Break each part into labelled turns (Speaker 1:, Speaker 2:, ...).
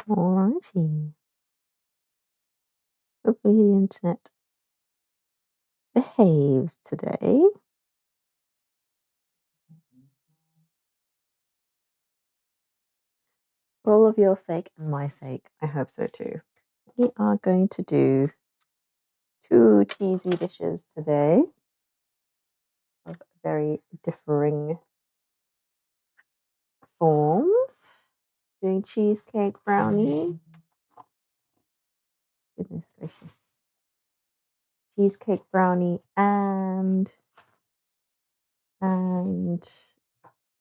Speaker 1: Alrighty. Hopefully the internet behaves today. For all of your sake and my sake, I hope so too. We are going to do 2 cheesy dishes today of very differing forms. Doing cheesecake brownie. Goodness gracious. Cheesecake brownie and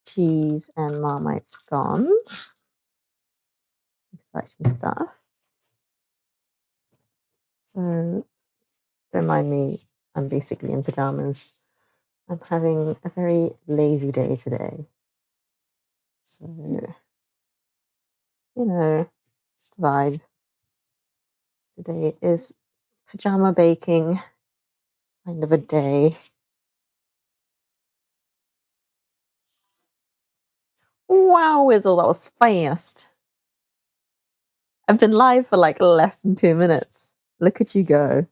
Speaker 1: cheese and Marmite scones. Exciting stuff. So, remind me, I'm basically in pajamas. I'm having a very lazy day today. So, it's the vibe. Today is pajama baking kind of a day. Wow, Wizzle, that was fast. I've been live for like less than 2 minutes. Look at you go.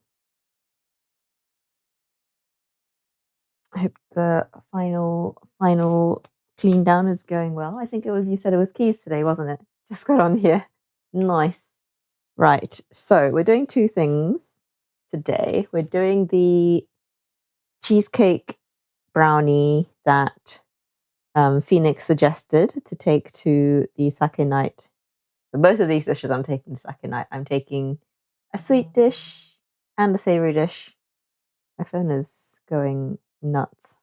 Speaker 1: I hope the final clean down is going well. I think you said it was keys today, wasn't it? Just got on here. Nice. Right. So we're doing 2 things today. We're doing the cheesecake brownie that Phoenix suggested to take to the sake night. For both of these dishes I'm taking to sake night. I'm taking a sweet dish and a savory dish. My phone is going nuts.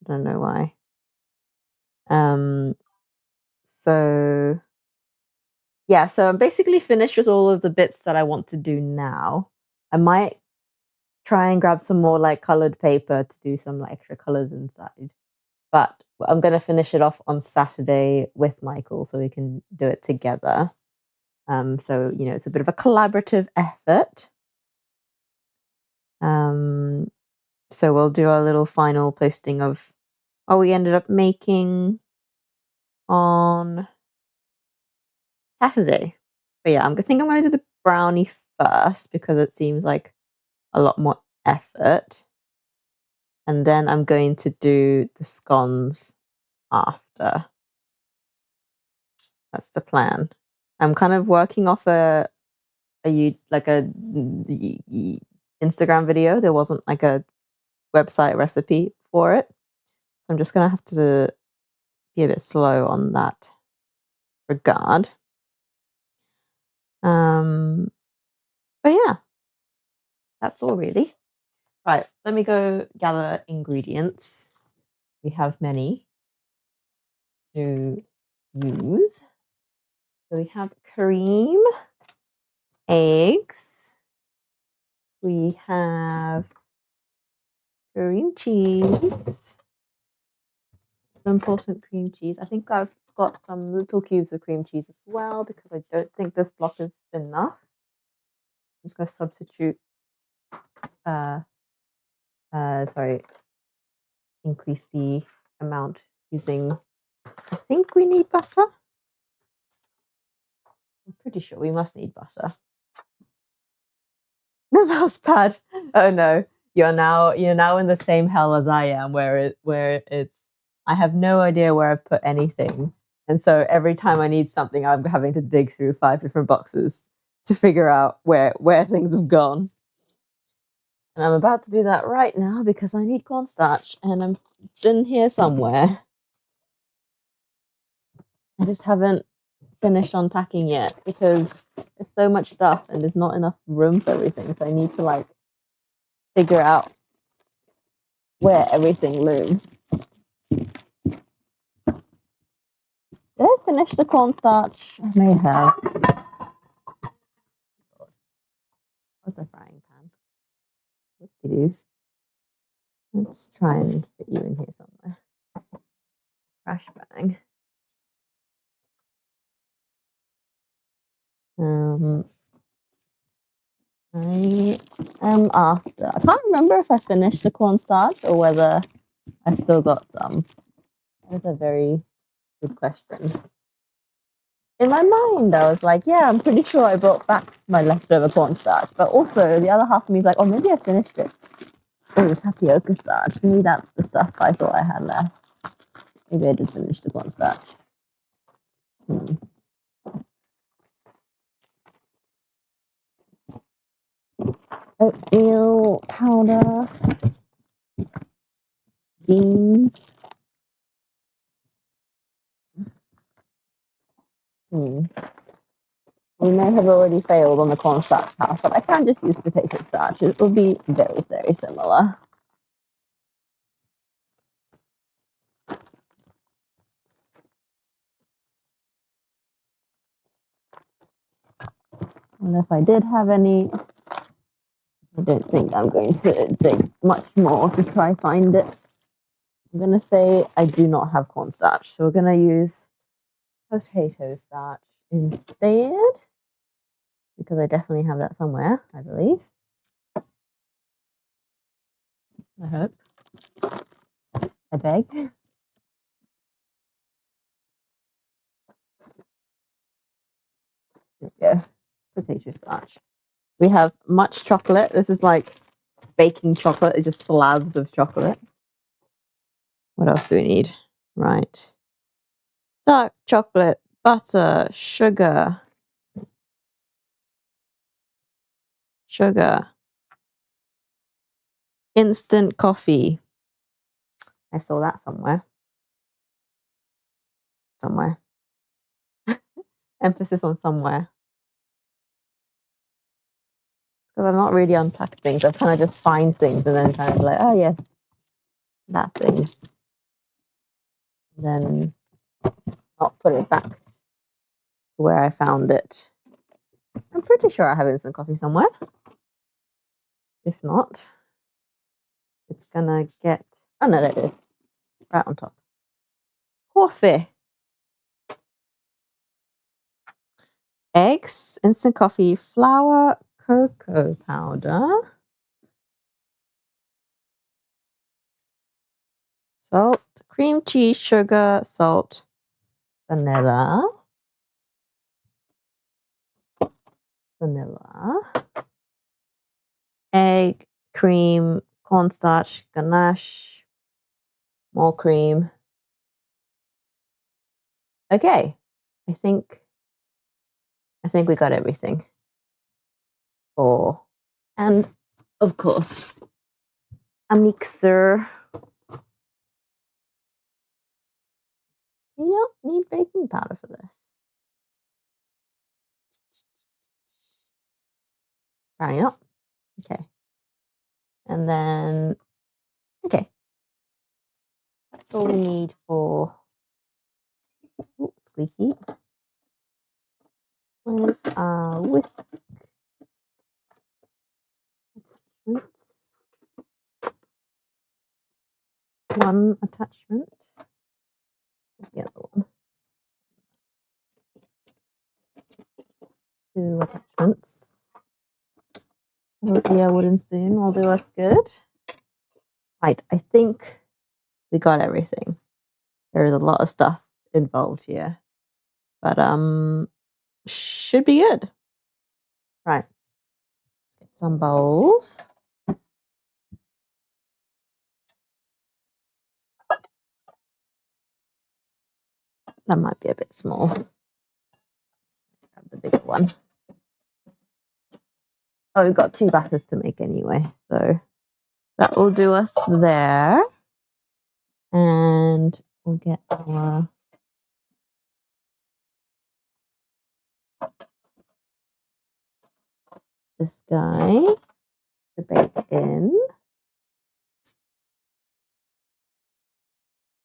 Speaker 1: I don't know why. So I'm basically finished with all of the bits that I want to do now. I might try and grab some more like colored paper to do some like extra colors inside. But I'm going to finish it off on Saturday with Michael so we can do it together. So, it's a bit of a collaborative effort. So we'll do our little final posting of what we ended up making on Saturday. But yeah, I think I'm going to do the brownie first because it seems like a lot more effort. And then I'm going to do the scones after. That's the plan. I'm kind of working off a Instagram video. There wasn't like a website recipe for it. So I'm just going to have to be a bit slow on that regard. But yeah, that's all really. Right, let me go gather ingredients. We have many to use. So we have cream, eggs. We have cream cheese. Important cream cheese. I think I've got some little cubes of cream cheese as well because I don't think this block is enough. I'm just going to substitute. Increase the amount using. I think we need butter. I'm pretty sure we must need butter. The mouse pad. Oh no, you're now in the same hell as I am, where it's. I have no idea where I've put anything, and so every time I need something, I'm having to dig through 5 different boxes to figure out where things have gone. And I'm about to do that right now because I need cornstarch, and it's in here somewhere. I just haven't finished unpacking yet because there's so much stuff and there's not enough room for everything. So I need to figure out where everything lives. Did I finish the cornstarch? I may have. What's a frying pan? What do you do? Let's try and fit you in here somewhere. Crash bang. I am after. I can't remember if I finished the cornstarch or whether I still got some. That's a very good question. in my mind, I was like, yeah, I'm pretty sure I brought back my leftover cornstarch. But also, the other half of me is like, oh, maybe I finished it. Oh, the tapioca starch. Maybe that's the stuff I thought I had left. Maybe I did finish the cornstarch. Oatmeal powder. Beans. We may have already failed on the cornstarch house, but I can just use potato starch. It will be very, very similar. And if I did have any, I don't think I'm going to dig much more to try find it. I'm going to say I do not have cornstarch, so we're going to use potato starch instead, because I definitely have that somewhere, I believe. I hope. I beg. There we go. Potato starch. We have much chocolate. This is like baking chocolate. It's just slabs of chocolate. What else do we need? Right. Dark chocolate, butter, sugar. Instant coffee. I saw that somewhere. Emphasis on somewhere. Because I'm not really unpacked things. I've kind of just find things and then kind of like, oh yes, that thing. Then not put it back to where I found it. I'm pretty sure I have instant coffee somewhere. If not, it's gonna get, oh no, there it is. Right on top. Coffee. Eggs, instant coffee, flour, cocoa powder, salt, cream cheese, sugar, salt, vanilla, egg, cream, cornstarch, ganache, more cream. Okay, I think we got everything. And of course, a mixer. You don't need baking powder for this. Brownie up. Okay. And then, okay. That's all we need for, squeaky. Where's our whisk? One attachment. The other one. Two attachments. Yeah, wooden spoon will do us good. Right, I think we got everything. There is a lot of stuff involved here, but should be good. Right, let's get some bowls. That might be a bit small. Grab the bigger one. Oh, we've got 2 batters to make anyway, so that will do us there. And we'll get our this guy to bake in.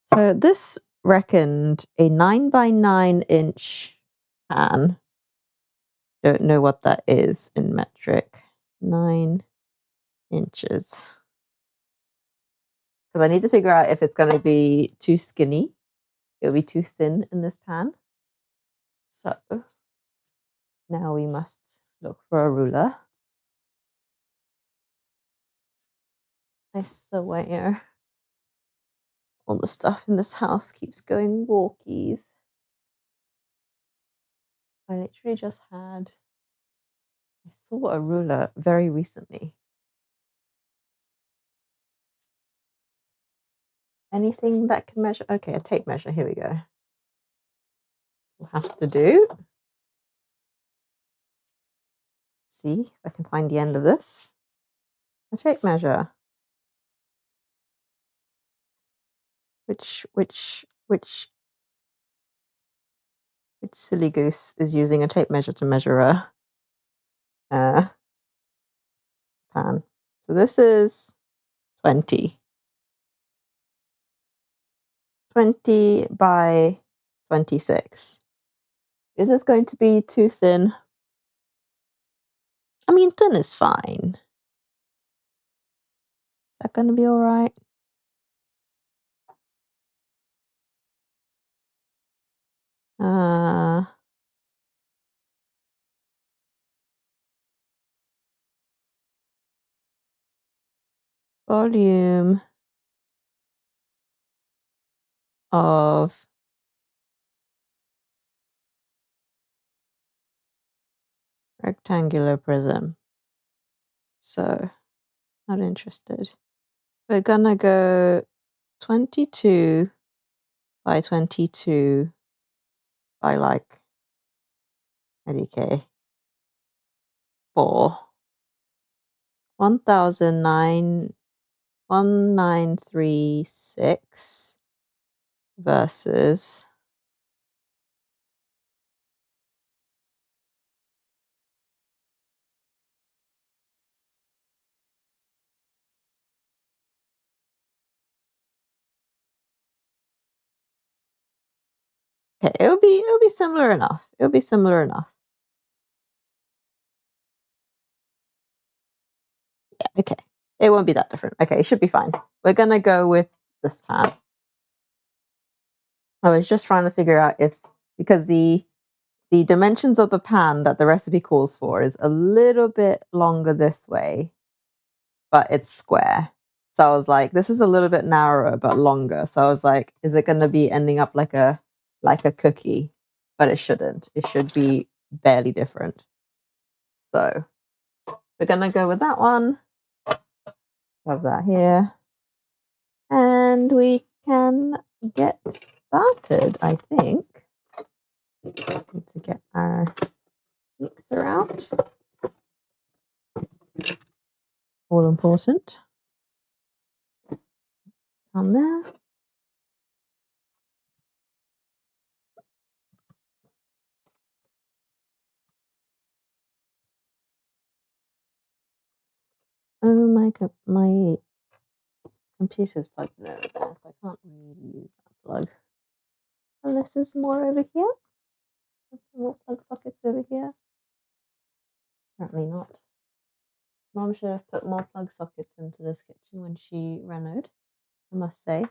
Speaker 1: So this reckoned a 9 by 9 inch pan. Don't know what that is in metric. 9 inches. Because I need to figure out if it's going to be too skinny. It'll be too thin in this pan. So now we must look for a ruler. I swear all the stuff in this house keeps going walkies. I literally just I saw a ruler very recently. Anything that can measure? Okay, a tape measure. Here we go. We'll have to do. See if I can find the end of this. A tape measure. Which silly goose is using a tape measure to measure a pan? So this is 20. 20 by 26. Is this going to be too thin? I mean, thin is fine. Is that going to be all right? Volume of rectangular prism. So, not interested. We're gonna go 22 by 22 by like IDK 4. 1936 versus okay, it'll be similar enough. It'll be similar enough. Yeah, okay. It won't be that different. Okay, it should be fine. We're gonna go with this pan. I was just trying to figure out because the dimensions of the pan that the recipe calls for is a little bit longer this way, but it's square. So I was like, this is a little bit narrower but longer. So I was like, is it going to be ending up like a cookie? But it shouldn't. It should be barely different. So we're going to go with that one. Have that here. And we can get started, I think. Need to get our mixer out. All important. On there. Oh, my computer's plugged in over there, so I can't really use that plug. Unless there's more over here. More plug sockets over here. Apparently not. Mom should have put more plug sockets into this kitchen when she renoed, I must say.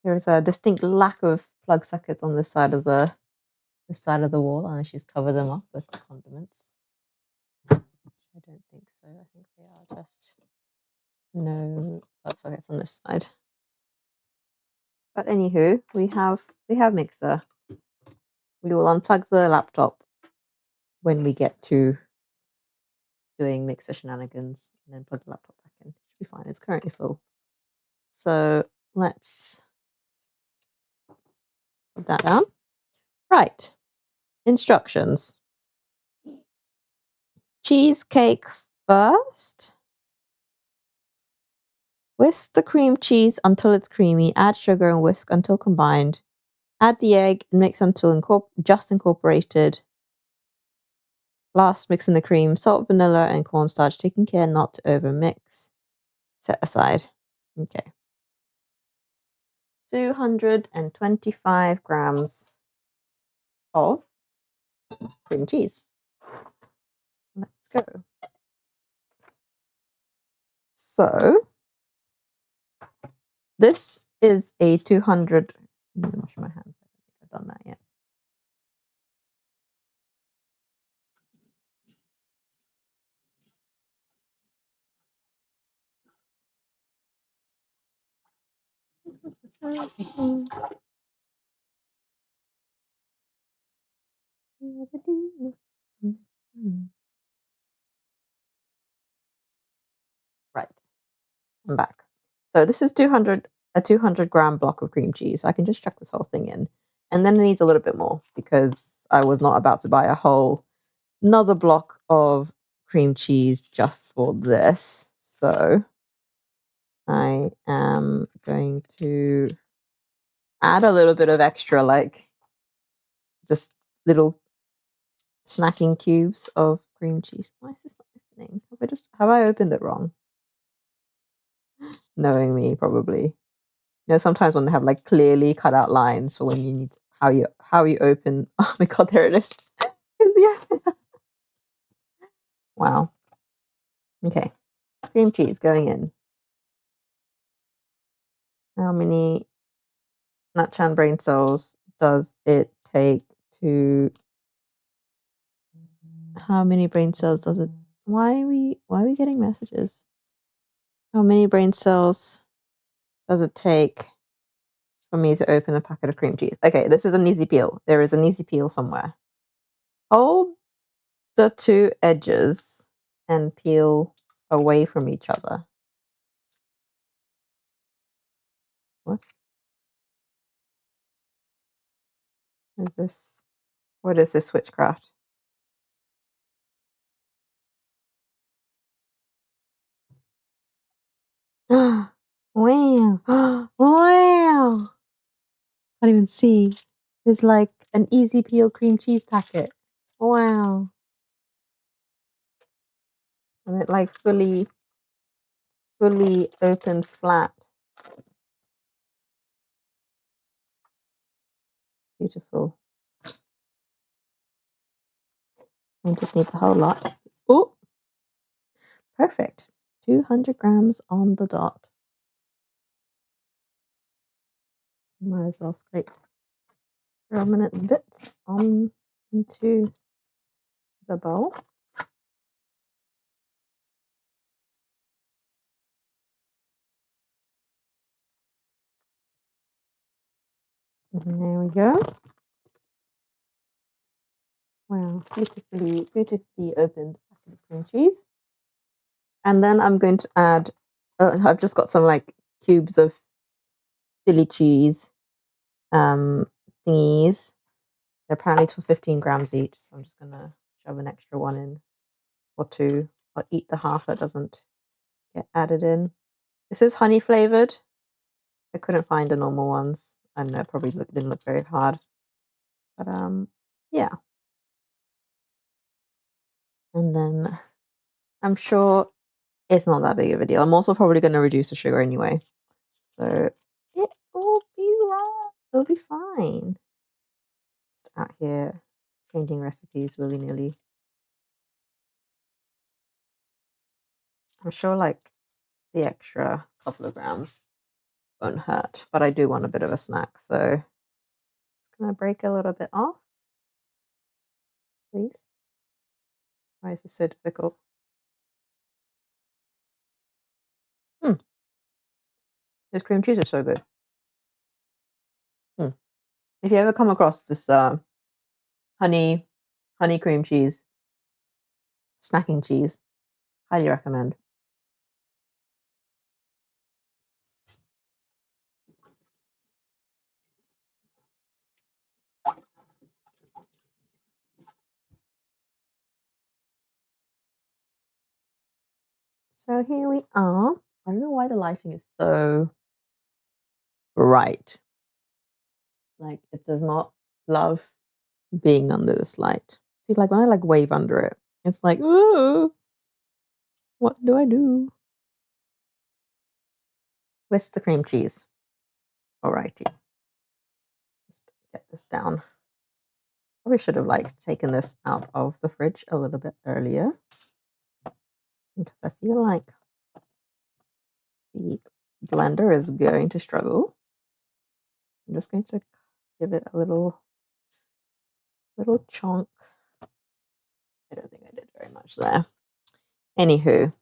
Speaker 1: There is a distinct lack of plug sockets on this side of the wall, and she's covered them up with condiments. I don't think so. I think they are just no plug sockets on this side. But anywho, we have mixer. We will unplug the laptop when we get to doing mixer shenanigans and then plug the laptop back in. It should be fine. It's currently full. So let's put that down. Right. Instructions. Cheesecake first. Whisk the cream cheese until it's creamy. Add sugar and whisk until combined. Add the egg and mix until just incorporated. Last, mix in the cream, salt, vanilla, and cornstarch, taking care not to overmix. Set aside. Okay. 225 grams of cream cheese. Let's go. So, this is a 200. I'm going to wash my hands. I don't think I've done that yet. Right, I'm back. So this is a 200-gram block of cream cheese. I can just chuck this whole thing in. And then it needs a little bit more because I was not about to buy a whole another block of cream cheese just for this. So I am going to add a little bit of extra, like just little snacking cubes of cream cheese. Why is this not opening? Have I opened it wrong? Knowing me, probably. You know, sometimes when they have like clearly cut out lines for when you need how you open. Oh my god, there it is. Yeah. Wow. Okay. Cream cheese going in. How many Natchan brain cells does it take to? How many brain cells does it? Why are we getting messages? How many brain cells does it take for me to open a packet of cream cheese? Okay, this is an easy peel. There is an easy peel somewhere. Hold the two edges and peel away from each other. What is this? What is this witchcraft? Wow. Wow. Can't even see. It's like an easy peel cream cheese packet. Wow. And it like fully opens flat. Beautiful. I just need the whole lot. Oh, perfect. 200 grams on the dot. Might as well scrape remnant bits on into the bowl. And there we go. Wow, beautifully opened cream cheese. And then I'm going to add, I've just got some like cubes of Philly cheese thingies. They're apparently for 15 grams each. So I'm just going to shove an extra one in or two. I'll eat the half that doesn't get added in. This is honey flavored. I couldn't find the normal ones. I know it probably didn't look very hard. But yeah. And then I'm sure it's not that big of a deal. I'm also probably going to reduce the sugar anyway. So it will be right. It'll be fine. Just out here changing recipes willy-nilly. I'm sure like the extra couple of grams won't hurt, but I do want a bit of a snack. So just going to break a little bit off, please. Why is this so difficult? This cream cheese is so good. If you ever come across this honey cream cheese, snacking cheese, highly recommend. So here we are. I don't know why the lighting is so bright. Like it does not love being under this light. See, like when I like wave under it, it's like, ooh, what do I do? Whisk the cream cheese. Alrighty. Just get this down. Probably should have like taken this out of the fridge a little bit earlier. Because I feel like the blender is going to struggle. I'm just going to give it a little chunk. I don't think I did very much there. Anywho,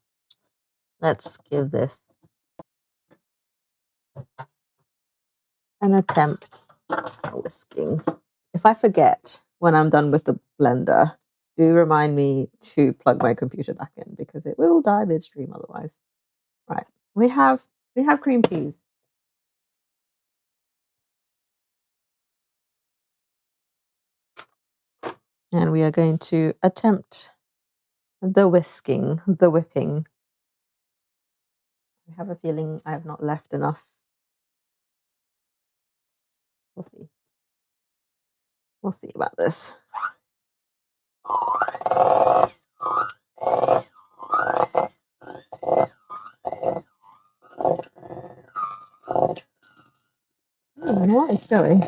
Speaker 1: let's give this an attempt at whisking. If I forget when I'm done with the blender, do remind me to plug my computer back in because it will die midstream otherwise. Right. We have cream cheese. And we are going to attempt the whipping. I have a feeling I have not left enough. We'll see. We'll see about this. I don't know what it's going.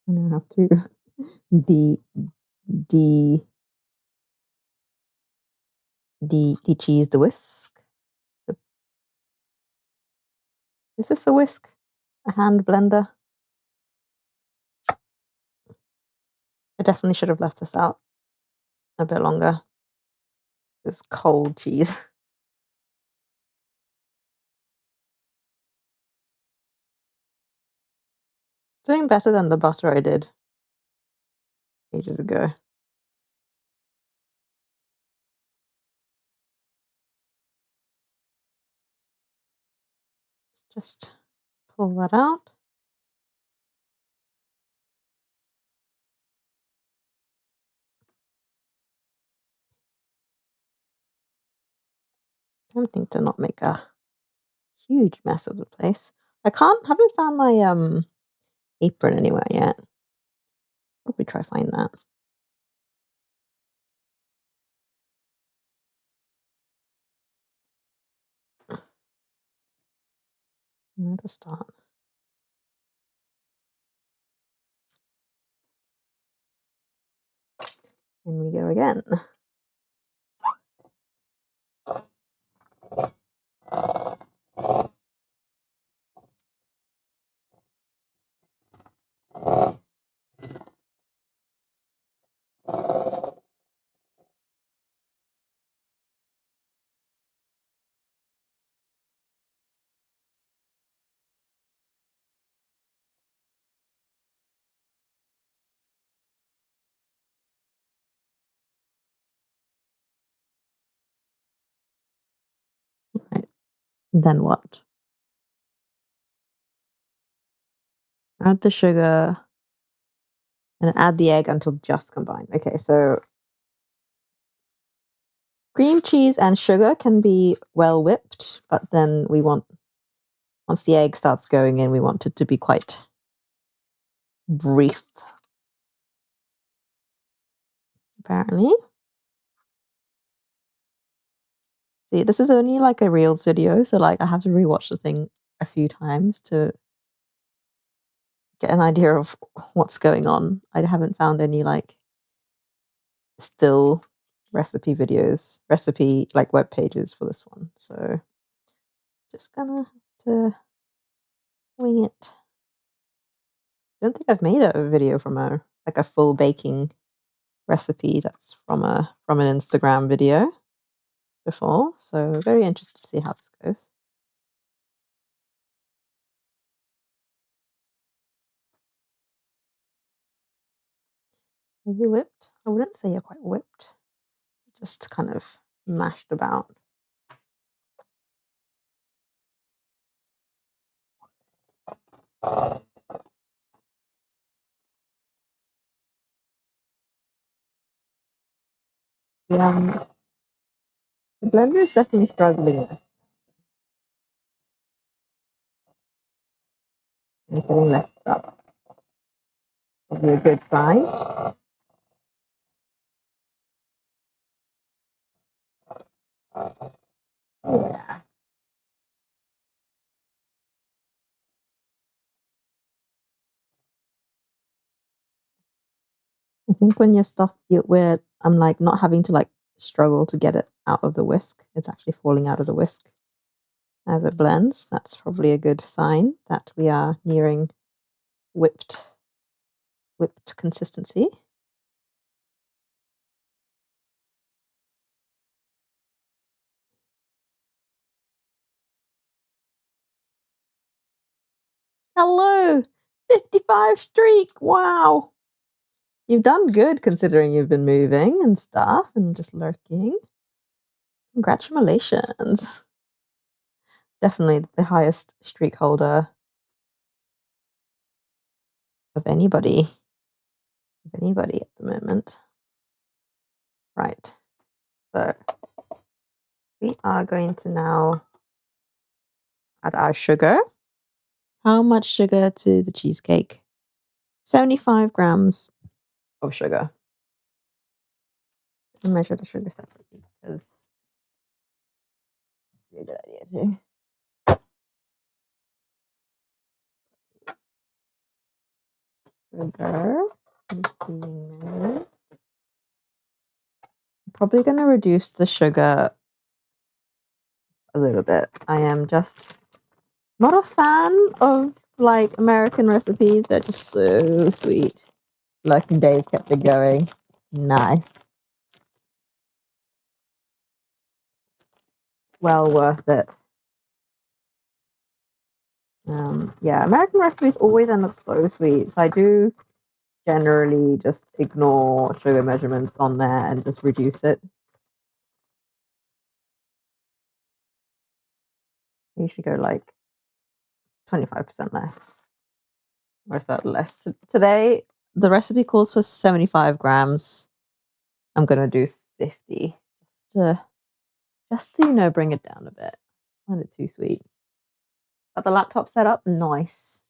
Speaker 1: I now have to de de cheese the whisk. Is this a whisk? A hand blender? I definitely should have left this out a bit longer. This cold cheese. It's doing better than the butter I did ages ago. Just pull that out. Tempting to not make a huge mess of the place. Haven't found my apron anywhere yet. Probably try find that. Where to start? And we go again. Right. Then what? Add the sugar and add the egg until just combined. Okay, so cream cheese and sugar can be well whipped, but then once the egg starts going in, we want it to be quite brief. Apparently. See, this is only like a Reels video, so like I have to rewatch the thing a few times to get an idea of what's going on. I haven't found any like still recipe like web pages for this one. So just gonna have to wing it. I don't think I've made a video from a full baking recipe that's from an Instagram video before. So very interested to see how this goes. Are you whipped? I wouldn't say you're quite whipped. Just kind of mashed about. Yeah, the blender is definitely struggling. It's getting messed up. Probably a good sign. Yeah. I think when where I'm like not having to like struggle to get it out of the whisk, it's actually falling out of the whisk as it blends. That's probably a good sign that we are nearing whipped consistency. Hello, 55 streak. Wow. You've done good considering you've been moving and stuff and just lurking. Congratulations. Definitely the highest streak holder of anybody at the moment. Right. So we are going to now add our sugar. How much sugar to the cheesecake? 75 grams of sugar. I measure the sugar separately because it's a good idea too. Sugar. I'm probably going to reduce the sugar a little bit. I am just not a fan of like American recipes. They're just so sweet. Lucky Days kept it going. Nice. Well worth it. Yeah, American recipes always end up so sweet. So I do generally just ignore sugar measurements on there and just reduce it. I usually go like 25% less. Or is that less? Today, the recipe calls for 75 grams. I'm going to do 50 just to, bring it down a bit. I find it too sweet. Got the laptop set up. Nice.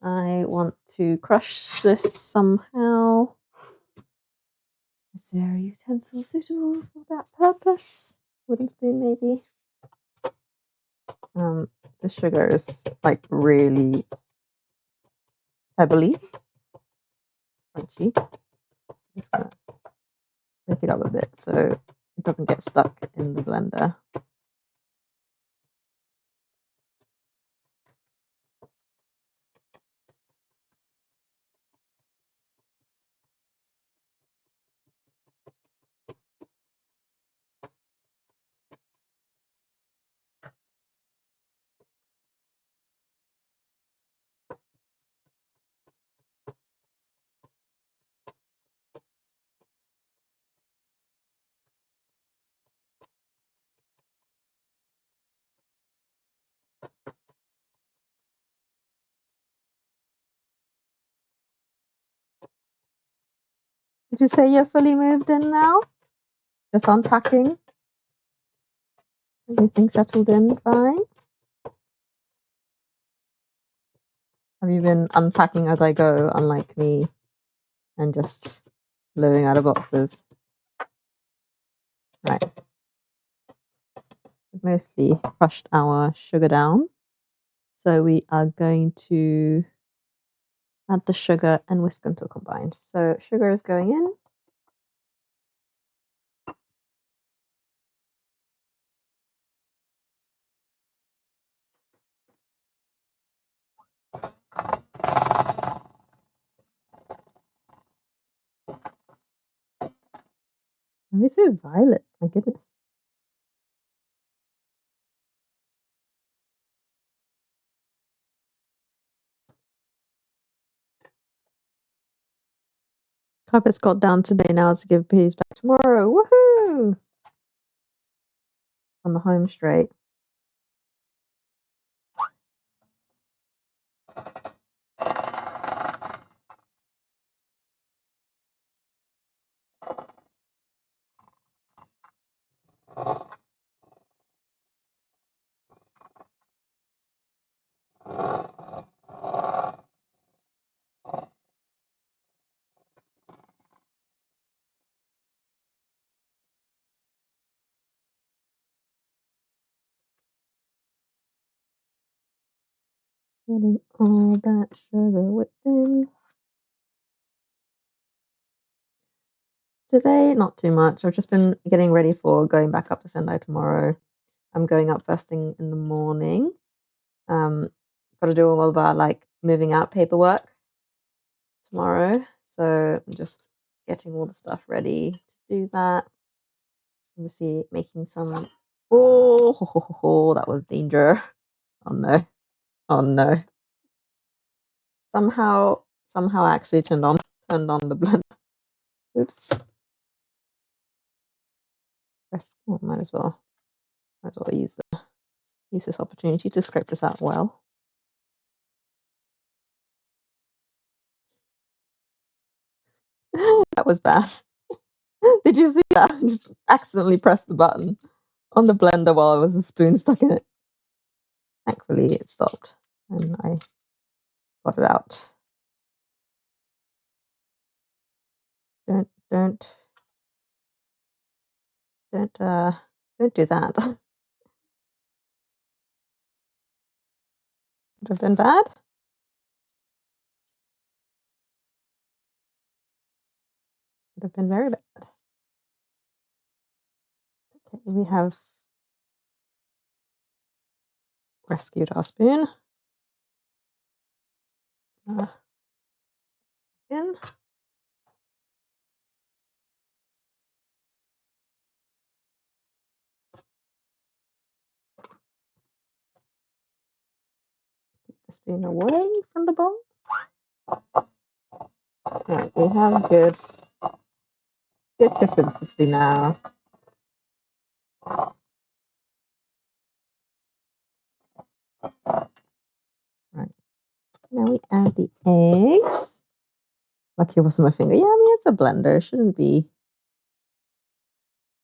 Speaker 1: I want to crush this somehow. Is there a utensil suitable for that purpose? Wooden spoon, maybe. The sugar is like really pebbly, crunchy. I'm just gonna break it up a bit so it doesn't get stuck in the blender. Would you say you're fully moved in now? Just unpacking? Everything settled in fine? Have you been unpacking as I go, unlike me, and just living out of boxes? Right. We've mostly crushed our sugar down. So we are going to add the sugar and whisk until combined. So sugar is going in. Why is it violet? My goodness. Carpet's got down today now to give peas back tomorrow. Woohoo! On the home straight. Getting all that sugar whipped in. Today, not too much. I've just been getting ready for going back up to Sendai tomorrow. I'm going up first thing in the morning. Got to do all of our like moving out paperwork tomorrow. So I'm just getting all the stuff ready to do that. Obviously making some. Oh, that was danger. Oh no. Oh no. Somehow I actually turned on the blender. Oops. Oh, might as well use this opportunity to scrape this out well. That was bad. Did you see that? I just accidentally pressed the button on the blender while there was a spoon stuck in it. Thankfully, it stopped and I got it out. Don't do that. Would have been bad. Would have been very bad. Okay, we have rescued our spoon. In. Keep the spoon away from the bowl. Right, we have good consistency now. Right. Now we add the eggs. Lucky it wasn't my finger. Yeah, I mean, it's a blender. It shouldn't be.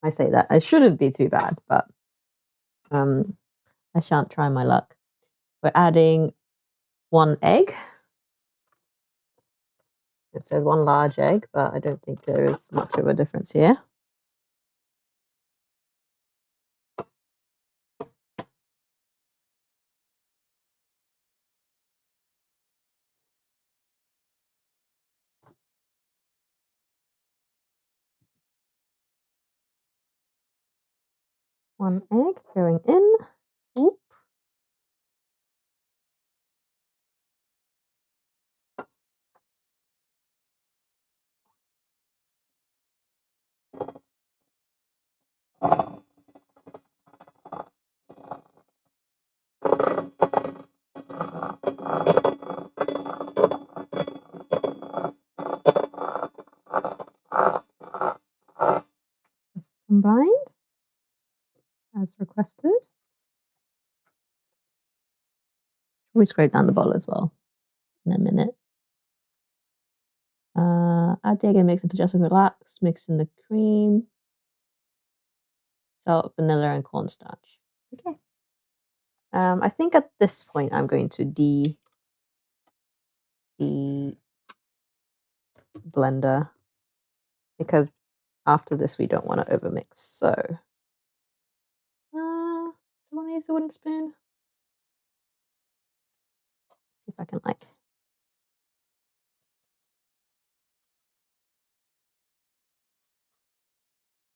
Speaker 1: I say that. It shouldn't be too bad, but I shan't try my luck. We're adding 1 egg. It says 1 large egg, but I don't think there is much of a difference here. One egg going in. Oop. Combined as requested. We scrape down the bowl as well in a minute. Add the egg and mix it to just relax. Mix in the cream, salt, vanilla, and cornstarch. Okay. I think at this point I'm going to blender because after this we don't want to overmix. So, do I want to use a wooden spoon? See if I can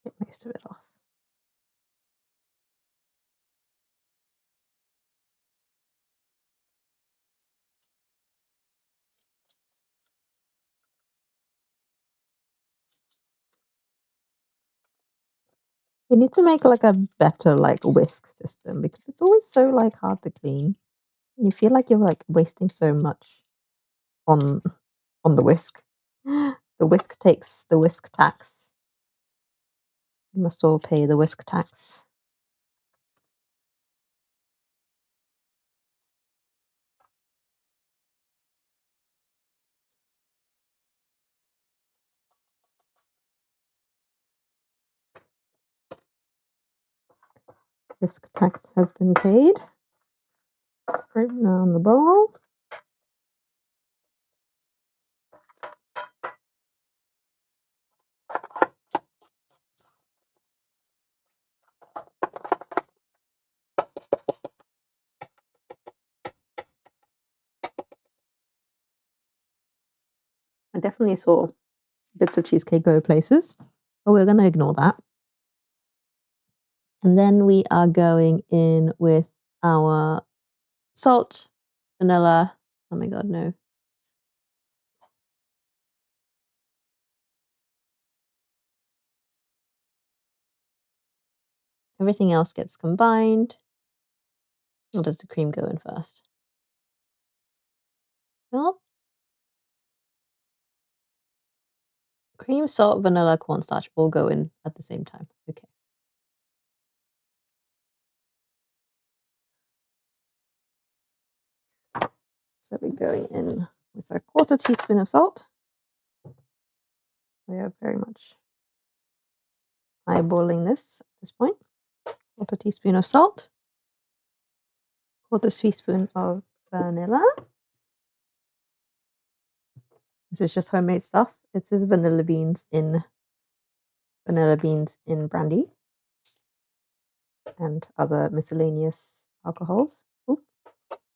Speaker 1: get most of it off. You need to make a better whisk system because it's always so hard to clean. You feel like you're wasting so much on the whisk. The whisk takes the whisk tax. You must all pay the whisk tax. Whisk tax has been paid. Scrape down the bowl. I definitely saw bits of cheesecake go places, but we're going to ignore that. And then we are going in with our salt, vanilla. Oh my god, no. Everything else gets combined. Or does the cream go in first? Well, Cream, salt, vanilla, cornstarch all go in at the same time. Okay. So we're going in with a 1/4 teaspoon of salt. We are very much eyeballing this at this point. 1/4 teaspoon of salt. 1/4 teaspoon of vanilla. This is just homemade stuff. It says vanilla beans in brandy and other miscellaneous alcohols. Ooh,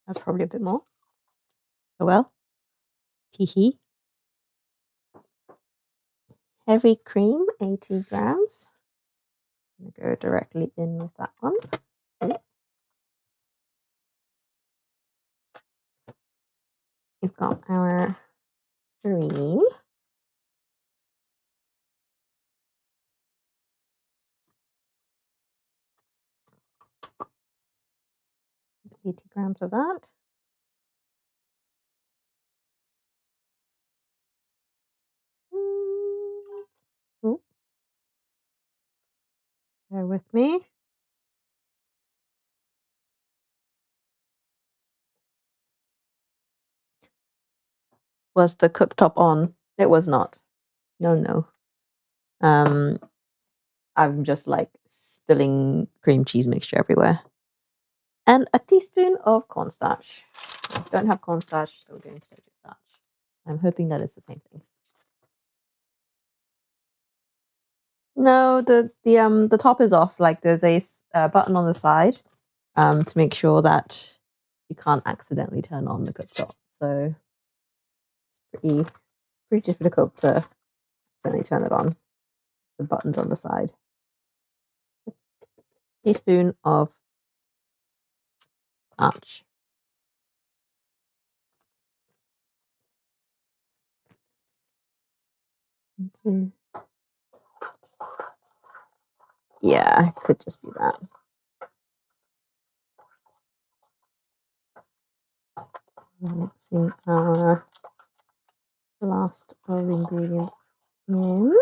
Speaker 1: that's probably a bit more. Oh well. Hee. Heavy cream, 80 grams. I'm going to go directly in with that one. Ooh. We've got our cream. $80 grams of that. Ooh. Bear with me. Was the cooktop on? It was not. No. I'm just like spilling cream cheese mixture everywhere. And a teaspoon of cornstarch. I don't have cornstarch, so we're going to take starch. I'm hoping that it's the same thing. No, the top is off. Like there's a button on the side to make sure that you can't accidentally turn on the cooktop. So it's pretty difficult to accidentally turn it on. The button's on the side. Teaspoon of starch. Yeah, it could just be that. Mixing our last of the ingredients in.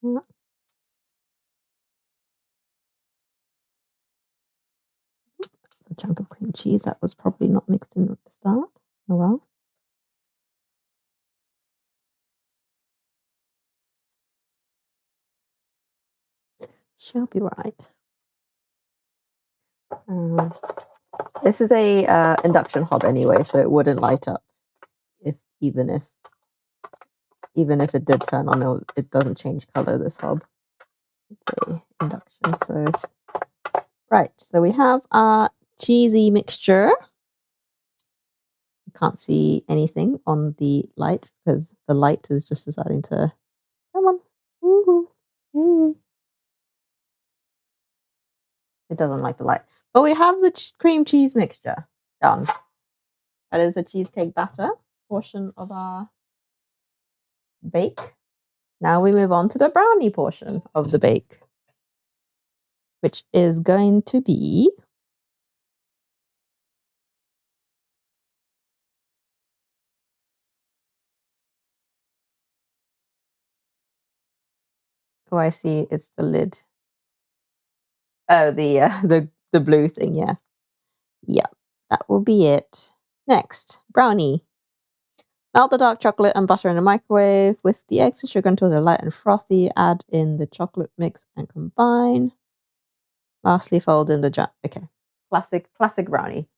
Speaker 1: Yeah. A chunk of cream cheese that was probably not mixed in at the start. Oh well. She'll be right. This is a induction hob anyway, so it wouldn't light up even if it did turn on. It doesn't change color. This hob. It's a induction. So right. So we have our cheesy mixture. You can't see anything on the light because the light is just deciding to come on. Woo-hoo. Woo-hoo. It doesn't like the light. But we have the cream cheese mixture done. That is the cheesecake batter portion of our bake. Now we move on to the brownie portion of the bake, which is going to be oh, I see. It's the lid. Oh, the blue thing. Yeah, that will be it. Next, brownie. Melt the dark chocolate and butter in the microwave. Whisk the eggs and sugar until they're light and frothy. Add in the chocolate mix and combine. Lastly, fold in the jam. Okay, classic brownie.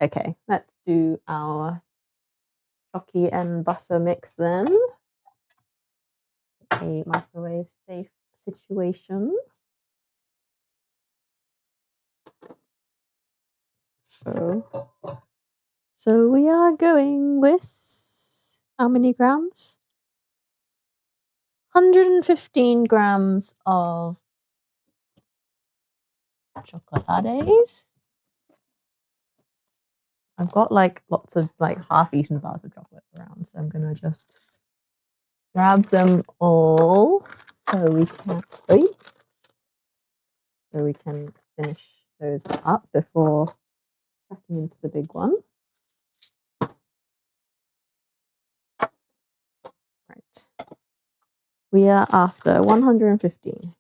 Speaker 1: Okay, let's do our chocolate and butter mix then. A microwave safe situation. So we are going with how many grams? 115 grams of chocolates. I've got like lots of like half-eaten bars of chocolate around, so I'm gonna just grab them all so we can finish those up before cracking into the big one. Right. We are after 115.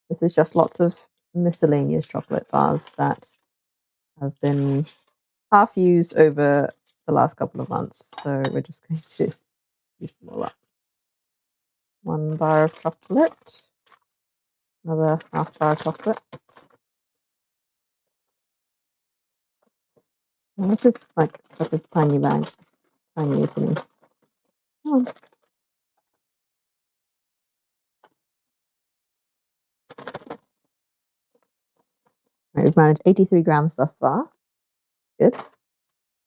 Speaker 1: This is just lots of miscellaneous chocolate bars that have been half used over the last couple of months. So we're just going to use them all up. 1 bar of chocolate, another half bar of chocolate. And this is like such a tiny bag, tiny opening. Come on. Right, we've managed 83 grams thus far. Good.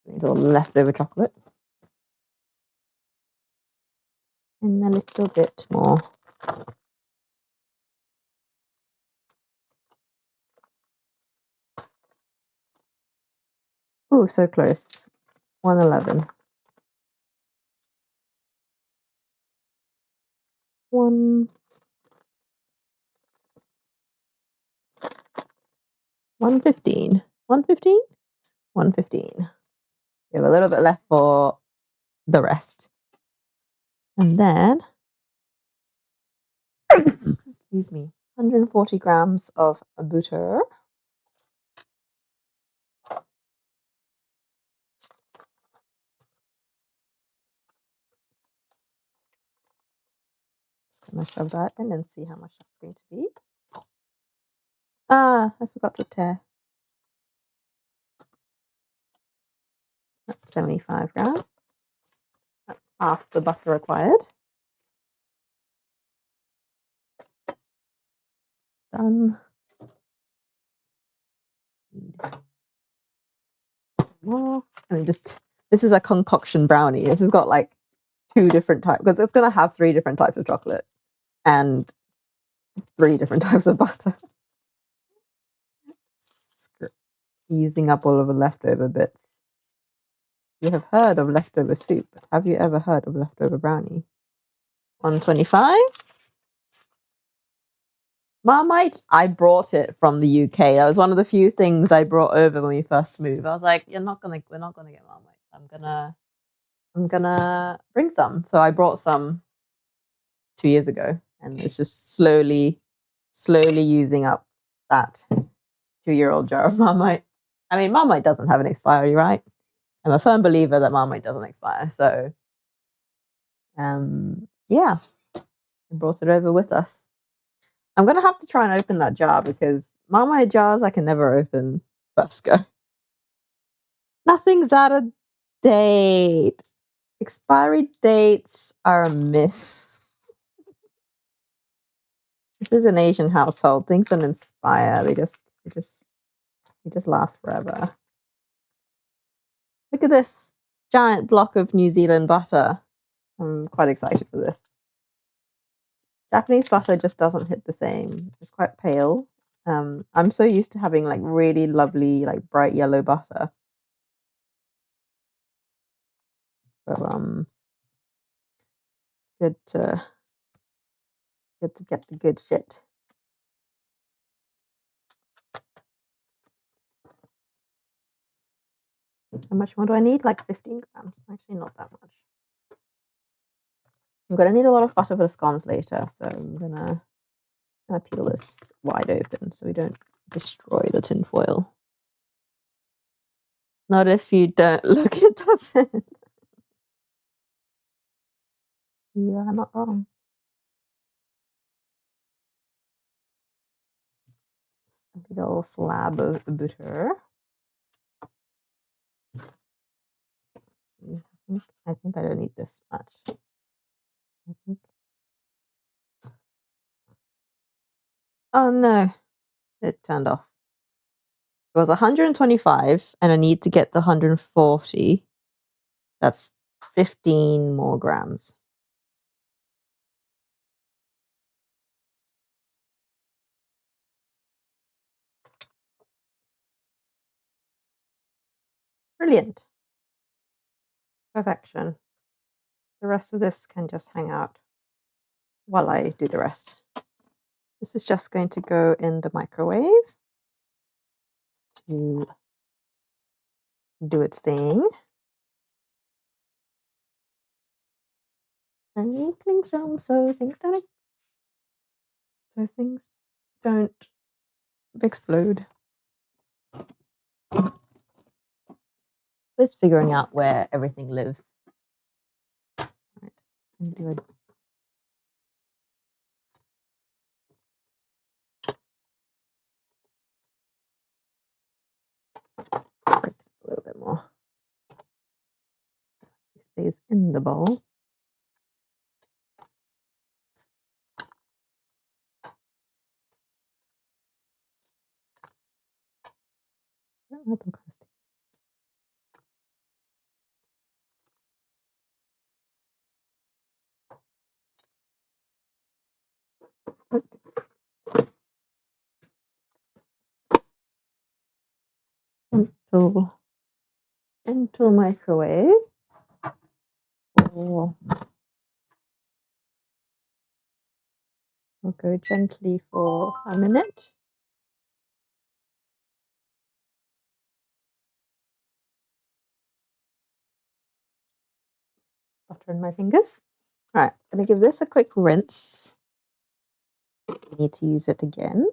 Speaker 1: Need all leftover chocolate. And a little bit more. Oh, so close. 111. 115. 115? 115. We have a little bit left for the rest. And then, excuse me, 140 grams of butter. Just going to shove that in and see how much that's going to be. Ah, I forgot to tear. That's 75 grams. That's half the butter required. Done. More. And just, this is a concoction brownie. This has got like 2 different types, because it's going to have 3 different types of chocolate and 3 different types of butter. Using up all of the leftover bits. You have heard of leftover soup. Have you ever heard of leftover brownie? 125. Marmite, I brought it from the UK. That was one of the few things I brought over when we first moved. I was like, we're not gonna get Marmite. I'm gonna bring some. So I brought some 2 years ago, and it's just slowly using up that 2-year-old jar of Marmite. I mean, Marmite doesn't have an expiry, right? I'm a firm believer that Marmite doesn't expire. So, yeah, I brought it over with us. I'm going to have to try and open that jar because Marmite jars I can never open first go. Nothing's out of date. Expiry dates are a myth. This is an Asian household. Things don't expire. They just last forever. Look at this giant block of New Zealand butter. I'm quite excited for this. Japanese butter just doesn't hit the same. It's quite pale. I'm so used to having like really lovely, like bright yellow butter. So good to get the good shit. How much more do I need? Like 15 grams. Actually, not that much. I'm gonna need a lot of butter for the scones later, so I'm gonna peel this wide open so we don't destroy the tin foil. Not if you don't look, it doesn't. You are not wrong. A big old slab of butter. I think I don't need this much. I think. Oh no, it turned off. It was 125 and I need to get to 140. That's 15 more grams. Brilliant. Perfection. The rest of this can just hang out while I do the rest. This is just going to go in the microwave to do its thing. And cling film so things don't explode. Just figuring out where everything lives. Right. Do it. Break it a little bit more. It stays in the bowl. Oh, that's interesting. Into microwave. We'll go gently for a minute. Butter in my fingers. All right, I'm going to give this a quick rinse. We need to use it again.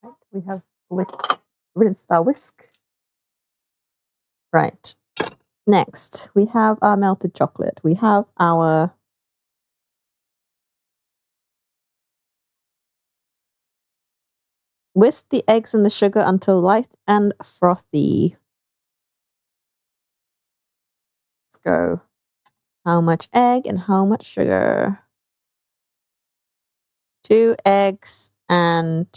Speaker 1: Right, we have rinsed our whisk. Right. Next, we have our melted chocolate. We have our whisk the eggs and the sugar until light and frothy. Let's go. How much egg and how much sugar? 2 eggs and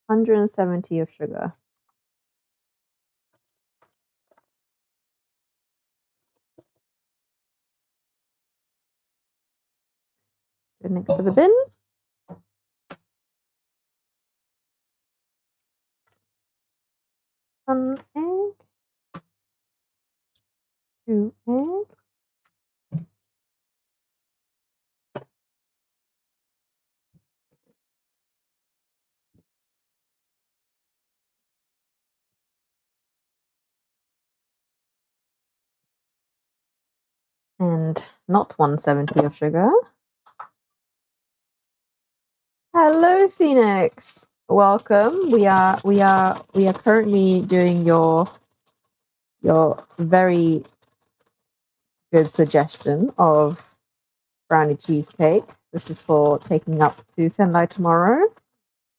Speaker 1: 170 of sugar. Go next to the bin. 1 egg. 2 eggs. And not 170 of sugar. Hello, Phoenix. Welcome. We are currently doing your very good suggestion of brownie cheesecake. This is for taking up to Sendai tomorrow.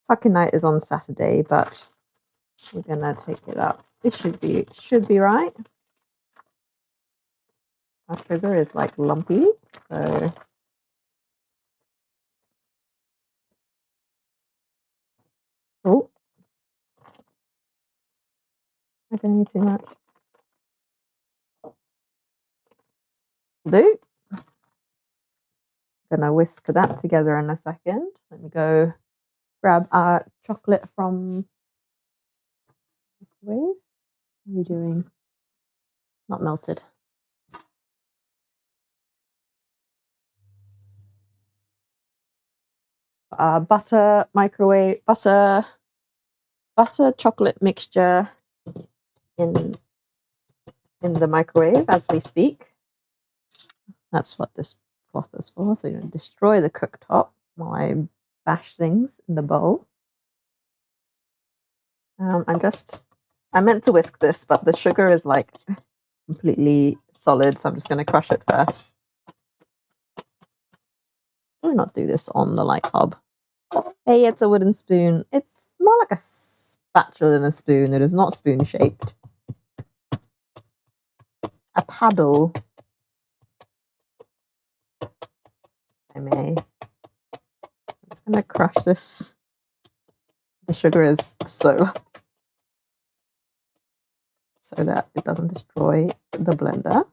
Speaker 1: Sake night is on Saturday, but we're gonna take it up. It should be right. Our sugar is like lumpy, so oh, I don't need too much. Do. Gonna whisk that together in a second. Let me go grab our chocolate from where? What are you doing? Not melted. Butter microwave butter chocolate mixture in the microwave as we speak. That's what this cloth is for, so you don't destroy the cooktop while I bash things in the bowl. I meant to whisk this, but the sugar is like completely solid, so I'm just going to crush it first. Why not do this on the light hob? Hey, it's a wooden spoon. It's more like a spatula than a spoon. It is not spoon shaped. A paddle. I may. I'm just gonna crush this. The sugar is so that it doesn't destroy the blender.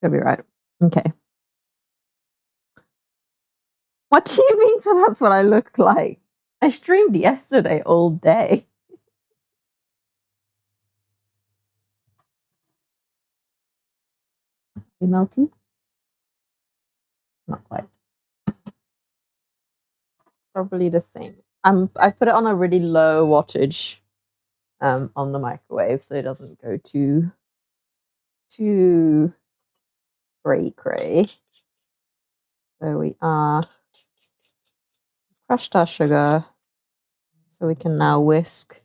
Speaker 1: You'll be right. Okay. What do you mean? So that's what I look like? I streamed yesterday all day. You melty? Not quite. Probably the same. I put it on a really low wattage on the microwave so it doesn't go too cray. So we are crushed our sugar. So we can now whisk.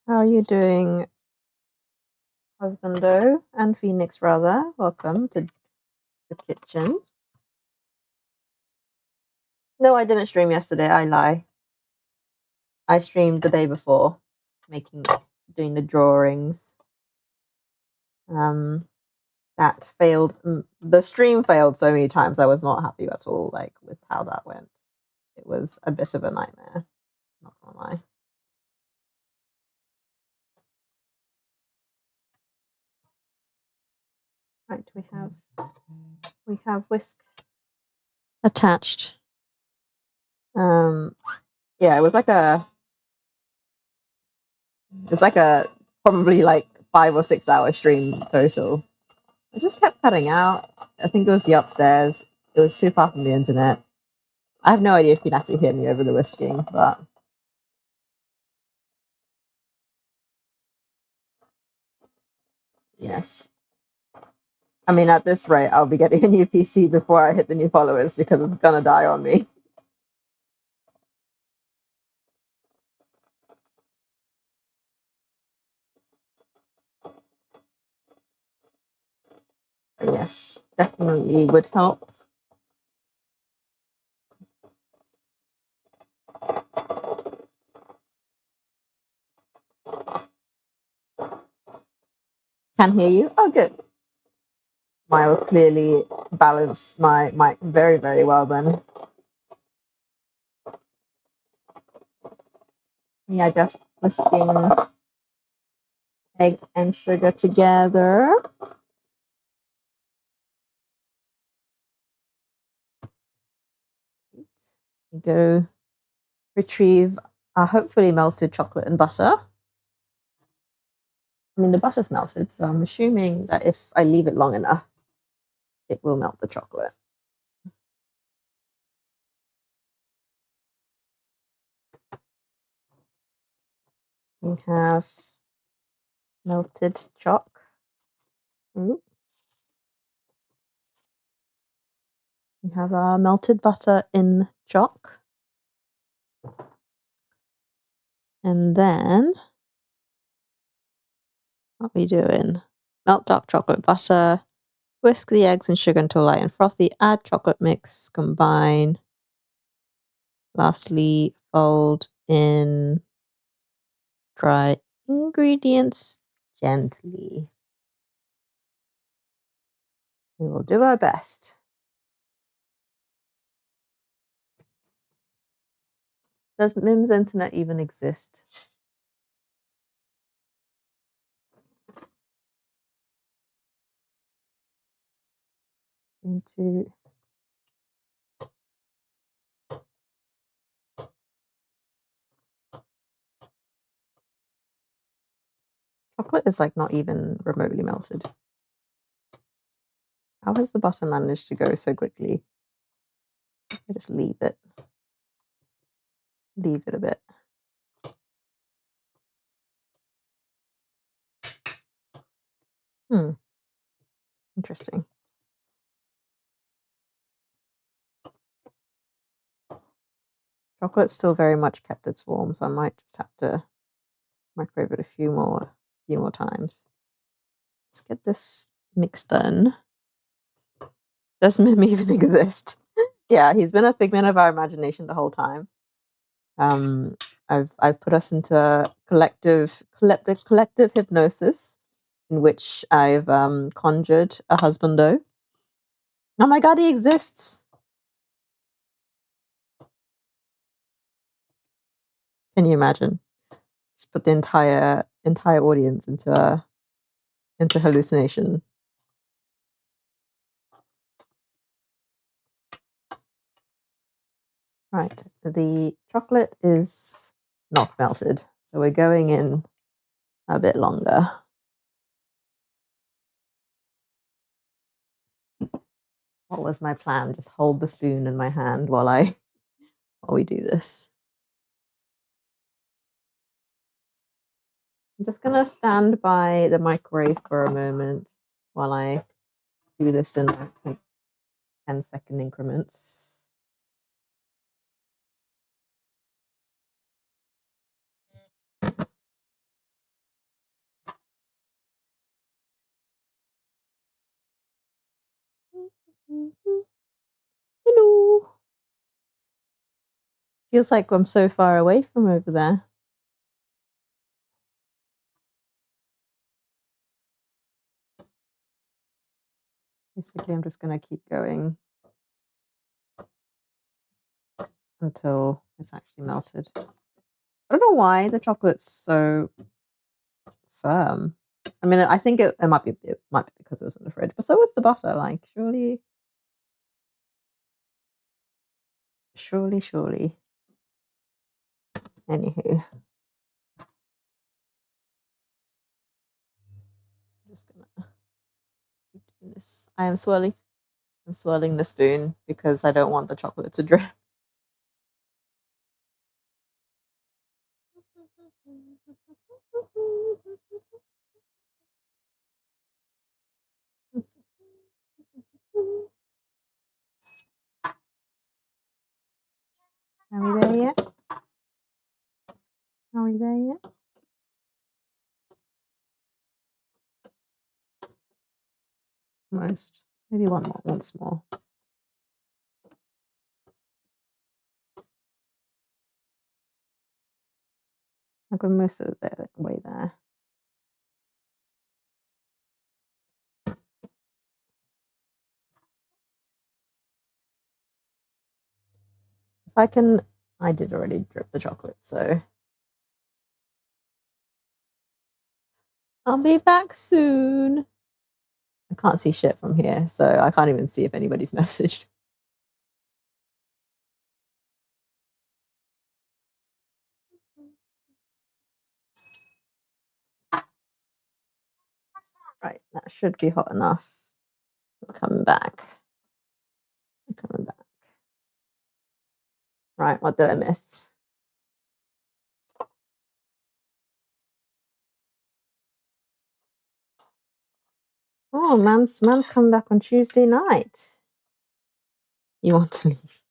Speaker 1: How are you doing, husbando and Phoenix rather? Welcome to the kitchen. No, I didn't stream yesterday. I lie. I streamed the day before, doing the drawings. That failed. The stream failed so many times. I was not happy at all, like with how that went. It was a bit of a nightmare. Not gonna lie. Right, we have whisk attached. Yeah, it's like a probably like 5 or 6 hour stream total. I just kept cutting out. I think it was the upstairs. It was too far from the internet. I have no idea if you'd actually hear me over the whisking, but yes. I mean, at this rate, I'll be getting a new PC before I hit the new followers because it's gonna die on me. But yes, definitely would help. Can hear you. Oh, good. Miles clearly balanced my mic very, very well then. Yeah, just whisking egg and sugar together. Go retrieve our hopefully melted chocolate and butter. I mean, the butter's melted, so I'm assuming that if I leave it long enough, it will melt the chocolate. We have melted choc. We have our melted butter in choc. And then, what are we doing? Melt dark chocolate butter. Whisk the eggs and sugar until light and frothy. Add chocolate mix. Combine. Lastly, fold in dry ingredients gently. We will do our best. Does Mim's internet even exist? Into chocolate is like not even remotely melted. How has the butter managed to go so quickly? I just leave it. Leave it a bit. Interesting. Chocolate's still very much kept its form, so I might just have to Microwave it a few more times. Let's get this mix done. Does Mim even exist? Yeah, he's been a figment of our imagination the whole time. I've put us into a collective hypnosis in which I've conjured a husbando. Oh my god, he exists! Can you imagine? Just put the entire audience into hallucination. Right, the chocolate is not melted, so we're going in a bit longer. What was my plan? Just hold the spoon in my hand while we do this. I'm just gonna stand by the microwave for a moment while I do this in like 10-second increments. Hello. Feels like I'm so far away from over there. Basically, I'm just gonna keep going until it's actually melted. I don't know why the chocolate's so firm. I mean, I think it might be because it was in the fridge, but so was the butter. Like, surely. Anywho, I'm just gonna keep doing this. I'm swirling the spoon because I don't want the chocolate to drip. Are we there yet? Are we there yet? Almost. Maybe once more. I've got most of the way there. If I can, I did already drip the chocolate, so I'll be back soon. I can't see shit from here, so I can't even see if anybody's messaged. Right, that should be hot enough. I'm coming back. Right, what did I miss? Oh, man's coming back on Tuesday night. You want to leave?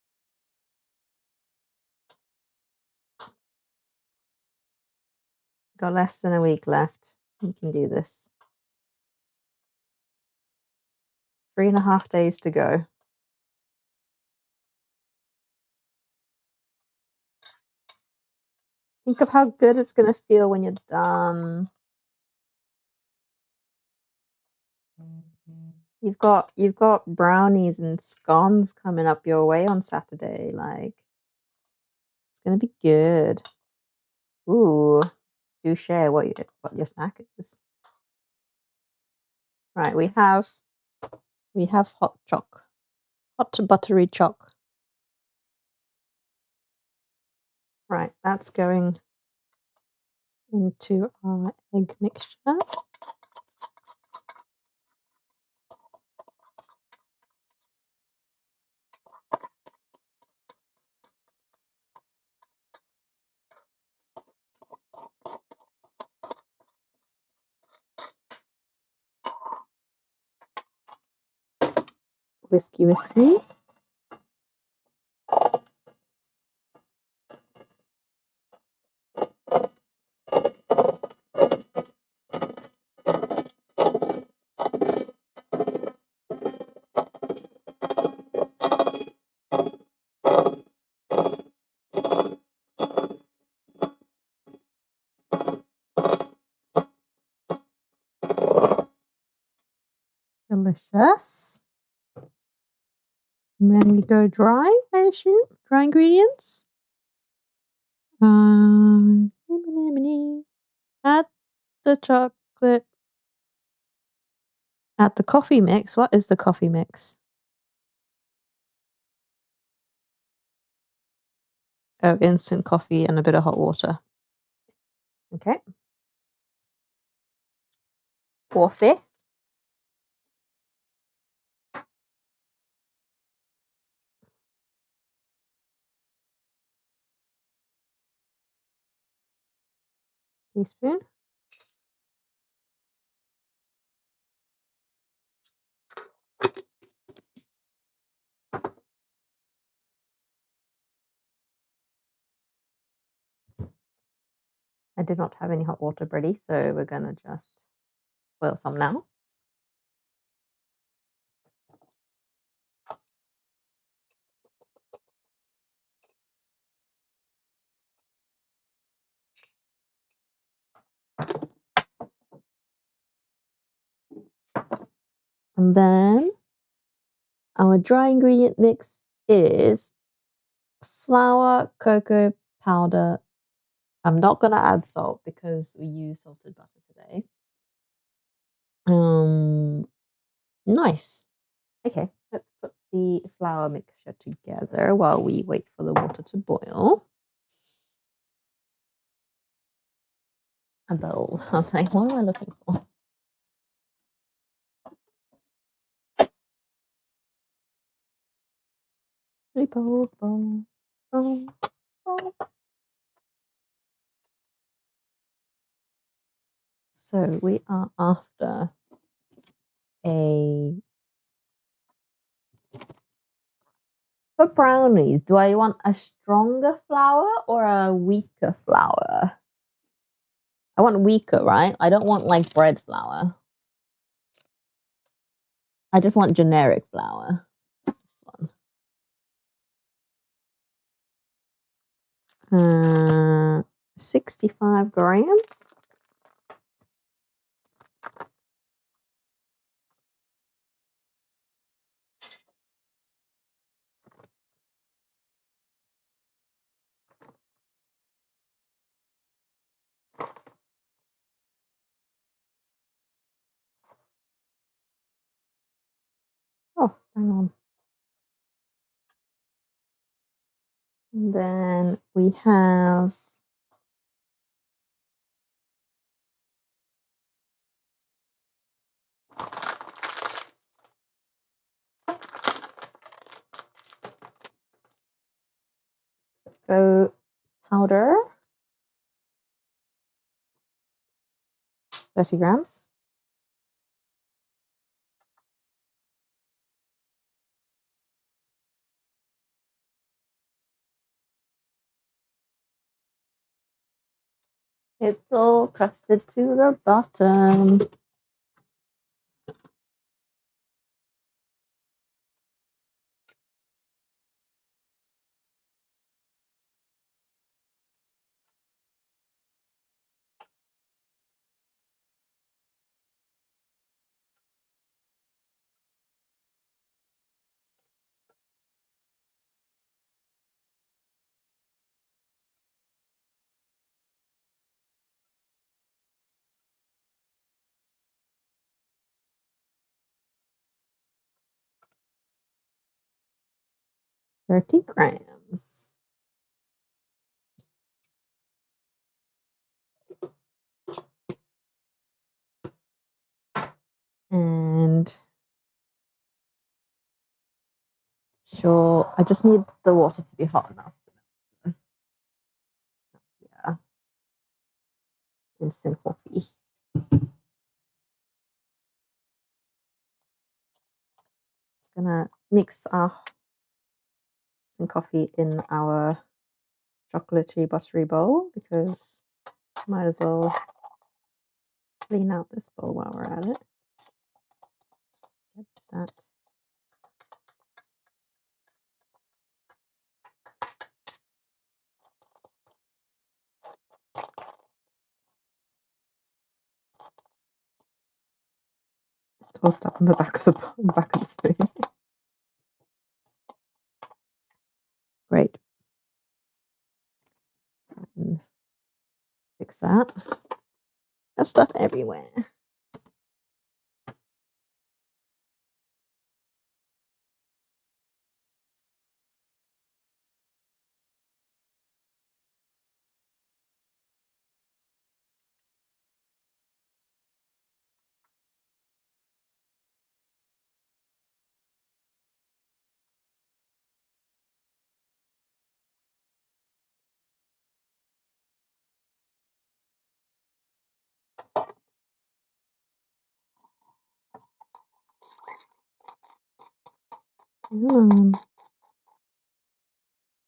Speaker 1: Got less than a week left. You can do this. 3.5 days to go. Think of how good it's going to feel when you're done. You've got brownies and scones coming up your way on Saturday. Like, it's going to be good. Ooh, do share what your snack is. Right, we have hot buttery choc. Right, that's going into our egg mixture. Whiskey. delicious. And then we go dry, I assume. Dry ingredients. Add the chocolate. Add the coffee mix. What is the coffee mix? Oh, instant coffee and a bit of hot water. Okay. Coffee. Teaspoon. I did not have any hot water ready, so we're going to just boil some now. And then our dry ingredient mix is flour, cocoa powder. I'm not going to add salt because we use salted butter today. Nice. Okay, let's put the flour mixture together while we wait for the water to boil. A bowl. I was like, what am I looking for? Bowl. So we are after for brownies. Do I want a stronger flour or a weaker flour? I want weaker, right? I don't want like bread flour. I just want generic flour. This one. 65 grams. Oh, hang on. And then we have cocoa powder, 30 grams. It's all crusted to the bottom. Thirty grams. And sure, I just need the water to be hot enough. Yeah. Instant coffee. Just gonna mix our instant coffee in our chocolatey buttery bowl because might as well clean out this bowl while we're at it. Get that. all stuck on the back of the spoon. Great. Fix that. There's stuff everywhere.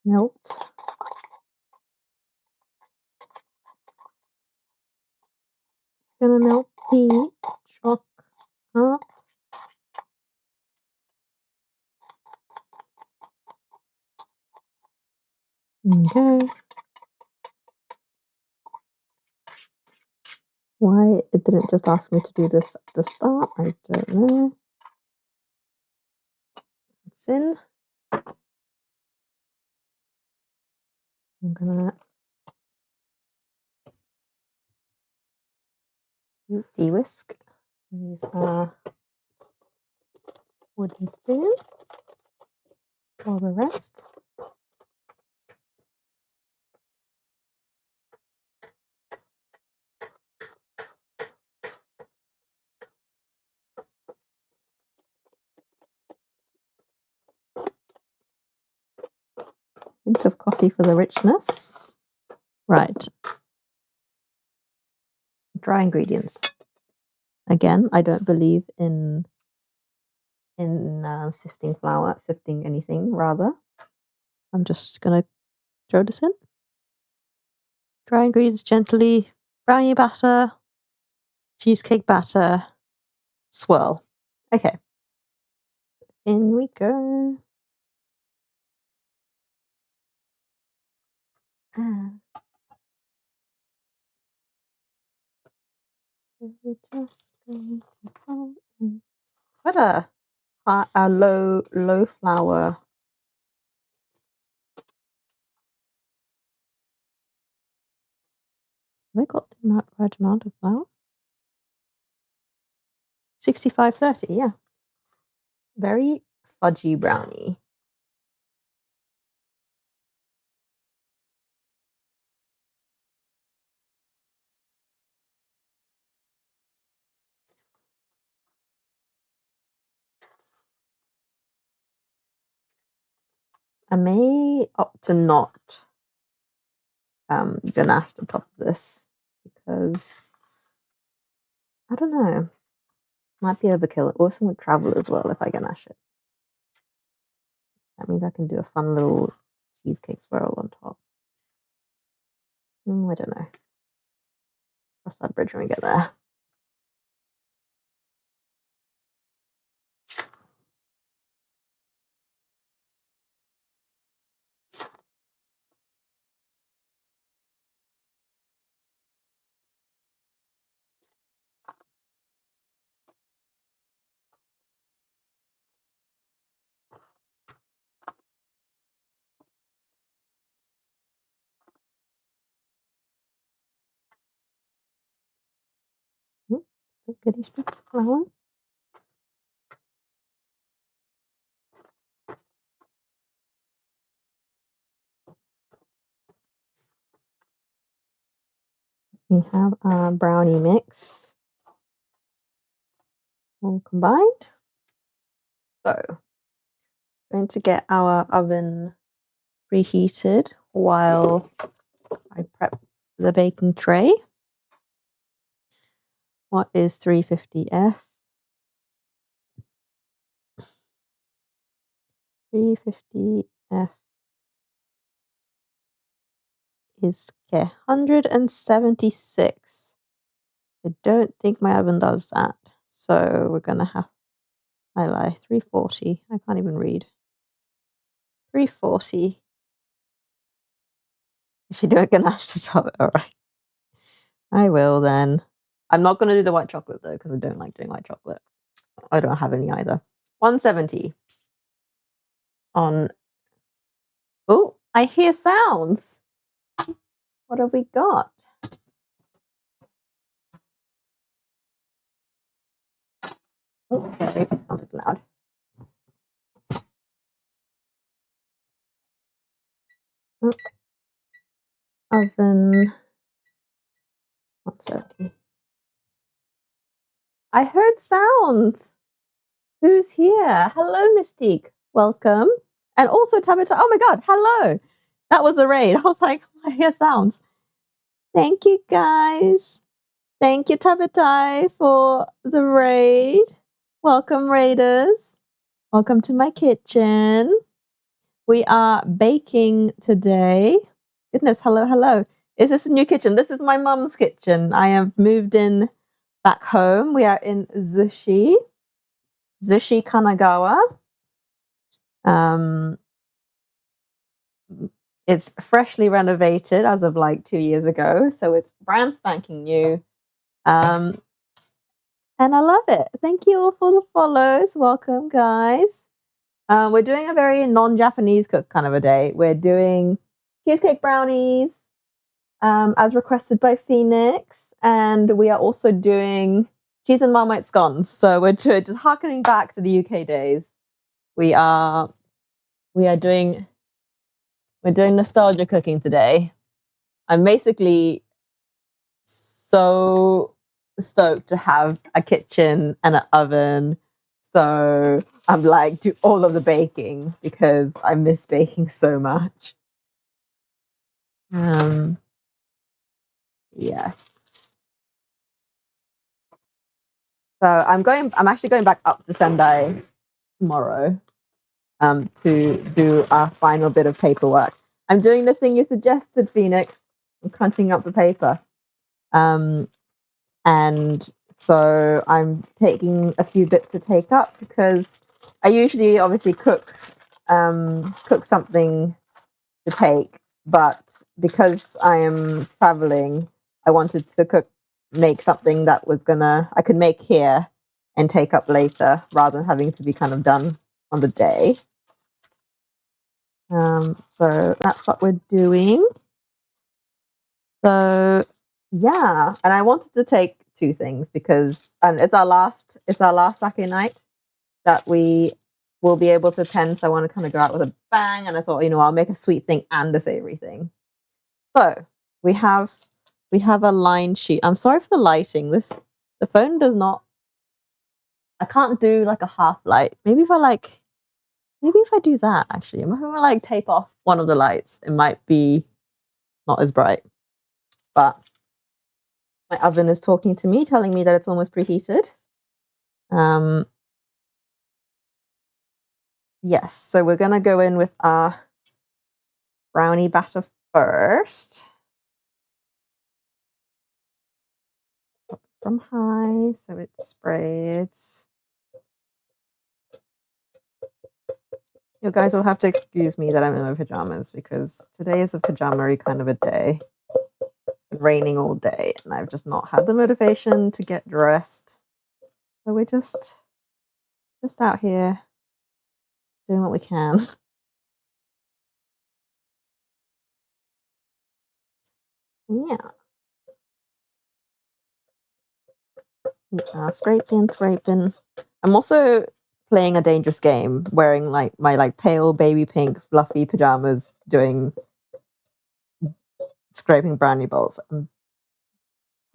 Speaker 1: Melt. Gonna melt the choc up. Okay. Why it didn't just ask me to do this at the start, I don't know. It's in. I'm gonna de-whisk. Use a wooden spoon for the rest. Hint of coffee for the richness. Right. Dry ingredients. Again, I don't believe in sifting flour, sifting anything, rather. I'm just gonna throw this in. Dry ingredients gently. Brownie batter. Cheesecake batter. Swirl. Okay. In we go. So we're just going to put in quite a low flour. Have I got the right amount of flour? 65-30, yeah. Very fudgy brownie. I may opt to not ganache the top of this because I don't know. Might be overkill. It also would travel as well if I ganache it. That means I can do a fun little cheesecake swirl on top. I don't know. Cross that bridge when we get there. Still goody strips of flour. We have our brownie mix all combined. So, going to get our oven preheated while I prep the baking tray. What is 350F? 350F is 176. I don't think my oven does that. So we're going to have, I lie, 340. I can't even read. 340. If you don't ganache the top, all right. I will then. I'm not going to do the white chocolate though, because I don't like doing white chocolate. I don't have any either. 170 on. Oh, I hear sounds. What have we got? Oh, sorry, that was loud. Oh, oven. 170. I heard sounds. Who's here? Hello, Mystique. Welcome. And also Tabitha. Oh my God. Hello. That was a raid. I was like, I hear sounds. Thank you, guys. Thank you, Tabitha, for the raid. Welcome, raiders. Welcome to my kitchen. We are baking today. Goodness, hello, hello. Is this a new kitchen? This is my mum's kitchen. I have moved in back home. We are in Zushi Kanagawa. It's freshly renovated as of like 2 years ago. So it's brand spanking new. And I love it. Thank you all for the follows. Welcome, guys. We're doing a very non-Japanese cook kind of a day. We're doing cheesecake brownies, as requested by Phoenix. And we are also doing cheese and Marmite scones. So we're just harkening back to the UK days. We're doing nostalgia cooking today. I'm basically so stoked to have a kitchen and an oven. So I'm like, do all of the baking because I miss baking so much. Yes. So I'm actually going back up to Sendai tomorrow to do our final bit of paperwork. I'm doing the thing you suggested, Phoenix. I'm crunching up the paper. And so I'm taking a few bits to take up because I usually obviously cook something to take, but because I am traveling, I wanted to make something that I could make here and take up later rather than having to be kind of done on the day. So that's what we're doing. So yeah, and I wanted to take two things because it's our last sake night that we will be able to attend. So I want to kind of go out with a bang, and I thought, I'll make a sweet thing and a savory thing. So we have a line sheet. I'm sorry for the lighting. The phone does not. I can't do like a half light. Maybe if I do that, actually, I'm gonna like tape off one of the lights. It might be not as bright, but my oven is talking to me, telling me that it's almost preheated. Yes, so we're gonna go in with our brownie batter first. From high, so it spreads. You guys will have to excuse me that I'm in my pajamas because today is a pajama-y kind of a day. It's raining all day and I've just not had the motivation to get dressed. So we're just out here doing what we can. Yeah. Scraping. I'm also playing a dangerous game, wearing like my like pale baby pink fluffy pajamas, scraping brownie bowls. I'm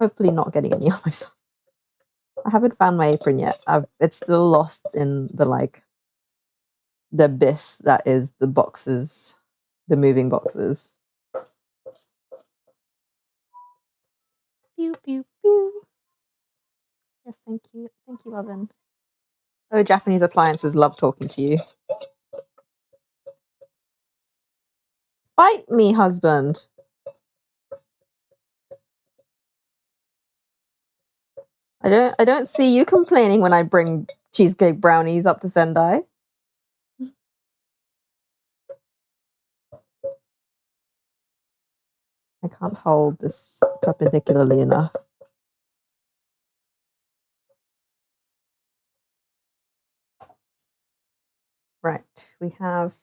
Speaker 1: hopefully not getting any on myself. I haven't found my apron yet. It's still lost in the abyss that is the boxes, the moving boxes. Pew pew pew. Yes, thank you, oven. Oh, Japanese appliances love talking to you. Bite me, husband. I don't see you complaining when I bring cheesecake brownies up to Sendai. I can't hold this perpendicularly enough. Right, we have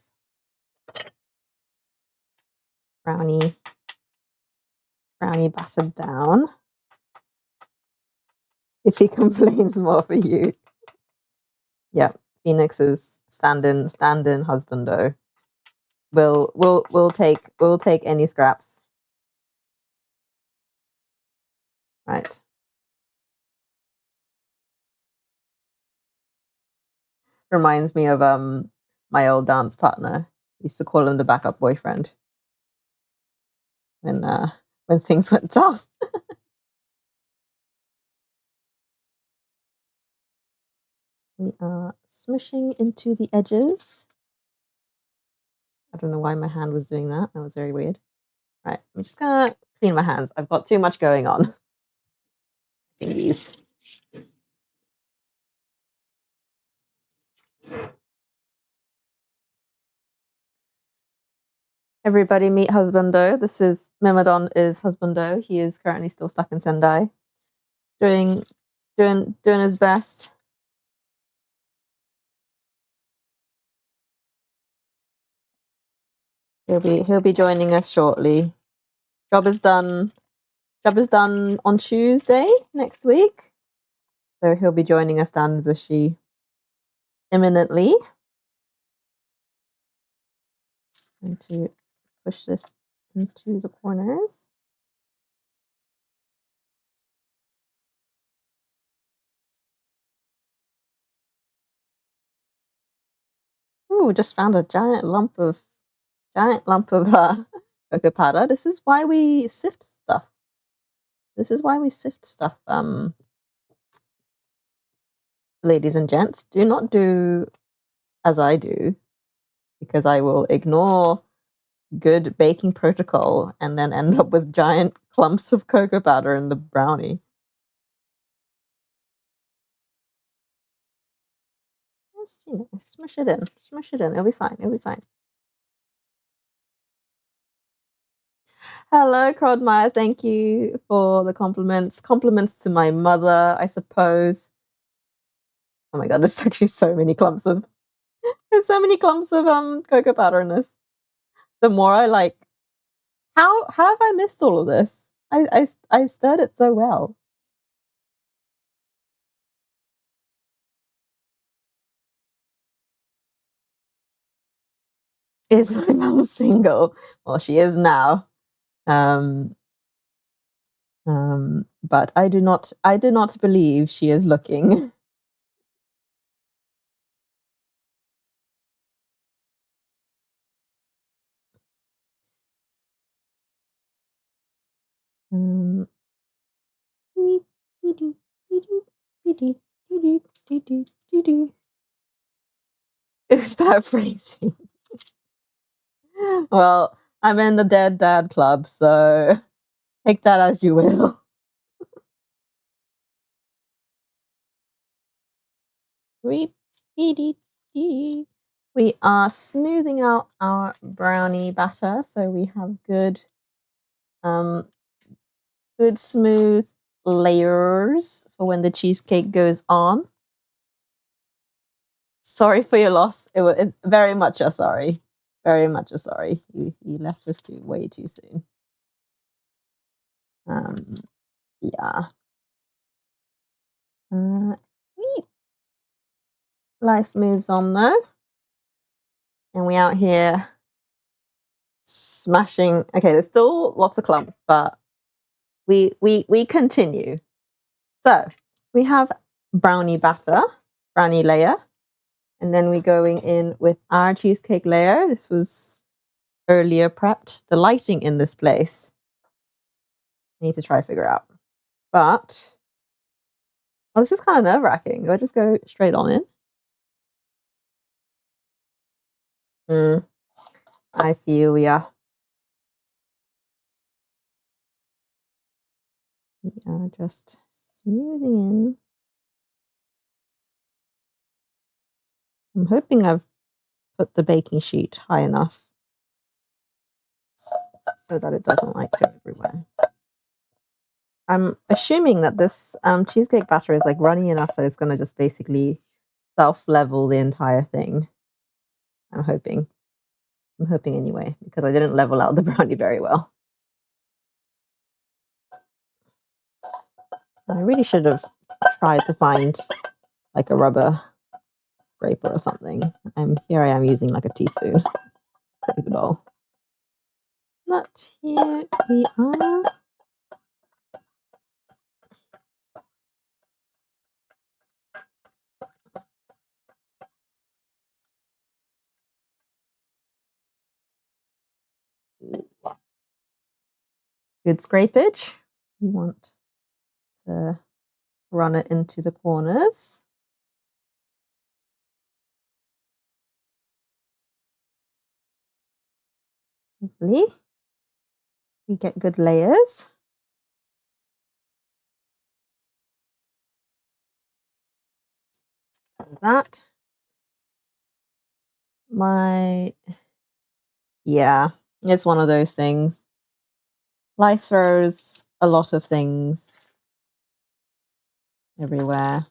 Speaker 1: brownie battered down. If he complains more for you. Yep, Phoenix's stand-in husbando. We'll take any scraps. Right. Reminds me of my old dance partner. I used to call him the backup boyfriend when things went south. We are smushing into the edges. I don't know why my hand was doing that. That was very weird. Right, I'm just gonna clean my hands. I've got too much going on. Thingies. Everybody meet husbando. This is Mimodon is husbando. He is currently still stuck in Sendai, doing his best. He'll be joining us shortly. Job is done on Tuesday next week. So he'll be joining us down in Zushi imminently. And to push this into the corners. Ooh, just found a giant lump of cocoa powder. This is why we sift stuff. Ladies and gents, do not do as I do, because I will ignore good baking protocol and then end up with giant clumps of cocoa powder in the brownie. Just, smush it in. It'll be fine. Hello, Crodmire. Thank you for the compliments. Compliments to my mother, I suppose. Oh my god, there's actually so many clumps of cocoa powder in this. The more I like, how have I missed all of this? I stirred it so well. Is my mum single? Well, she is now. But I do not believe she is looking. Is that phrasing? Well, I'm in the Dead Dad Club, so take that as you will. We are smoothing out our brownie batter, so we have good smooth layers for when the cheesecake goes on. Sorry for your loss. It was very much a sorry. Very much a sorry. You left us way too soon. Yeah. Life moves on though. And we out here smashing. Okay, there's still lots of clumps, but we continue. So we have brownie layer, and then we're going in with our cheesecake layer. This was earlier prepped. The lighting in this place, I need to try to figure out. But this is kind of nerve-wracking. Do I just go straight on in? I feel ya. We are just smoothing in. I'm hoping I've put the baking sheet high enough so that it doesn't like go everywhere. I'm assuming that this cheesecake batter is like runny enough that it's going to just basically self-level the entire thing. I'm hoping. I'm hoping anyway, because I didn't level out the brownie very well. I really should have tried to find like a rubber scraper or something. Here I am using like a teaspoon for the bowl. But here we are. Good scrapage. We want to run it into the corners. Hopefully, we get good layers. Like that. Yeah, it's one of those things. Life throws a lot of things everywhere,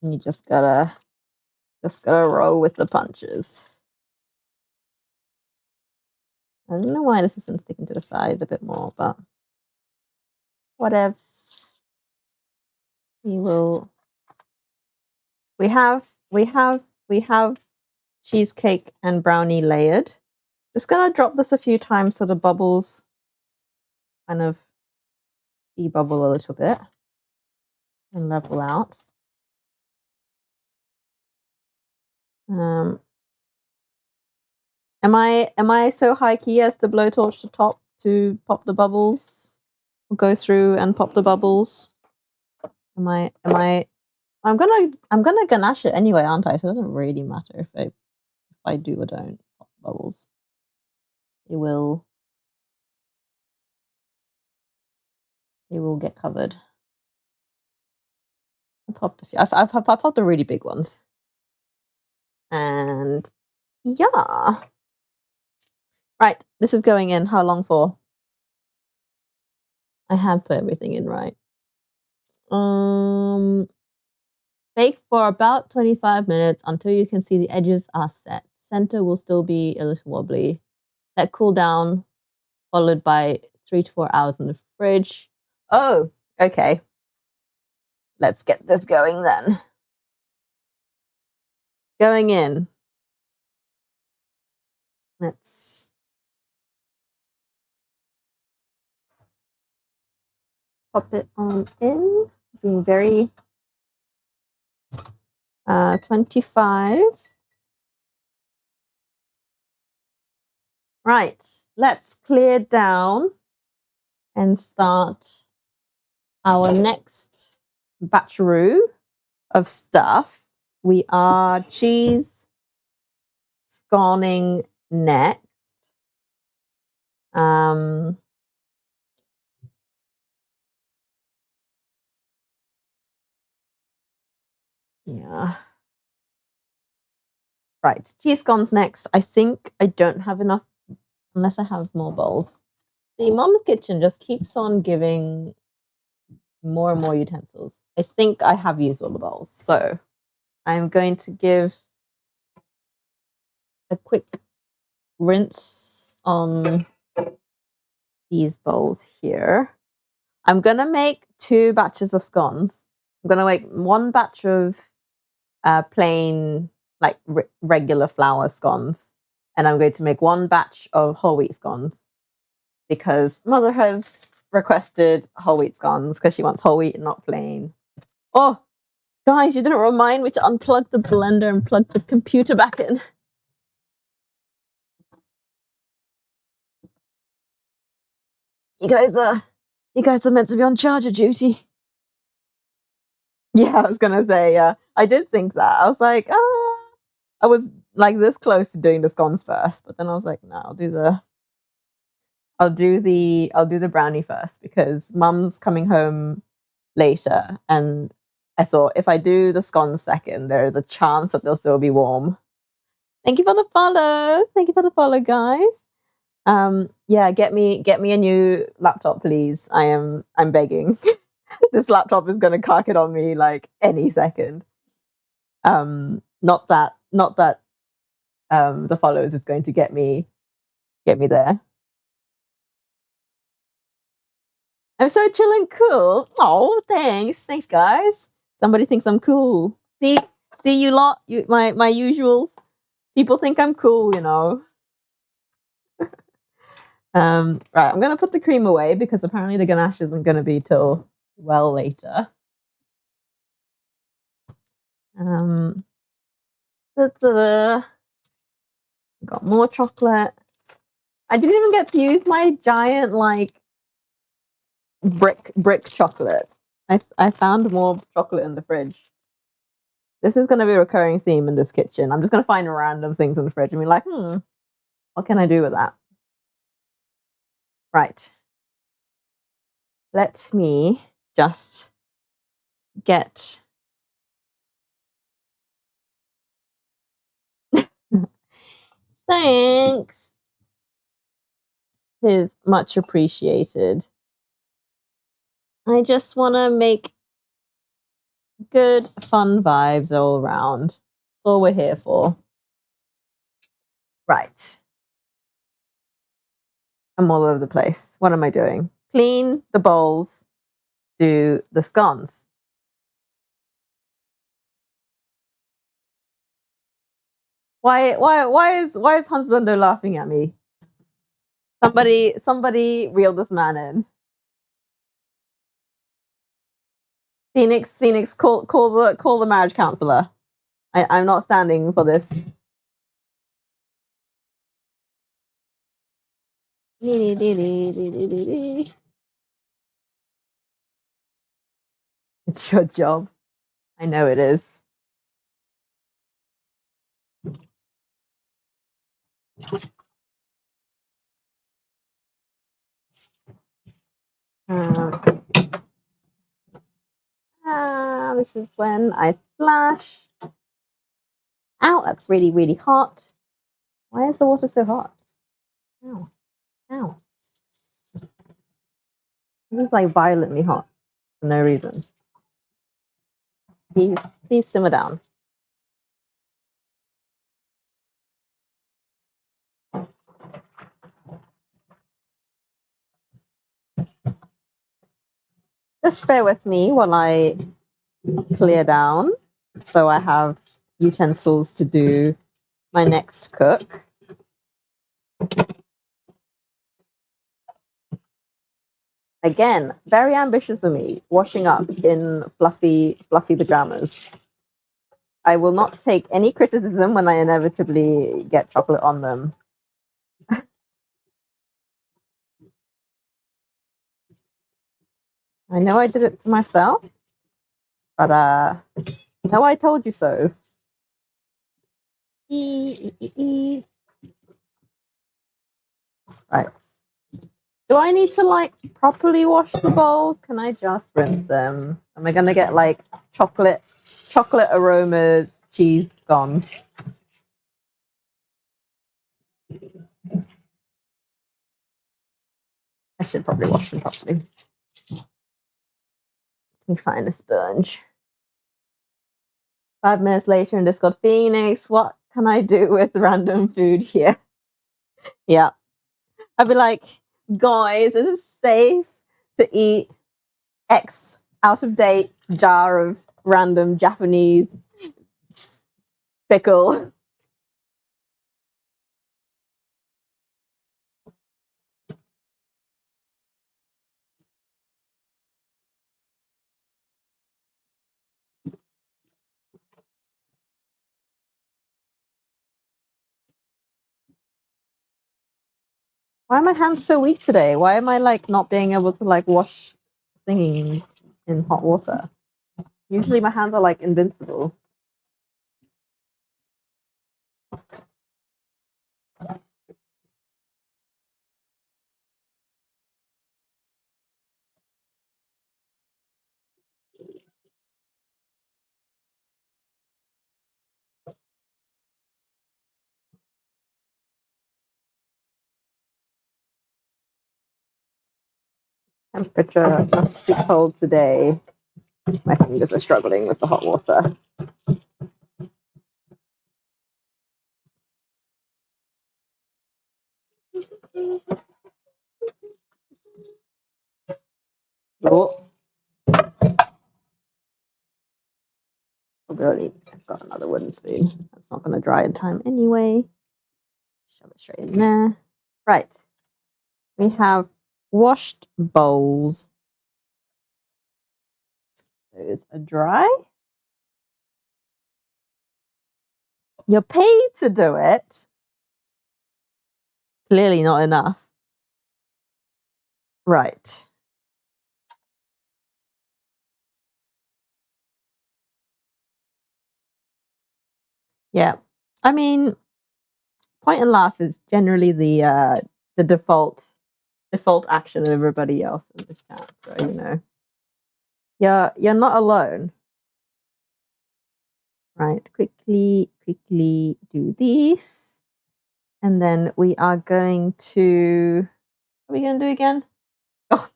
Speaker 1: and you just gotta roll with the punches. I don't know why this isn't sticking to the side a bit more, but whatevs. We have cheesecake and brownie layered. Just gonna drop this a few times so the bubbles kind of debubble a little bit and level out. Am I so high key as to blowtorch the top to pop the bubbles? Go through and pop the bubbles. I'm gonna ganache it anyway, aren't I? So it doesn't really matter if I do or don't pop the bubbles. They will get covered. I popped a few. I've popped the really big ones. And yeah. Right, this is going in. How long for? I have put everything in right. Bake for about 25 minutes until you can see the edges are set. Center will still be a little wobbly. Let cool down, followed by 3 to 4 hours in the fridge. Oh, okay. Let's get this going then. Going in. Let's pop it on in. Being very 25. Right, let's clear down and start our next batcheroo of stuff. We are cheese sconing next. Yeah. Right, cheese scones next. I think I don't have enough unless I have more bowls. The Mama's Kitchen just keeps on giving more and more utensils. I think I have used all the bowls, so I'm going to give a quick rinse on these bowls here. I'm gonna make 2 batches of scones. I'm gonna make 1 batch of plain, like regular flour scones, and I'm going to make 1 batch of whole wheat scones because Mother has requested whole wheat scones because she wants whole wheat and not plain. Oh, guys, you didn't remind me to unplug the blender and plug the computer back in. You guys are meant to be on charger duty. Yeah, I was gonna say, I did think that. I was like, I was like this close to doing the scones first, but then I was like, no, I'll do the brownie first because Mum's coming home later, and I thought if I do the scones second, there is a chance that they'll still be warm. Thank you for the follow. Thank you for the follow, guys. Yeah, get me a new laptop, please. I'm begging. This laptop is gonna cock it on me like any second. Not that the followers is going to get me there. I'm so chill and cool. Oh, thanks, guys. Somebody thinks I'm cool. See you lot. My usuals. People think I'm cool, you know. Right, I'm gonna put the cream away because apparently the ganache isn't gonna be till well later. Got more chocolate. I didn't even get to use my giant brick chocolate. I found more chocolate in the fridge. This is going to be a recurring theme in this kitchen. I'm just going to find random things in the fridge and be like, what can I do with that? Right. Let me just get... Thanks. It is much appreciated. I just want to make good, fun vibes all around. That's all we're here for. Right. I'm all over the place. What am I doing? Clean the bowls, do the scones. Why is Husbando laughing at me? Somebody reel this man in. Phoenix, call the marriage counselor. I'm not standing for this. It's your job. I know it is. This is when I splash. Ow, that's really, really hot. Why is the water so hot? Ow. Ow. This is like violently hot for no reason. Please simmer down. Just bear with me while I clear down so I have utensils to do my next cook. Again, very ambitious of me, washing up in fluffy pajamas. I will not take any criticism when I inevitably get chocolate on them. I know I did it to myself, but no, I told you so. Right. Do I need to properly wash the bowls? Can I just rinse them? Am I gonna get chocolate aroma cheese scones? I should probably wash them properly. Let me find a sponge. 5 minutes later in Discord, Phoenix, what can I do with random food here? Yeah. I'd be like, guys, is it safe to eat X out of date jar of random Japanese pickle? Why are my hands so weak today? Why am I not being able to wash things in hot water? Usually my hands are invincible. Temperature must be cold today. My fingers are struggling with the hot water. Oh, really, I've got another wooden spoon. That's not going to dry in time anyway. Shove it straight in there. Right. We have washed bowls. Those are dry. You're paid to do it. Clearly not enough. Right. Yeah. I mean, point and laugh is generally the default action of everybody else in the chat. So you know, you're not alone. Right. Quickly do this, and then we are going to. What are we going to do again? Oh,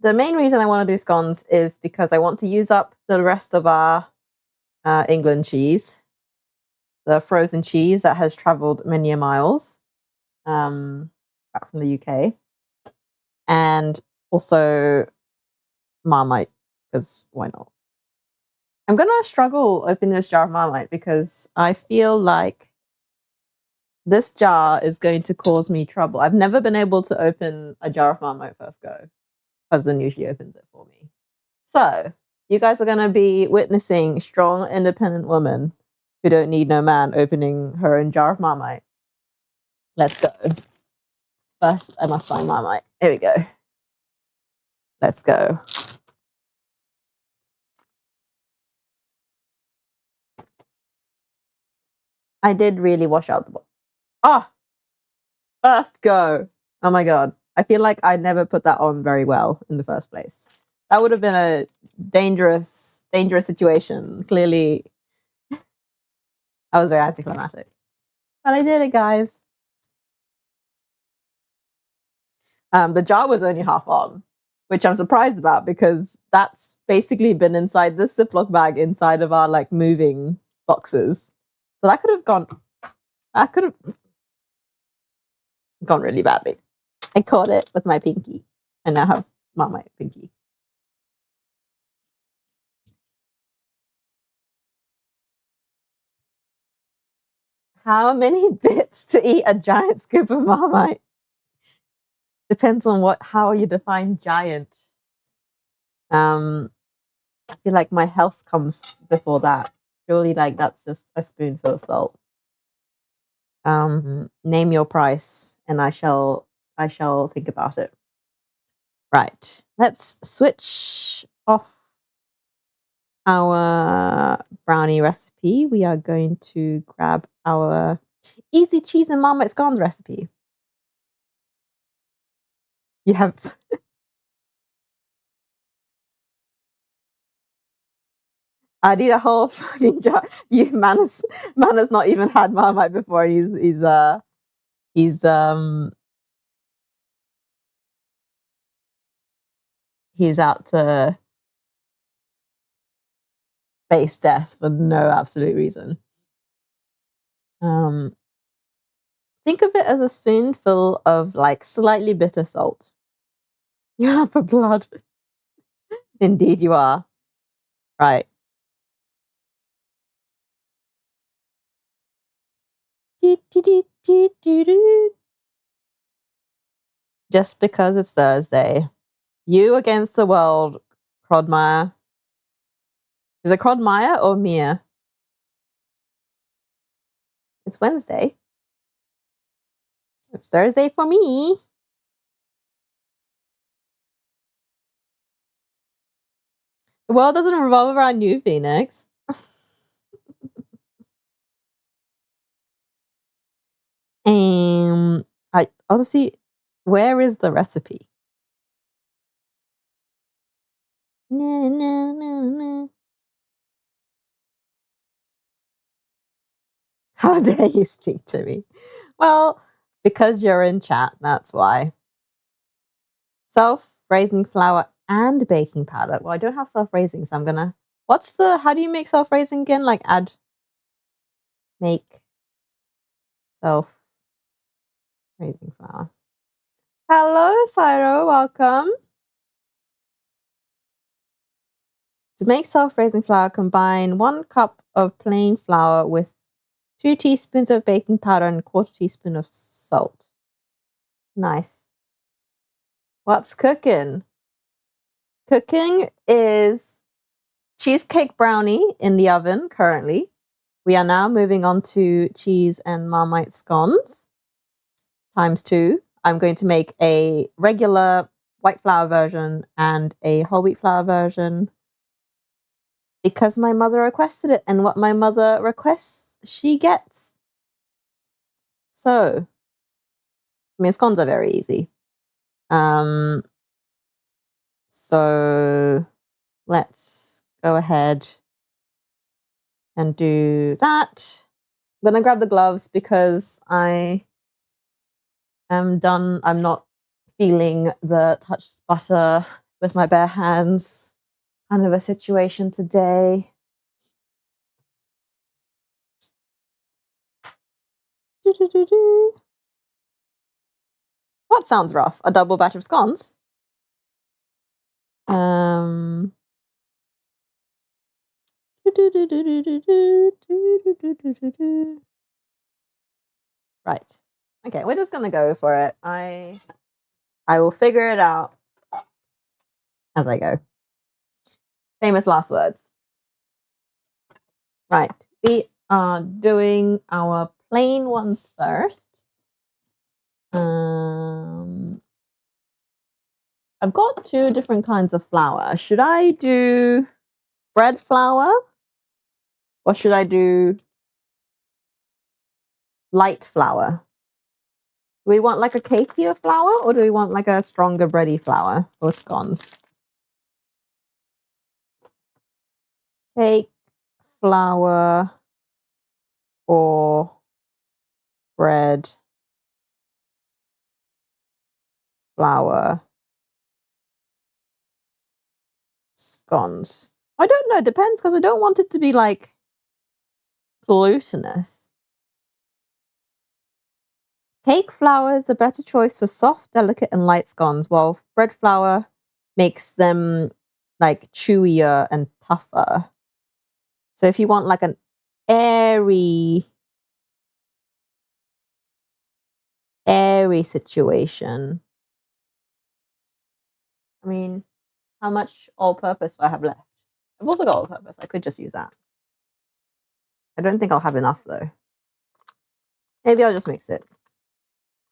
Speaker 1: the main reason I want to do scones is because I want to use up the rest of our England cheese, the frozen cheese that has traveled many a miles back from the UK, and also Marmite, because why not? I'm gonna struggle opening this jar of Marmite because I feel like this jar is going to cause me trouble. I've never been able to open a jar of Marmite first go. Husband usually opens it for me. So you guys are gonna be witnessing strong, independent woman who don't need no man opening her own jar of Marmite. Let's go. First, I must find Marmite. Here we go. Let's go. I did really wash out the bottle. Ah, first go. Oh my god. I feel like I never put that on very well in the first place. That would have been a dangerous situation. Clearly, I was very anticlimactic. But I did it, guys. The jar was only half on, which I'm surprised about because that's basically been inside this Ziploc bag inside of our like moving boxes. So that could have gone really badly. I caught it with my pinky and now have Marmite pinky. How many bits to eat a giant scoop of Marmite? Depends on how you define giant. I feel like my health comes before that. Surely, like that's just a spoonful of salt. Name your price, and I shall think about it. Right, let's switch off our brownie recipe. We are going to grab our easy cheese and Marmite scones recipe. You have. I need a whole fucking jar. Man has not even had Marmite before. He's out to face death for no absolute reason. Think of it as a spoonful of like slightly bitter salt. You have for blood. Indeed, you are. Right. Just because it's Thursday. You against the world, Crodmeyer. Is it Crodmeyer or Mia? It's Wednesday. It's Thursday for me. The world doesn't revolve around you, Phoenix. I honestly, where is the recipe? No. How dare you speak to me? Well, because you're in chat, that's why. Self-raising flour and baking powder. Well, I don't have self-raising, so I'm gonna. How do you make self-raising again? Like make. self-raising flour. Hello, Cyro, welcome. To make self-raising flour, combine 1 cup of plain flour with 2 teaspoons of baking powder and 1/4 teaspoon of salt. Nice. What's cooking? Cooking is cheesecake brownie in the oven currently. We are now moving on to cheese and Marmite scones ×2. I'm going to make a regular white flour version and a whole wheat flour version because my mother requested it, and what my mother requests, she gets. So, I mean, scones are very easy. So let's go ahead and do that. I'm gonna grab the gloves because I am done. I'm not feeling the touch butter with my bare hands kind of a situation today. What sounds rough? A double batch of scones? Right. Okay, we're just gonna go for it. I will figure it out as I go. Famous last words. Right. We are doing our plain ones first. I've got 2 different kinds of flour. Should I do bread flour? Or should I do light flour? Do we want like a cakier flour, or do we want like a stronger bready flour for scones? Cake, flour, or bread, flour, scones. I don't know. It depends, because I don't want it to be like glutinous. Cake flour is a better choice for soft, delicate, and light scones, while bread flour makes them like chewier and tougher. So if you want like an airy situation, I mean, how much all-purpose do I have left? I've also got all-purpose. I could just use that. I don't think I'll have enough though. Maybe I'll just mix it.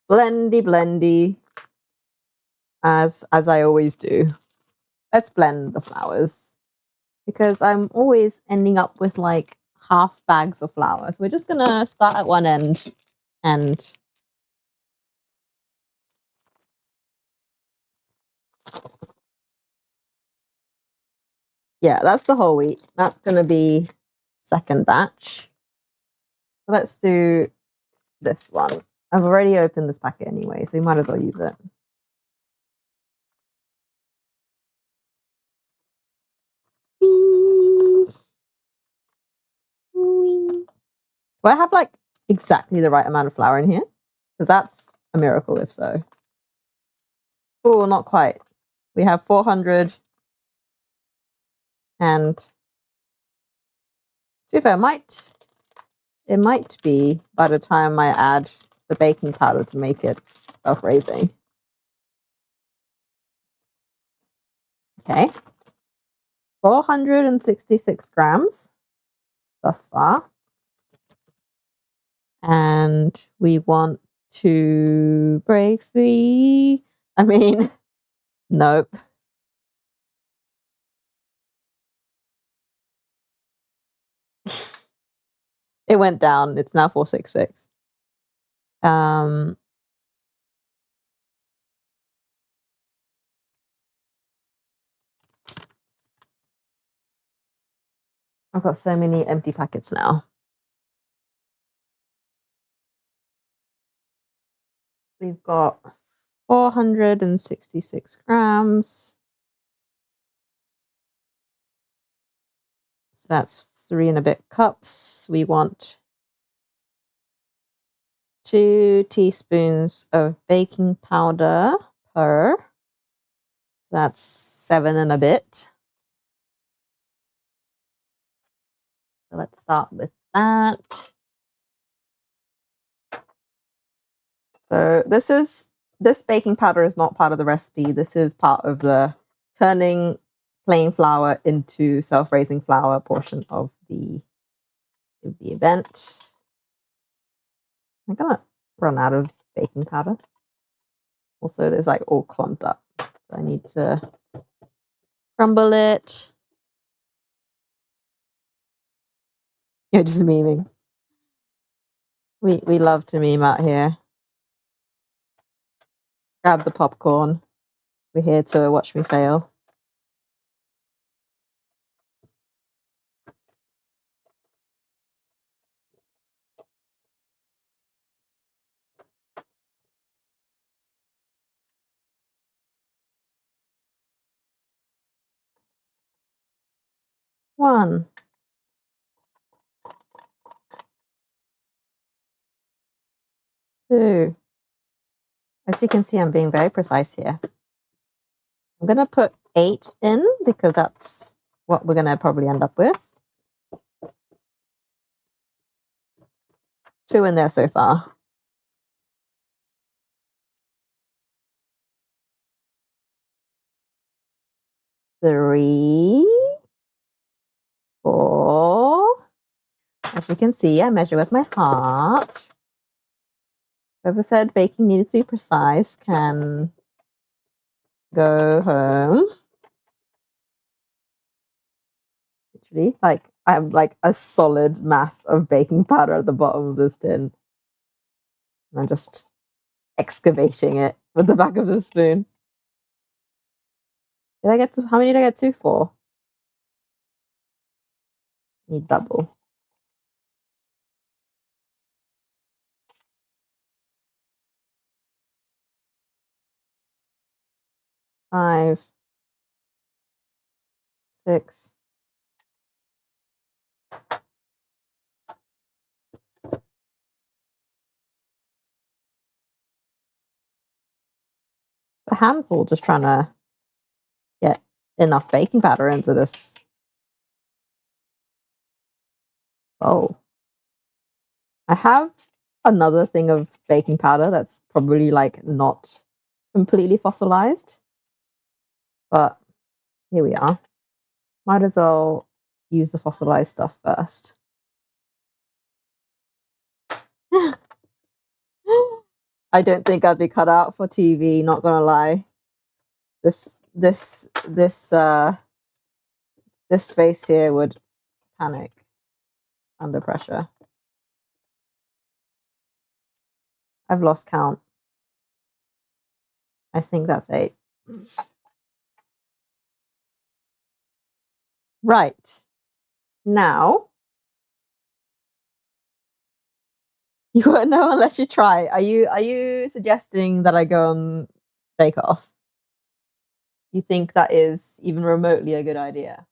Speaker 1: Blendy, as I always do. Let's blend the flours, because I'm always ending up with like half bags of flour. So we're just gonna start at one end and yeah, that's the whole wheat. That's gonna be second batch. So let's do this one. I've already opened this packet anyway, so you might as well use it. Do I have like exactly the right amount of flour in here? Because that's a miracle if so. Oh, not quite. We have 400 and to be fair, it might be by the time I add the baking powder to make it self-raising. Okay. 466 grams thus far. And we want to break free. I mean, nope. It went down. It's now 466. I've got so many empty packets now. We've got 466 grams. So that's 3 and a bit cups. We want 2 teaspoons of baking powder per. So that's 7 and a bit. So let's start with that. So this baking powder is not part of the recipe. This is part of the turning plain flour into self-raising flour portion of the event. I'm gonna run out of baking powder. Also, there's like all clumped up. So I need to crumble it. You're just memeing. We love to meme out here. Grab the popcorn. We're here to watch me fail. One. Two. As you can see, I'm being very precise here. I'm going to put 8 in because that's what we're going to probably end up with. 2 in there so far. 3, 4. As you can see, I measure with my heart. Whoever said baking needed to be precise can go home. Literally, like I have like a solid mass of baking powder at the bottom of this tin. And I'm just excavating it with the back of the spoon. Did I get to, how many did I get to? 4. Need double. 5, 6. A handful, just trying to get enough baking powder into this. Oh, I have another thing of baking powder that's probably like not completely fossilized, but here we are. Might as well use the fossilized stuff first. I don't think I'd be cut out for TV, not gonna lie. This face here would panic under pressure. I've lost count. I think that's 8. Oops. Right. Now, you won't know unless you try. Are you suggesting that I go on Bake Off? You think that is even remotely a good idea?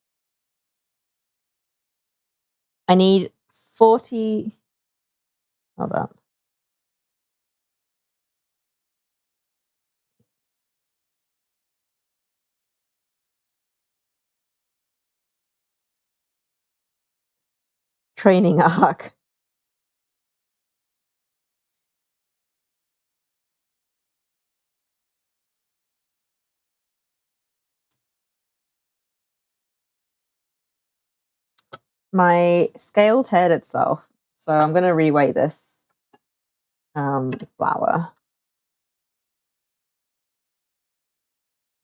Speaker 1: I need 40. Hold on. Training arc. My scale teared itself, so I'm going to reweigh this flour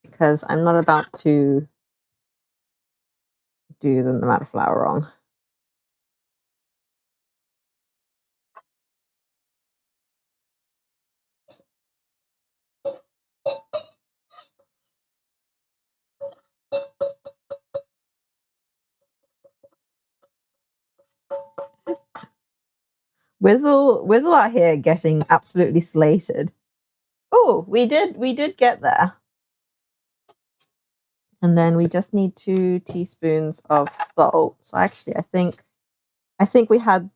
Speaker 1: because I'm not about to do the amount of flour wrong. Whizzle out here getting absolutely slated. Oh, we did get there. And then we just need 2 teaspoons of salt. So actually, I think we had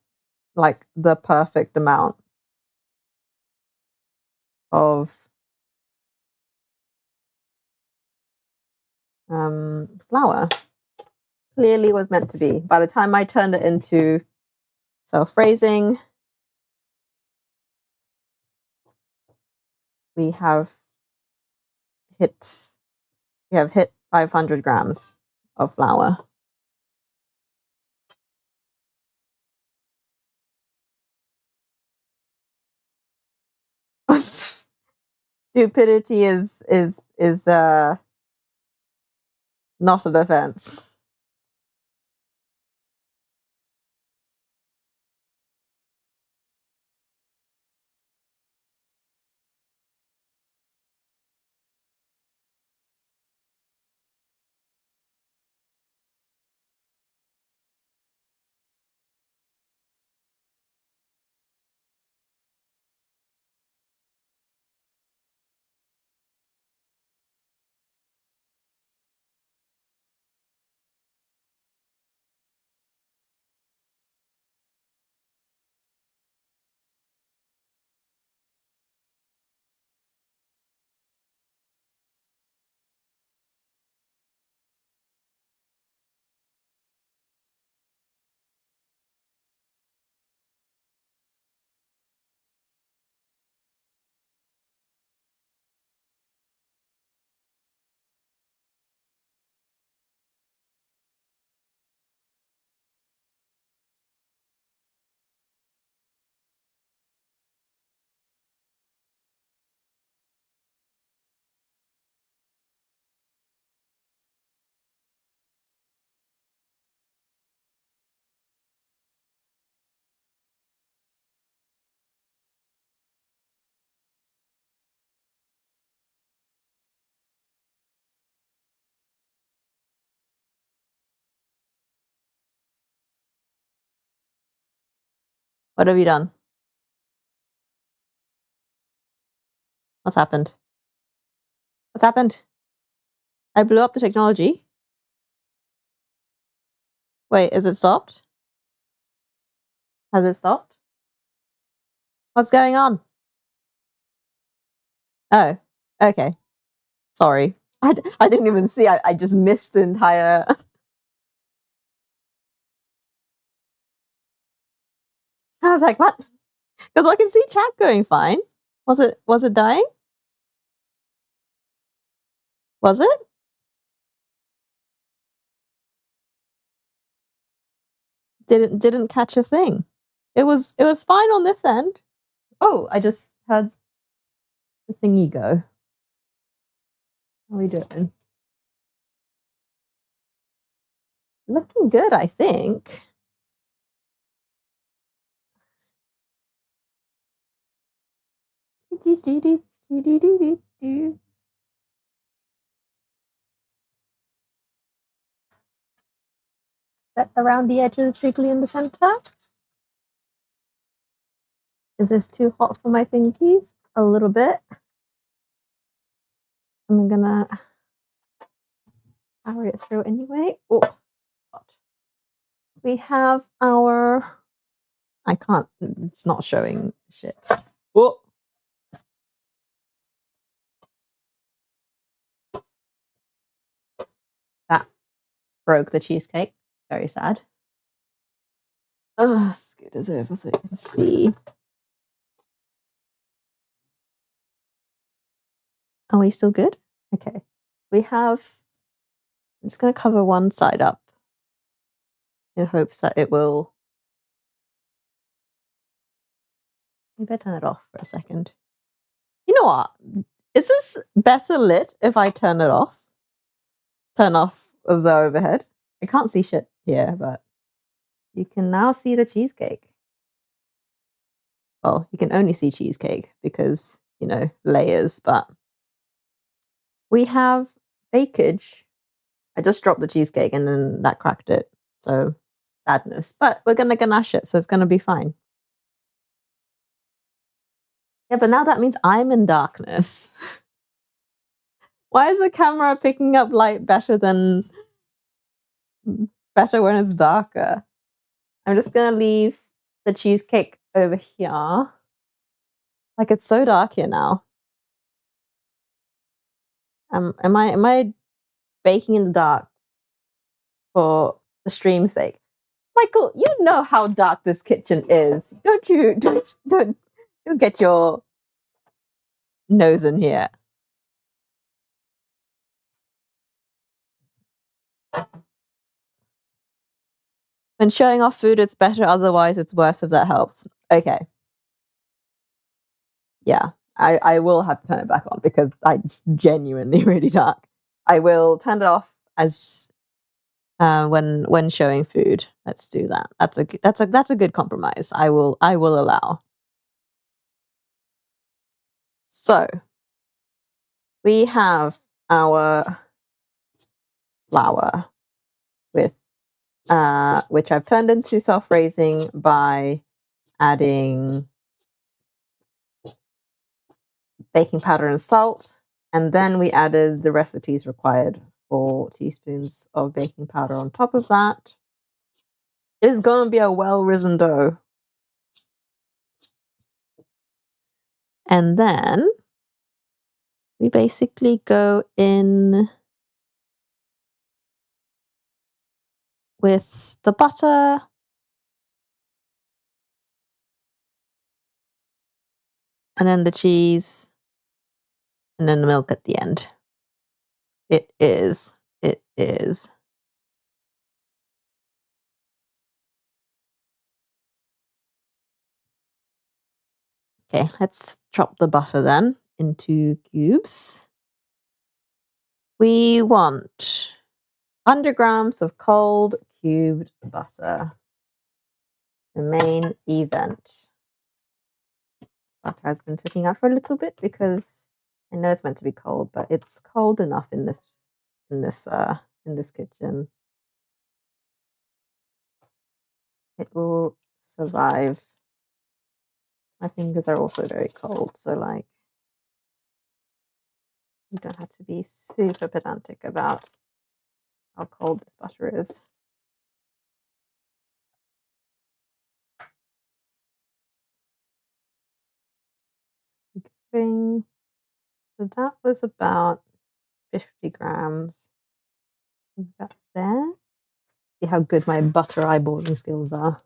Speaker 1: like the perfect amount. of flour. Clearly was meant to be. By the time I turned it into self-raising, we have hit 500 grams of flour. Stupidity is not a defense. What have you done? What's happened? What's happened? I blew up the technology. Wait, is it stopped? Has it stopped? What's going on? Oh, okay. Sorry. I didn't even see. I just missed the entire... I was like, what? Because I can see chat going fine. Was it dying? Was it? Didn't catch a thing. It was fine on this end. Oh, I just had the thingy go. How are we doing? Looking good, I think. Set around the edges, briefly in the center. Is this too hot for my fingies? A little bit. I'm gonna power it through anyway. Oh, hot. We have our... I can't, it's not showing shit. Oh. That broke the cheesecake. Very sad. Scoot us over so you can see. Are we still good? Okay. We have... I'm just going to cover one side up in hopes that it will... Maybe I turn it off for a second. You know what? Is this better lit if I turn it off? Turn off the overhead? I can't see shit here, but you can now see the cheesecake. Well, you can only see cheesecake because, you know, layers, but we have bakage. I just dropped the cheesecake and then that cracked it. So sadness, but we're going to ganache it. So it's going to be fine. Yeah, but now that means I'm in darkness. Why is the camera picking up light better when it's darker? I'm just going to leave the cheesecake over here. Like, it's so dark here now. Am I baking in the dark for the stream's sake? Michael, you know how dark this kitchen is. Don't you? Don't get your nose in here. When showing off food, it's better. Otherwise, it's worse. If that helps. Okay. Yeah, I will have to turn it back on because it's genuinely really dark. I will turn it off as when showing food. Let's do that. That's a good compromise. I will allow. So we have our flour with which I've turned into self-raising by adding baking powder and salt, and then we added the recipes required, 4 teaspoons of baking powder on top of that. It's gonna be a well-risen dough. And then we basically go in with the butter, and then the cheese, and then the milk at the end. It is. Okay, let's chop the butter then into cubes. We want 100 grams of cold cubed butter. The main event. Butter has been sitting out for a little bit because I know it's meant to be cold, but it's cold enough in this kitchen. It will survive. My fingers are also very cold, so like you don't have to be super pedantic about how cold this butter is. So that was about 50 grams. That there. See how good my butter eyeballing skills are.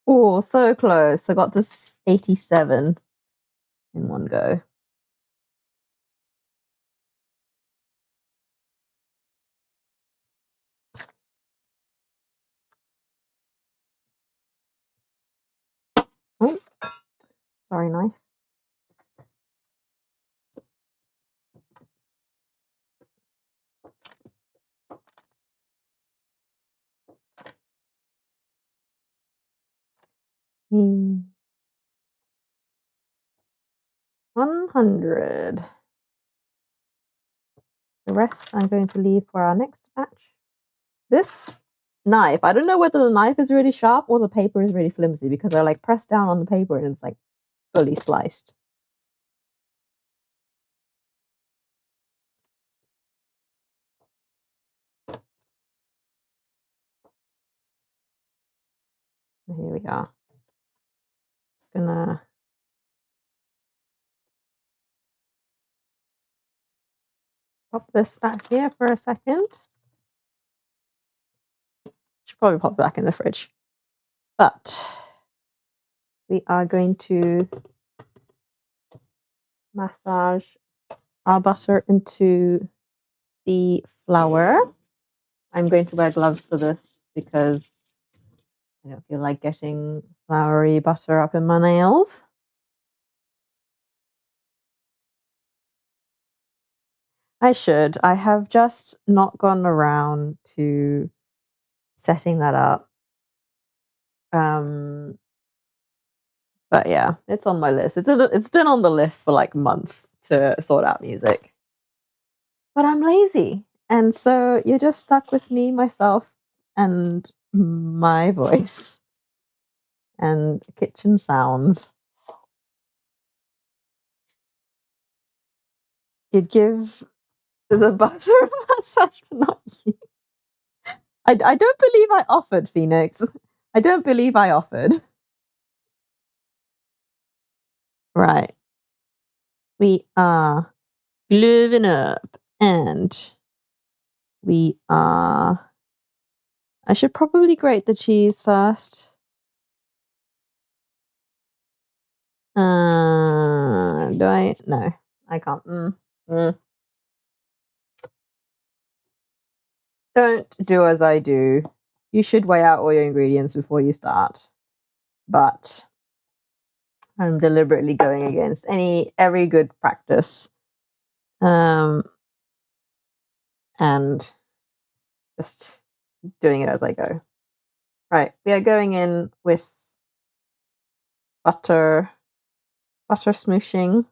Speaker 1: Oh, so close. I got to 87 in one go. Oh, sorry, knife. Hmm. 100. The rest I'm going to leave for our next batch. This knife, I don't know whether the knife is really sharp or the paper is really flimsy because I like press down on the paper and it's like fully sliced. Here we are. Just gonna pop this back here for a second. Should probably pop it back in the fridge. But we are going to massage our butter into the flour. I'm going to wear gloves for this because I don't feel like getting floury butter up in my nails. I should. I have just not gone around to setting that up. Um, but yeah, it's on my list. It's been on the list for like months to sort out music. But I'm lazy. And so you're just stuck with me, myself, and my voice and kitchen sounds. You'd give the butter a massage, but not you. I don't believe I offered, Phoenix. I don't believe I offered. Right. We are gluing up and we are. I should probably grate the cheese first. Do I? No, I can't. Don't do as I do. You should weigh out all your ingredients before you start. But I'm deliberately going against every good practice. And just doing it as I go. Right, we are going in with butter smooshing.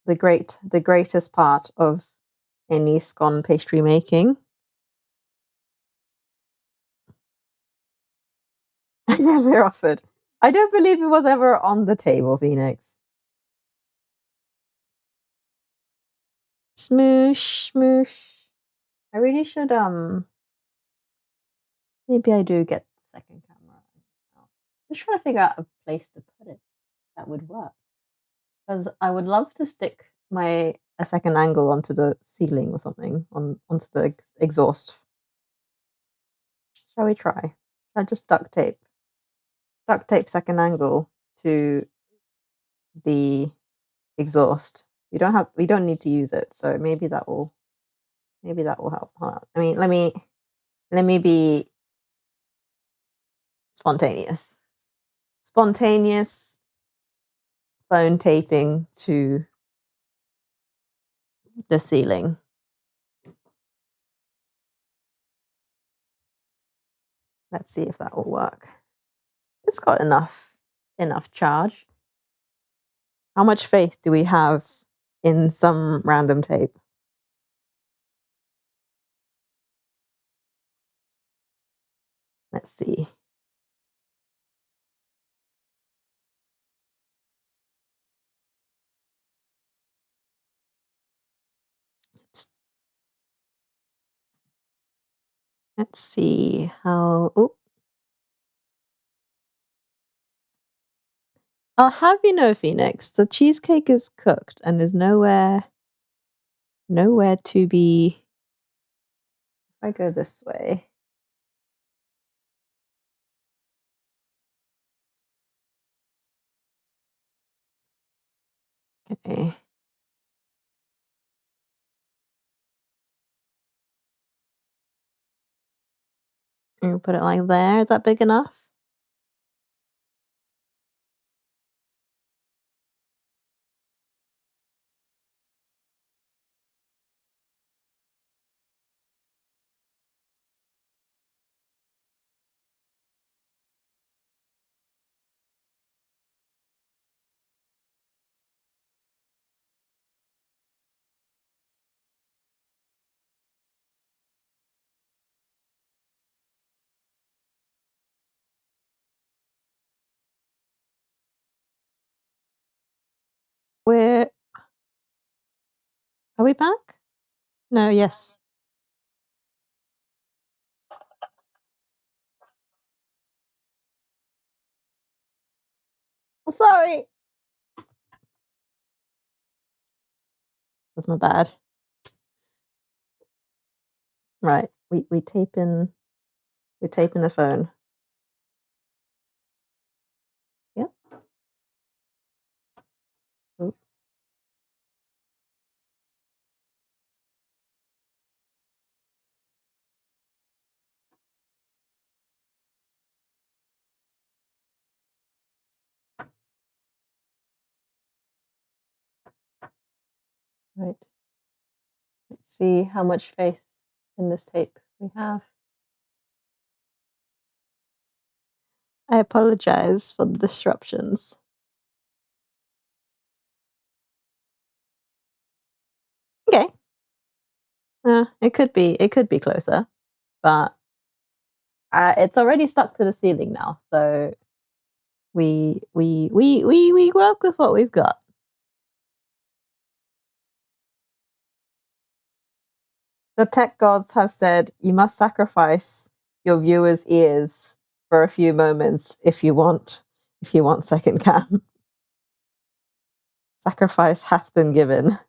Speaker 1: The greatest part of any scone pastry making. I never offered. I don't believe it was ever on the table, Phoenix. Smoosh, smoosh. I really should maybe I do get the second camera. I'm just trying to figure out a place to put it that would work. Because I would love to stick a second angle onto the ceiling or something, onto the exhaust. Shall we try? I just duct tape second angle to the exhaust. We don't need to use it, so maybe that will help. Hold on. I mean, let me be spontaneous. Spontaneous phone taping to the ceiling. Let's see if that will work. It's got enough charge. How much faith do we have in some random tape? Let's see. Let's see how. Oh, I'll have you know, Phoenix, the cheesecake is cooked and is nowhere to be. If I go this way. Okay. You put it like there. Is that big enough? Are we back? No, yes. I'm sorry. That's my bad. Right. We tape in the phone. Yep. Oh, right. Let's see how much faith in this tape we have. I apologize for the disruptions. Okay. It could be closer, but it's already stuck to the ceiling now, so we work with what we've got. The tech gods have said you must sacrifice your viewers' ears for a few moments if you want second cam. Sacrifice hath been given.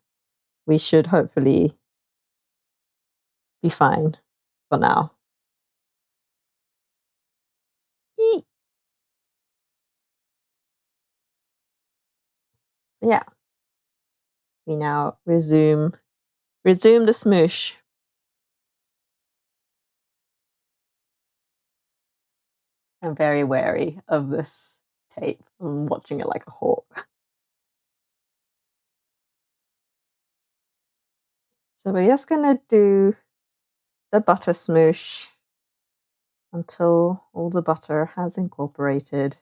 Speaker 1: We should hopefully be fine for now. Yeet. So yeah, we now resume the smoosh. I'm very wary of this tape. I'm watching it like a hawk. So we're just gonna do the butter smoosh until all the butter has incorporated,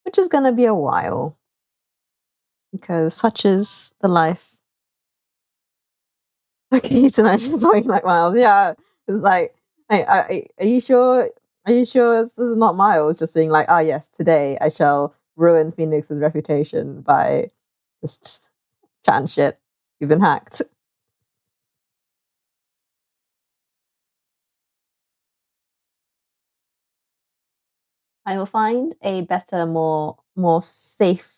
Speaker 1: which is gonna be a while because such is the life. Okay, you imagine talking like Miles. Yeah, it's like, hey, are you sure? Are you sure this is not Miles just being like, ah, yes, today I shall ruin Phoenix's reputation by just chatting shit. You've been hacked. I will find a better, more safe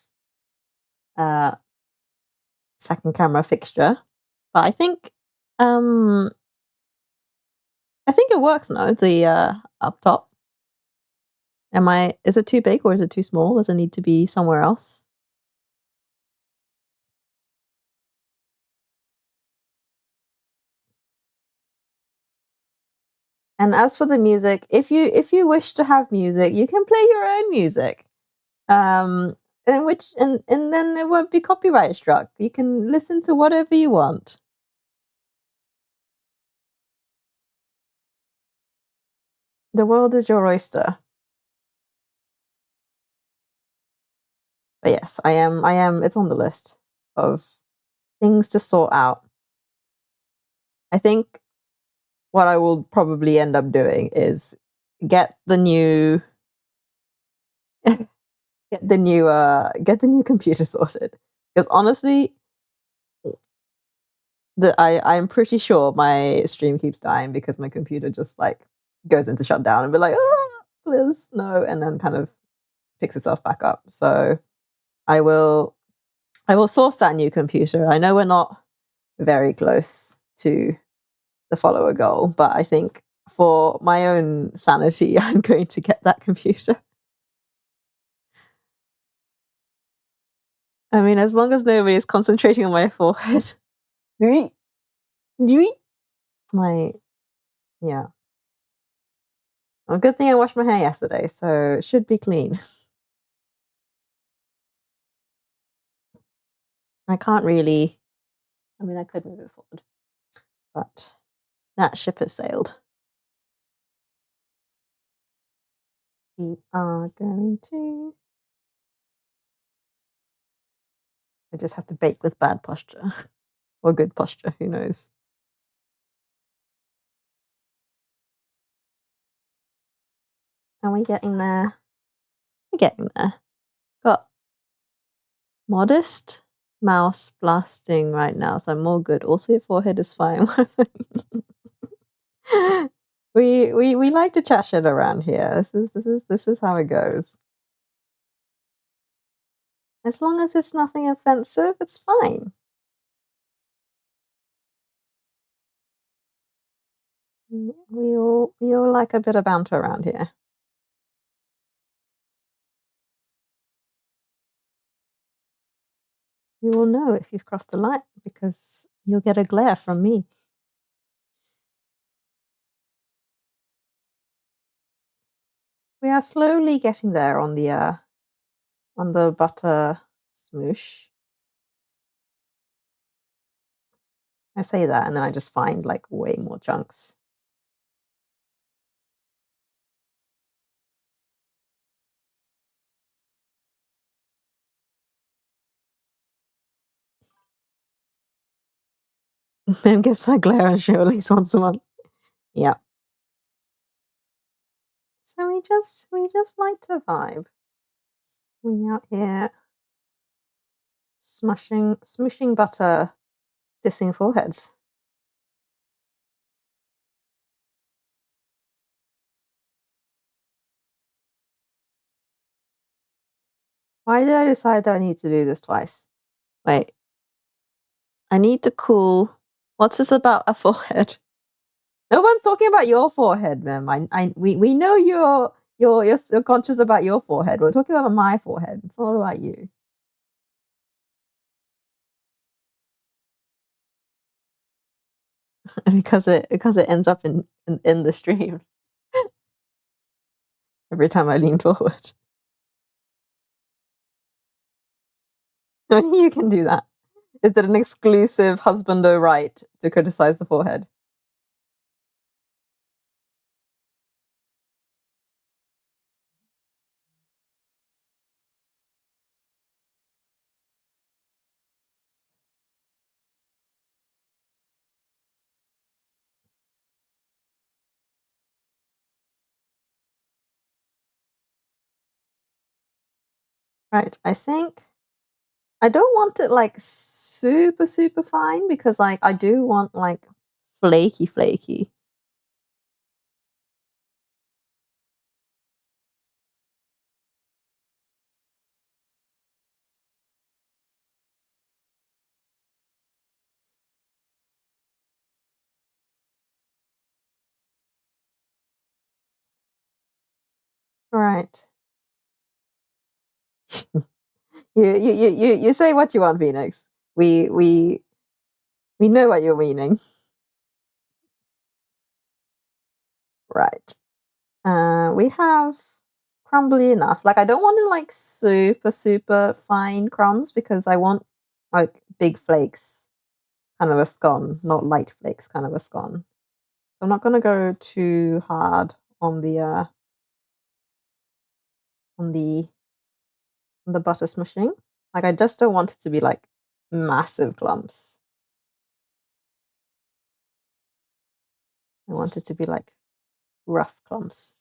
Speaker 1: second camera fixture. But I think it works now, the up top. Is it too big or is it too small? Does it need to be somewhere else? And as for the music, if you wish to have music, you can play your own music. And then it won't be copyright struck. You can listen to whatever you want. The world is your oyster. But yes, I am it's on the list of things to sort out. I think what I will probably end up doing is get the new get the new computer sorted. Because honestly, I'm pretty sure my stream keeps dying because my computer just like goes into shutdown and be like, oh, please no, and then kind of picks itself back up. So I will source that new computer. I know we're not very close to the follower goal, but I think for my own sanity, I'm going to get that computer. I mean, as long as nobody is concentrating on my forehead. My yeah. Well, good thing I washed my hair yesterday, so it should be clean. I can't really. I mean, I could move it forward, but that ship has sailed. We are going to. I just have to bake with bad posture or good posture. Who knows? Are we getting there? We're getting there. Got modest mouse blasting right now, so I'm all good. Also, your forehead is fine. we like to chat shit around here. This is how it goes. As long as it's nothing offensive, it's fine. We all like a bit of banter around here. You will know if you've crossed the line because you'll get a glare from me. We are slowly getting there on the butter smoosh. I say that and then I just find like way more chunks. Mem gets that glare on show at least once a month. Yeah. So we just like to vibe. We out here smooshing butter, dissing foreheads. Why did I decide that I need to do this twice? Wait. I need to cool. What's this about a forehead? No one's talking about your forehead, Mem. We know you're conscious about your forehead. We're talking about my forehead. It's all about you. because it ends up in the stream every time I lean forward. Only you can do that. Is it an exclusive husbando right to criticize the forehead? Right. I think I don't want it like super fine because like I do want like flaky. Right. You say what you want, Phoenix. We know what you're meaning. Right. We have crumbly enough. Like I don't want it like super fine crumbs because I want like big flakes, kind of a scone, not light flakes, kind of a scone. So I'm not gonna go too hard on the on the on the butter smushing. Like I just don't want it to be like massive clumps. I want it to be like rough clumps.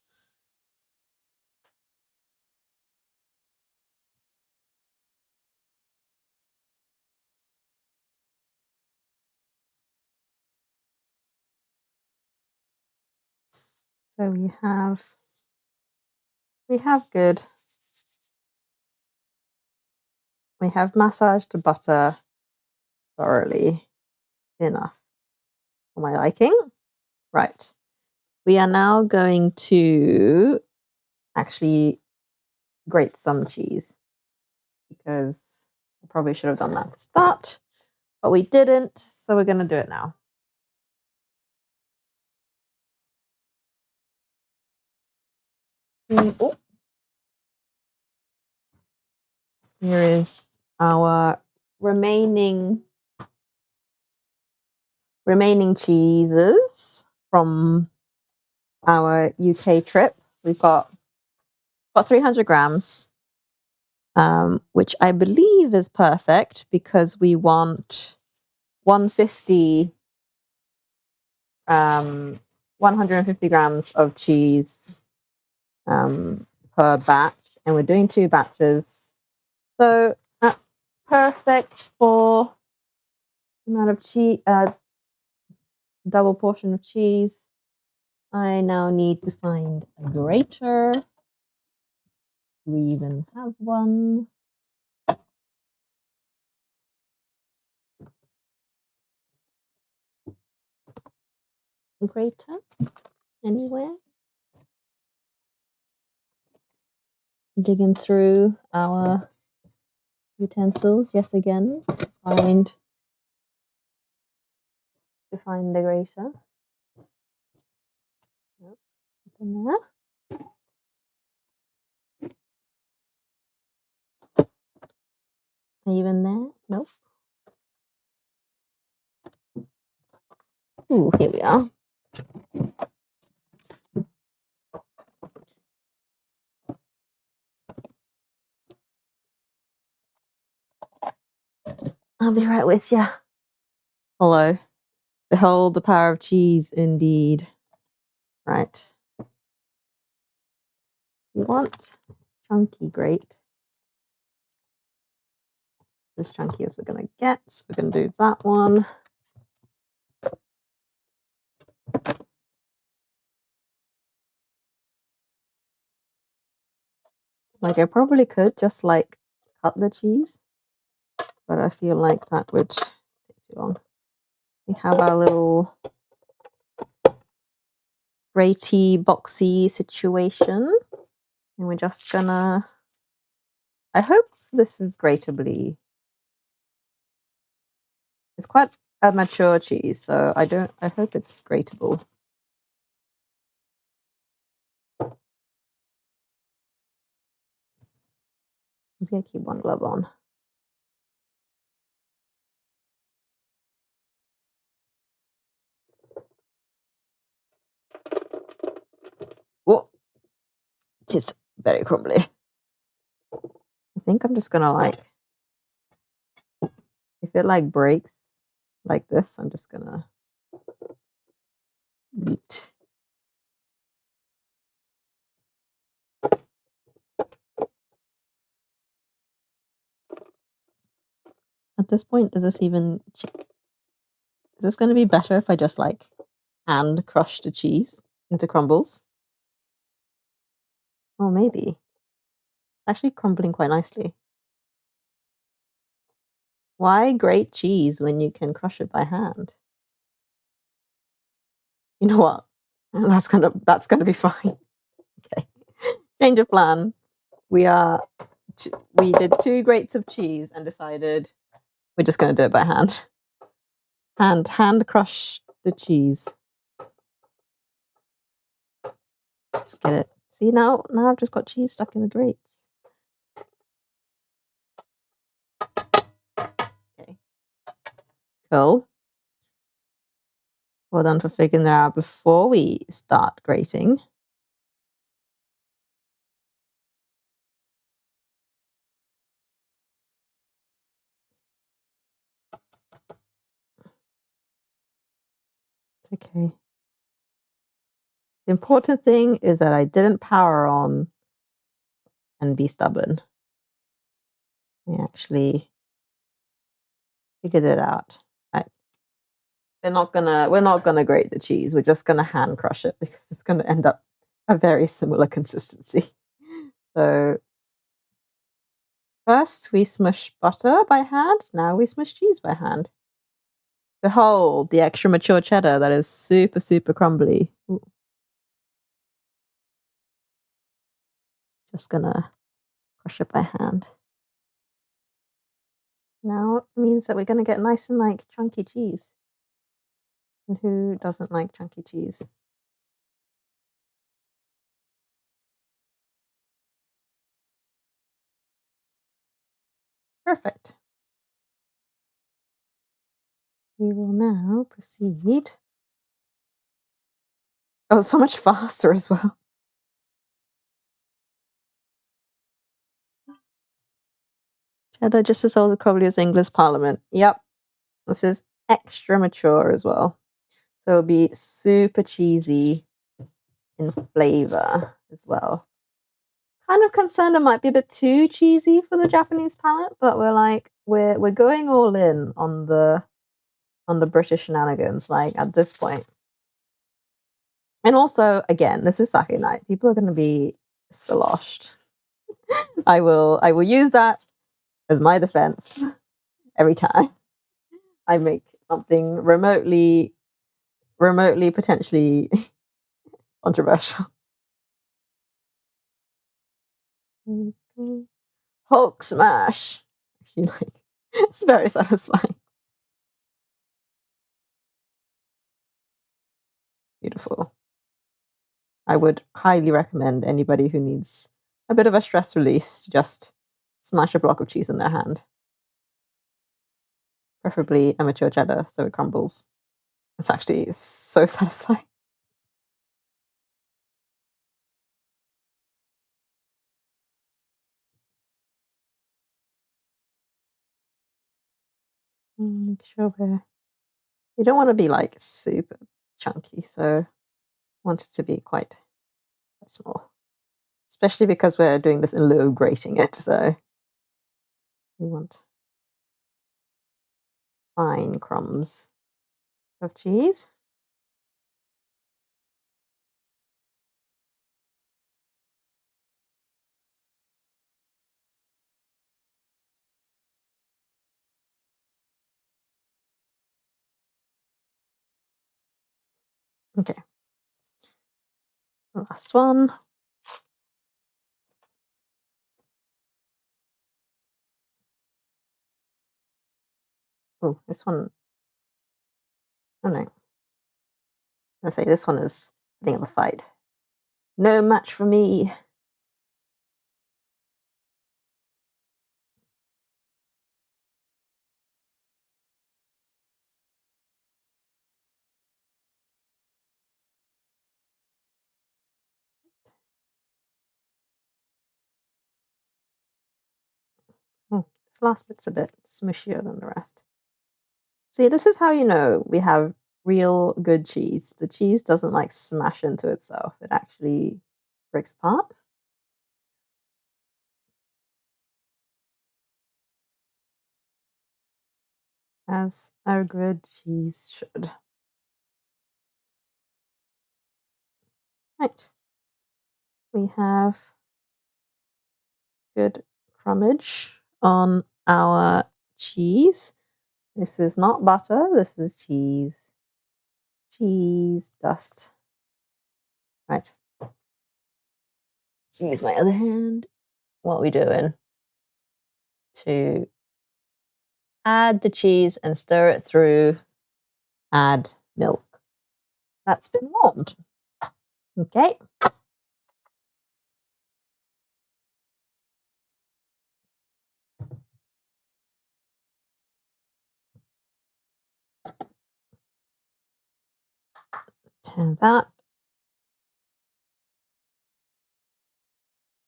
Speaker 1: So we have good. We have massaged the butter thoroughly enough for my liking. Right. We are now going to actually grate some cheese because I probably should have done that to start, but we didn't. So we're going to do it now. Oh. Here is our remaining cheeses from our UK trip. We've got 300 grams, which I believe is perfect because we want 150 150 grams of cheese per batch, and we're doing 2 batches. So that's perfect for the amount of cheese, double portion of cheese. I now need to find a grater. Do we even have one? Grater anywhere? Digging through our utensils yet again to find the grater. Nope, in there. Are you in there? Nope. Ooh, here we are. I'll be right with you. Hello. Behold the power of cheese, indeed. Right. We want chunky grate. As chunky as we're going to get. So we're going to do that one. Like I probably could just like cut the cheese, but I feel like that would take too long. We have our little gratey boxy situation, and we're just gonna. I hope this is gratably. It's quite a mature cheese, so I hope it's gratable. Maybe I keep one glove on. Oh, it's very crumbly. I think I'm just gonna like, if it like breaks like this, I'm just gonna eat. At this point, is this going to be better if I just like hand crush the cheese into crumbles? Oh, maybe. Actually crumbling quite nicely. Why grate cheese when you can crush it by hand? You know what? That's gonna be fine. Okay. Change of plan. We did 2 grates of cheese and decided we're just gonna do it by hand. Hand crush the cheese. Let's get it. See now I've just got cheese stuck in the grates. Okay. Cool. Well done for figuring that out before we start grating. It's okay. The important thing is that I didn't power on and be stubborn. I actually figured it out. Right. We're not gonna grate the cheese. We're just gonna hand crush it because it's gonna end up a very similar consistency. So first we smush butter by hand. Now we smush cheese by hand. Behold the extra mature cheddar that is super, super crumbly. Ooh. Just gonna crush it by hand. Now it means that we're gonna get nice and like chunky cheese. And who doesn't like chunky cheese? Perfect. We will now proceed. Oh, so much faster as well. Cheddar just as old probably as England's Parliament. Yep. This is extra mature as well. So it'll be super cheesy in flavor as well. Kind of concerned it might be a bit too cheesy for the Japanese palate, but we're going all in on the British shenanigans, like at this point. And also, again, this is sake night. People are gonna be sloshed. I will use that as my defense every time I make something remotely potentially controversial. Hulk smash. Actually, like it's very satisfying. Beautiful. I would highly recommend anybody who needs a bit of a stress release just smash a block of cheese in their hand. Preferably a mature cheddar so it crumbles. It's actually so satisfying. Make sure we're You don't want to be like super chunky, so want it to be quite small, especially because we're doing this in lieu of grating it. So we want fine crumbs of cheese. Okay, last one. Oh, this one. Oh no, I say this one is putting up a fight. No match for me. Oh, this last bit's a bit smushier than the rest. See, this is how you know we have real good cheese. The cheese doesn't like smash into itself. It actually breaks apart. As our good cheese should. Right. We have good crumbage on our cheese. This is not butter, this is cheese. Cheese dust. Right. Let's use my other hand. What are we doing? To add the cheese and stir it through. Add milk. That's been warmed. Okay. Turn that.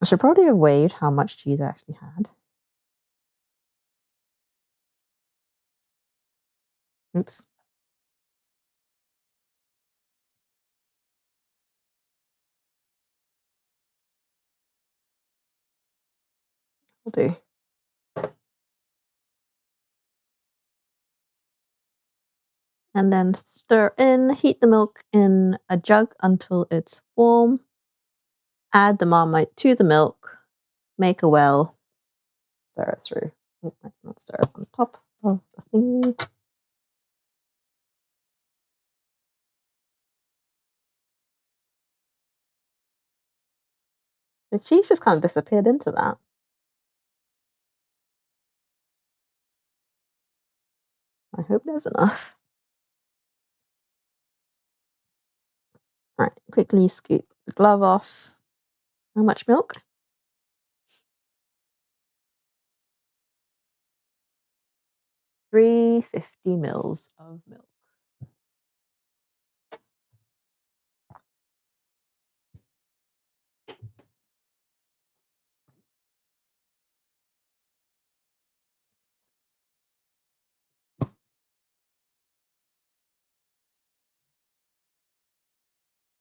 Speaker 1: I should probably have weighed how much cheese I actually had. Oops. Will do. And then stir in, heat the milk in a jug until it's warm. Add the Marmite to the milk, make a well, stir it through. Oh, let's not stir it on top of the thing. The cheese just kind of disappeared into that. I hope there's enough. All right, quickly scoop the glove off. How much milk? 350 mils of milk.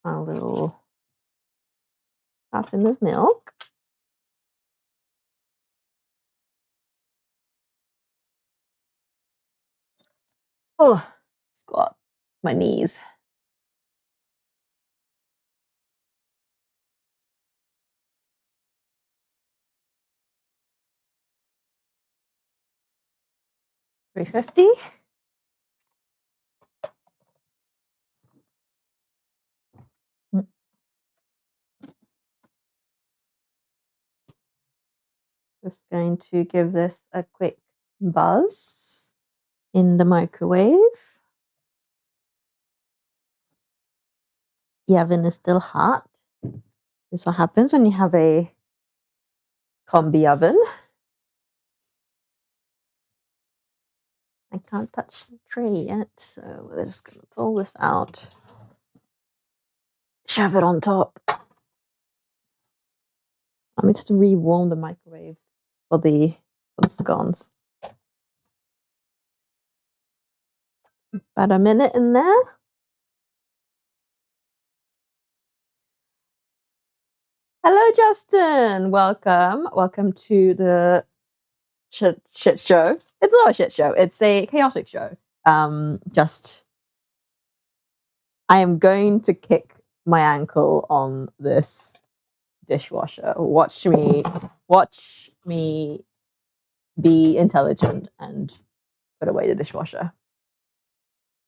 Speaker 1: A little carton of milk. Oh, it's got my knees. $3.50. Just going to give this a quick buzz in the microwave. The oven is still hot. This is what happens when you have a combi oven. I can't touch the tray yet, so we're just going to pull this out, shove it on top. I'm just to re-warm the microwave for the scones. About a minute in there. Hello, Justin. Welcome to the shit show. It's not a shit show. It's a chaotic show. I am going to kick my ankle on this dishwasher. Watch me be intelligent and put away the dishwasher.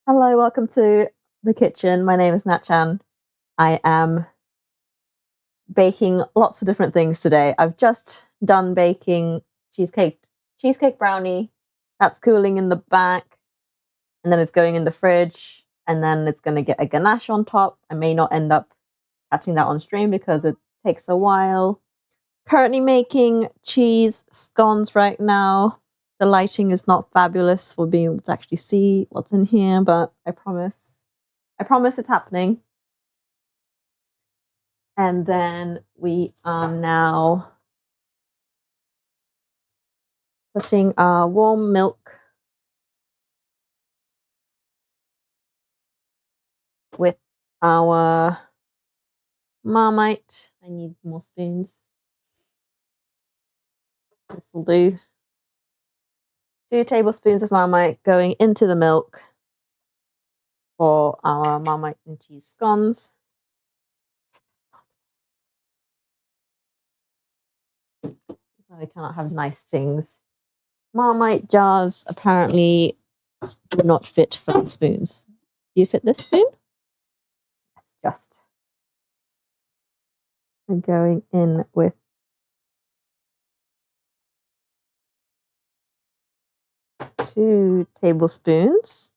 Speaker 1: Hello, welcome to the kitchen. My name is Natchan. I am baking lots of different things today. I've just done baking cheesecake brownie. That's cooling in the back, and then it's going in the fridge, and then it's going to get a ganache on top. I may not end up catching that on stream because it takes a while. Currently making cheese scones right now. The lighting is not fabulous for being able to actually see what's in here, but I promise it's happening. And then we are now putting our warm milk with our Marmite. I need more spoons. This will do. 2 tablespoons of Marmite going into the milk for our Marmite and cheese scones. I cannot have nice things. Marmite jars apparently do not fit flat spoons. Do you fit this spoon? Yes, just. I'm going in with 2 tablespoons.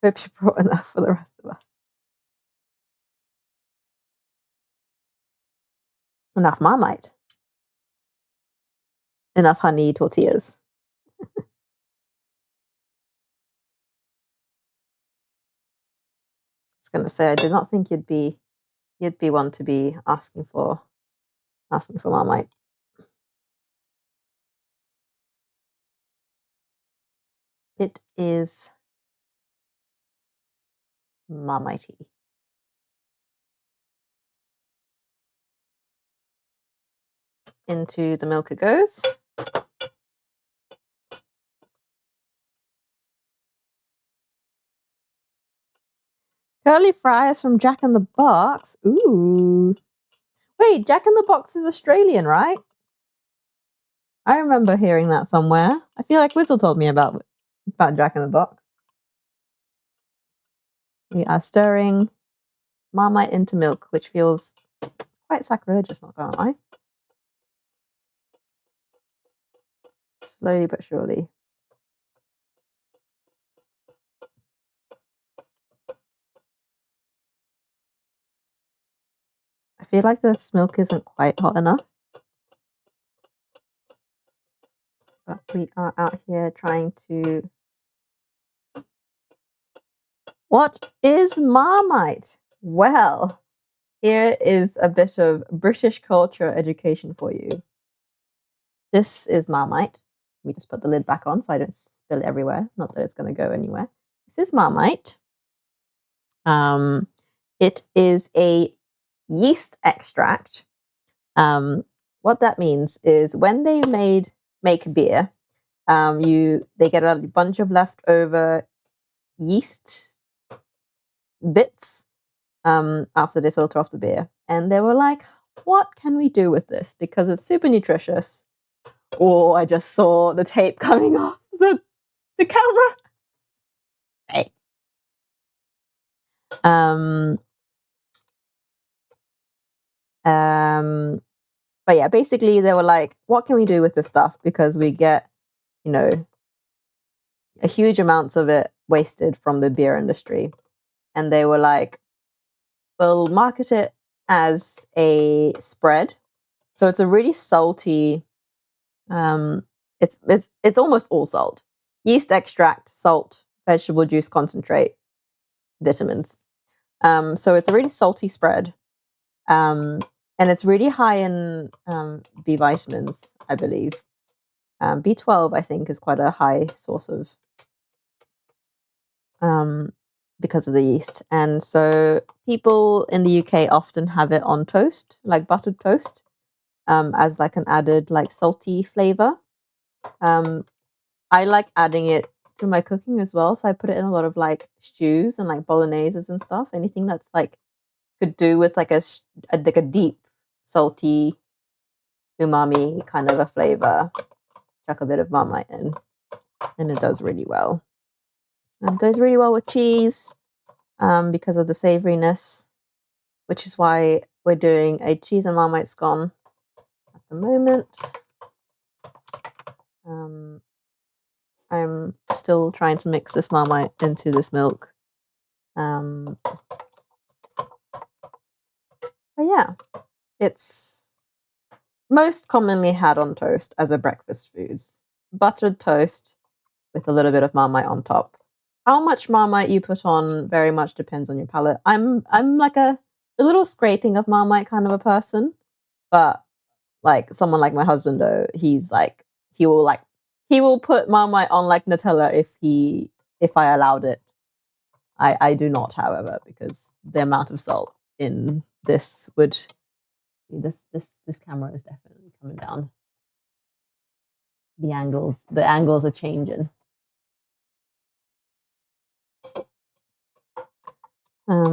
Speaker 1: Hope you brought enough for the rest of us. Enough Marmite. Enough honey tortillas. I was gonna say I did not think you'd be one to be asking for Marmite. It is Marmite. Into the milk it goes. Curly fries from Jack in the Box. Ooh. Wait, Jack in the Box is Australian, right? I remember hearing that somewhere. I feel like Whistle told me about Jack in the Box. We are stirring Marmite into milk, which feels quite sacrilegious, not gonna lie. Slowly but surely. I feel like this milk isn't quite hot enough. But we are out here trying to... What is Marmite? Well, here is a bit of British culture education for you. This is Marmite. Let me just put the lid back on so I don't spill it everywhere. Not that it's going to go anywhere. This is Marmite. It is a yeast extract. What that means is when they make beer, they get a bunch of leftover yeast bits after they filter off the beer, and they were like, "What can we do with this? Because it's super nutritious." Oh, I just saw the tape coming off the camera. Right. But yeah, basically they were like, what can we do with this stuff? Because we get, a huge amounts of it wasted from the beer industry. And they were like, we'll market it as a spread. So it's a really salty, it's almost all salt. Yeast extract, salt, vegetable juice concentrate, vitamins. So it's a really salty spread. And it's really high in B vitamins, I believe. B12, I think, is quite a high source of because of the yeast. And so people in the UK often have it on toast, like buttered toast, as like an added like salty flavor. I like adding it to my cooking as well. So I put it in a lot of like stews and like bologneses and stuff. Anything that's like could do with like a deep salty umami kind of a flavor. Chuck a bit of Marmite in, and it does really well. It goes really well with cheese because of the savoriness, which is why we're doing a cheese and Marmite scone at the moment. I'm still trying to mix this Marmite into this milk. But yeah, it's most commonly had on toast as a breakfast food. Buttered toast with a little bit of Marmite on top. How much Marmite you put on very much depends on your palate. I'm like a little scraping of Marmite kind of a person, but like someone like my husband though, he's like he will put Marmite on like Nutella if I allowed it. I do not, however, because the amount of salt in this would this camera is definitely coming down. The angles are changing.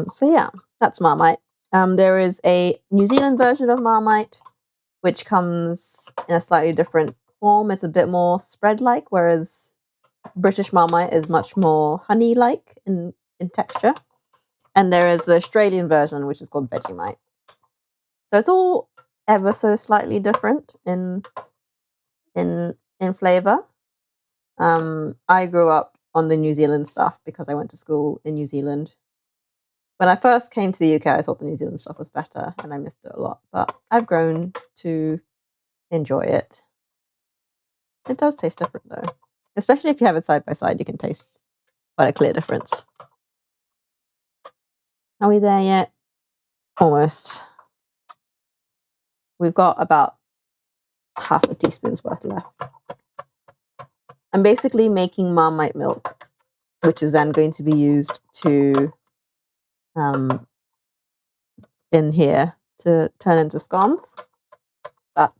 Speaker 1: So yeah, that's Marmite. There is a New Zealand version of Marmite, which comes in a slightly different form. It's a bit more spread-like, whereas British Marmite is much more honey-like in texture. And there is the Australian version, which is called Vegemite. So it's all ever so slightly different in flavor. I grew up on the New Zealand stuff because I went to school in New Zealand. When I first came to the UK, I thought the New Zealand stuff was better and I missed it a lot. But I've grown to enjoy it. It does taste different though. Especially if you have it side by side, you can taste quite a clear difference. Are we there yet? Almost. We've got about half a teaspoon's worth left. I'm basically making Marmite milk, which is then going to be used to in here to turn into scones. But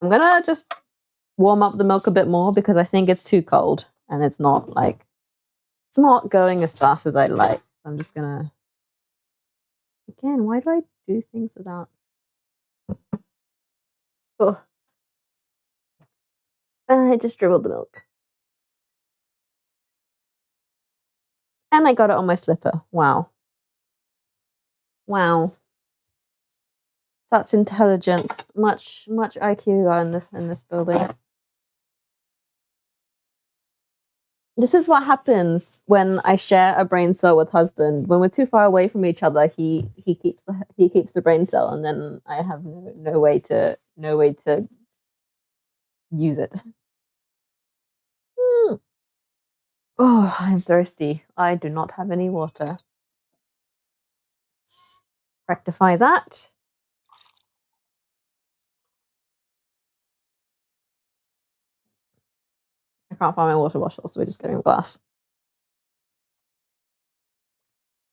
Speaker 1: I'm gonna just warm up the milk a bit more because I think it's too cold and it's not going as fast as I'd like. I'm just gonna again, why do I do things without I just dribbled the milk. And I got it on my slipper. Wow. Wow. Such intelligence. Much IQ in this building. This is what happens when I share a brain cell with husband. When we're too far away from each other, he keeps the brain cell, and then I have no way to use it. Oh, I'm thirsty. I do not have any water. Let's rectify that. I can't find my water bottle, so we're just getting a glass.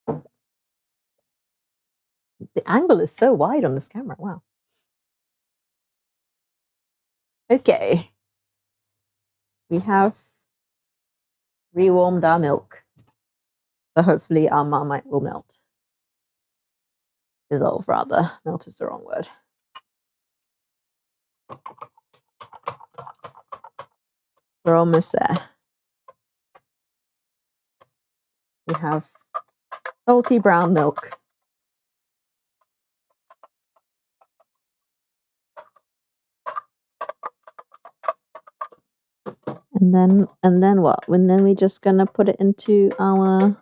Speaker 1: The angle is so wide on this camera. Wow. Okay. We have rewarmed our milk. So hopefully our Marmite will melt. Dissolve, rather. Melt is the wrong word. We're almost there. We have salty brown milk. And then what? And then we're just gonna put it into our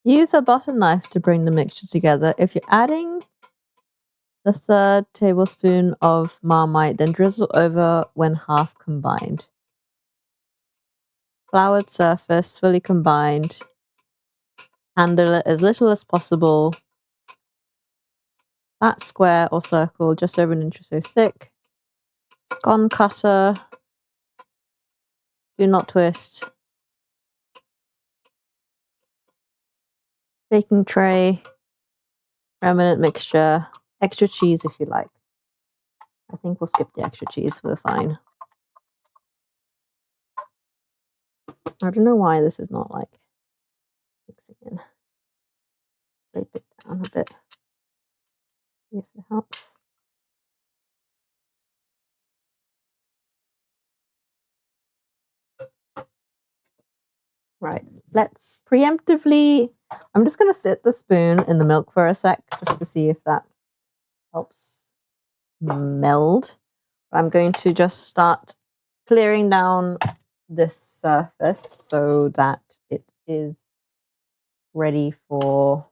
Speaker 1: use a butter knife to bring the mixture together. If you're adding the 1/3 tablespoon of Marmite, then drizzle over when half combined. Floured surface, fully combined. Handle it as little as possible. flat square or circle, just over 1 inch or so thick. Scone cutter. Do not twist. Baking tray. Remnant mixture. Extra cheese if you like. I think we'll skip the extra cheese. We're fine. I don't know why this is not like mixing in. Break it down a bit. See if it helps. Right, let's preemptively, I'm just going to sit the spoon in the milk for a sec just to see if that helps meld. I'm going to just start clearing down this surface so that it is ready for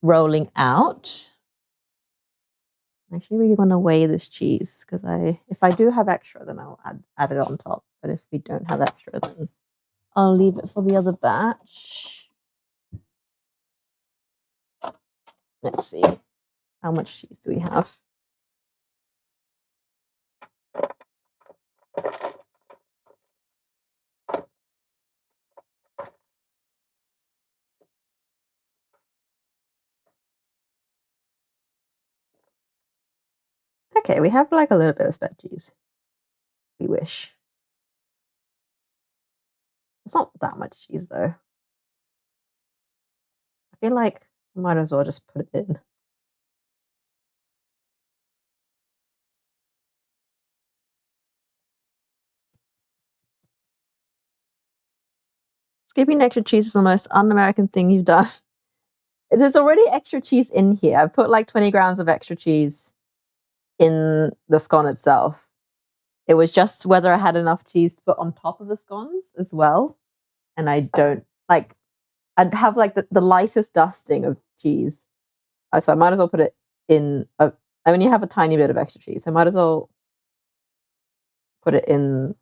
Speaker 1: rolling out. I actually really want to weigh this cheese because if I do have extra, then I'll add it on top. But if we don't have extra, then I'll leave it for the other batch. Let's see. How much cheese do we have? Okay, we have like a little bit of spare cheese. We wish. It's not that much cheese though. I feel like I might as well just put it in. Skipping extra cheese is the most un-American thing you've done. There's already extra cheese in here. I've put like 20 grams of extra cheese in the scone itself. It was just whether I had enough cheese to put on top of the scones as well. And I don't, like, I'd have like the lightest dusting of cheese. So I might as well put it in, I only have a tiny bit of extra cheese. I might as well put it into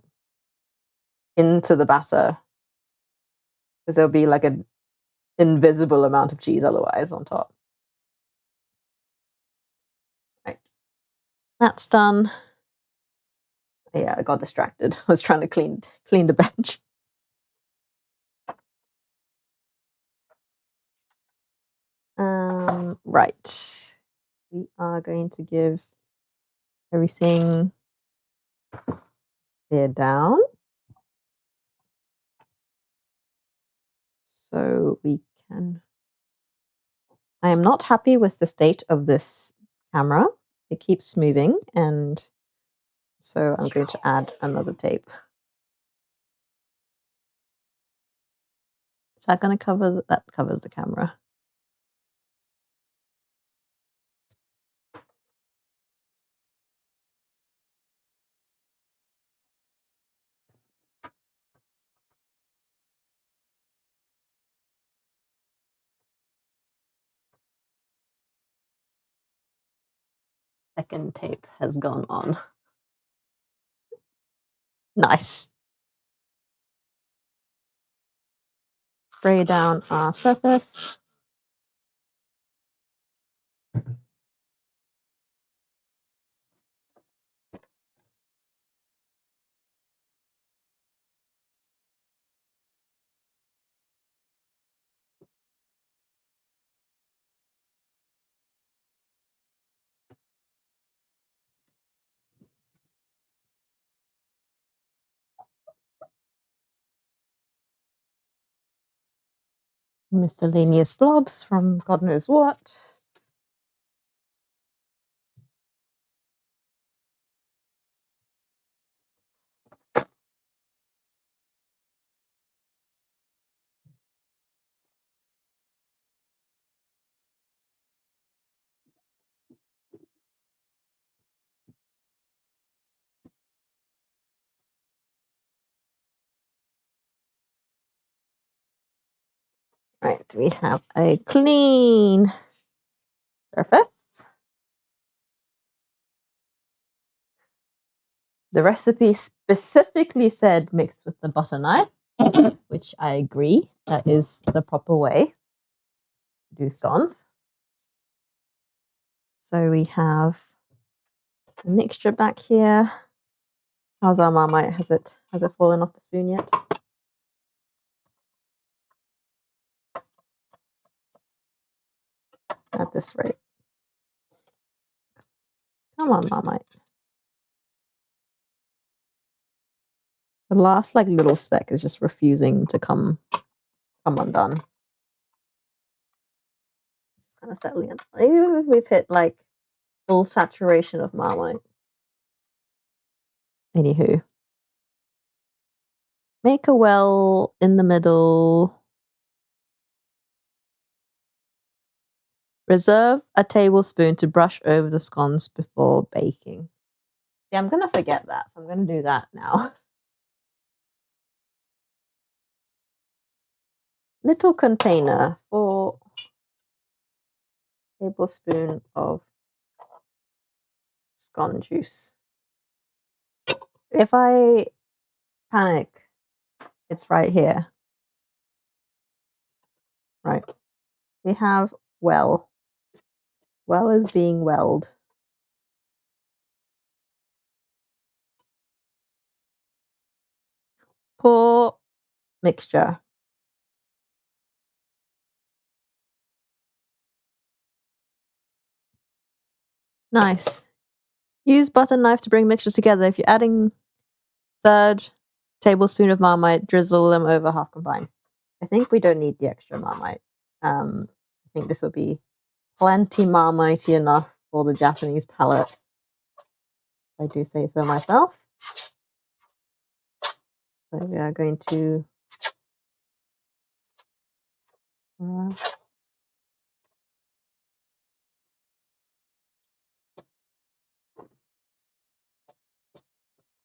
Speaker 1: the batter. Because there'll be like an invisible amount of cheese otherwise on top. Right. That's done. Yeah, I got distracted. I was trying to clean the bench. Right. We are going to give everything there down. So we can... I am not happy with the state of this camera. It keeps moving, and so I'm going to add another tape. Is that going to cover? That covers the camera. Second tape has gone on. Nice. Spray down our surface. Miscellaneous blobs from God knows what. Right, we have a clean surface. The recipe specifically said mixed with the butter knife, which I agree, that is the proper way to do scones. So we have a mixture back here. How's our Marmite? Has it fallen off the spoon yet? At this rate. Come on, Marmite. The last little speck is just refusing to come undone. It's just kind of settling in. Maybe we've hit full saturation of Marmite. Anywho. Make a well in the middle. Reserve a tablespoon to brush over the scones before baking. See, I'm going to forget that, so I'm going to do that now. Little container for tablespoon of scone juice. If I panic, it's right here. Right. We have well. Well is being welled. Pour mixture. Nice. Use butter knife to bring mixture together. If you're adding third tablespoon of Marmite, drizzle them over half combine. I think we don't need the extra Marmite. I think this will be plenty Marmite enough for the Japanese palate. I do say so myself. So we are going to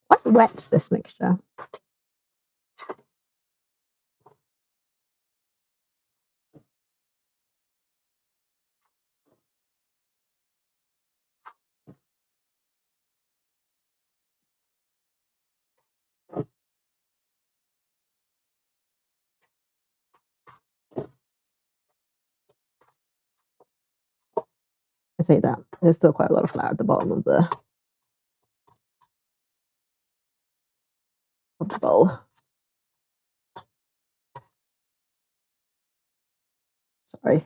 Speaker 1: quite wet, this mixture. I say that. There's still quite a lot of flour at the bottom of the bowl. Sorry.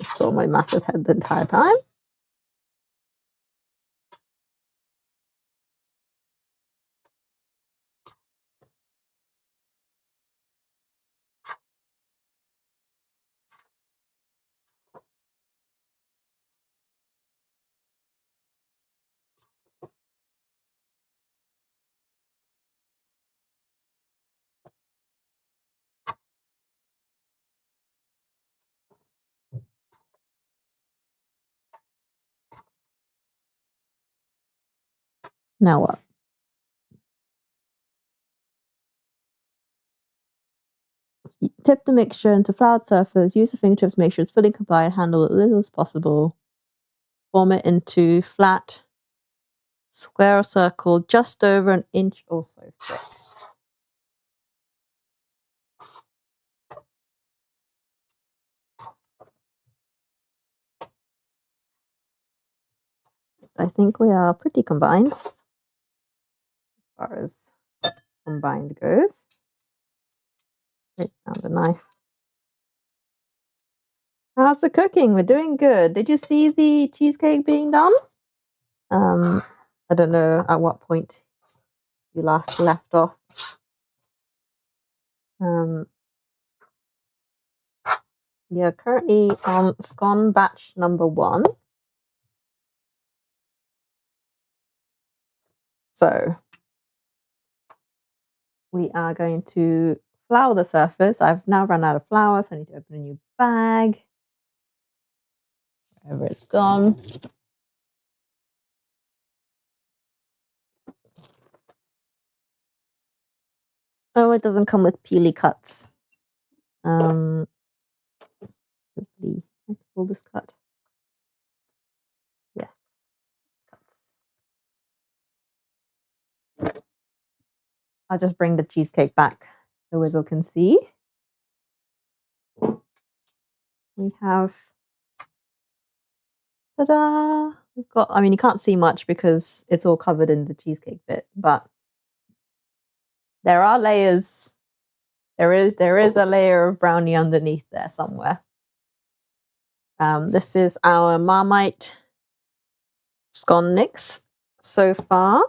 Speaker 1: I saw my massive head the entire time. Now what? Tip the mixture into floured surface. Use the fingertips to make sure it's fully combined. Handle it as little as possible. Form it into flat square or circle just over an inch or so thick. I think we are pretty combined as far as combined goes. Straight down the knife. How's the cooking? We're doing good. Did you see the cheesecake being done? I don't know at what point you last left off. We are currently on scone batch number 1. So we are going to flour the surface. I've now run out of flour, so I need to open a new bag. Wherever it's gone. Oh, it doesn't come with peely cuts. Hopefully, I can pull this cut. Yeah. I'll just bring the cheesecake back the Wizard can see. We have, ta-da! We've got, I mean, you can't see much because it's all covered in the cheesecake bit, but there are layers. There is a layer of brownie underneath there somewhere. This is our Marmite scone mix so far.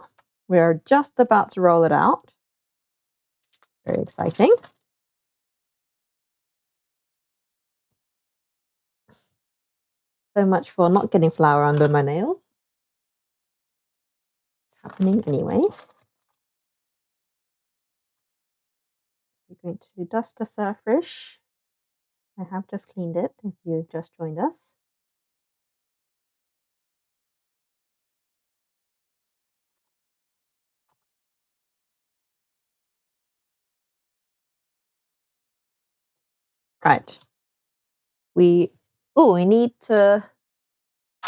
Speaker 1: We are just about to roll it out. Very exciting. So much for not getting flour under my nails. It's happening anyway. We're going to dust the surface. I have just cleaned it if you've just joined us. Right. We need to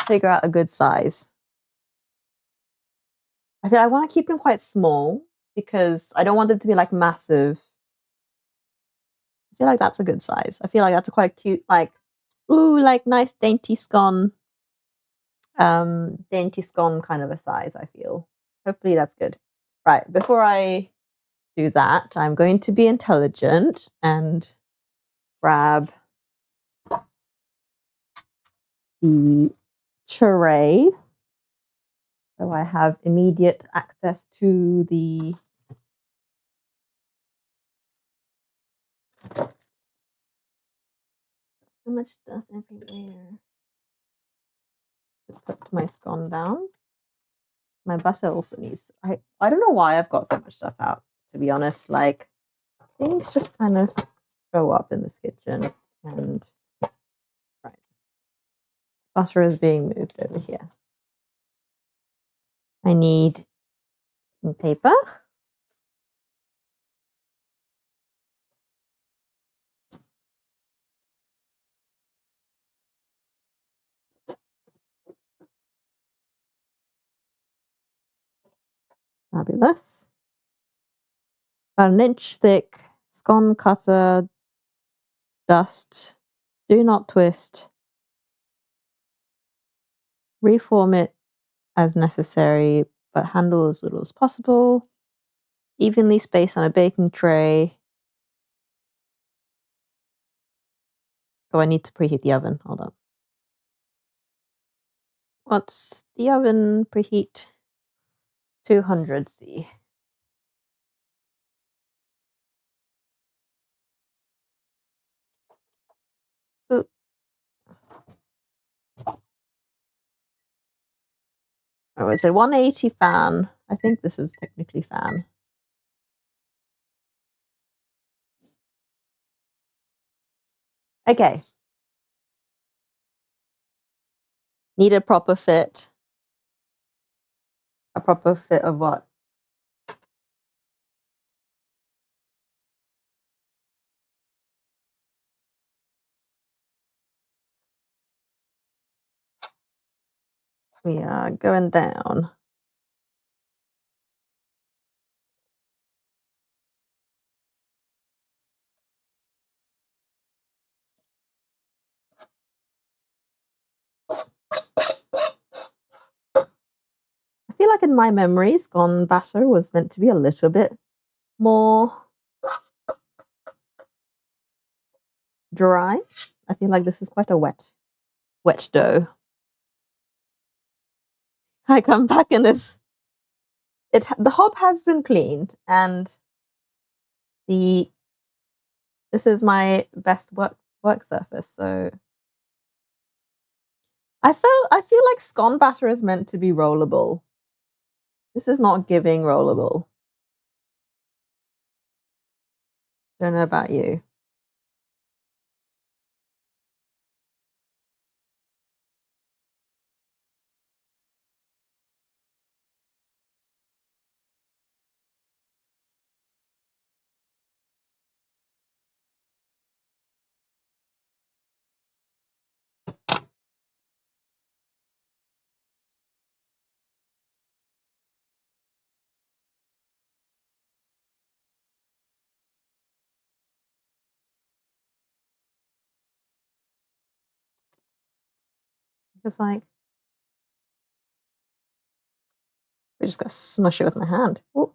Speaker 1: figure out a good size. I want to keep them quite small because I don't want them to be like massive. I feel like that's a good size. I feel like that's a quite cute, like, like nice dainty scone kind of a size, I feel. Hopefully that's good. Right, before I do that, I'm going to be intelligent and grab the tray so I have immediate access to the so much stuff everywhere. Just put my scone down. My butter also needs, I don't know why I've got so much stuff out, to be honest. Like, things just kind of show up in this kitchen. And right, butter is being moved over here. I need some paper. Fabulous. About an inch thick scone cutter, dust. Do not twist. Reform it as necessary, but handle as little as possible. Evenly spaced on a baking tray. Oh, I need to preheat the oven. Hold on. What's the oven preheat? 200 C. Ooh. Oh, it's a 180 fan. I think this is technically fan. Okay. Need a proper fit. A proper fit of what? We are going down. I feel like in my memory, scone batter was meant to be a little bit more dry. I feel like this is quite a wet dough. I come back in this. The hob has been cleaned, and this is my best work surface. So I feel like scone batter is meant to be rollable. This is not giving rollable. Don't know about you. Just like, we're just gonna smush it with my hand. Ooh.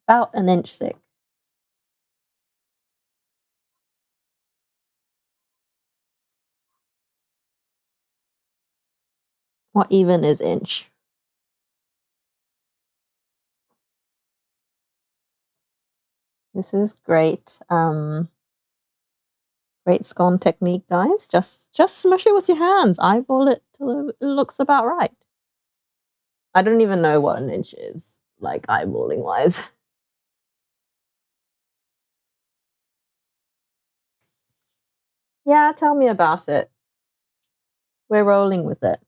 Speaker 1: About an inch thick. What even is inch? This is great. Great scone technique, guys. Just smush it with your hands. Eyeball it till it looks about right. I don't even know what an inch is, like eyeballing wise. Yeah, tell me about it. We're rolling with it.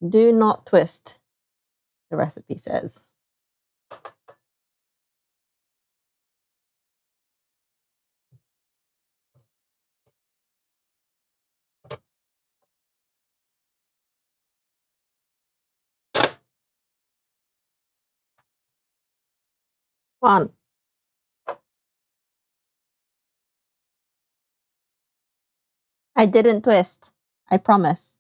Speaker 1: Do not twist, the recipe says. One. I didn't twist. I promise.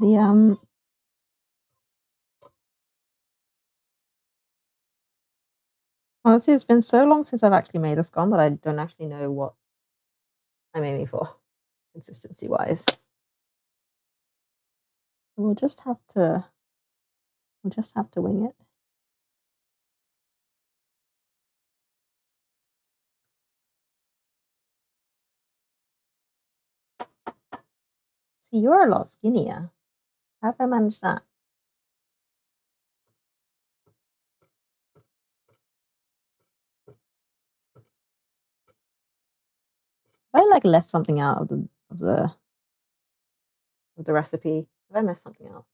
Speaker 1: The honestly, it's been so long since I've actually made a scone that I don't actually know what I'm aiming for, consistency wise. We'll just have to wing it. See, you're a lot skinnier. How have I managed that? I like left something out of the recipe. Have I messed something up?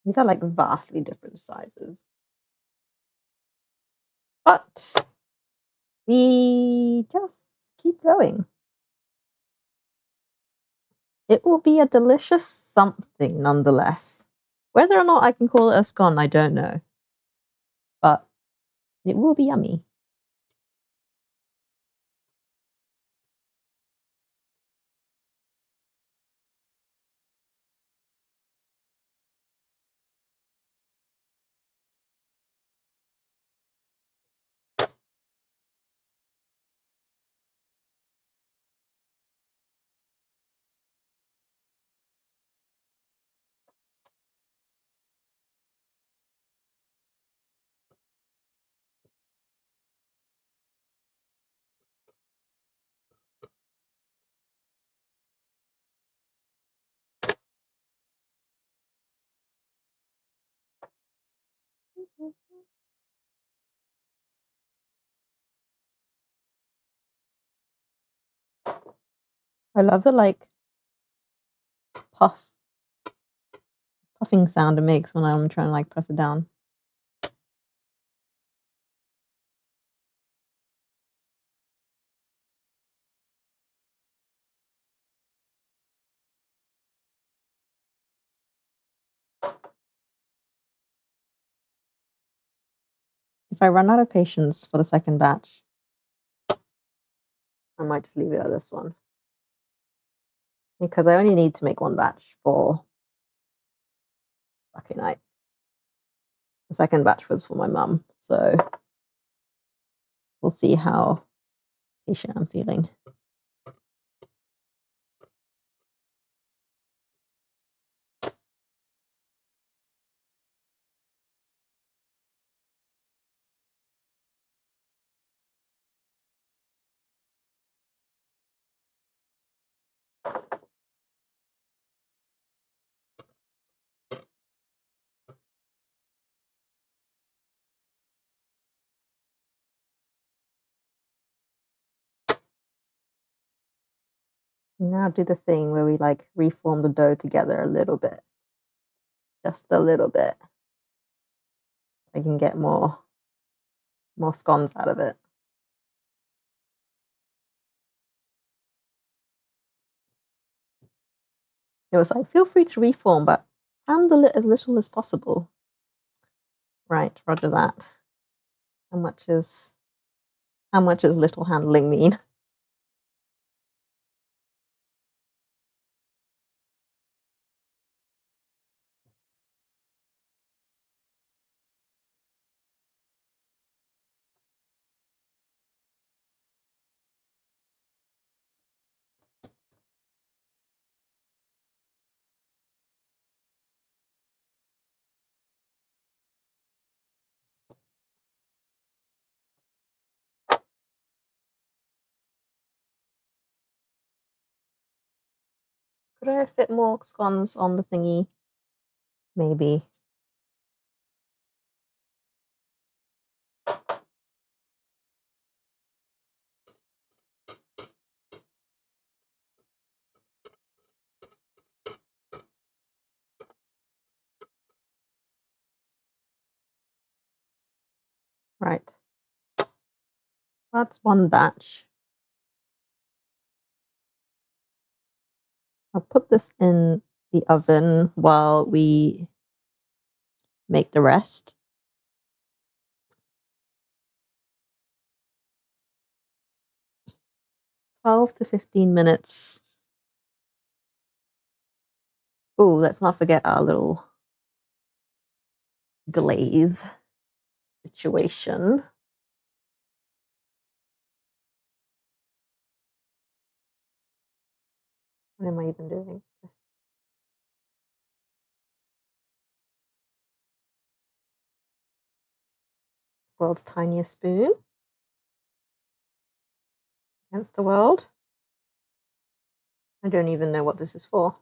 Speaker 1: These are like vastly different sizes. But we just keep going. It will be a delicious something nonetheless. Whether or not I can call it a scone, I don't know. But it will be yummy. I love the like puffing sound it makes when I'm trying to like press it down. If I run out of patience for the second batch, I might just leave it at this one. Because I only need to make one batch for Lucky Night. The second batch was for my mum, so We'll see how patient I'm feeling. Now do the thing where we like reform the dough together a little bit. Just a little bit. I can get more scones out of it. It was like, feel free to reform, but handle it as little as possible. Right, roger that. How much is little handling mean? Could I fit more scones on the thingy? Maybe. Right. That's one batch. I'll put this in the oven while we make the rest. 12 to 15 minutes. Oh, let's not forget our little glaze situation. What am I even doing? World's tiniest spoon against the world. I don't even know what this is for.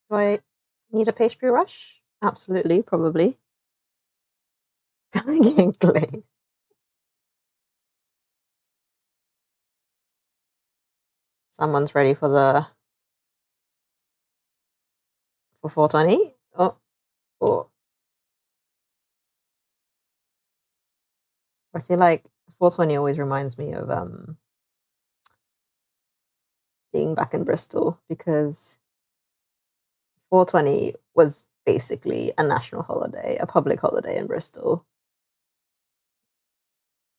Speaker 1: Do I need a pastry brush? Absolutely, probably. Glaze. Someone's ready for 420. Oh. I feel like 420 always reminds me of being back in Bristol, because 420 was basically a national holiday, a public holiday in Bristol.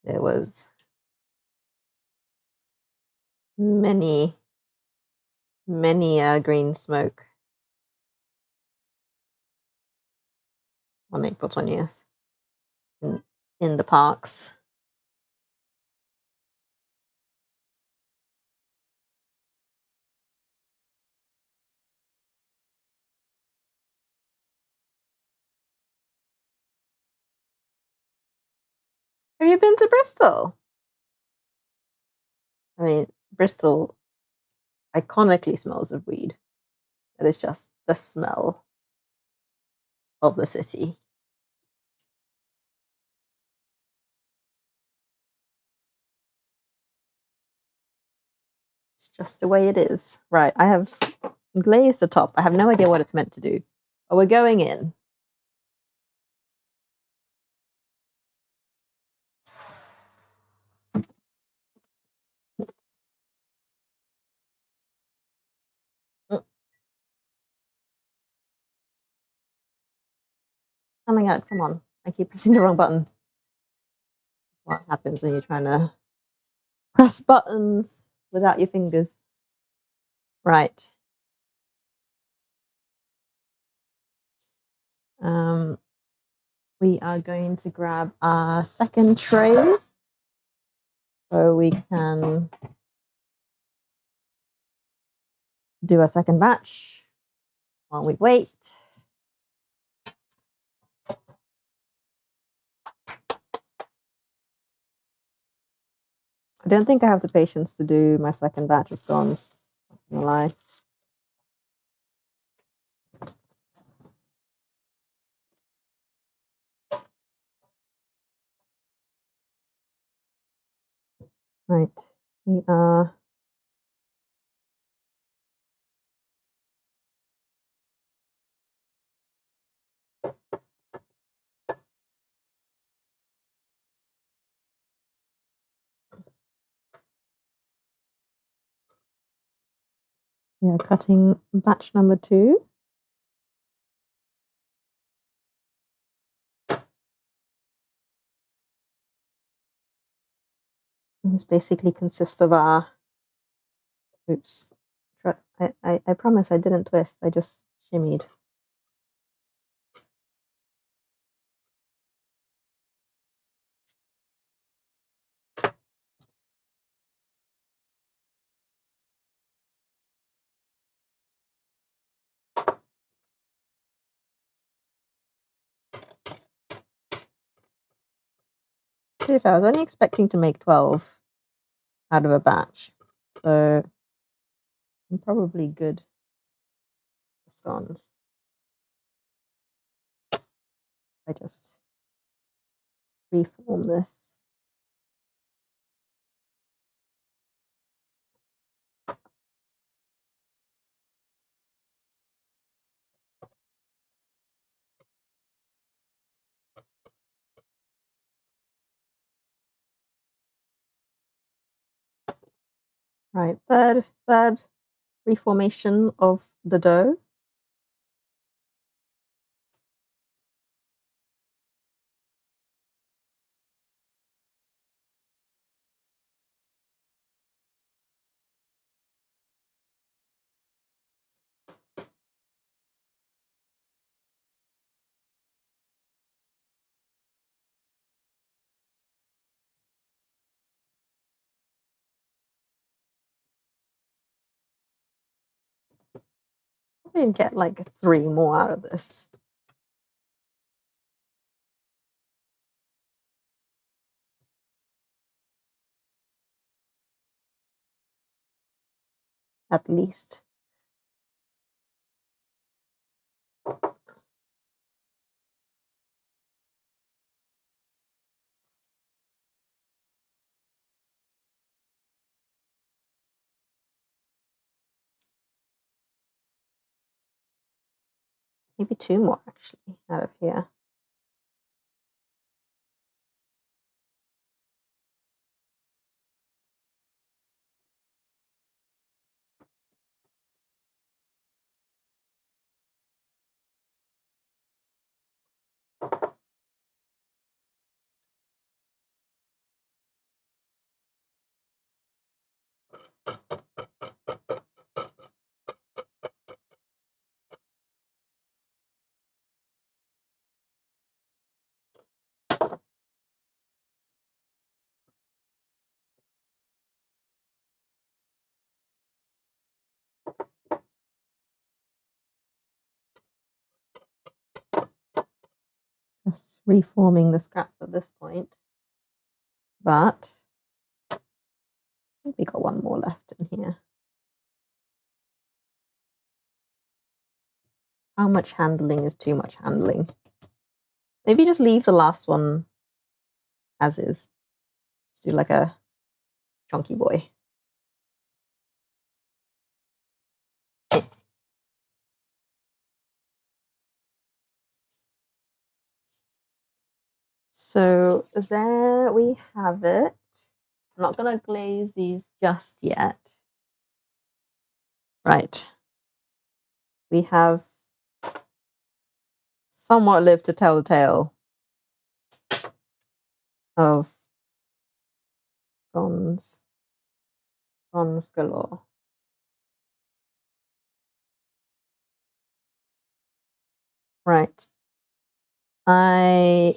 Speaker 1: There was many green smoke on April 20th in the parks. Have you been to Bristol? I mean, Bristol iconically smells of weed. It is just the smell of the city. It's just the way it is. Right, I have glazed the top. I have no idea what it's meant to do. But we're going in. Oh my god, come on. I keep pressing the wrong button. What happens when you're trying to press buttons without your fingers? Right. we are going to grab our second tray so we can do a second batch while we wait. I don't think I have the patience to do my second batch of scones. Not gonna lie. Right, we are cutting batch number 2. This basically consists of our, oops, I promise I didn't twist, I just shimmied. See, if I was only expecting to make 12 out of a batch, so I'm probably good for scones. I just reform this. Right, third reformation of the dough. I can get like 3 more out of this. At least. Maybe 2 more actually out of here. Just reforming the scraps at this point. But I think we got 1 more left in here. How much handling is too much handling? Maybe just leave the last one as is. Just do like a chunky boy. So there we have it. I'm not going to glaze these just yet. Right. We have somewhat lived to tell the tale of scones galore. Right. I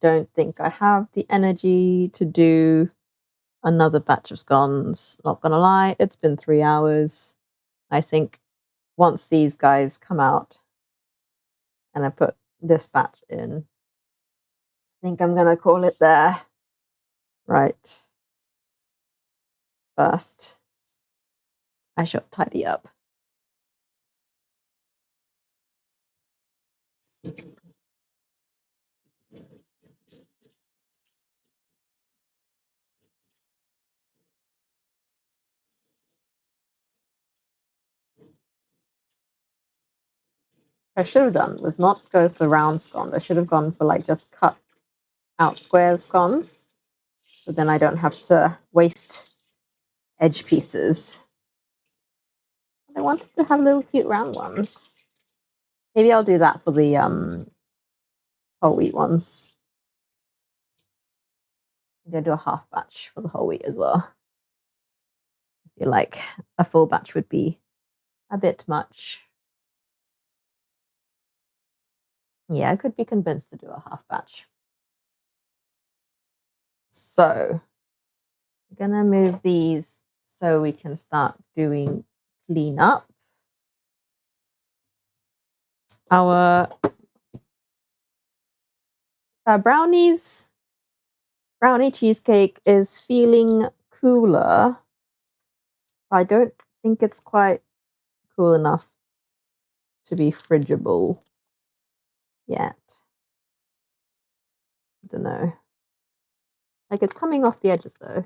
Speaker 1: don't think I have the energy to do another batch of scones. Not gonna lie, it's been 3 hours. I think once these guys come out and I put this batch in, I think I'm gonna call it there. Right. First, I should tidy up. I should have done was not go for round scones. I should have gone for like just cut out square scones. But then I don't have to waste edge pieces. I wanted to have little cute round ones. Maybe I'll do that for the whole wheat ones. I'm gonna do a half batch for the whole wheat as well. I feel like a full batch would be a bit much. Yeah, I could be convinced to do a half batch. So I'm gonna move these so we can start doing cleanup. Our brownie cheesecake is feeling cooler. I don't think it's quite cool enough to be fridgeable yet. I don't know. Like it's coming off the edges though.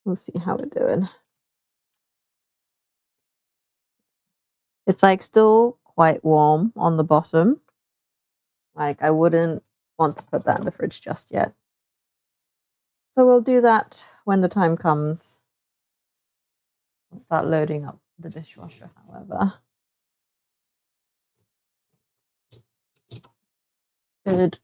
Speaker 1: We'll see how we're doing. It's like still quite warm on the bottom. Like I wouldn't want to put that in the fridge just yet. So we'll do that when the time comes. I'll start loading up the dishwasher, however. Good.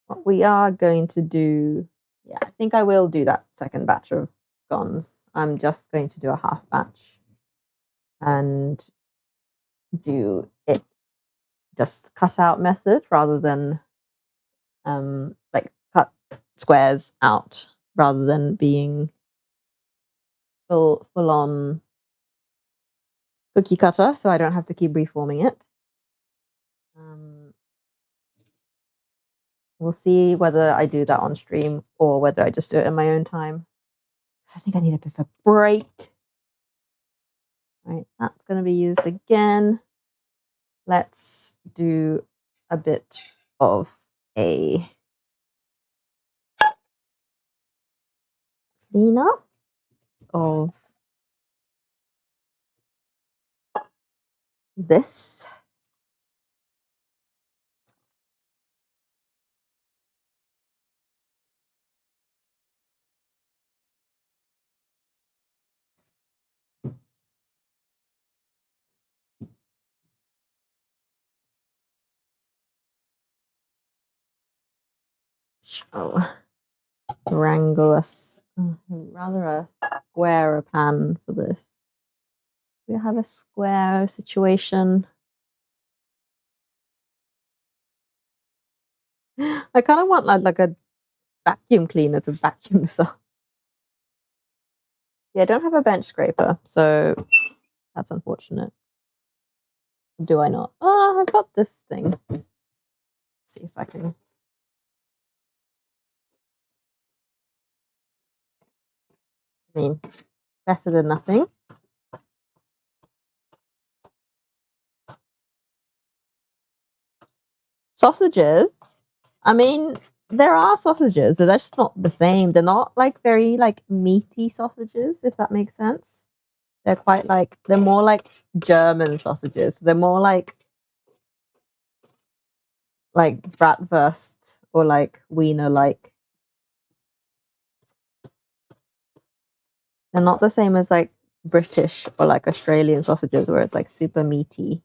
Speaker 1: What we are going to do, yeah, I think I will do that second batch of scones. I'm just going to do a half batch and do it just cut out method rather than like cut squares out rather than being full on cookie cutter, so I don't have to keep reforming it. We'll see whether I do that on stream or whether I just do it in my own time. I think I need a bit of a break. Right, that's going to be used again. Let's do a bit of a cleanup of this. Oh, wrangle us rather a square pan for this. We have a square situation. I kind of want like a vacuum cleaner to vacuum this up. Yeah, I don't have a bench scraper, so that's unfortunate. Do I not? Oh, I've got this thing. Let's see if I can. I mean, better than nothing. Sausages. I mean, there are sausages. They're just not the same. They're not like very like meaty sausages, if that makes sense. They're quite like they're more like German sausages. They're more like bratwurst or like wiener like. They're not the same as like British or like Australian sausages where it's like super meaty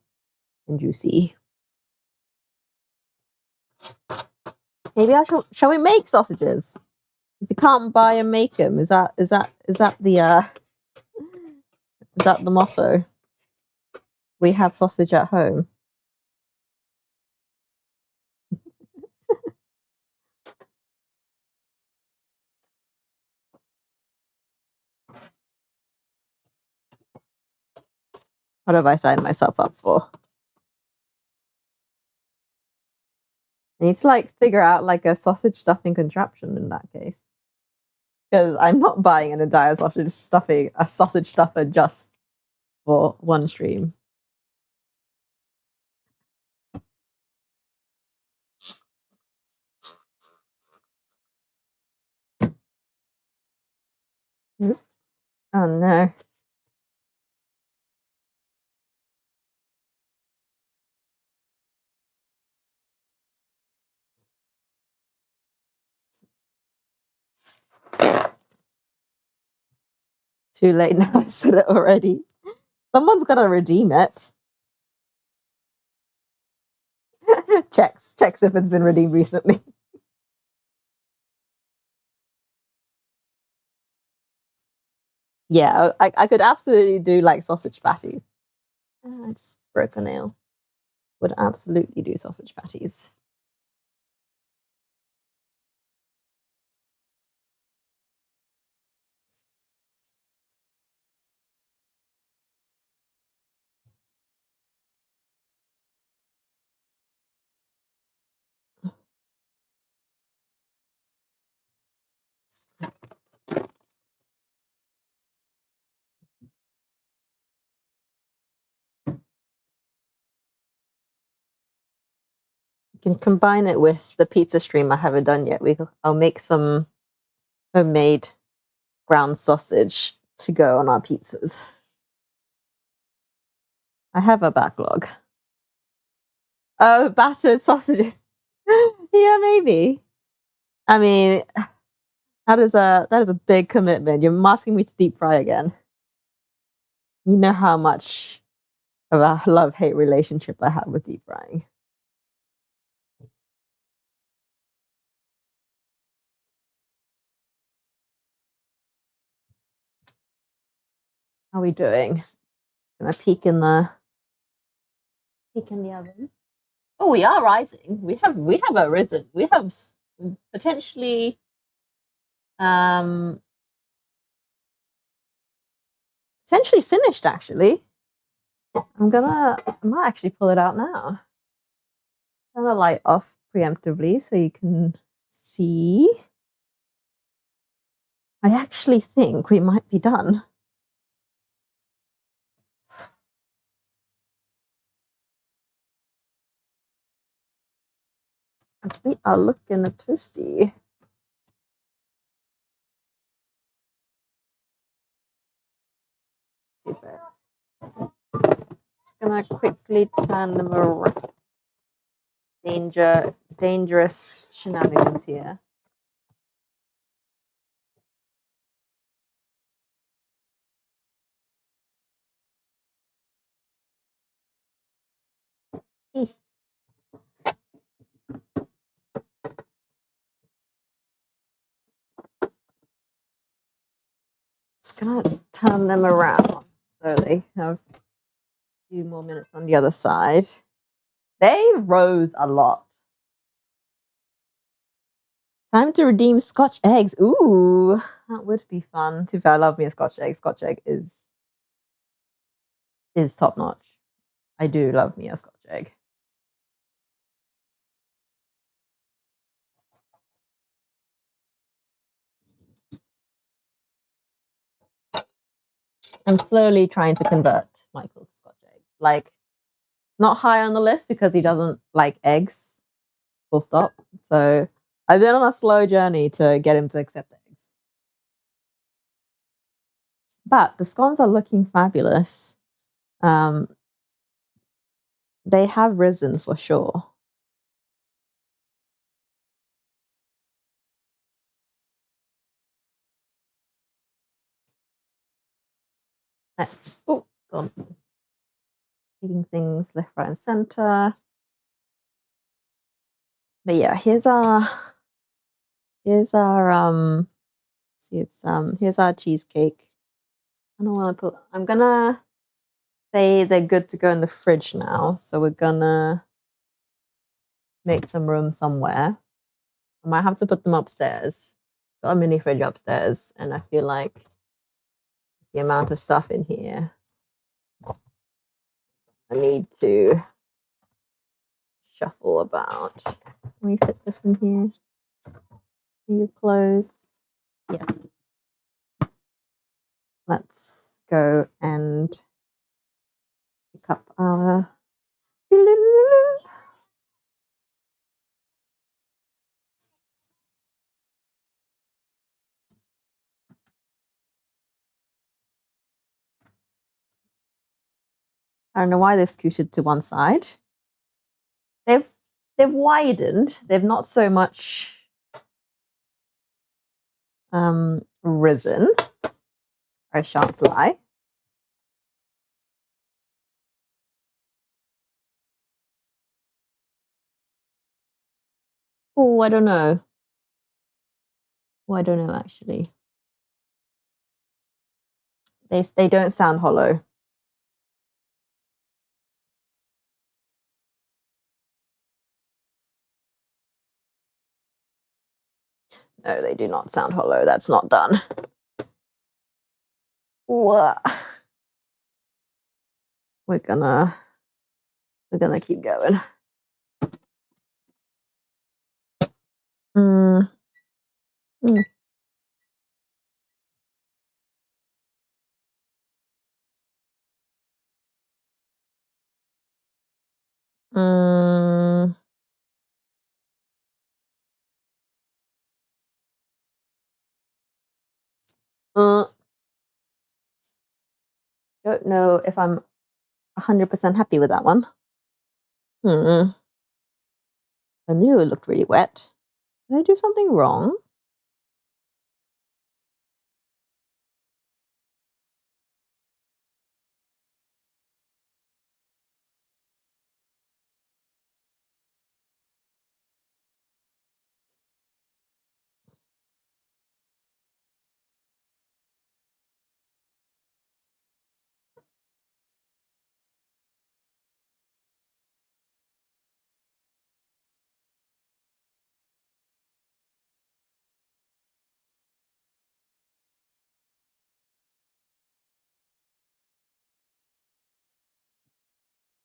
Speaker 1: and juicy. Maybe shall we make sausages? If you can't buy and make them, is that the motto? We have sausage at home. What have I signed myself up for? I need to like figure out like a sausage stuffing contraption in that case. Because I'm not buying an entire sausage stuffer just for one stream. Oh no. Too late now, I said it already. Someone's gotta redeem it. checks if it's been redeemed recently. Yeah, I could absolutely do like sausage patties. I just broke a nail. Would absolutely do sausage patties. You can combine it with the pizza stream I haven't done yet. I'll make some homemade ground sausage to go on our pizzas. I have a backlog. Oh, battered sausages. Yeah, maybe. I mean, that is a big commitment. You're asking me to deep fry again. You know how much of a love-hate relationship I have with deep frying. How are we doing? Gonna peek in the oven. Oh, we are rising. We have risen. We have potentially essentially finished actually. I might actually pull it out now. Turn the light off preemptively so you can see. I actually think we might be done. As we are looking at toasty. Super. Just gonna quickly turn them around. Dangerous shenanigans here. Just gonna turn them around slowly. Have a few more minutes on the other side. They rose a lot. Time to redeem Scotch eggs. Ooh, that would be fun. To be fair, I love me a Scotch egg. Scotch egg is top notch. I do love me a Scotch egg. I'm slowly trying to convert Michael to Scotch egg. Like, not high on the list because he doesn't like eggs. Full stop. So I've been on a slow journey to get him to accept eggs. But the scones are looking fabulous. They have risen for sure. Let's gone. Eating things left, right, and center. But yeah, here's our Here's our see it's here's our cheesecake. I don't want to put. I'm gonna say they're good to go in the fridge now, so we're gonna make some room somewhere. I might have to put them upstairs. Got a mini fridge upstairs, and I feel like the amount of stuff in here, I need to shuffle about. Let me fit this in here. Can you close? Yeah. Let's go and pick up our. I don't know why they've scooted to one side. They've widened. They've not so much risen. I shan't lie. Oh, I don't know. Oh, I don't know actually. They don't sound hollow. No, they do not sound hollow. That's not done. What? We're gonna keep going. Mm. Mm. Mm. Don't know if I'm 100% happy with that one. Hmm. I knew it looked really wet. Did I do something wrong?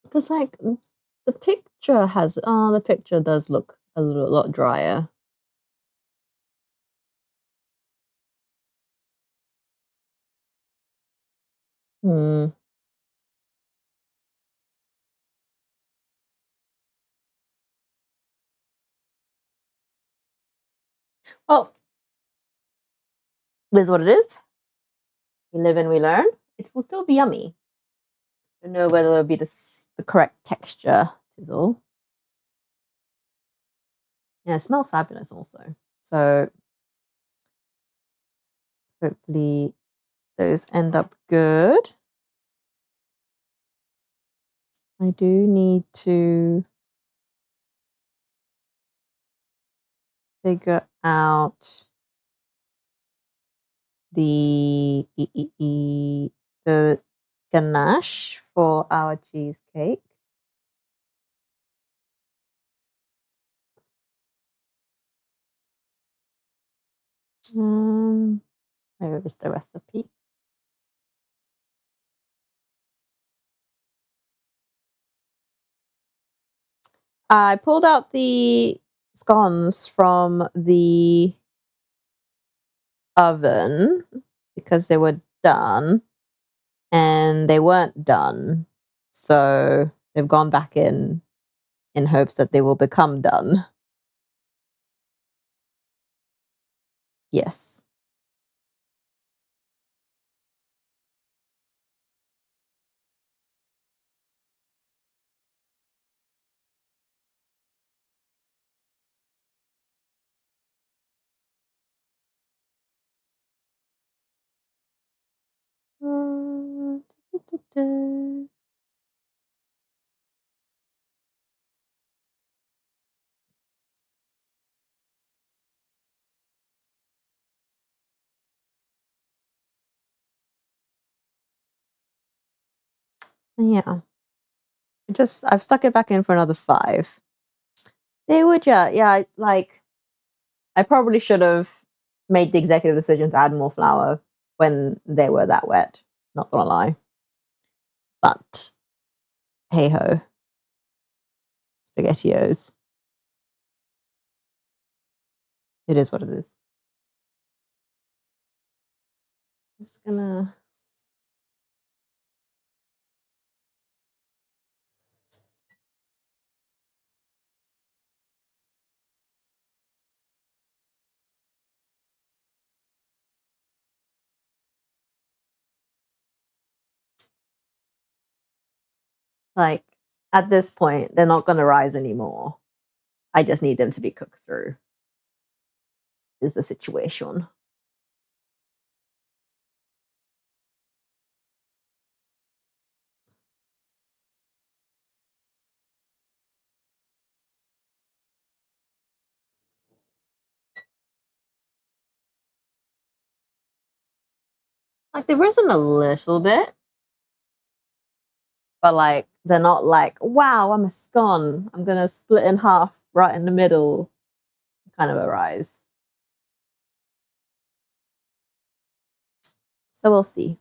Speaker 1: Because like the picture has the picture does look a lot drier. Hmm. Oh, this is what it is. We live and we learn. It will still be yummy. I don't know whether it'll be the correct texture is all. Yeah, it smells fabulous also. So hopefully those end up good. I do need to figure out the the ganache for our cheesecake. Where is the recipe? I pulled out the scones from the oven because they were done and they weren't done. So they've gone back in hopes that they will become done. Yes. Yeah. I've stuck it back in for another 5. They were just, yeah, like, I probably should have made the executive decision to add more flour when they were that wet. Not gonna lie. But hey ho, SpaghettiOs. It is what it is. Just gonna. Like, at this point, they're not gonna rise anymore. I just need them to be cooked through, is the situation. Like, they've risen a little bit, but like, they're not like, wow, I'm a scone. I'm gonna split in half right in the middle, kind of a rise. So we'll see.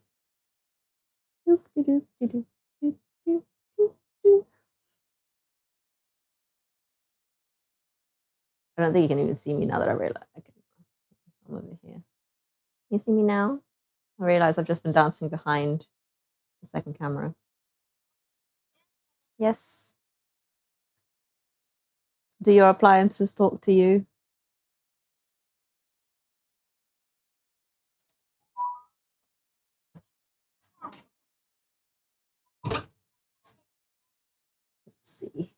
Speaker 1: I don't think you can even see me now that I realize I'm over here. You see me now? I realize I've just been dancing behind the second camera. Yes. Do your appliances talk to you? Let's see.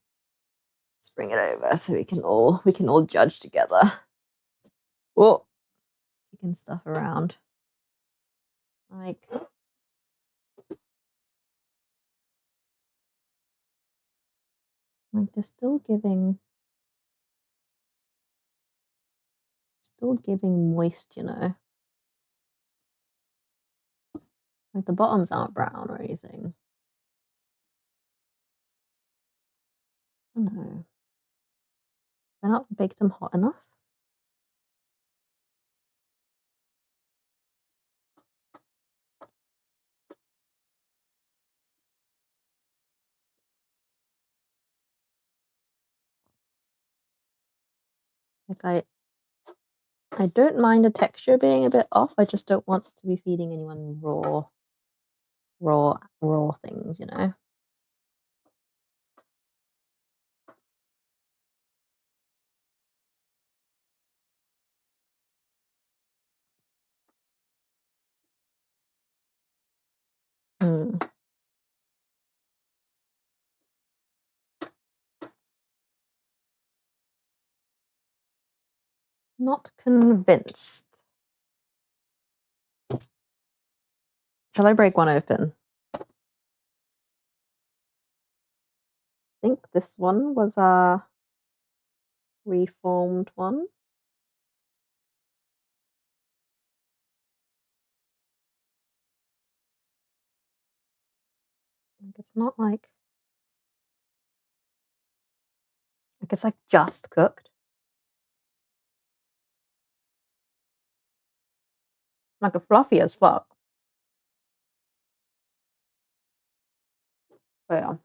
Speaker 1: Let's bring it over so we can all judge together. Oh, kicking stuff around. Like, they're still giving moist, Like, the bottoms aren't brown or anything. I don't know. Why not bake them hot enough? Like, I don't mind the texture being a bit off. I just don't want to be feeding anyone raw things, Hmm. Not convinced. Shall I break one open? I think this one was a reformed one. It's not like it's like just cooked. Like, a fluffy as fuck. But yeah.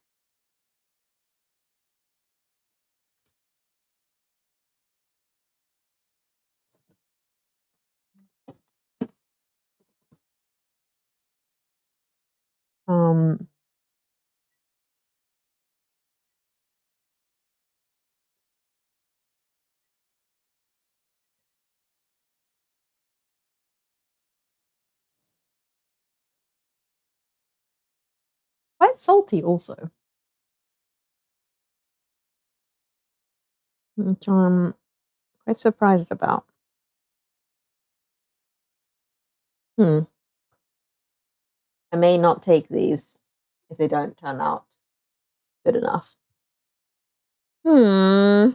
Speaker 1: Um, quite salty also. Which I'm quite surprised about. Hmm. I may not take these if they don't turn out good enough. Hmm.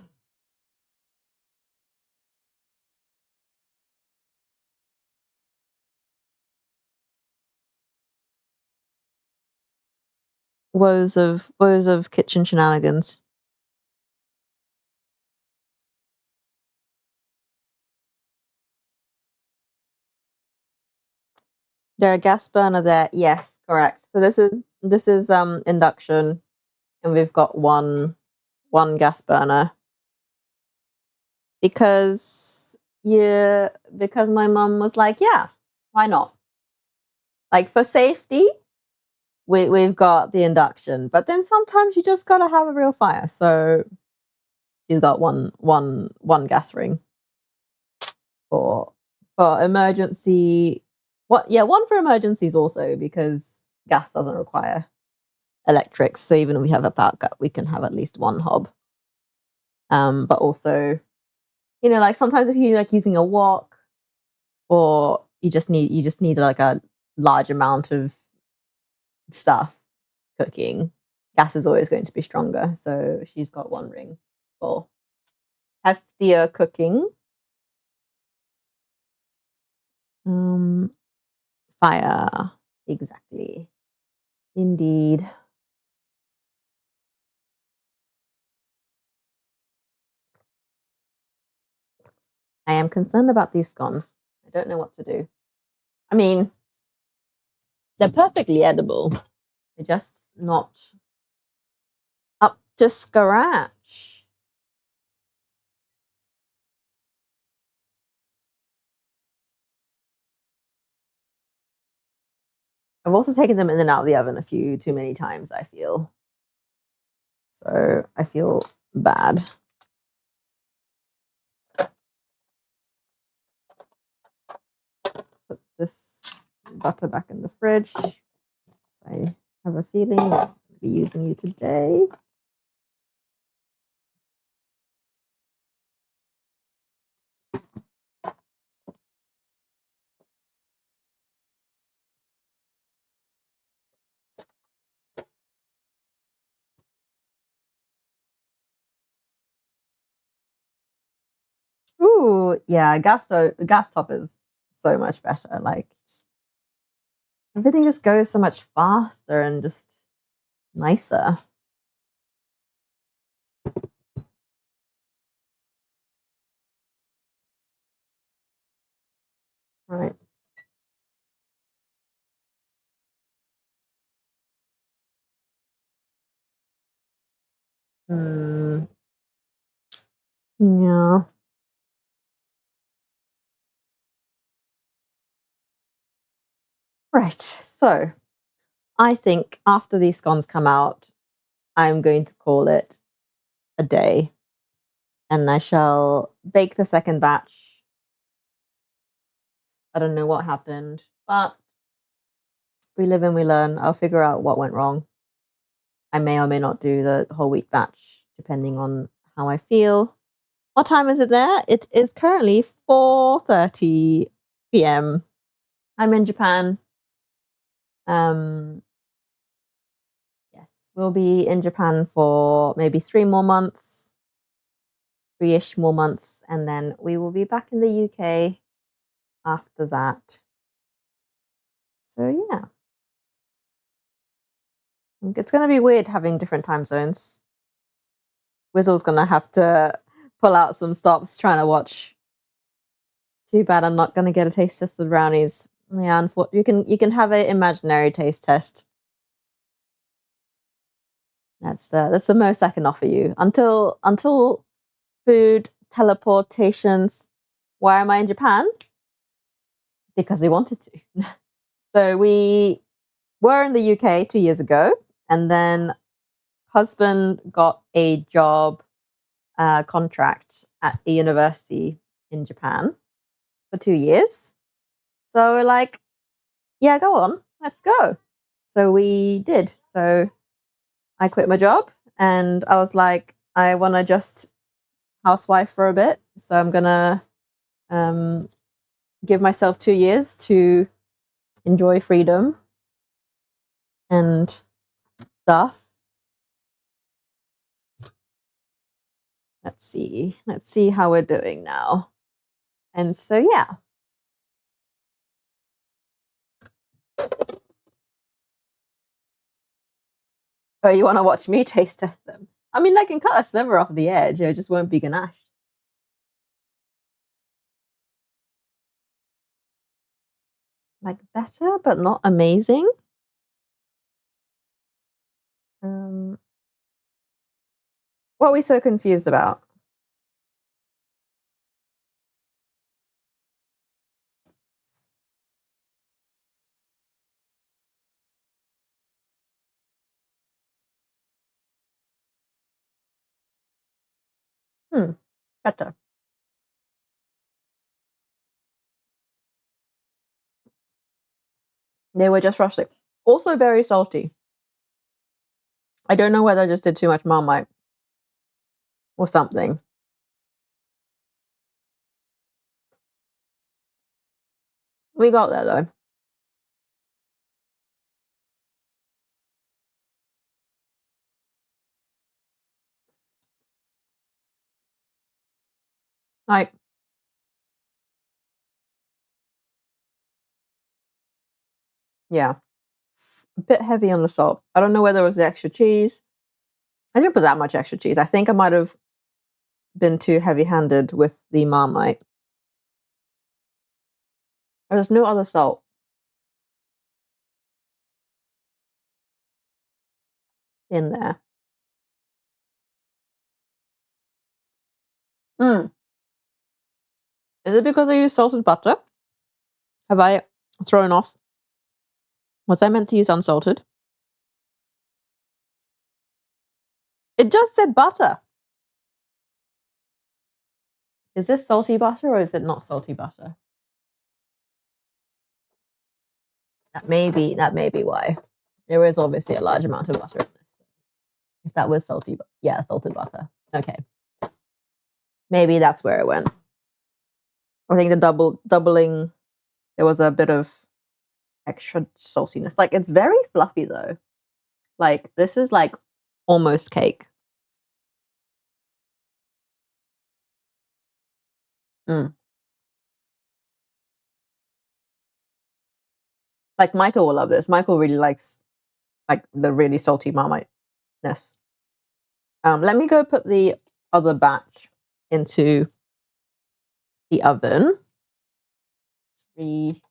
Speaker 1: woes of kitchen shenanigans. There a gas burner there. Yes, correct. So this is induction, and we've got one gas burner because because my mum was like, yeah, why not? Like for safety, we've got the induction, but then sometimes you just gotta have a real fire. So she's got one gas ring for emergency. What? Yeah, one for emergencies also because gas doesn't require electrics. So even if we have a power cut, we can have at least one hob. But also, like sometimes if you like using a wok or you just need like a large amount of stuff cooking, gas is always going to be stronger. So she's got one ring for heftier cooking. Um, Fire. Exactly. Indeed. I am concerned about these scones. I don't know what to do. I mean, they're perfectly edible. They're just not up to scratch. I've also taken them in and out of the oven a few too many times, I feel. So I feel bad. Put this butter back in the fridge. I have a feeling I'm going to be using you today. Ooh, yeah, gas top is so much better. Like everything just goes so much faster and just nicer. Right. Mm, yeah. Right. So I think after these scones come out, I'm going to call it a day and I shall bake the second batch. I don't know what happened, but we live and we learn. I'll figure out what went wrong. I may or may not do the whole wheat batch depending on how I feel. What time is it there? It is currently 4:30 p.m. I'm in Japan. Um yes, we'll be in Japan for maybe 3 more months, 3-ish more months, and then we will be back in the UK after that. So yeah, it's going to be weird having different time zones. Wizzle's going to have to pull out some stops trying to watch. Too bad I'm not going to get a taste test of the brownies. Yeah, unfortunately, you can have an imaginary taste test. That's the most I can offer you until food teleportations. Why am I in Japan? Because we wanted to. So we were in the UK 2 years ago, and then husband got a job contract at a university in Japan for 2 years. So we're like, yeah, go on, let's go. So we did. So I quit my job and I was like, I want to just housewife for a bit. So I'm going to um, give myself 2 years to enjoy freedom and stuff. Let's see how we're doing now. And so, yeah. Oh, you want to watch me taste test them? I mean, I can cut a sliver off the edge. It just won't be ganache. Like better, but not amazing. What are we so confused about? Better. They were just rustic. Also very salty. I don't know whether I just did too much Marmite or something. We got there though. Like, yeah, a bit heavy on the salt. I don't know whether it was the extra cheese. I didn't put that much extra cheese. I think I might have been too heavy-handed with the Marmite. There's no other salt in there. Is it because I used salted butter? Have I thrown off? Was I meant to use unsalted? It just said butter. Is this salty butter or is it not salty butter? That may be why. There is obviously a large amount of butter in this. If that was salty, yeah, salted butter. Okay. Maybe that's where it went. I think the doubling, there was a bit of extra saltiness. Like, it's very fluffy though. Like, this is like almost cake. Like, Michael will love this. Michael really likes like the really salty Marmite-ness. Let me go put the other batch into the oven. Reheat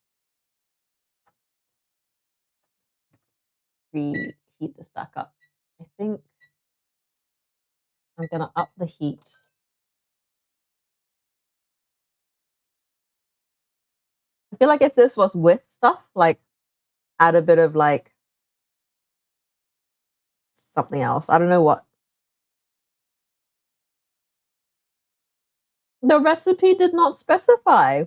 Speaker 1: this back up. I think I'm gonna up the heat. I feel like if this was with stuff, like add a bit of like something else. I don't know what. The recipe did not specify.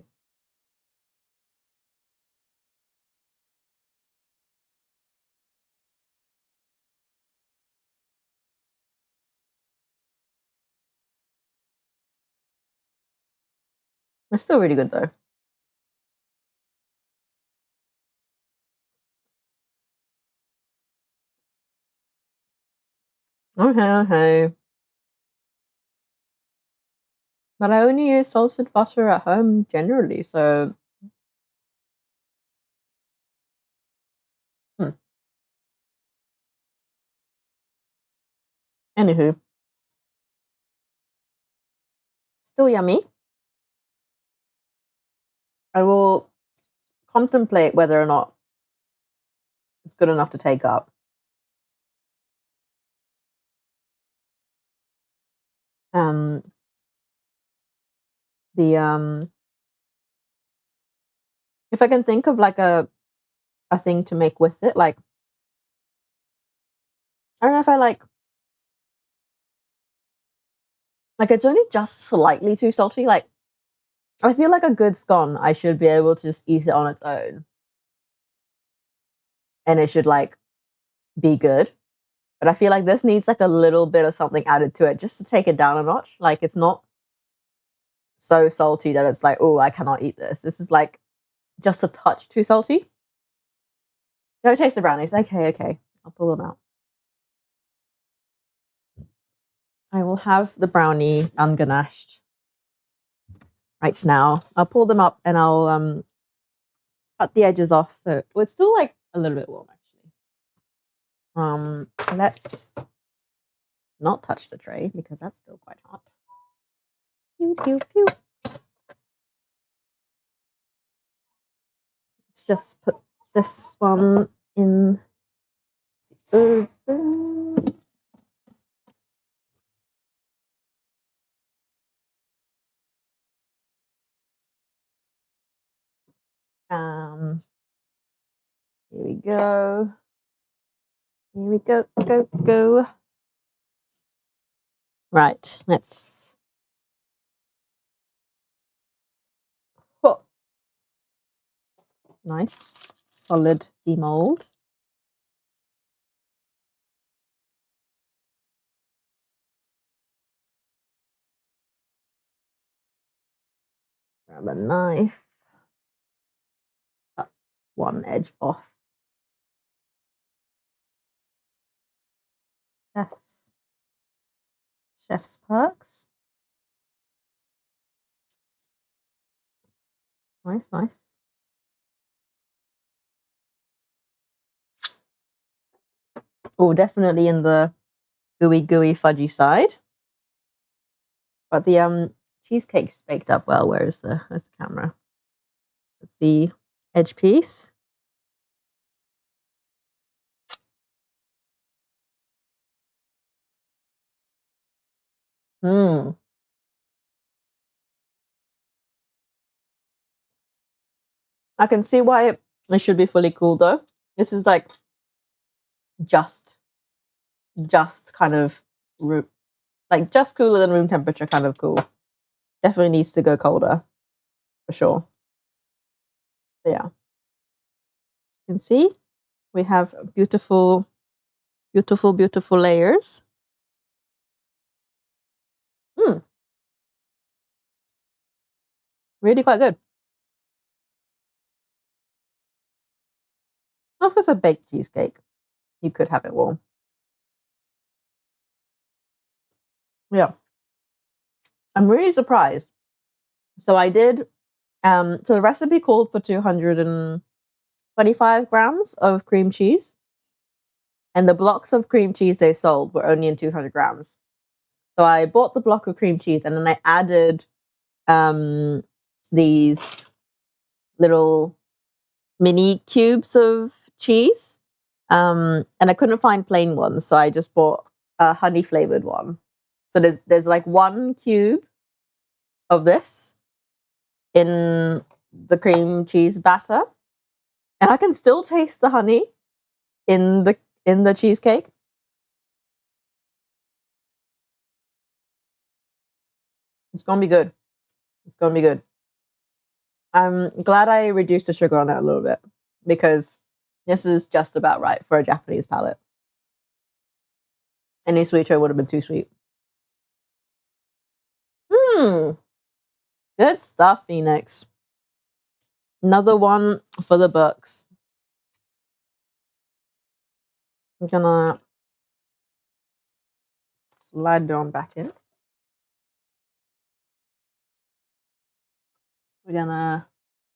Speaker 1: It's still really good though. Okay. But I only use salted butter at home generally, so. Anywho, still yummy. I will contemplate whether or not it's good enough to take up. The if I can think of like a thing to make with it, like I don't know if I like it's only just slightly too salty. Like, I feel like a good scone, I should be able to just eat it on its own, and it should like be good. But I feel like this needs like a little bit of something added to it just to take it down a notch. Like, it's not so salty that it's like, oh, I cannot eat this. This is like just a touch too salty. Go taste the brownies. Okay. I'll pull them out. I will have the brownie unganashed right now. I'll pull them up and I'll cut the edges off. So it's still like a little bit warm actually. Let's not touch the tray because that's still quite hot. Pew, pew, pew. Let's just put this one in the oven. Here we go. Here we go, go, go. Right, let's. Oh, nice, solid demold. Grab a knife. Cut one edge off. Chef's perks. Nice, nice. Oh, definitely in the gooey, fudgy side. But the cheesecake's baked up well. Where's the camera? It's the edge piece. Hmm. I can see why it should be fully cooled though. This is like just kind of like just cooler than room temperature kind of cool. Definitely needs to go colder for sure. But yeah, you can see we have beautiful, beautiful, beautiful layers. Really quite good. Well, if it's a baked cheesecake, you could have it warm. Yeah. I'm really surprised. So I did, so the recipe called for 225 grams of cream cheese. And the blocks of cream cheese they sold were only in 200 grams. So I bought the block of cream cheese and then I added these little mini cubes of cheese. And I couldn't find plain ones, so I just bought a honey flavored one. So there's like 1 cube of this in the cream cheese batter, and I can still taste the honey in the cheesecake. It's gonna be good. It's gonna be good. I'm glad I reduced the sugar on it a little bit because this is just about right for a Japanese palate. Any sweeter would have been too sweet. Good stuff, Phoenix. Another one for the books. I'm gonna slide it on back in. We're gonna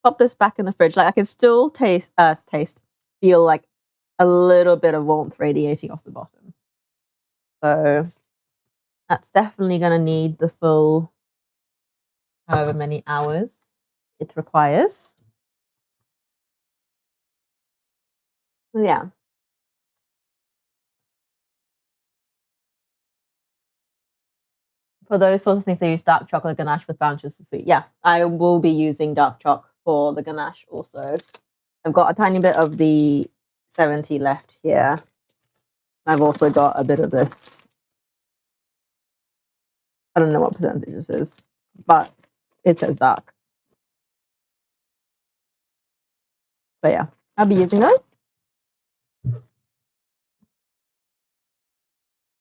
Speaker 1: pop this back in the fridge. Like I can still feel like a little bit of warmth radiating off the bottom. So that's definitely gonna need the full however many hours it requires. Yeah. For those sorts of things, they use dark chocolate ganache with bounces of sweet. Yeah, I will be using dark choc for the ganache also. I've got a tiny bit of the 70 left here. I've also got a bit of this. I don't know what percentage this is, but it says dark. But yeah, I'll be using those.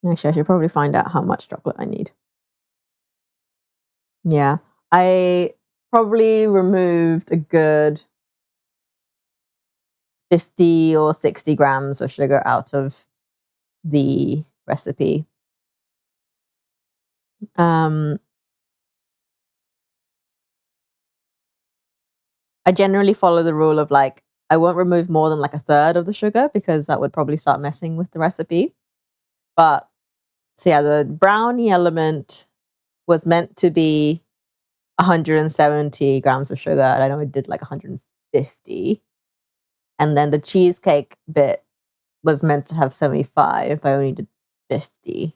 Speaker 1: Actually, I should probably find out how much chocolate I need. Yeah, I probably removed a good 50 or 60 grams of sugar out of the recipe. I generally follow the rule of like I won't remove more than like a third of the sugar because that would probably start messing with the recipe. But so yeah, the brownie element was meant to be 170 grams of sugar, and I know I did like 150. And then the cheesecake bit was meant to have 75, but I only did 50.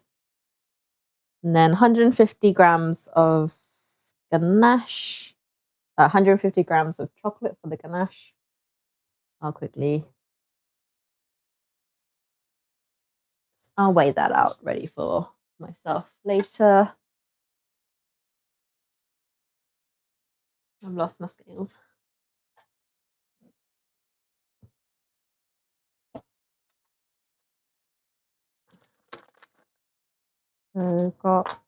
Speaker 1: And then 150 grams of ganache, 150 grams of chocolate for the ganache. I'll weigh that out ready for myself later. I've lost my scales. So got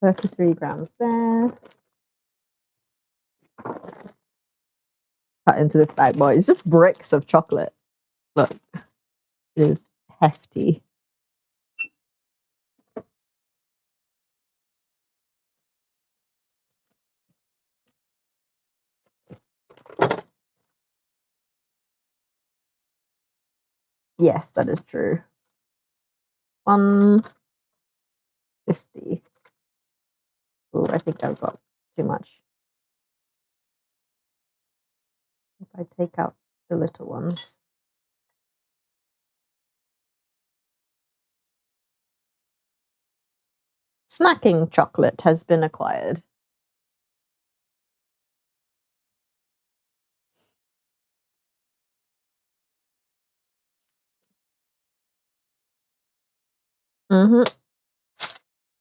Speaker 1: 33 grams there. Cut into this bag. Boy, it's just bricks of chocolate. Look, it is hefty. Yes, that is true. 150. Oh, I think I've got too much. If I take out the little ones. Snacking chocolate has been acquired.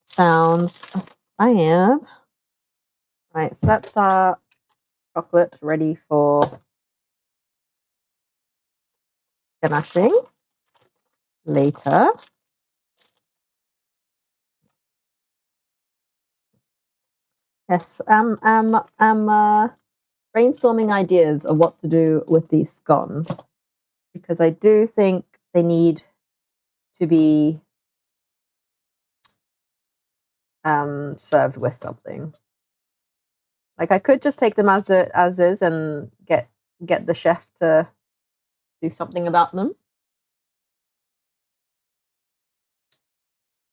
Speaker 1: Sounds fine. Right, so that's our chocolate ready for ganashing later. Yes, I'm brainstorming ideas of what to do with these scones because I do think they need to be served with something. Like I could just take them as is and get the chef to do something about them.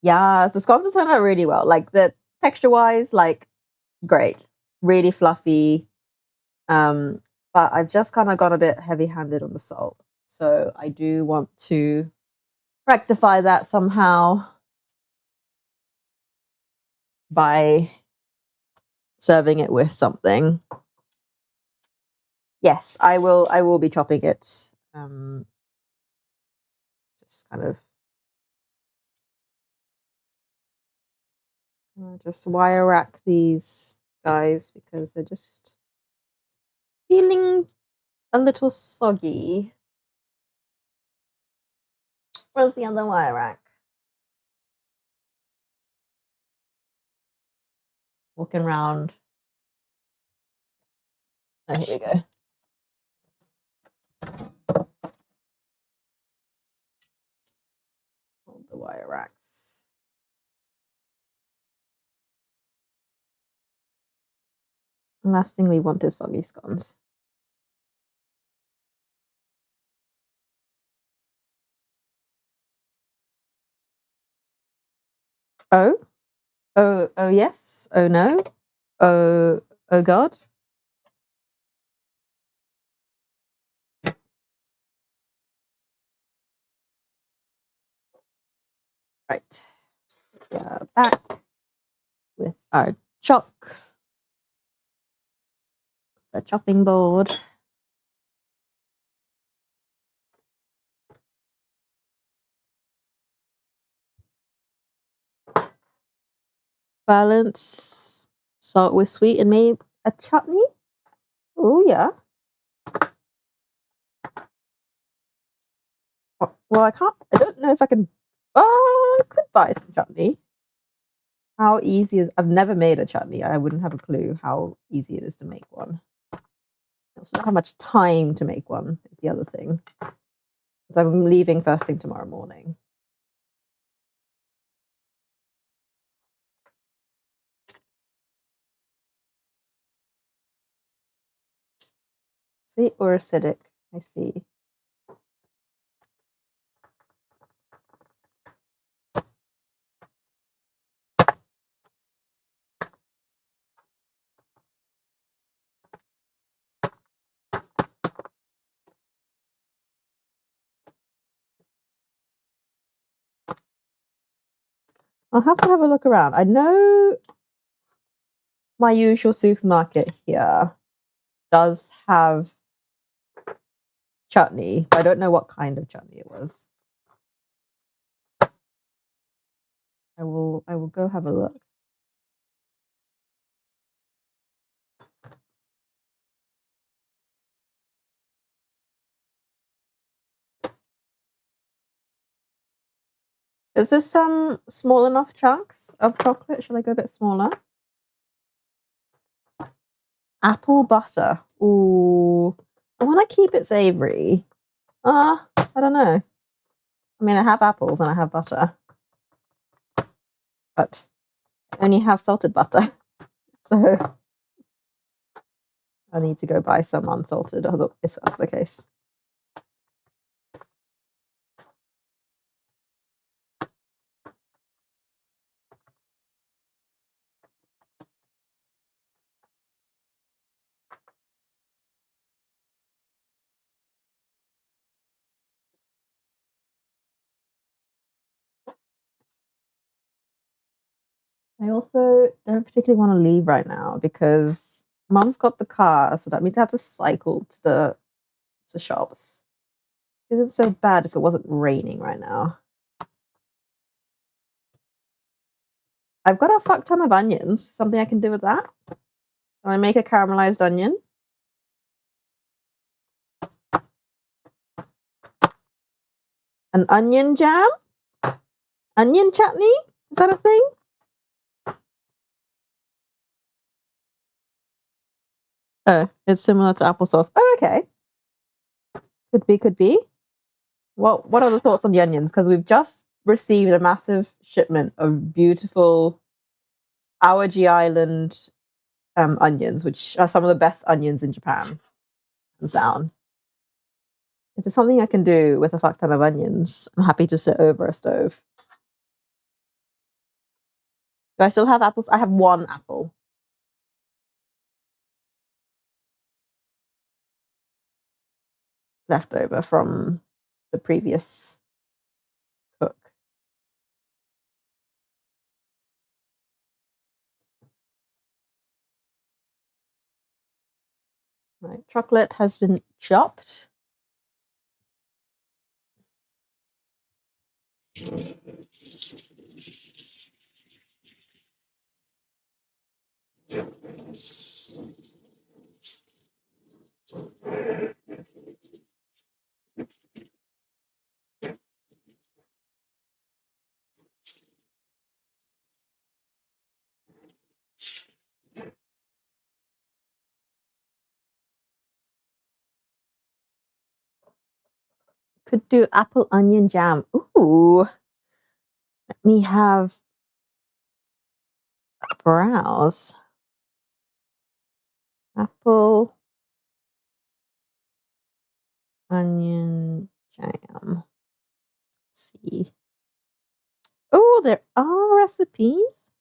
Speaker 1: Yeah, the scones have turned out really well. Like the texture wise, like great, really fluffy. But I've just kind of gone a bit heavy handed on the salt. So I do want to rectify that somehow by serving it with something. Yes, I will be chopping it. Just kind of just wire rack these guys because they're just feeling a little soggy. Where's the other wire rack? Walking around. Oh, here we go. All the wire racks. The last thing we want is soggy scones. Oh? Oh yes. Oh no. Oh God. Right. Back with our chalk. The chopping board. Balance salt with sweet and maybe a chutney. Oh yeah. Well, I can't. I don't know if I can. Oh, I could buy some chutney. How easy is? I've never made a chutney. I wouldn't have a clue how easy it is to make one. I also don't have much time to make one. Is the other thing. Because I'm leaving first thing tomorrow morning. Sweet or acidic? I see. I'll have to have a look around. I know my usual supermarket here does have chutney, but I don't know what kind of chutney it was. I will go have a look. Is this some small enough chunks of chocolate? Should I go a bit smaller? Apple butter. Ooh. I want to keep it savory. I don't know. I mean, I have apples and I have butter, but I only have salted butter. So I need to go buy some unsalted if that's the case. I also don't particularly want to leave right now because Mum's got the car, so that means I have to cycle to shops. Isn't it so bad if it wasn't raining right now? I've got a fuck ton of onions. Something I can do with that? Can I make a caramelized onion? An onion jam? Onion chutney? Is that a thing? Oh, it's similar to applesauce. Oh, okay. Could be. What are the thoughts on the onions? Because we've just received a massive shipment of beautiful Awaji Island onions, which are some of the best onions in Japan, hands down. If there's something I can do with a fuck ton of onions, I'm happy to sit over a stove. Do I still have apples? I have one apple left over from the previous cook. Right, chocolate has been chopped. Could do apple onion jam. Ooh. Let me have a browse. Apple onion jam. Let's see. Oh, there are recipes.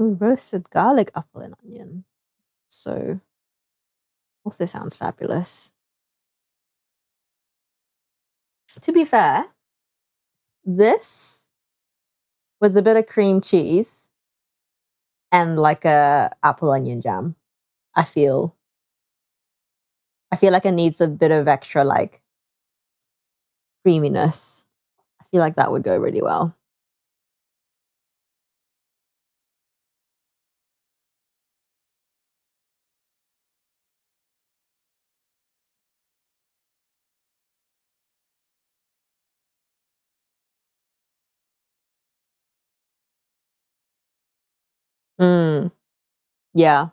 Speaker 1: Ooh, roasted garlic apple and onion. So also sounds fabulous. To be fair, this with a bit of cream cheese and like a apple onion jam, I feel like it needs a bit of extra like creaminess. I feel like that would go really well. Yeah,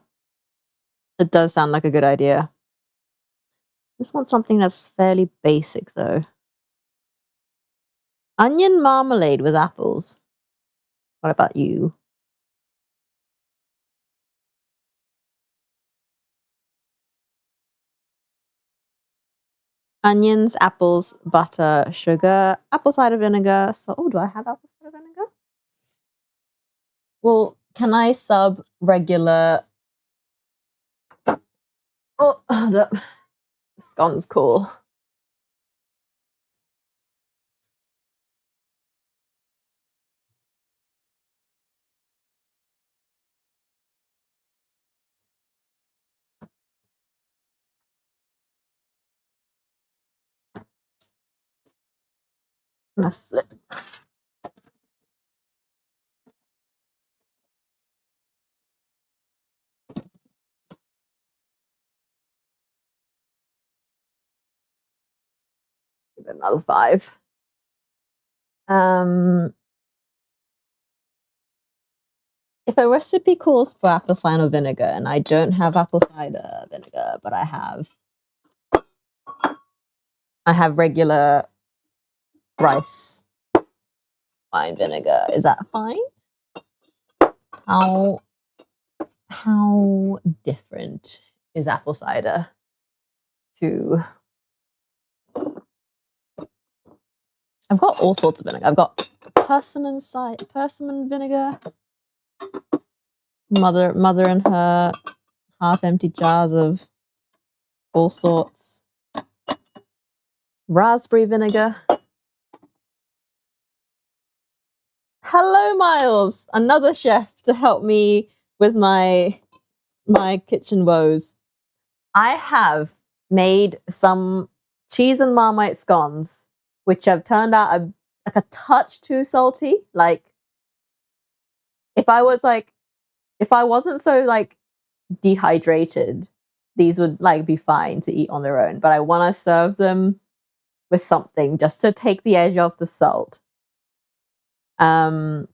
Speaker 1: it does sound like a good idea. Just want something that's fairly basic though. Onion marmalade with apples. What about you? onions, apples, butter, sugar, apple cider vinegar. So, oh, do I have apple cider vinegar? Well, can I sub regular? Oh, the scones cool. I'm gonna flip. Give it another 5. If a recipe calls for apple cider vinegar and I don't have apple cider vinegar, but I have regular rice wine vinegar, is that fine? How different is apple cider to? I've got all sorts of vinegar. I've got persimmon vinegar, mother and her half-empty jars of all sorts, raspberry vinegar. Hello, Miles, another chef to help me with my kitchen woes. I have made some cheese and Marmite scones, which have turned out like a touch too salty. Like, if I wasn't so like dehydrated, these would like be fine to eat on their own. But I want to serve them with something just to take the edge off the salt. And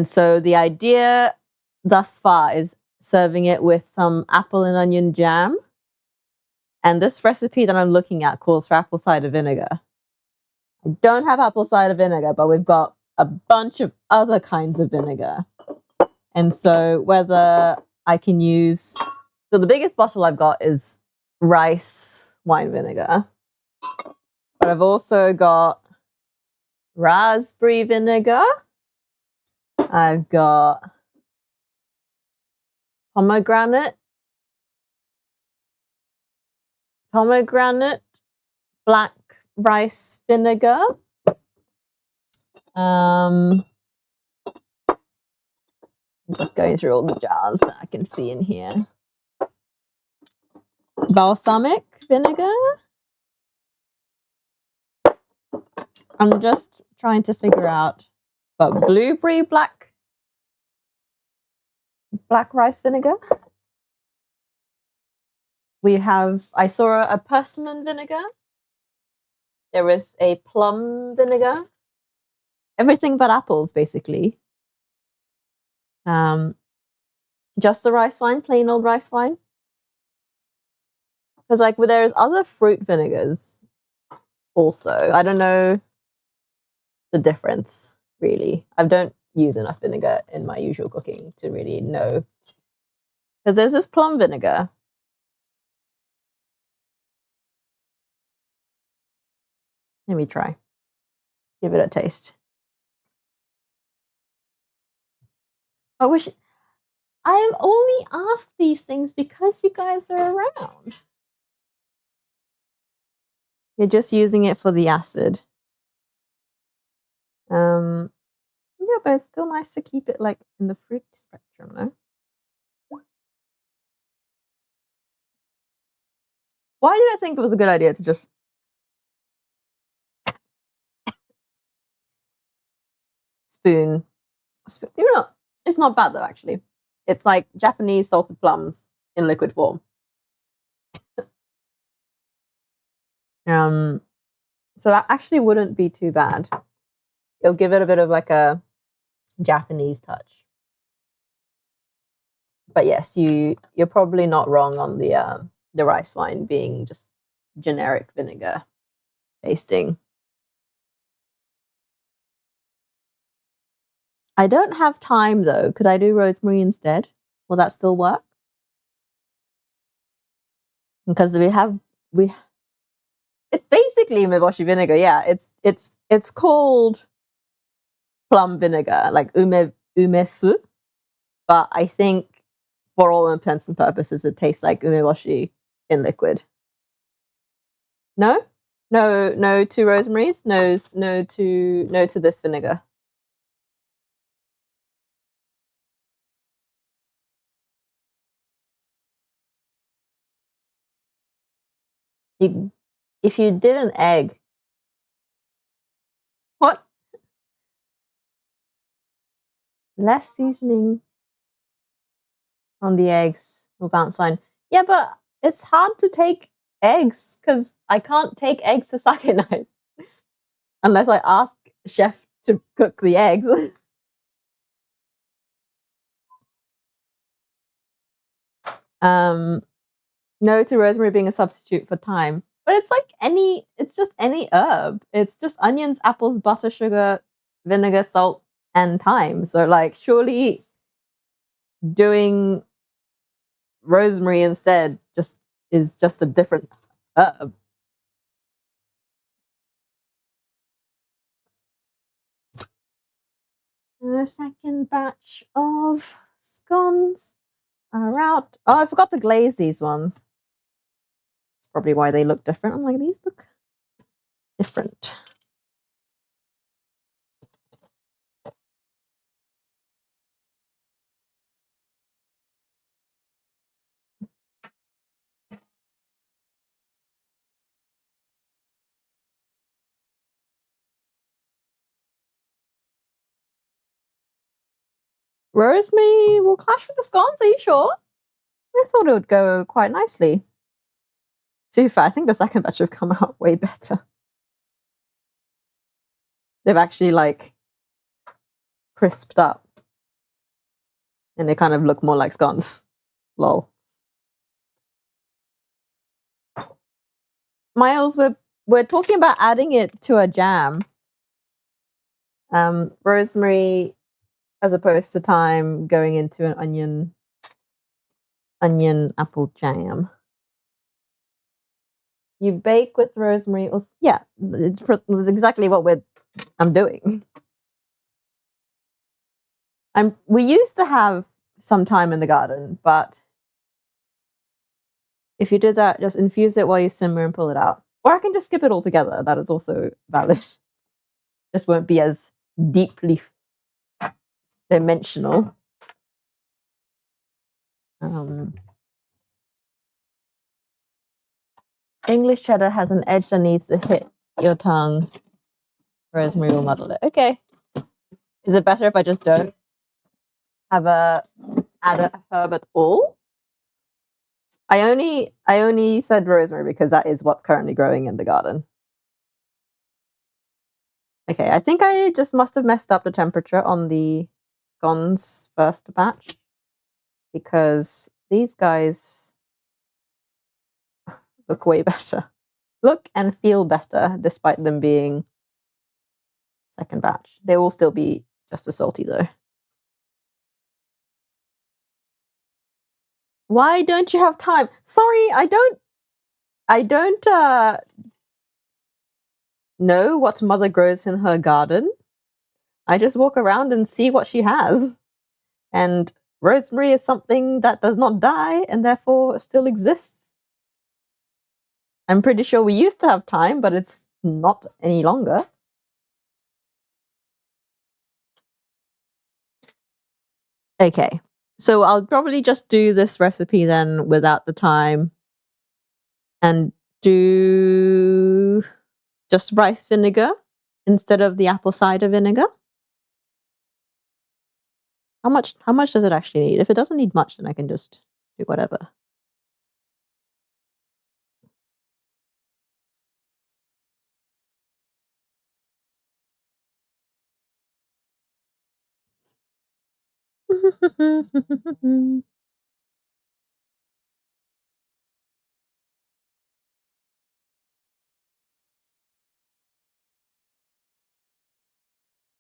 Speaker 1: so the idea thus far is serving it with some apple and onion jam. And this recipe that I'm looking at calls for apple cider vinegar. I don't have apple cider vinegar, but we've got a bunch of other kinds of vinegar. And so whether I can use, so the biggest bottle I've got is rice wine vinegar. But I've also got raspberry vinegar. I've got pomegranate black rice vinegar. I'm just going through all the jars that I can see in here. Balsamic vinegar. I'm just trying to figure out, got blueberry black rice vinegar. I saw a persimmon vinegar. There is a plum vinegar. Everything but apples, basically. Just the rice wine, plain old rice wine. Because like there's other fruit vinegars also. I don't know the difference, really. I don't use enough vinegar in my usual cooking to really know. Because there's this plum vinegar. Let me try. Give it a taste. I wish I only asked these things because you guys are around. You're just using it for the acid. Yeah, but it's still nice to keep it like in the fruit spectrum, no? Why did I think it was a good idea to just spoon? You know, it's not bad though, actually. It's like Japanese salted plums in liquid form. So that actually wouldn't be too bad. It'll give it a bit of like a Japanese touch. But yes, you're probably not wrong on the rice wine being just generic vinegar tasting. I don't have thyme though. Could I do rosemary instead? Will that still work? Because we It's basically umeboshi vinegar. Yeah, it's called plum vinegar, like umesu. But I think for all intents and purposes, it tastes like umeboshi in liquid. No, no to rosemaries. No to this vinegar. If you did an egg, what? Less seasoning on the eggs will bounce fine. Yeah, but it's hard to take eggs because I can't take eggs to sake night unless I ask chef to cook the eggs. um, no to rosemary being a substitute for thyme, but it's just any herb. It's just onions, apples, butter, sugar, vinegar, salt, and thyme. So like, surely doing rosemary instead is just a different herb. The second batch of scones are out. Oh, I forgot to glaze these ones. That's probably why they look different. I'm like, these look different. Rosemary will clash with the scones, are you sure? I thought it would go quite nicely. To be fair, I think the second batch have come out way better. They've actually like crisped up. And they kind of look more like scones. Lol. Miles, we're talking about adding it to a jam. Rosemary as opposed to thyme going into an onion apple jam. You bake with rosemary or yeah, it's exactly what I'm doing. We used to have some thyme in the garden, but if you did that, just infuse it while you simmer and pull it out. Or I can just skip it altogether. That is also valid. Just won't be as deeply dimensional. English cheddar has an edge that needs to hit your tongue. Rosemary will muddle it. Okay. Is it better if I just don't add a herb at all? I only said rosemary because that is what's currently growing in the garden. Okay, I think I just must have messed up the temperature on the scones first batch because these guys look way better. Look and feel better despite them being second batch. They will still be just as salty though. Why don't you have time? Sorry, I don't know what mother grows in her garden. I just walk around and see what she has. And rosemary is something that does not die and therefore still exists. I'm pretty sure we used to have thyme, but it's not any longer. Okay, so I'll probably just do this recipe then without the thyme and do just rice vinegar instead of the apple cider vinegar. How much does it actually need? If it doesn't need much, then I can just do whatever.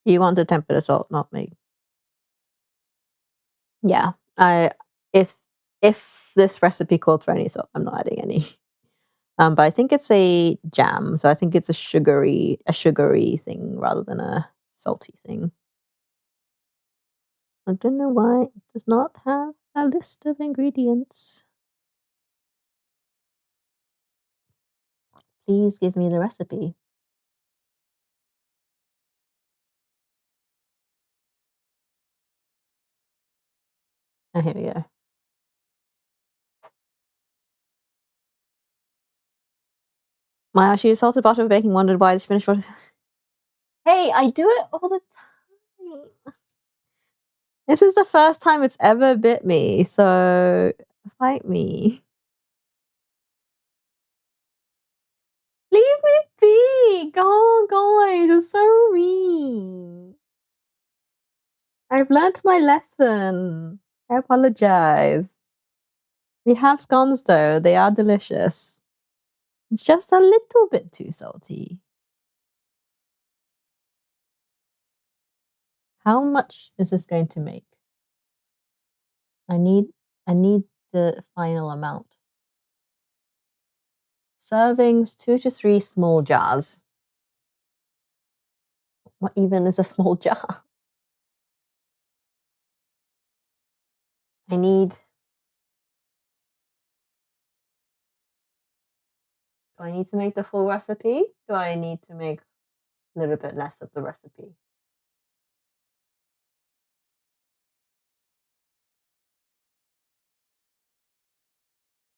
Speaker 1: You want to temper the salt, not me. Yeah, if this recipe called for any salt, I'm not adding any. But I think it's a jam, so I think it's a sugary thing rather than a salty thing. I don't know why it does not have a list of ingredients. Please give me the recipe. Oh, here we go. My she used salted butter for baking, wondered why this finished what. Hey, I do it all the time. This is the first time it's ever bit me, so fight me. Leave me be! God, guys, you're so mean. I've learnt my lesson. I apologize. We have scones though, they are delicious. It's just a little bit too salty. How much is this going to make? I need the final amount. Servings, 2 to 3 small jars. What even is a small jar? Do I need to make the full recipe? Do I need to make a little bit less of the recipe?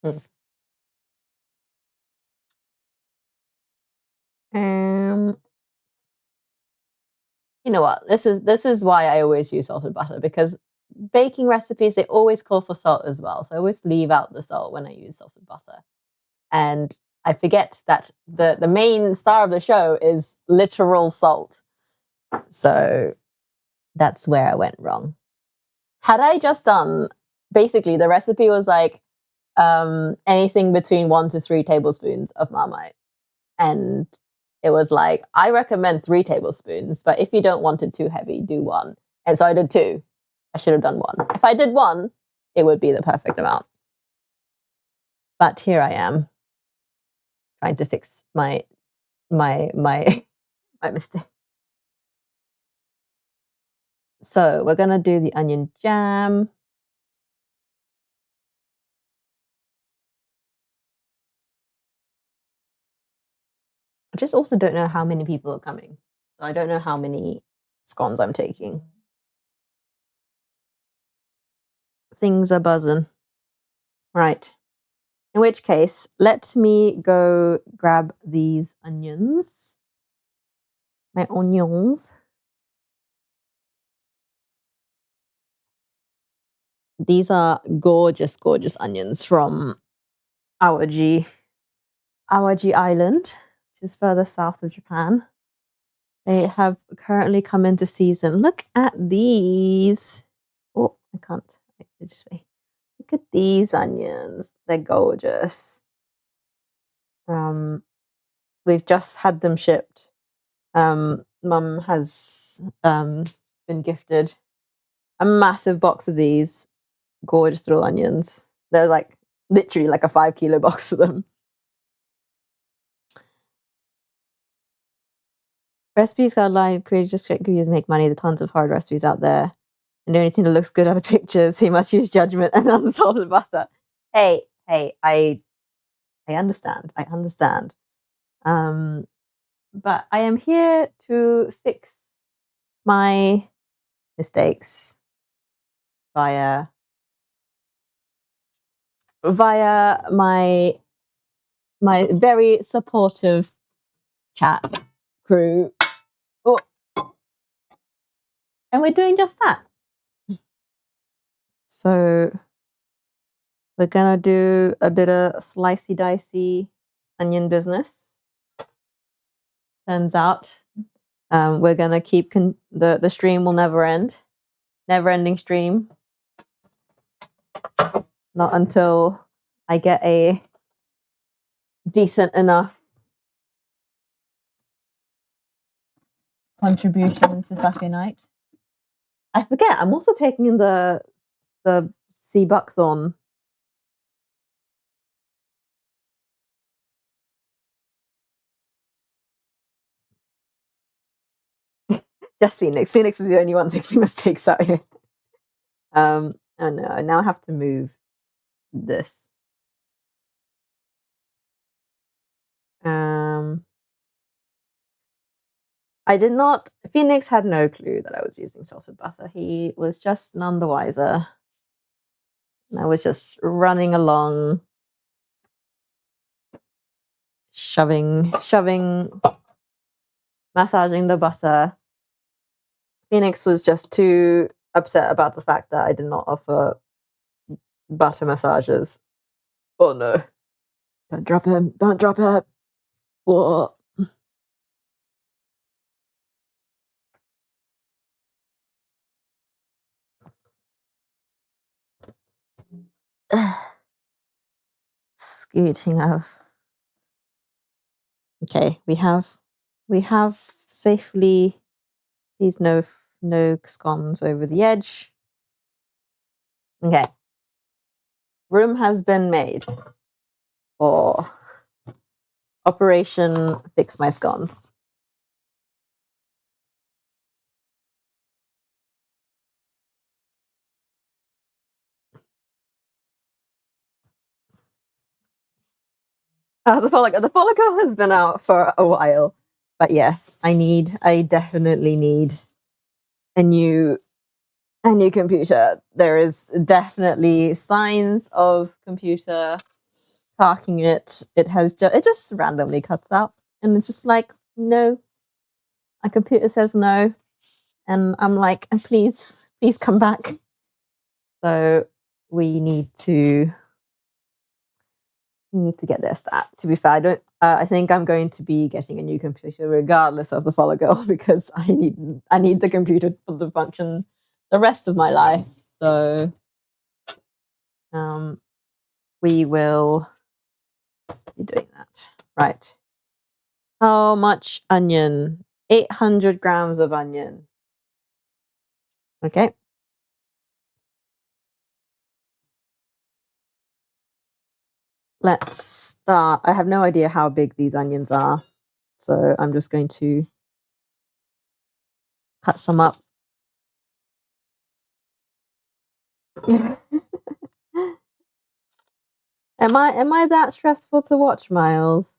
Speaker 1: You know what? This is why I always use salted butter, because baking recipes, they always call for salt as well. So I always leave out the salt when I use salted butter. And I forget that the main star of the show is literal salt. So that's where I went wrong. Had I just done, basically the recipe was like anything between 1 to 3 tablespoons of Marmite. And it was like, I recommend 3 tablespoons, but if you don't want it too heavy, do 1. And so I did 2. I should have done 1. If I did 1, it would be the perfect amount. But here I am, trying to fix my mistake. So we're gonna do the onion jam. I just also don't know how many people are coming. So I don't know how many scones I'm taking. Things are buzzing. Right. In which case, let me go grab these onions. My onions. These are gorgeous, gorgeous onions from Awaji Island, which is further south of Japan. They have currently come into season. Look at these. Oh, I can't. This way. Look at these onions. They're gorgeous. We've just had them shipped. Mum has been gifted a massive box of these gorgeous little onions. They're like literally like a 5-kilo box of them. Recipes guideline creators just get reviews make money. The tons of hard recipes out there, and the only thing that looks good are the pictures. He must use judgment and unsalted butter. Hey, I understand. I understand. But I am here to fix my mistakes via my very supportive chat crew. Oh. And we're doing just that. So we're gonna do a bit of slicey dicey onion business. Turns out we're gonna keep the stream will never end. Never ending stream. Not until I get a decent enough contribution to Saturday night. I forget, I'm also taking in the sea buckthorn Just Phoenix. Phoenix is the only one making mistakes out here. Oh no, I now have to move this. I did not. Phoenix had no clue that I was using salted butter. He was just none the wiser. And I was just running along, shoving, massaging the butter. Phoenix was just too upset about the fact that I did not offer butter massages. Oh no. Don't drop him. Don't drop him. Whoa. Scooting of. Okay, we have safely. Please no scones over the edge. Okay. Room has been made for Operation Fix My Scones. The follicle has been out for a while, but yes, I definitely need a new computer. There is definitely signs of computer parking it. It just randomly cuts out, and it's just like, no. My computer says no, and I'm like, please come back. So we need to get this. That, to be fair, I don't. I think I'm going to be getting a new computer regardless of the follicle because I need the computer to function the rest of my life. So, we will be doing that. Right. How much onion? 800 grams of onion. Okay. Let's start. I have no idea how big these onions are, so I'm just going to cut some up. Am I that stressful to watch, Miles?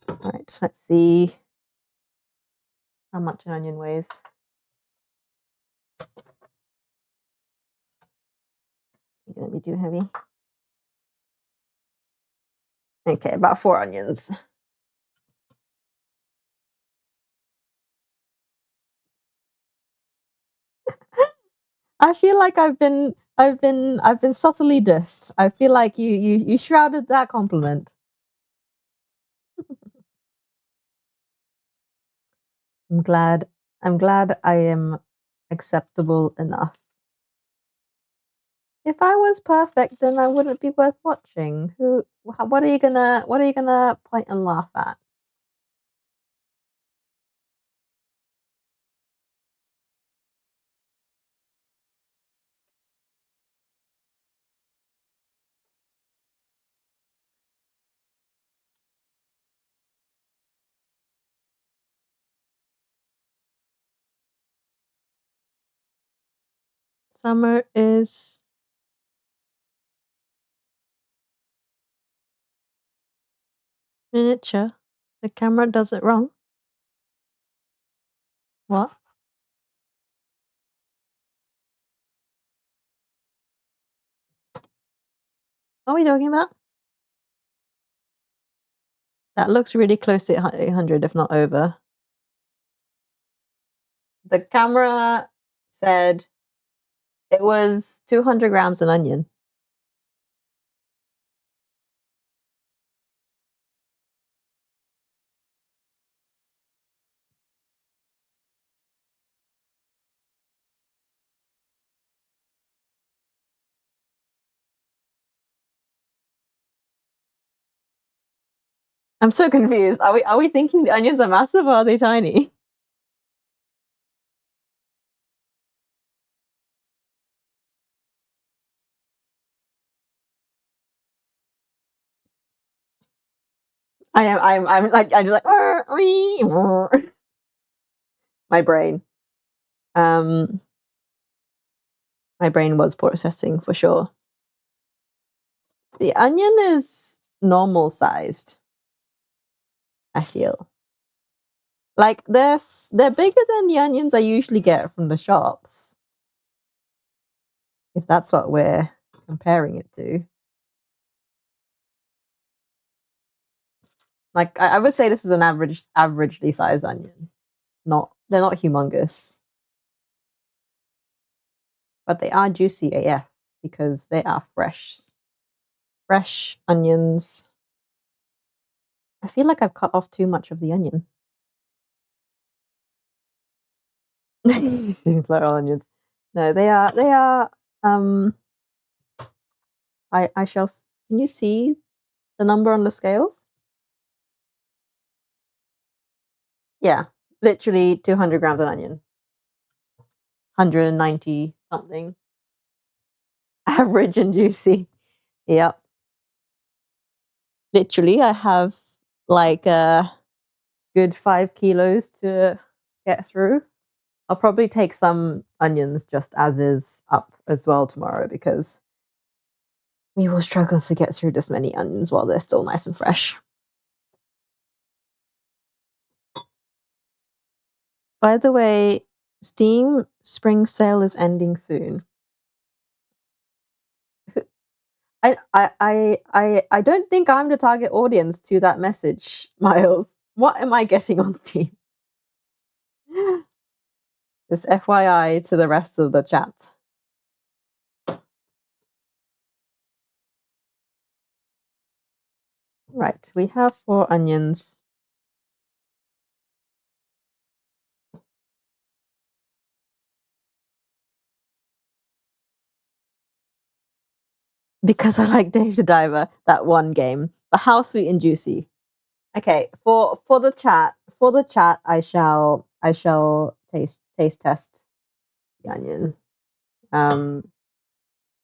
Speaker 1: All right, let's see how much an onion weighs. It's gonna be too heavy. Okay, about 4 onions. I feel like I've been subtly dissed. I feel like you shrouded that compliment. I'm glad I am acceptable enough. If I was perfect, then I wouldn't be worth watching. What are you gonna point and laugh at? Summer is miniature. The camera does it wrong. What? What are we talking about? That looks really close to 800, if not over. The camera said it was 200 grams an onion. I'm so confused. Are we thinking the onions are massive or are they tiny? I'm like I'm just like my brain. My brain was processing for sure. The onion is normal sized, I feel. Like they're bigger than the onions I usually get from the shops. If that's what we're comparing it to. Like I would say this is an averagely sized onion. They're not humongous. But they are juicy AF because they are fresh. Fresh onions. I feel like I've cut off too much of the onion. Plural onions. No, they are I shall can you see the number on the scales? Yeah, literally 200 grams of onion. 190 something. Average and juicy. Yep. Literally, I have like a good 5 kilos to get through. I'll probably take some onions just as is up as well tomorrow because we will struggle to get through this many onions while they're still nice and fresh. By the way, Steam Spring Sale is ending soon. I don't think I'm the target audience to that message, Miles. What am I getting on Steam? This FYI to the rest of the chat. Right, we have 4 onions. Because I like Dave the Diver, that one game. But how sweet and juicy. Okay, for the chat, I shall taste test the onion. I'm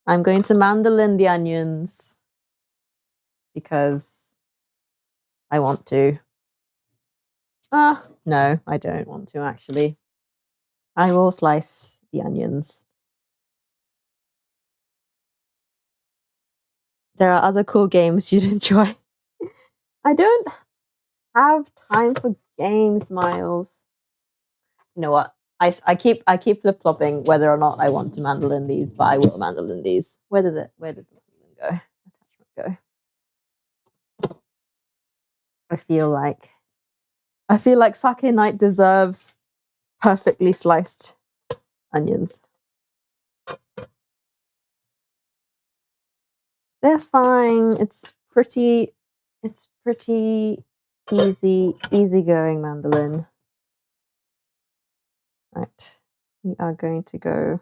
Speaker 1: going to mandolin the onions because I want to. No, I don't want to actually. I will slice the onions. There are other cool games you'd enjoy. I don't have time for games, Miles. You know what? I keep flip flopping whether or not I want to mandolin these, but I will mandolin these. Where did the mandolin go? Attachment go. I feel like Sake Night deserves perfectly sliced onions. They're fine. It's pretty easygoing mandolin. Right. We are going to go.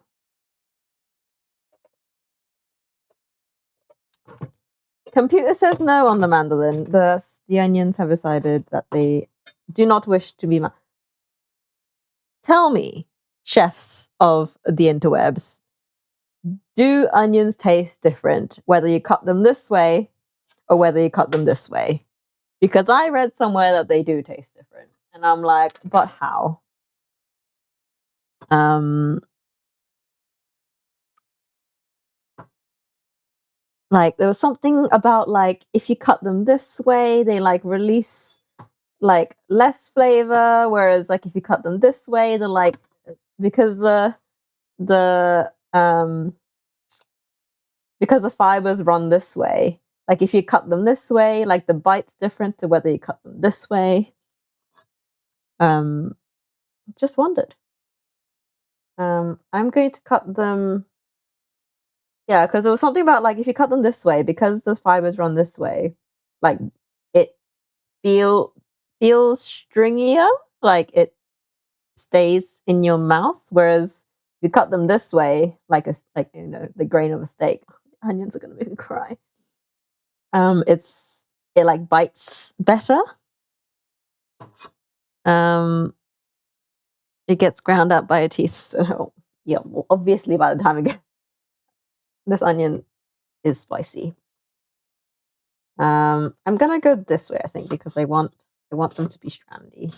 Speaker 1: Computer says no on the mandolin. The onions have decided that they do not wish to be. Tell me, chefs of the interwebs, do onions taste different whether you cut them this way or whether you cut them this way? Because I read somewhere that they do taste different, and I'm like, but how? Like there was something about like if you cut them this way, they like release like less flavor, whereas like if you cut them this way, they're like because the because the fibers run this way. Like if you cut them this way, like the bite's different to whether you cut them this way. Just wondered. I'm going to cut them. Yeah, because there was something about like if you cut them this way, because the fibers run this way, like it feels stringier, like it stays in your mouth. Whereas if you cut them this way, like the grain of a steak, onions are gonna make me cry. It like bites better. It gets ground up by your teeth. So yeah, well, obviously by the time it gets this onion is spicy. I'm gonna go this way, I think, because I want them to be strandy.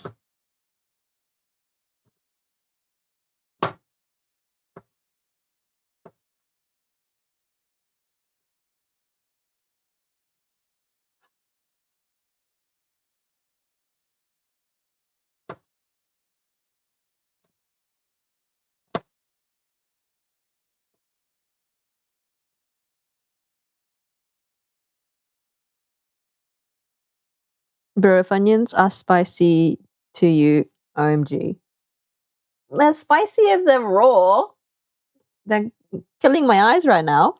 Speaker 1: Bro, if onions are spicy to you, OMG. They're spicy if they're raw. They're killing my eyes right now.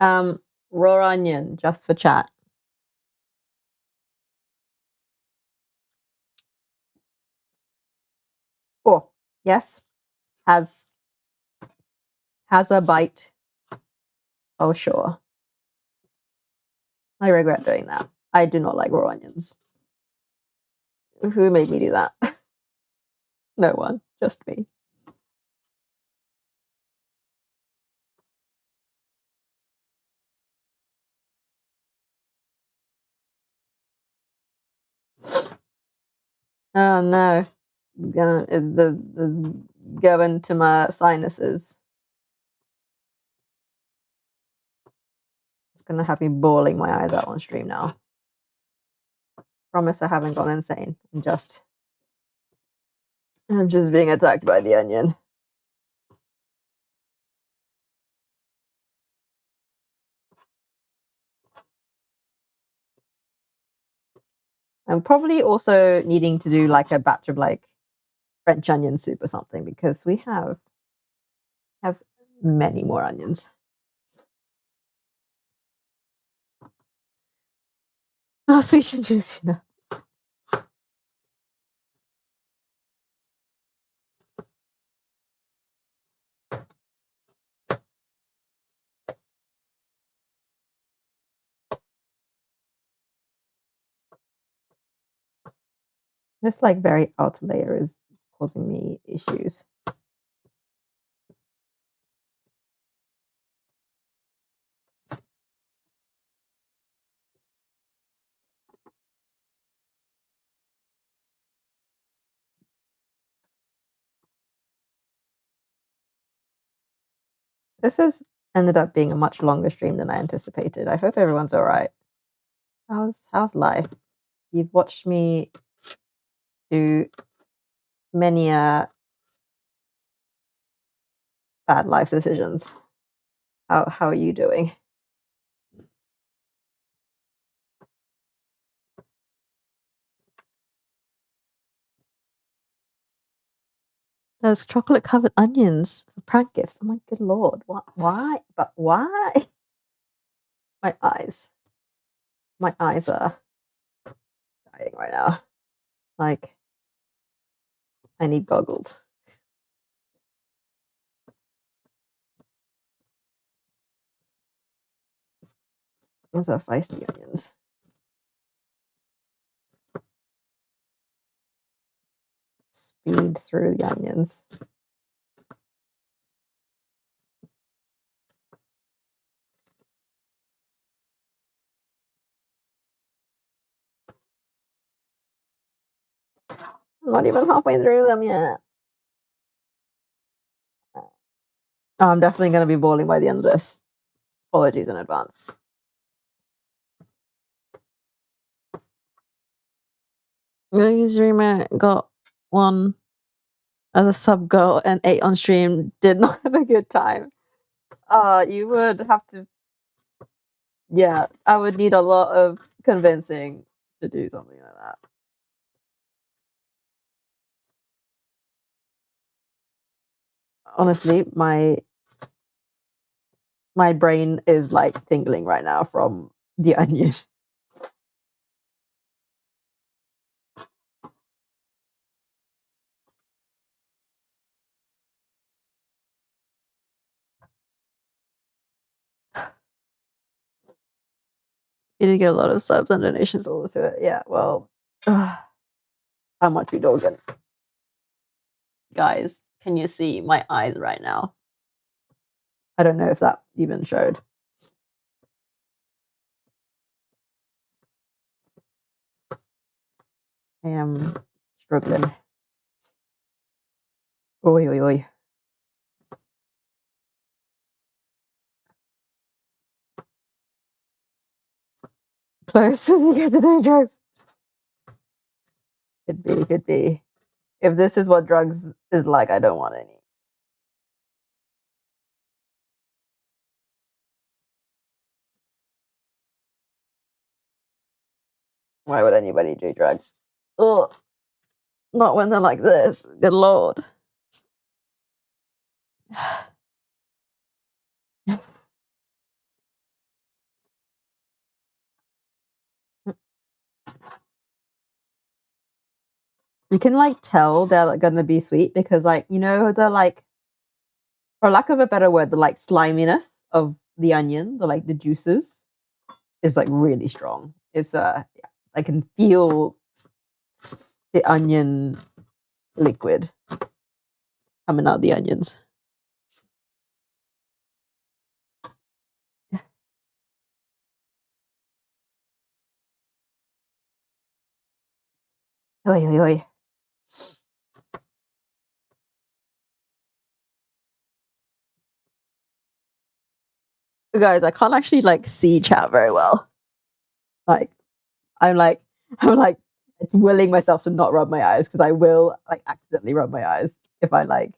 Speaker 1: Raw onion, just for chat. Oh, yes. Has a bite. Oh, sure. I regret doing that. I do not like raw onions. Who made me do that? No one, just me. Oh no, the going to my sinuses. It's gonna have me bawling my eyes out on stream now. Promise I haven't gone insane. I'm just being attacked by the onion. I'm probably also needing to do like a batch of like French onion soup or something because we have many more onions. Oh, sweet and juicy. No. This like very outer layer is causing me issues. This has ended up being a much longer stream than I anticipated. I hope everyone's all right. How's life? You've watched me do many bad life decisions. How are you doing? There's chocolate covered onions for prank gifts. Oh my good lord. What why? But why? My eyes. My eyes are dying right now. Like I need goggles. These are feisty onions. Speed through the onions. I'm not even halfway through them yet. Oh, I'm definitely going to be bawling by the end of this. Apologies in advance. Streamer got one as a sub girl and 8 on stream. Did not have a good time. You would have to. Yeah, I would need a lot of convincing to do something like that. Honestly, my brain is like tingling right now from the onion. You did get a lot of subs and donations all to it. Yeah, well, how much we dogging? Guys, can you see my eyes right now? I don't know if that even showed. I am struggling. Oi, oi, oi. Close to you get to doing drugs. Could be. If this is what drugs is like, I don't want any. Why would anybody do drugs? Oh, not when they're like this. Good Lord. You can like tell they're like, gonna be sweet because like, you know, they're like, for lack of a better word, the like sliminess of the onion, the juices is like really strong. It's I can feel the onion liquid coming out the onions. Oi, oi, oi. Guys, I can't actually like see chat very well. Like, I'm like, I'm like willing myself to not rub my eyes because I will like accidentally rub my eyes if I like,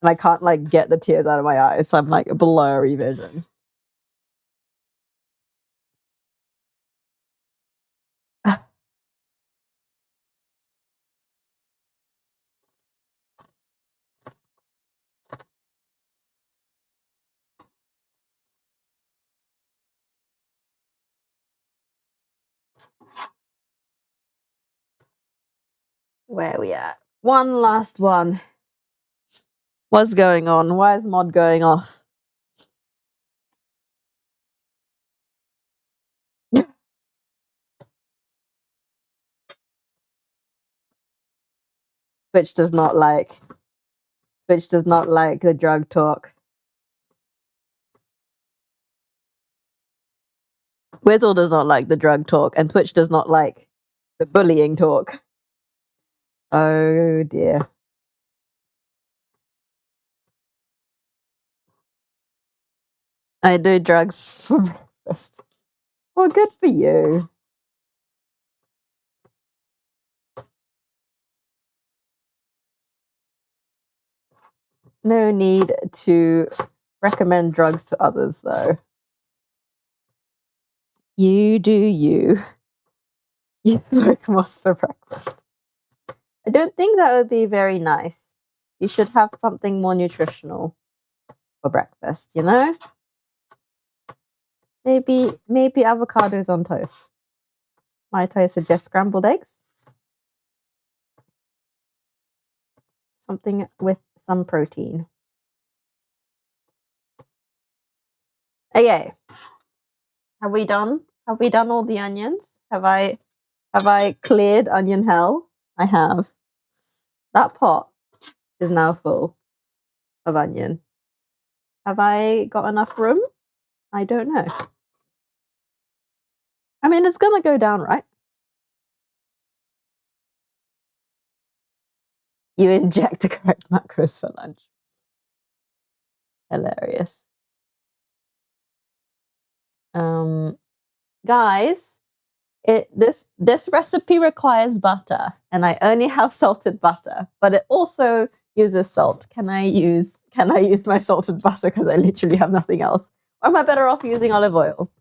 Speaker 1: and I can't like get the tears out of my eyes. So I'm like a blurry vision. Where are we at? One last one. What's going on? Why is mod going off? Twitch does not like. Twitch does not like the drug talk. Wizzle does not like the drug talk, and Twitch does not like the bullying talk. Oh dear. I do drugs for breakfast. Well, good for you. No need to recommend drugs to others, though. You do you. You smoke moss for breakfast. I don't think that would be very nice. You should have something more nutritional for breakfast, you know? Maybe avocados on toast. Might I suggest scrambled eggs? Something with some protein. Okay. Have we done all the onions? Have I cleared onion hell? I have. That pot is now full of onion. Have I got enough room? I don't know. I mean, it's gonna go down, right? You inject the correct macros for lunch. Hilarious. Guys, this recipe requires butter, and I only have salted butter, but it also uses salt. Can I use my salted butter because I literally have nothing else? Or am I better off using olive oil?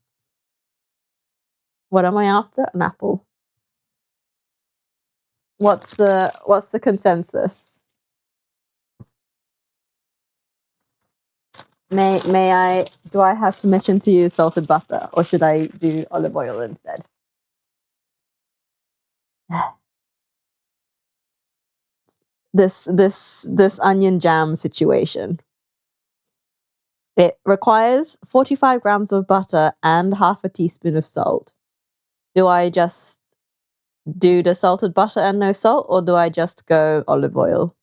Speaker 1: What am I after? An apple. What's the consensus? Do I have permission to use salted butter, or should I do olive oil instead? This onion jam situation. It requires 45 grams of butter and half a teaspoon of salt. Do I just do the salted butter and no salt, or do I just go olive oil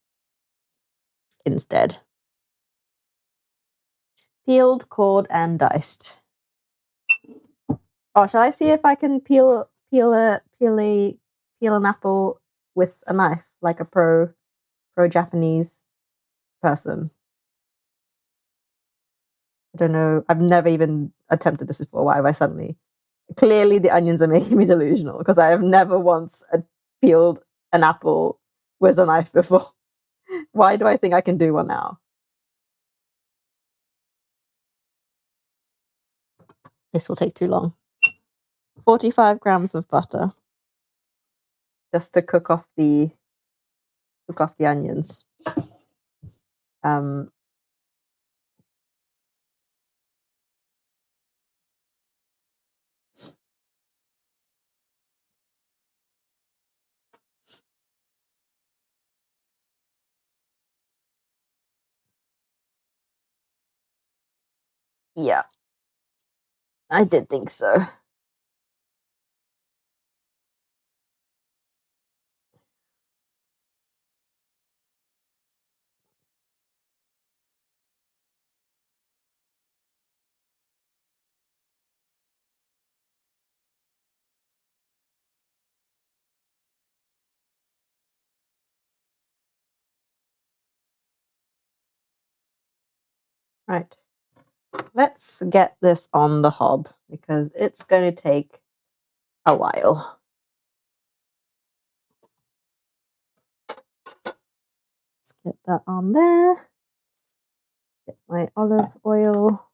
Speaker 1: instead? Peeled, cored, and diced. Oh, shall I see if I can peel an apple with a knife, like a pro Japanese person? I don't know. I've never even attempted this before. Why have I suddenly? Clearly, the onions are making me delusional because I have never once peeled an apple with a knife before. Why do I think I can do one now? This will take too long. 45 grams of butter, just to cook off the onions. Yeah, I did think so. Right. Let's get this on the hob because it's going to take a while. Let's get that on there. Get my olive oil.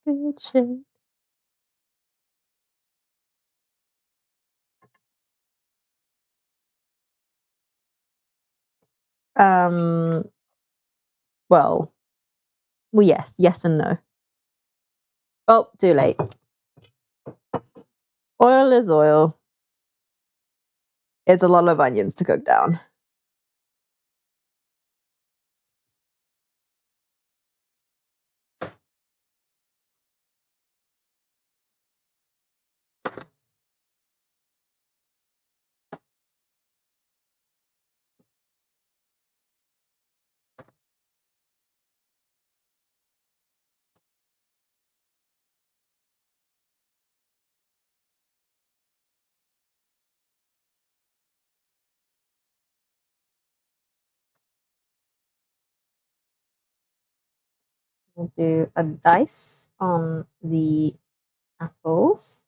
Speaker 1: Good shit. Well, yes and no. Oh, too late. Oil is oil. It's a lot of onions to cook down. We'll do a dice on the apples.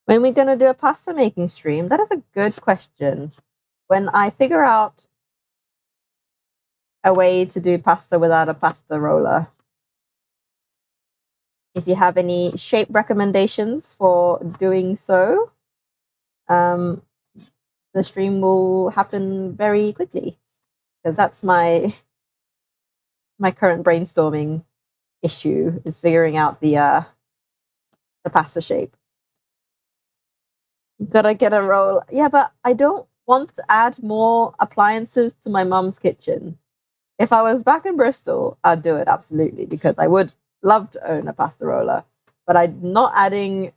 Speaker 1: When we're going to do a pasta making stream? That is a good question. When I figure out a way to do pasta without a pasta roller, if you have any shape recommendations for doing so, the stream will happen very quickly because that's my current brainstorming issue is figuring out the pasta shape. Gotta get a roll. Yeah, but I don't want to add more appliances to my mum's kitchen. If I was back in Bristol, I'd do it absolutely because I would love to own a pasta roller. But I'm not adding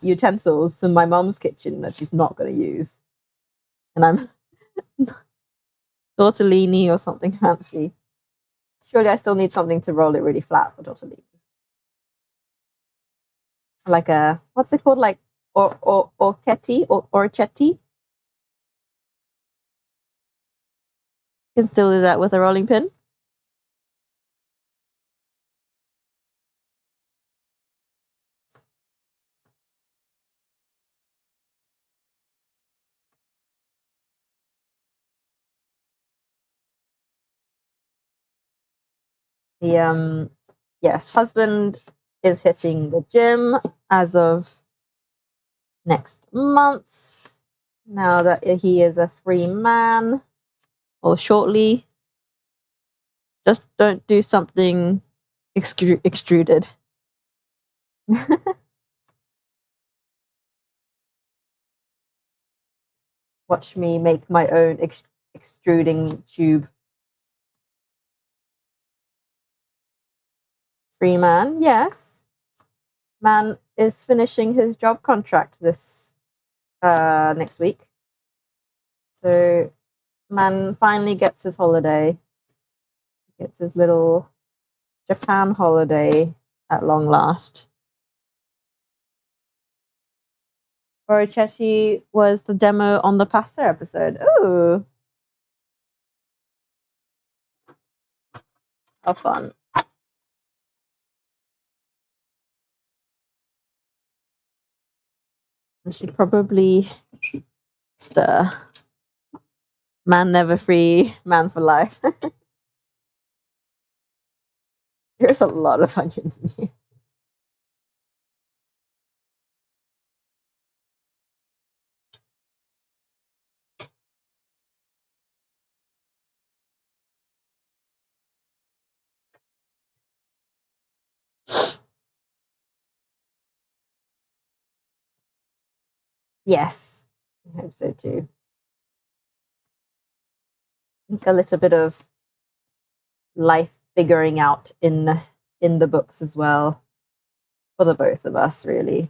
Speaker 1: utensils to my mum's kitchen that she's not going to use. And I'm tortellini or something fancy. Surely I still need something to roll it really flat for tortellini. Like a, what's it called? Like orchetti or orchetti? You can still do that with a rolling pin. The yes, husband is hitting the gym as of next month. Now that he is a free man, or shortly. Just don't do something extruded. Watch me make my own extruding tube. Free man, yes. Man is finishing his job contract this next week. So man finally gets his holiday. Gets his little Japan holiday at long last. Borichetti was the demo on the pasta episode. Ooh. How fun. I should probably stir. Man never free, man for life. There's a lot of onions in here. Yes, I hope so too. I think a little bit of life figuring out in the books as well for the both of us, really.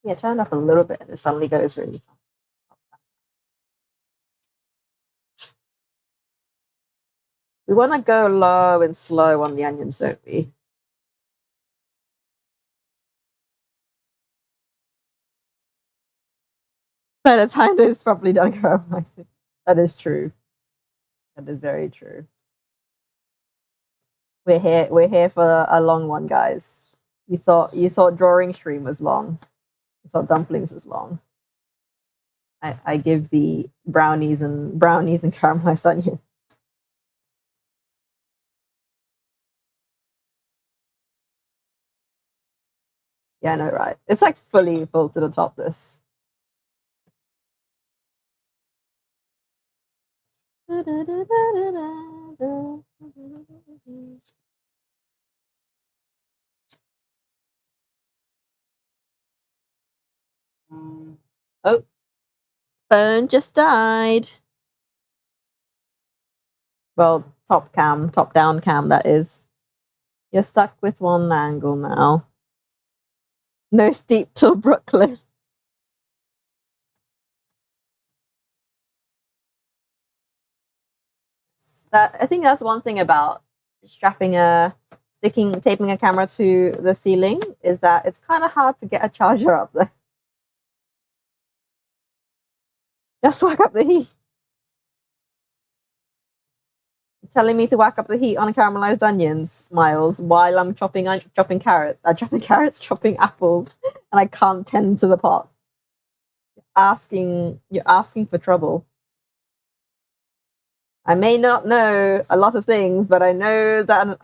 Speaker 1: Yeah, turn up a little bit and it suddenly goes really. We want to go low and slow on the onions, don't we? By the time this is probably done caramelizing. That is true. That is very true. We're here for a long one, guys. You thought drawing stream was long. You thought dumplings was long. I give the brownies and caramelized onion. Yeah, I know, right? It's like fully full to the top, this. Oh, phone just died. Well, top down cam, that is. You're stuck with one angle now. No steep till Brooklyn. That I think that's one thing about taping a camera to the ceiling is that it's kind of hard to get a charger up there. Just whack up the heat. You're telling me to whack up the heat on caramelized onions, Miles, while I'm chopping carrots, chopping apples, and I can't tend to the pot. You're asking for trouble. I may not know a lot of things, but I know that an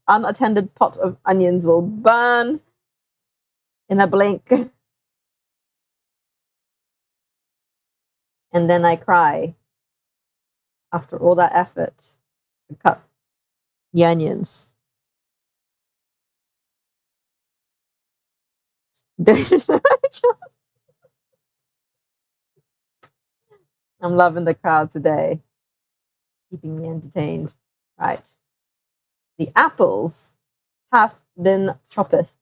Speaker 1: unattended pot of onions will burn in a blink. And then I cry after all that effort to cut the onions. I'm loving the crowd today, keeping me entertained. Right. The apples have been chopped.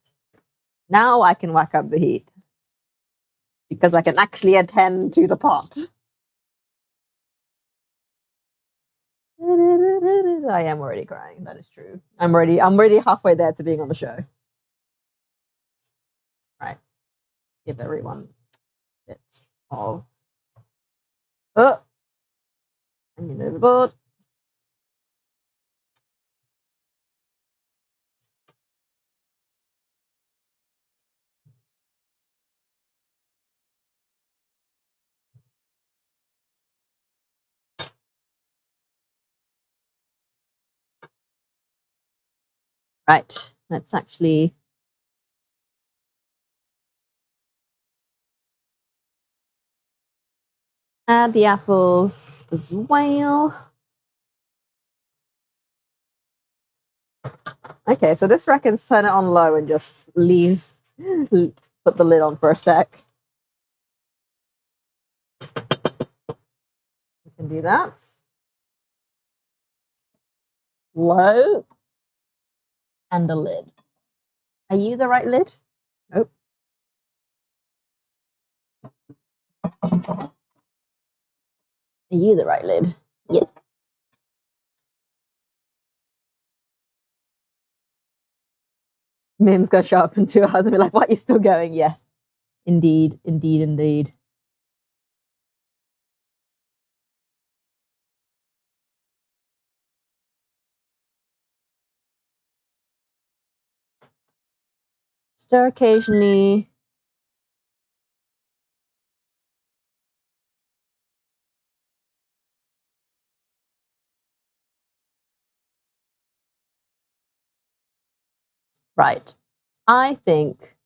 Speaker 1: Now I can whack up the heat because I can actually attend to the pot. I am already crying. That is true. I'm already halfway there to being on the show. Right. Give everyone a bit of onion overboard. Right. Let's actually add the apples as well. Okay, so this reckons turn it on low and just put the lid on for a sec. We can do that. Low and the lid. Are you the right lid? Nope. Are you the right lid? Yes. Mim's gonna show up in 2 hours and be like, what, you still going? Yes. Indeed, indeed, indeed. Stir occasionally. Right. I think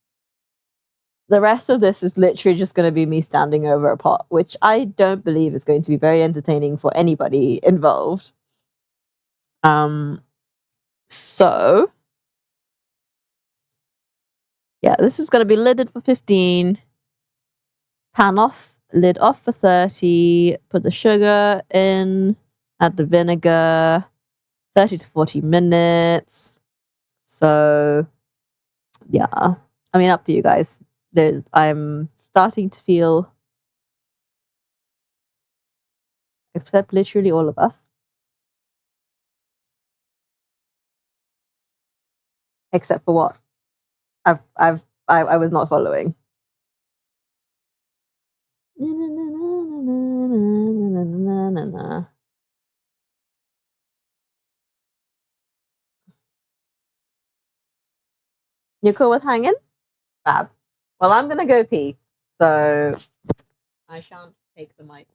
Speaker 1: the rest of this is literally just going to be me standing over a pot, which I don't believe is going to be very entertaining for anybody involved. So yeah, this is going to be lidded for 15, pan off, lid off for 30, put the sugar in, add the vinegar, 30 to 40 minutes. So yeah, I mean, up to you guys. I'm starting to feel, except literally all of us, except for what I was not following. You cool with hanging? Fab. Well, I'm gonna go pee, so I shan't take the mic.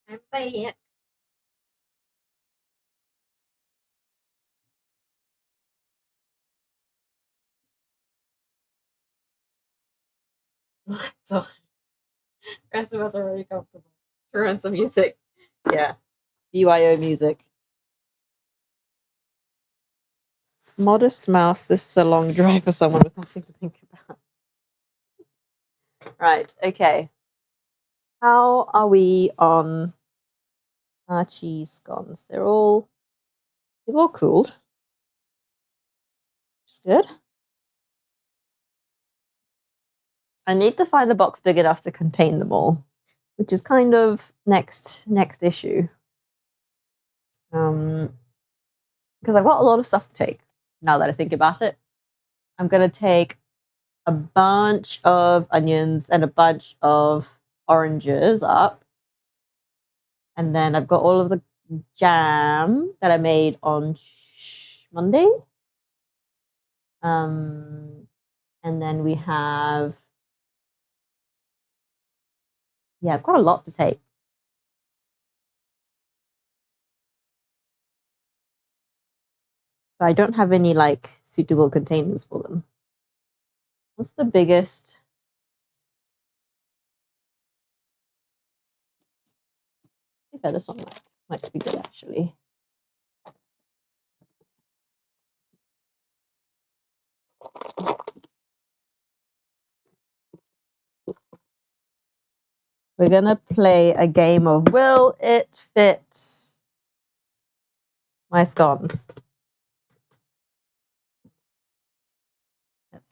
Speaker 1: I'm back. So the rest of us are really comfortable. Turn on some music. Yeah. BYO music. Modest mouse. This is a long drive for someone with nothing to think about. Right. Okay. How are we on our cheese scones? They've all cooled. Which is good. I need to find the box big enough to contain them all, which is kind of next issue. Because I've got a lot of stuff to take now that I think about it. I'm gonna take a bunch of onions and a bunch of oranges up. And then I've got all of the jam that I made on Monday. And then we have, yeah, I've got a lot to take. But I don't have any like suitable containers for them. What's the biggest? Okay, this one might be good actually. We're gonna play a game of Will It Fit My Scones?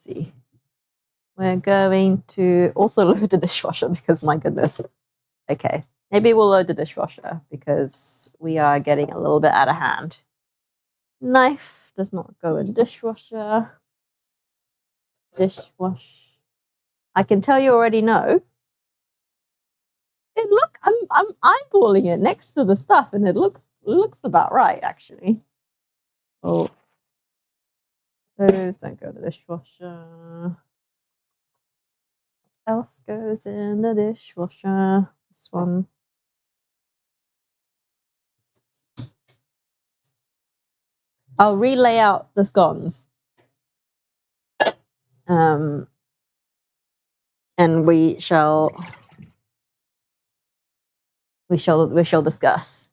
Speaker 1: see. We're going to also load the dishwasher because my goodness. Okay, maybe we'll load the dishwasher because we are getting a little bit out of hand. Knife does not go in dishwasher. Dishwash. I can tell you already know. Look, I'm eyeballing it next to the stuff, and it looks about right actually. Oh, those don't go in the dishwasher. What else goes in the dishwasher? This one. I'll relay out the scones. And we shall discuss.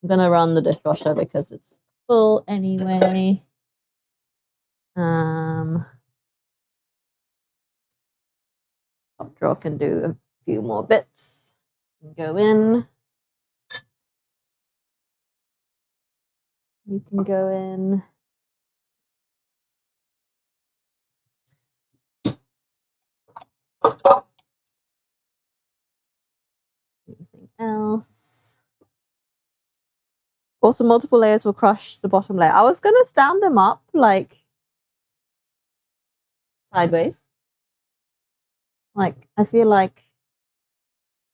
Speaker 1: I'm gonna run the dishwasher because it's full anyway. Top drawer can do a few more bits. Go in. You can go in. Anything else? Also, multiple layers will crush the bottom layer. I was gonna stand them up like sideways. Like I feel like.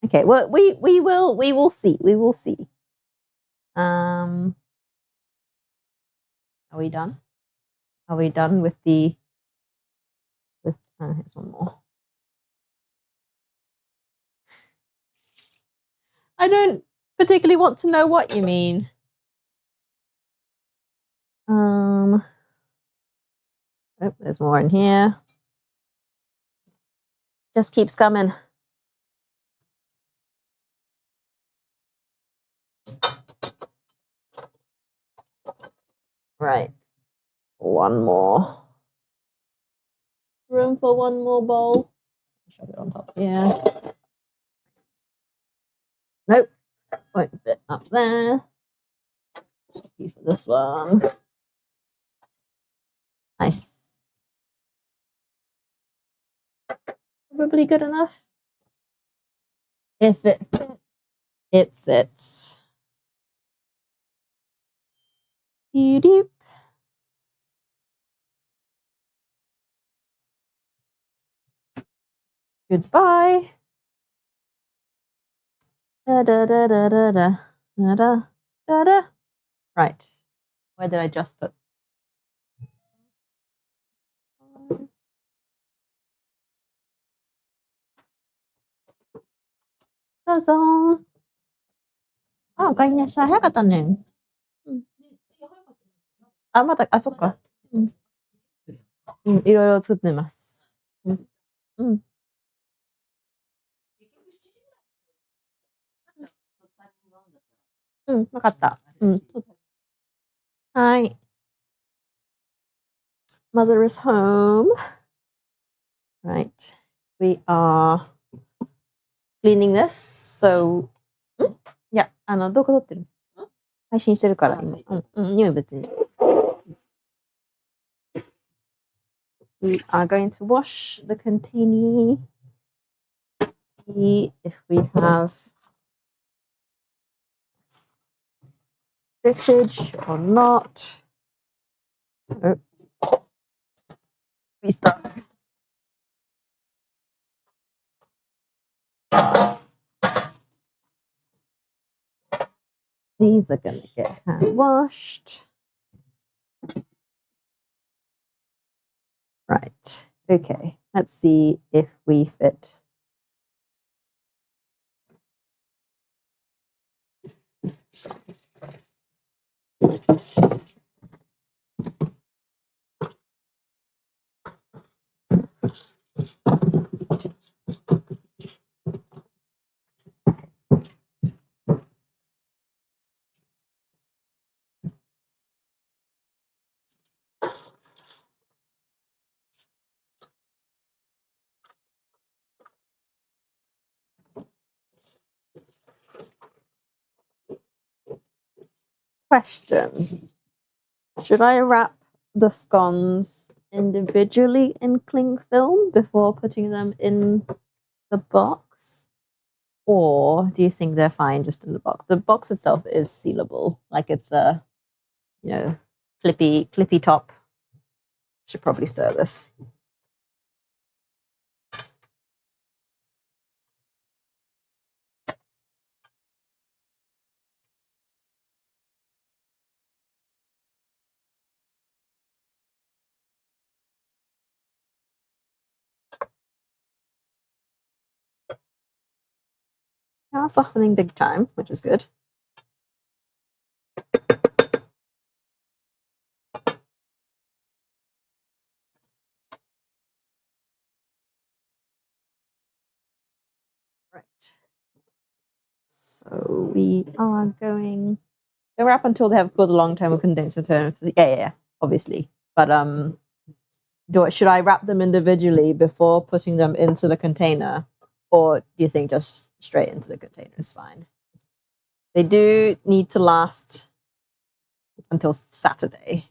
Speaker 1: Okay, well we will see. We will see. Are we done? Are we done with the? Here's one more. I don't particularly want to know what you mean. Oh, there's more in here. Just keeps coming. Right. One more. Room for one more bowl. Shove it on top here. Nope. Won't fit up there. Copy for this one. Nice. Probably good enough. If it fits, it sits. Doop. Goodbye. Da da da da da da da da da. Right. Where did I just put? 짜잔. 아, 가인야 샤早かったね。あ、まだ、あ、そっか。いろいろ作ってます。わかった。はい。Mother is home. Right. We are cleaning this. So, いや、どこ撮ってる？配信してるから、今。匂い別に。We are going to wash the container. See if we have fish or not. Oh. We start. These are going to get hand washed. Right. Okay. Let's see if we fit. Question. Should I wrap the scones individually in cling film before putting them in the box? Or do you think they're fine just in the box? The box itself is sealable, like it's a, clippy top. Should probably stir this. Now softening big time, which is good. Right. So we are going to wrap until they have cooled a long time with condenser term. Yeah, obviously. But should I wrap them individually before putting them into the container? Or do you think just straight into the container is fine? They do need to last until Saturday.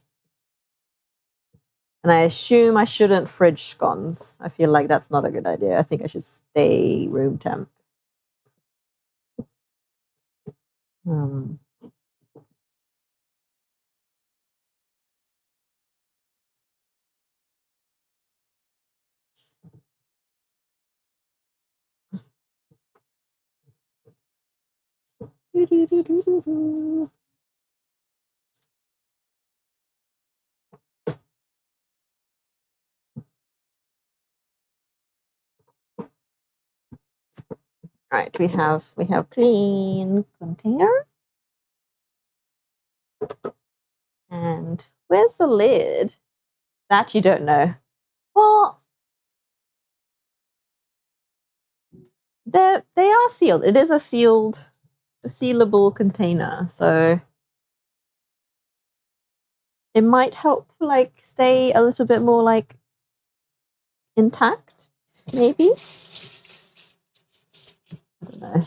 Speaker 1: And I assume I shouldn't fridge scones. I feel like that's not a good idea. I think I should stay room temp. Right, we have clean container. And where's the lid? That you don't know. Well, they are sealed. It is a sealable container, so it might help like stay a little bit more like intact, maybe. I don't know.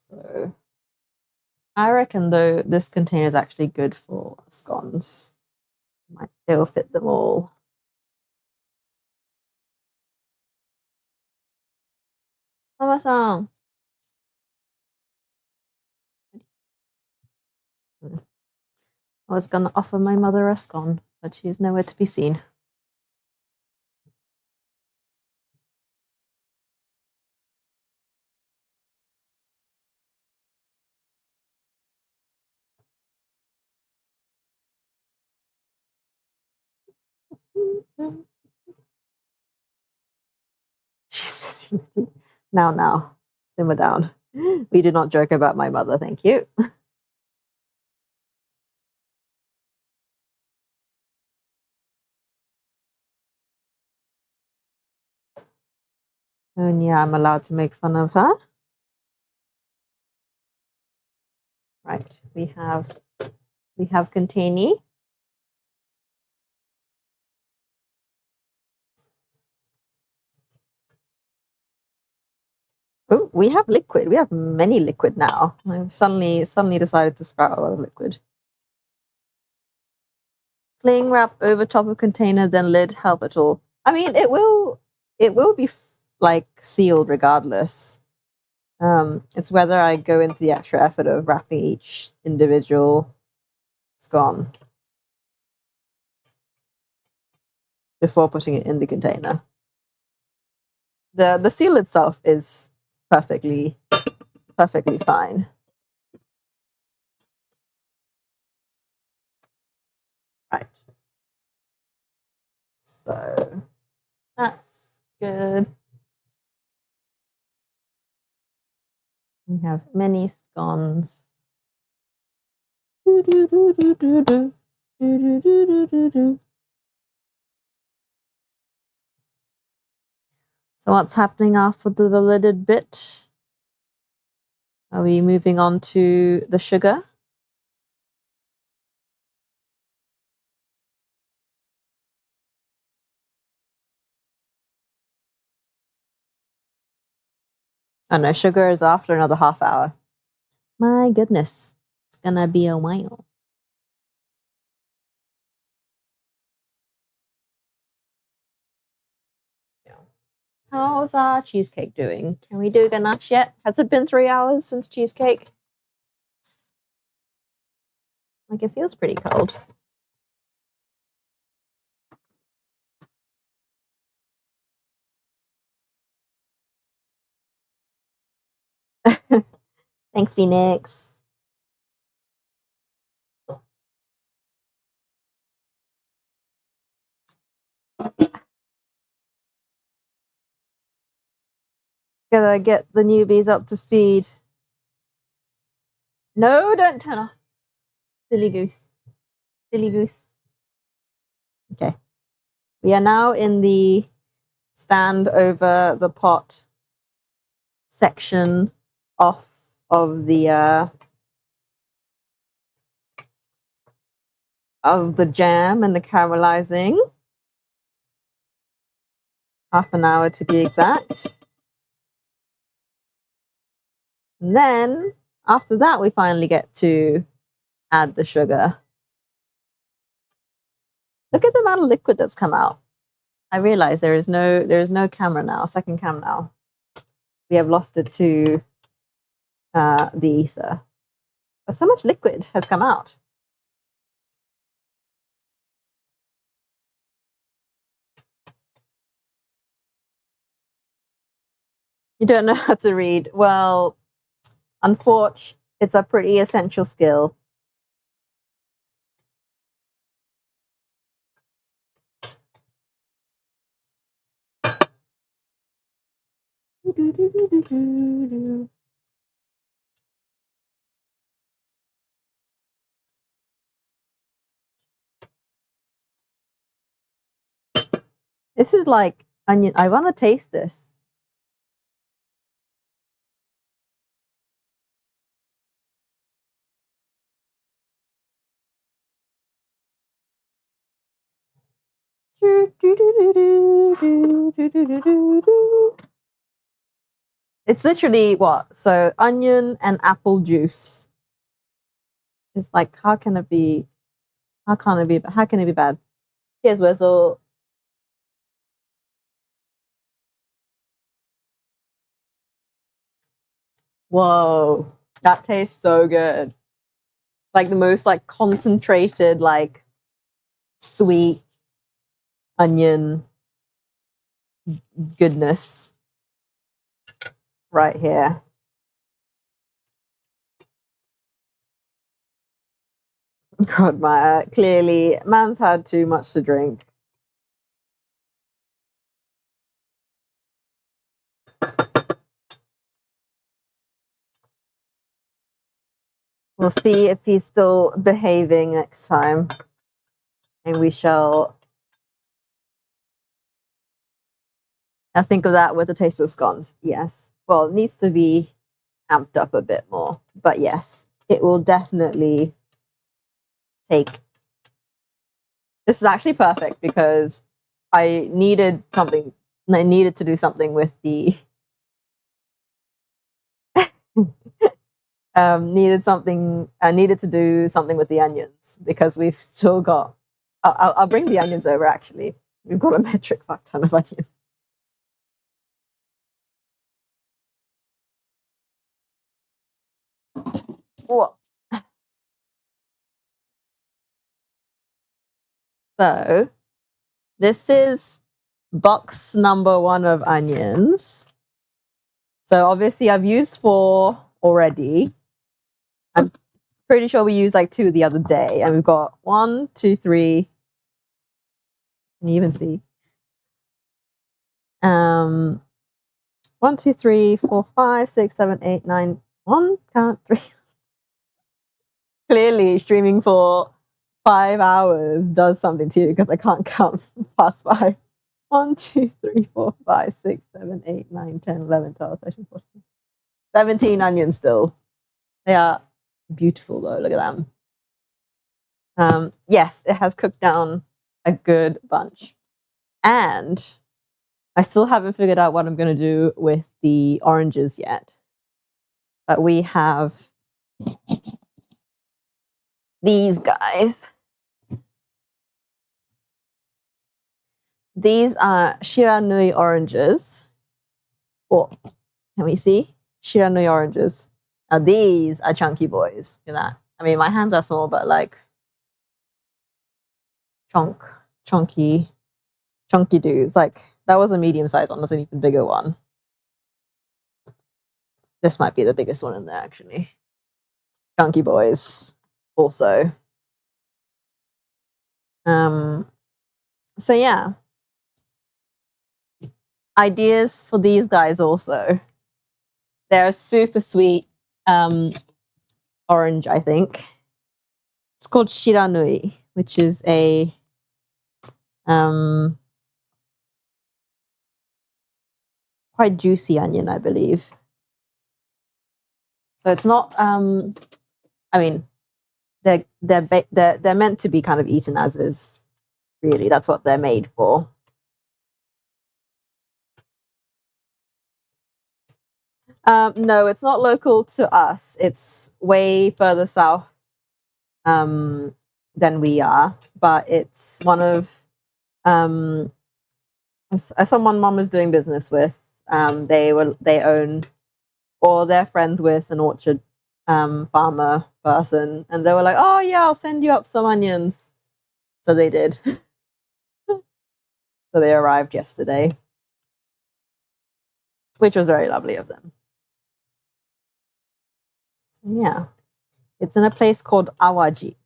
Speaker 1: So I reckon though this container is actually good for scones. It'll fit them all. Mama-san. I was gonna offer my mother a scone, but she is nowhere to be seen. She's busy with you. Now, simmer down. We do not joke about my mother, thank you. And yeah, I'm allowed to make fun of her. Right, we have containy. Oh, we have liquid. We have many liquid now. I've suddenly decided to sprout a lot of liquid. Cling wrap over top of container, then lid help at all? I mean, it will be like sealed regardless. It's whether I go into the extra effort of wrapping each individual scone before putting it in the container. The seal itself is perfectly fine. Right. So that's good. We have many scones. So what's happening after the lidded bit? Are we moving on to the sugar? Oh no, sugar is after another half hour. My goodness, it's gonna be a while. How's our cheesecake doing? Can we do ganache yet? Has it been 3 hours since cheesecake? Like, it feels pretty cold. Thanks, Phoenix. Gotta get the newbies up to speed. No, don't turn off. Silly goose. Silly goose. Okay. We are now in the stand over the pot section off of the jam and the caramelizing. Half an hour to be exact. And then after that, we finally get to add the sugar. Look at the amount of liquid that's come out. I realize there is no camera now, second cam now. We have lost it to the ether. But so much liquid has come out. You don't know how to read. Well, unfortunately, it's a pretty essential skill. This is like onion. I want to taste this. It's literally what? So onion and apple juice. It's like, how can it be? How can it be? How can it be bad? Here's Whistle. Whoa, that tastes so good. Like the most like concentrated, like sweet onion goodness right here. God, Maya, clearly man's had too much to drink. We'll see if he's still behaving next time. And we shall. I think of that with the taste of scones. Yes. Well, it needs to be amped up a bit more. But yes, it will definitely take. This is actually perfect because I needed something. I needed to do something with the. I needed to do something with the onions because we've still got. I'll bring the onions over. Actually, we've got a metric fuck ton of onions. What? So this is box number 1 of onions. So obviously I've used 4 already. I'm pretty sure we used like 2 the other day, and we've got 1, 2, 3. Can you even see? 1, 2, 3, 4, 5, 6, 7, 8, 9. 1, count 3. Clearly, streaming for 5 hours does something to you because I can't count past 5. 1, 2, 3, 4, 5, 6, 7, 8, 9, 10, 11, 12, 13, 14. 17 onions still. They are beautiful though. Look at them. Yes, it has cooked down a good bunch. And I still haven't figured out what I'm going to do with the oranges yet. But we have these guys. These are Shiranui oranges. Oh, can we see? Shiranui oranges. Now these are chunky boys. Look at that. I mean, my hands are small, but like chunky dudes. Like that was a medium sized one. There's an even bigger one. This might be the biggest one in there, actually. Chunky boys, also. So yeah. Ideas for these guys also. They're super sweet orange, I think. It's called Shiranui, which is a quite juicy onion, I believe. So it's not. I mean, they're meant to be kind of eaten as is. Really, that's what they're made for. No, it's not local to us. It's way further south than we are, but it's one of someone Mom is doing business with. They own, or they're friends with an orchard farmer person, and they were like, "Oh yeah, I'll send you up some onions." So they did. So they arrived yesterday, which was very lovely of them. So yeah, it's in a place called Awaji,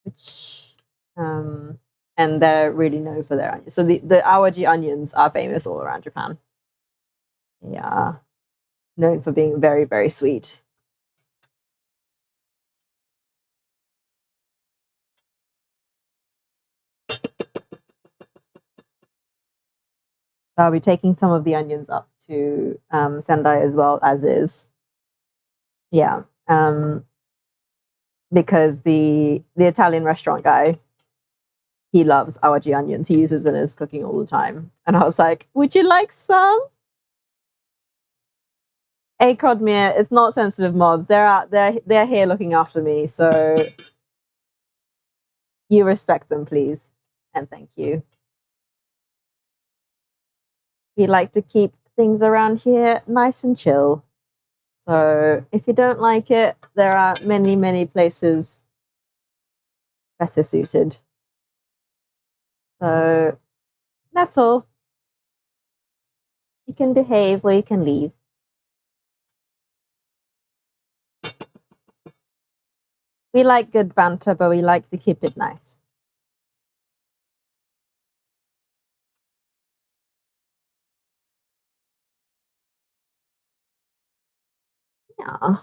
Speaker 1: which and they're really known for their onions. So the Awaji onions are famous all around Japan. They are known for being very, very sweet. So I'll be taking some of the onions up to Sendai as well as is. Yeah. Because the Italian restaurant guy, he loves awaji onions. He uses it in his cooking all the time. And I was like, would you like some? Akodmir, it's not sensitive mods. They're here looking after me. So you respect them, please. And thank you. We like to keep things around here nice and chill. So if you don't like it, there are many, many places better suited. So that's all. You can behave or you can leave. We like good banter, but we like to keep it nice. Yeah.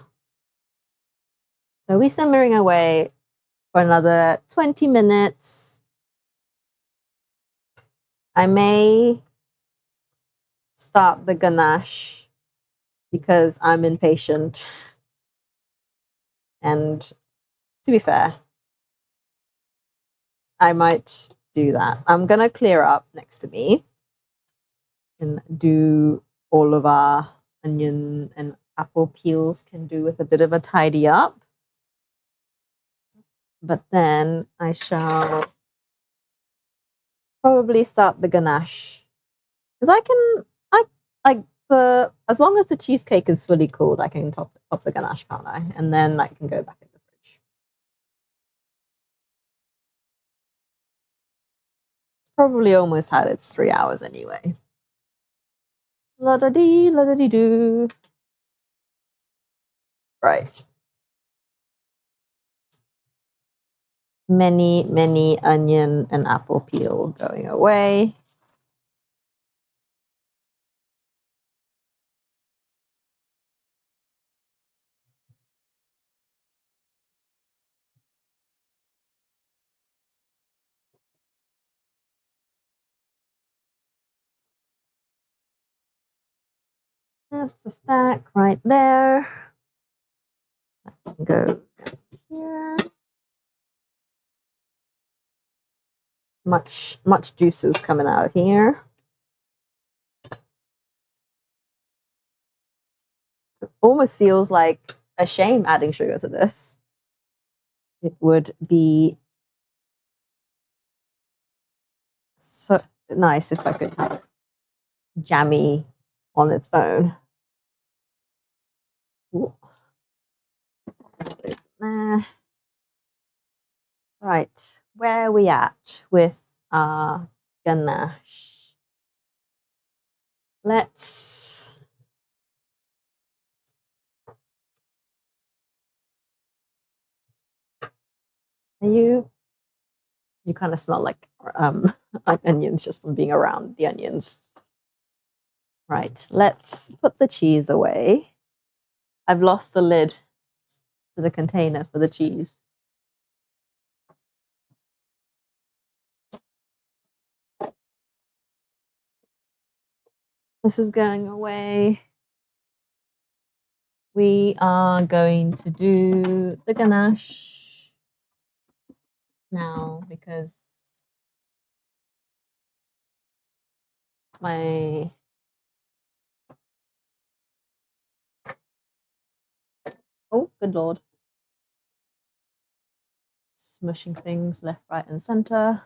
Speaker 1: So we're simmering away for another 20 minutes. I may start the ganache because I'm impatient. And to be fair, I might do that. I'm going to clear up next to me and do all of our onion and apple peels can do with a bit of a tidy up. But then I shall probably start the ganache. Because as long as the cheesecake is fully cooled, I can top the ganache, can't I? And then I can go back in the fridge. It's probably almost had its 3 hours anyway. La-da-dee, la-da-dee-doo. Right. Many, many onion and apple peel going away. That's a stack right there. Go here. Much juices coming out of here. It almost feels like a shame adding sugar to this. It would be so nice if I could have it jammy on its own. Ooh. Right, where are we at with our ganache? Let's you kind of smell like onions just from being around the onions. Right, let's put the cheese away. I've lost the lid to the container for the cheese. This is going away. We are going to do the ganache now because my oh, good lord. Smushing things left, right, and center.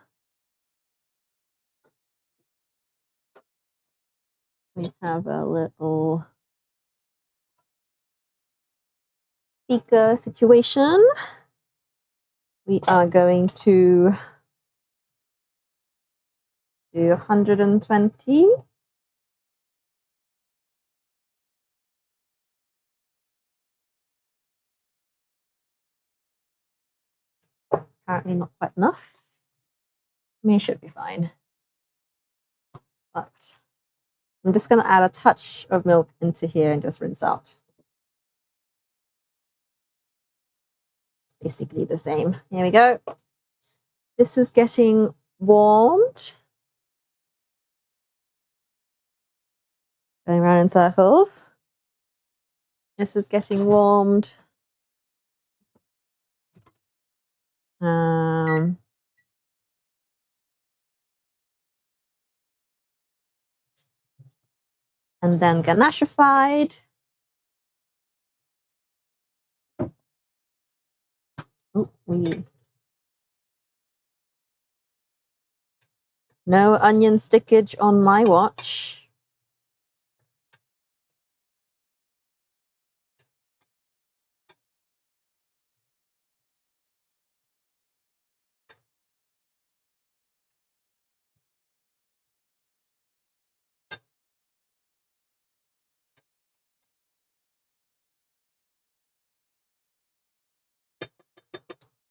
Speaker 1: We have a little beaker situation. We are going to do 120. Apparently not quite enough. I mean, it should be fine. But I'm just going to add a touch of milk into here and just rinse out. Basically the same. Here we go. This is getting warmed. Going around in circles. This is getting warmed. And then ganachified. Oh, no onion stickage on my watch.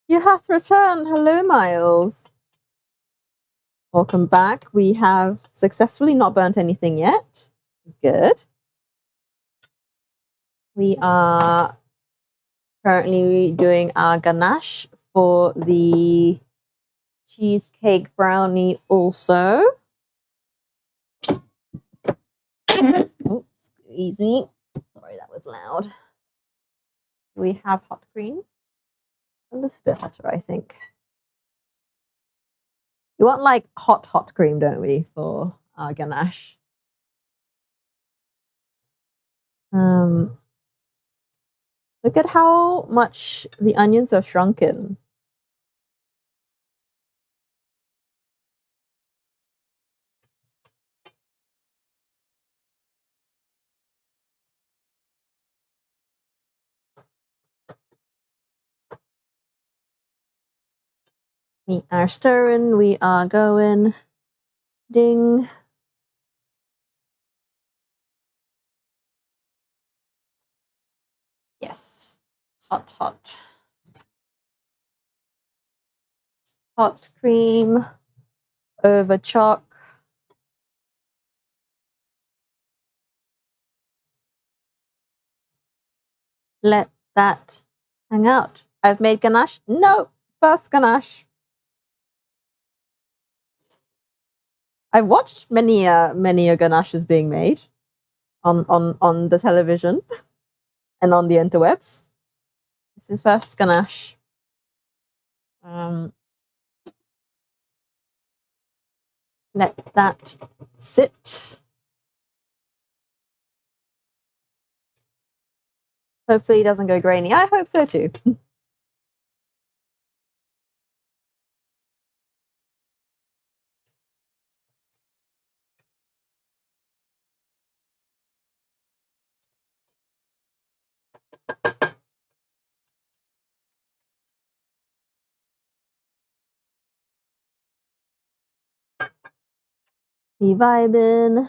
Speaker 1: You have returned. Hello, Miles. Welcome back. We have successfully not burnt anything yet. Good. We are currently doing our ganache for the cheesecake brownie also. Oops, excuse me. Sorry, that was loud. We have hot cream. A little bit hotter, I think. We want like hot cream, don't we, for our ganache? Look at how much the onions are shrunken. We are stirring, we are going. Ding. Yes, hot. Hot cream over chalk. Let that hang out. I've made ganache. No, first ganache. I've watched many a ganache is being made on the television and on the interwebs. This is first ganache. Let that sit. Hopefully it doesn't go grainy. I hope so too. We vibing.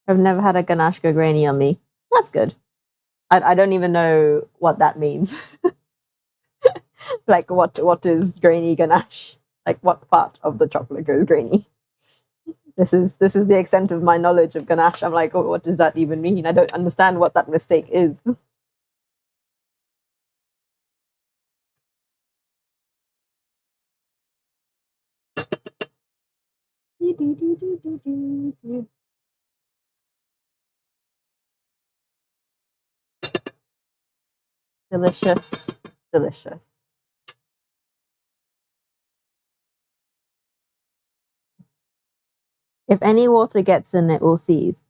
Speaker 1: I've never had a ganache go grainy on me. That's good. I don't even know what that means. Like what is grainy ganache? Like what part of the chocolate goes grainy? This is the extent of my knowledge of ganache. I'm like, oh, what does that even mean? I don't understand what that mistake is. Delicious, delicious. If any water gets in it, we'll seize.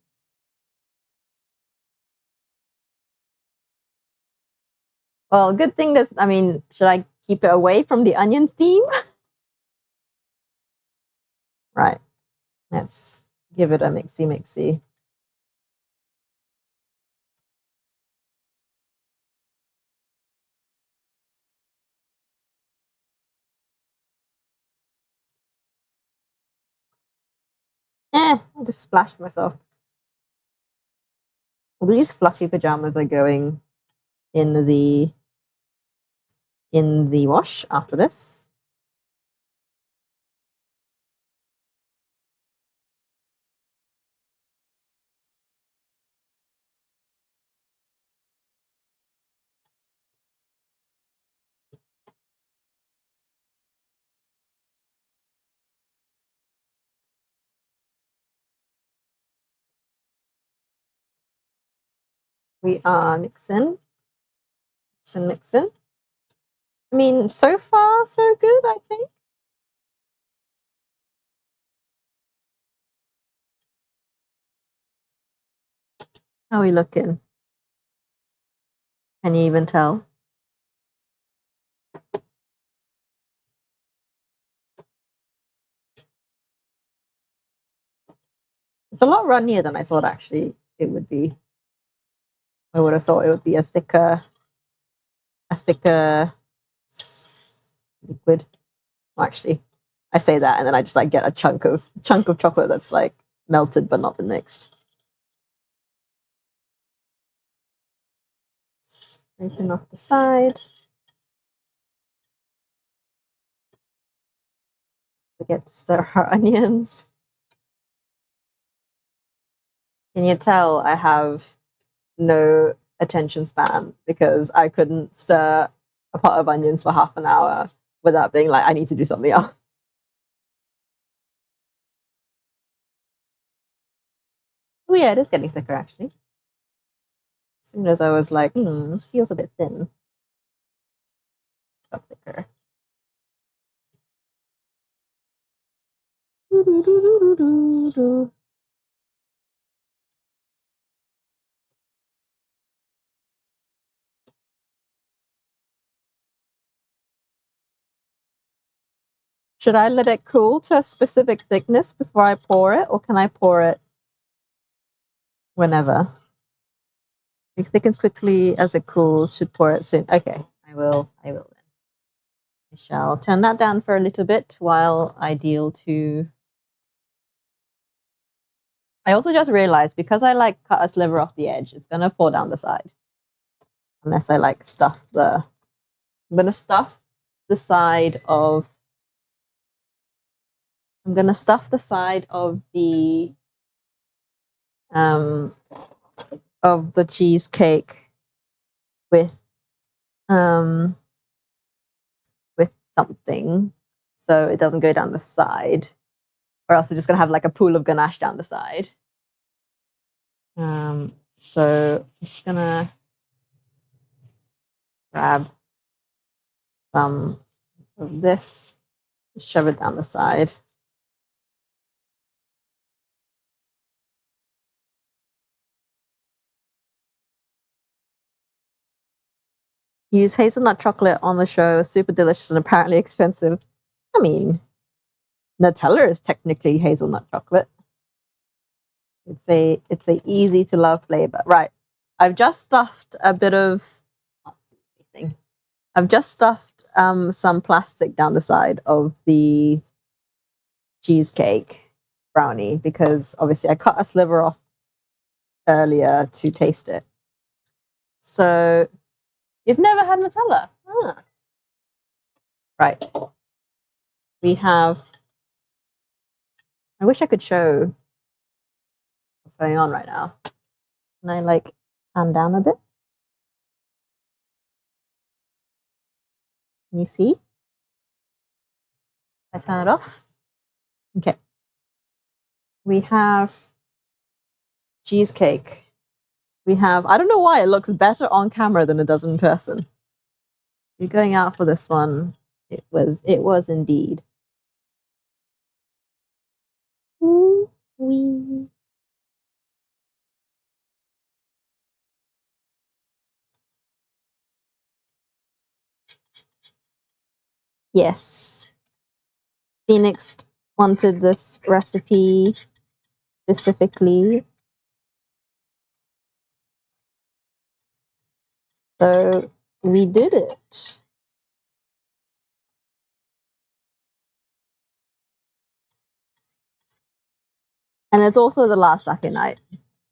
Speaker 1: Well, good thing this, I mean, should I keep it away from the onion steam? Right. Let's give it a mixy. I just splashed myself. Well, these fluffy pajamas are going in the wash after this. We are mixing. I mean, so far, so good, I think. How are we looking? Can you even tell? It's a lot runnier than I thought actually it would be. I would have thought it would be a thicker liquid. Well, actually, I say that and then I just like get a chunk of chocolate that's like melted but not been mixed. Scraping off the side. Forget to stir our onions. Can you tell I have no attention span because I couldn't stir a pot of onions for half an hour without being like, I need to do something else. Oh yeah, it is getting thicker actually. As soon as I was like, this feels a bit thin. Got thicker. Should I let it cool to a specific thickness before I pour it, or can I pour it whenever? It thickens quickly as it cools, should pour it soon. Okay, I will then. I shall turn that down for a little bit while I deal to... I also just realized because I like cut a sliver off the edge, it's gonna pour down the side. Unless I like stuff the... I'm gonna stuff the side of... I'm gonna stuff the side of the cheesecake with something so it doesn't go down the side, or else we're just gonna have like a pool of ganache down the side. So I'm just gonna grab some of this, shove it down the side. Use hazelnut chocolate on the show. Super delicious and apparently expensive. I mean, Nutella is technically hazelnut chocolate. It's a easy to love flavor. Right. I've just stuffed a bit of I've just stuffed some plastic down the side of the cheesecake brownie because obviously I cut a sliver off earlier to taste it. So you've never had Nutella? Ah. Right. We have, I wish I could show what's going on right now. Can I like pan down a bit? Can you see? I turn it off. Okay. We have cheesecake. We have, I don't know why it looks better on camera than it does in person. You're going out for this one. It was indeed. Ooh, wee. Yes. Phoenix wanted this recipe specifically. So we did it. And it's also the last sake night.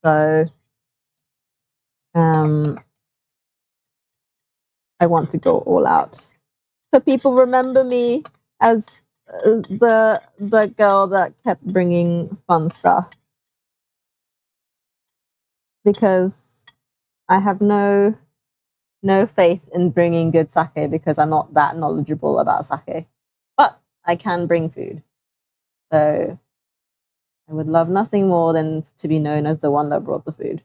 Speaker 1: So I want to go all out. So people remember me as the girl that kept bringing fun stuff. Because I have no faith in bringing good sake because I'm not that knowledgeable about sake. But I can bring food. So I would love nothing more than to be known as the one that brought the food.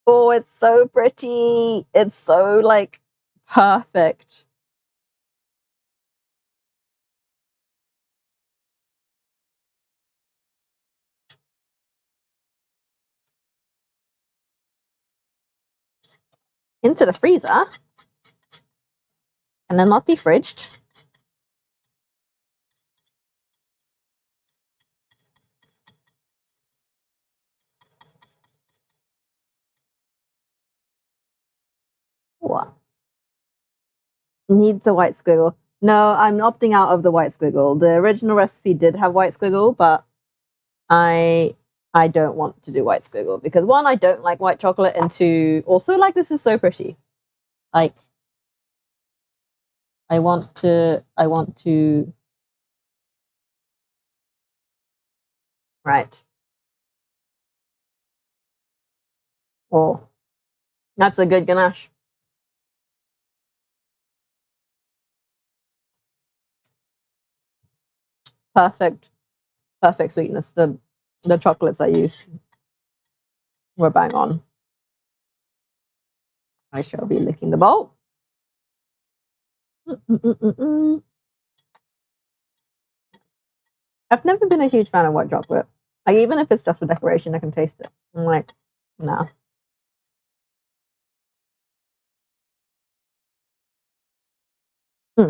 Speaker 1: Oh, it's so pretty. It's so like perfect. Into the freezer. And then not be fridged. What? Needs a white squiggle. No, I'm opting out of the white squiggle. The original recipe did have white squiggle, but I don't want to do white squiggle because one, I don't like white chocolate, and two, also like this is so pretty. Like I want to right. Oh, that's a good ganache. Perfect. Perfect sweetness. The chocolates I used were bang on. I shall be licking the bowl. I've never been a huge fan of white chocolate. Like even if it's just for decoration, I can taste it. I'm like, nah. Hmm.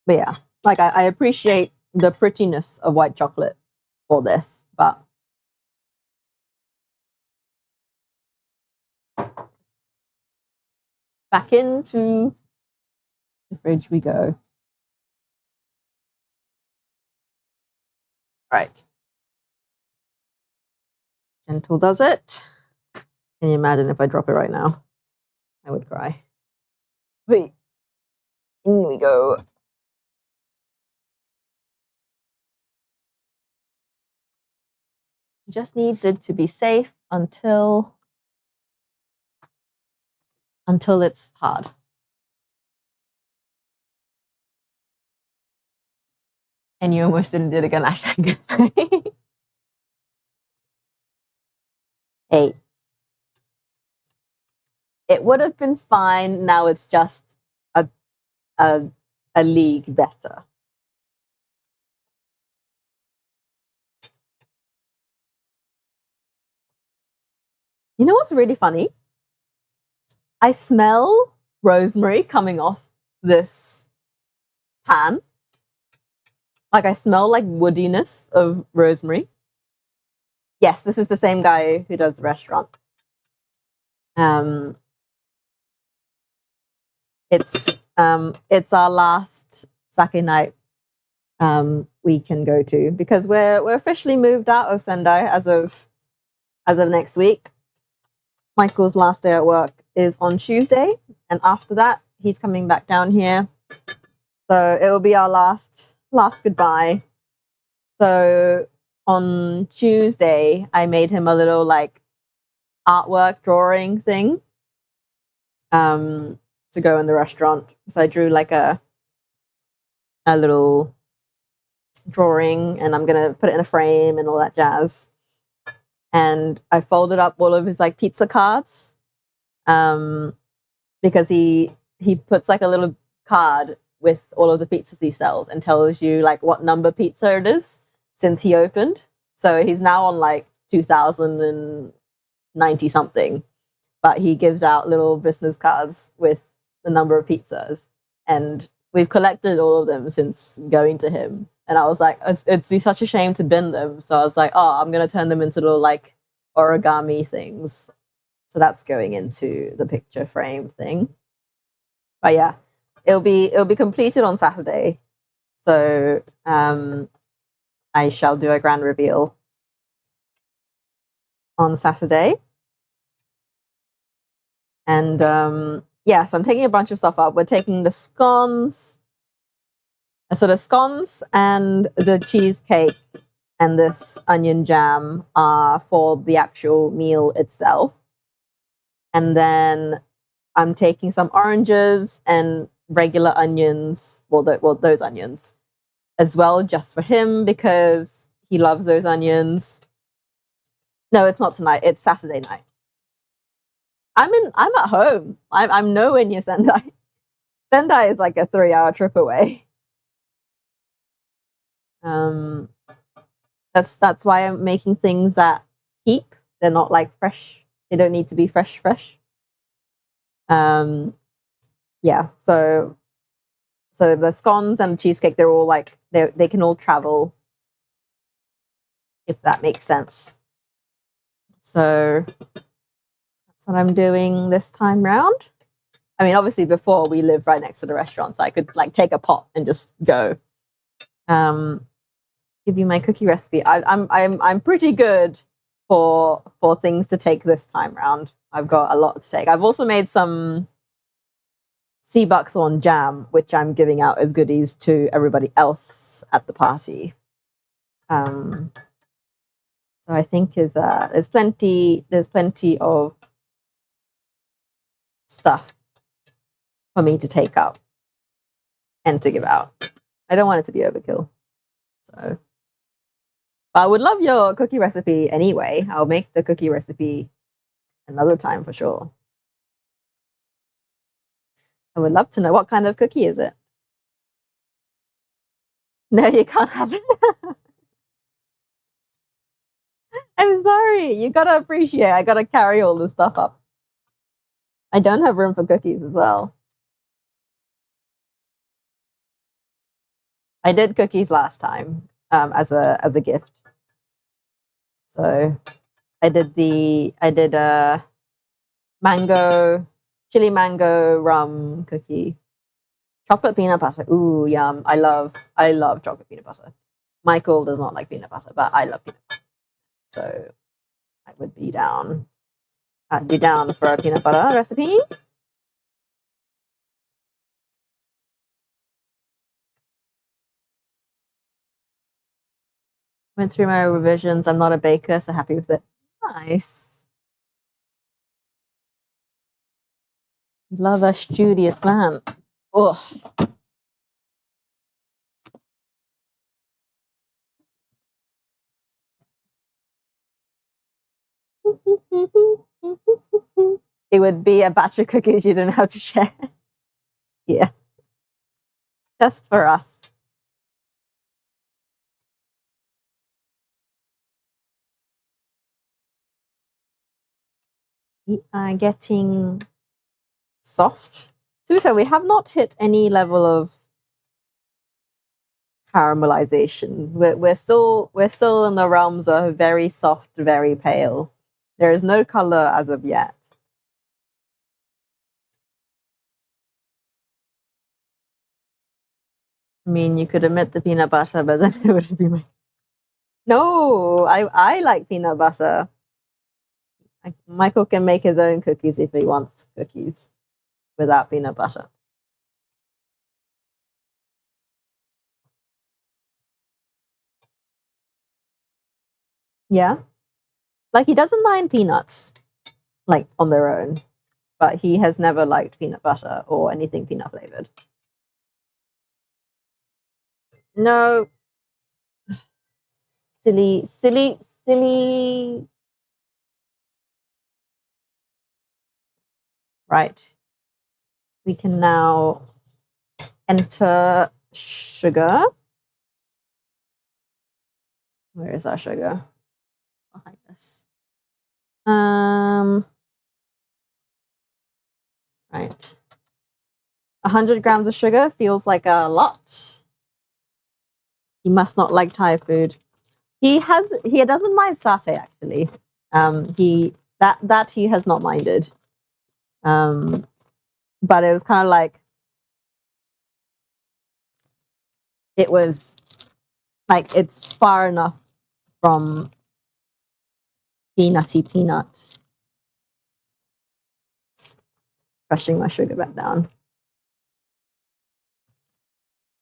Speaker 1: But yeah, like I appreciate the prettiness of white chocolate for this, but back into the fridge we go. Right. Gentle does it. Can you imagine if I drop it right now? I would cry. Wait. In we go. Just needed to be safe until until it's hard. And you almost didn't do it again. Hashtag 8. It would have been fine. Now it's just a a, a league better. You know what's really funny? I smell rosemary coming off this pan. Like I smell like woodiness of rosemary. Yes, this is the same guy who does the restaurant. It's our last sake night we can go to because we're officially moved out of Sendai as of next week. Michael's last day at work is on Tuesday, and after that he's coming back down here. So it will be our last goodbye. So on Tuesday I made him a little like artwork drawing thing to go in the restaurant. So I drew like a little drawing, and I'm gonna put it in a frame and all that jazz. And I folded up all of his like pizza cards, because he puts like a little card with all of the pizzas he sells and tells you like what number pizza it is since he opened. So he's now on like 2090 something, but he gives out little business cards with the number of pizzas, and we've collected all of them since going to him. And I was like, it'd be such a shame to bin them. So I was like, oh, I'm going to turn them into little like origami things. So that's going into the picture frame thing. But yeah, it'll be completed on Saturday. So I shall do a grand reveal on Saturday. And yeah, so I'm taking a bunch of stuff up. We're taking the scones. So the scones and the cheesecake and this onion jam are for the actual meal itself. And then I'm taking some oranges and regular onions, those onions as well, just for him because he loves those onions. No, it's not tonight. It's Saturday night. I'm at home. I'm nowhere near Sendai. Sendai is like a 3-hour trip away. That's why I'm making things that keep. They're not like fresh. They don't need to be fresh. Yeah. So the scones and the cheesecake, they're all like they can all travel, if that makes sense. So that's what I'm doing this time round. I mean, obviously before we lived right next to the restaurant, so I could like take a pot and just go. Give you my cookie recipe. I'm pretty good for things to take this time round. I've got a lot to take. I've also made some sea buckthorn jam, which I'm giving out as goodies to everybody else at the party. So I think there's plenty of stuff for me to take up and to give out. I don't want it to be overkill. So but I would love your cookie recipe anyway. I'll make the cookie recipe another time for sure. I would love to know what kind of cookie is it. No, you can't have it. I'm sorry. You gotta appreciate. I gotta carry all this stuff up. I don't have room for cookies as well. I did cookies last time as a gift. So I did a chili mango rum cookie. Chocolate peanut butter. Ooh, yum. I love chocolate peanut butter. Michael does not like peanut butter, but I love peanut butter. So I would be down. I'd be down for a peanut butter recipe. Went through my revisions. I'm not a baker, so happy with it. Nice. Love a studious man. Ugh. It would be a batch of cookies you don't have to share. Yeah. Just for us. We are getting soft. So we have not hit any level of caramelization. We're still in the realms of very soft, very pale. There is no color as of yet. I mean, you could omit the peanut butter, but then it would be my. No, I like peanut butter. Michael can make his own cookies if he wants cookies without peanut butter. Yeah. Like, he doesn't mind peanuts, like, on their own, but he has never liked peanut butter or anything peanut flavored. No. Silly. Right. We can now enter sugar. Where is our sugar? Behind us. Right. 100 grams of sugar feels like a lot. He must not like Thai food. He doesn't mind satay actually. He has not minded. But it was kind of like it was like it's far enough from peanutty peanut. Crushing my sugar back down.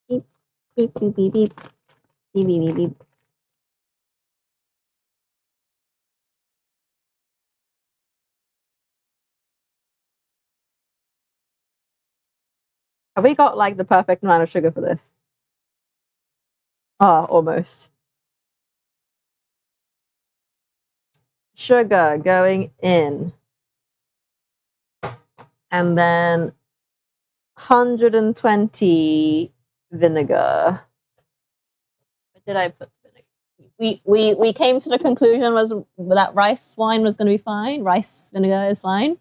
Speaker 1: Beep, beep, beep, beep, beep. Beep, beep, beep, beep. Have we got like the perfect amount of sugar for this? Oh, almost. Sugar going in. And then 120 vinegar. What did I put vinegar? We came to the conclusion was that rice wine was going to be fine. Rice vinegar is fine.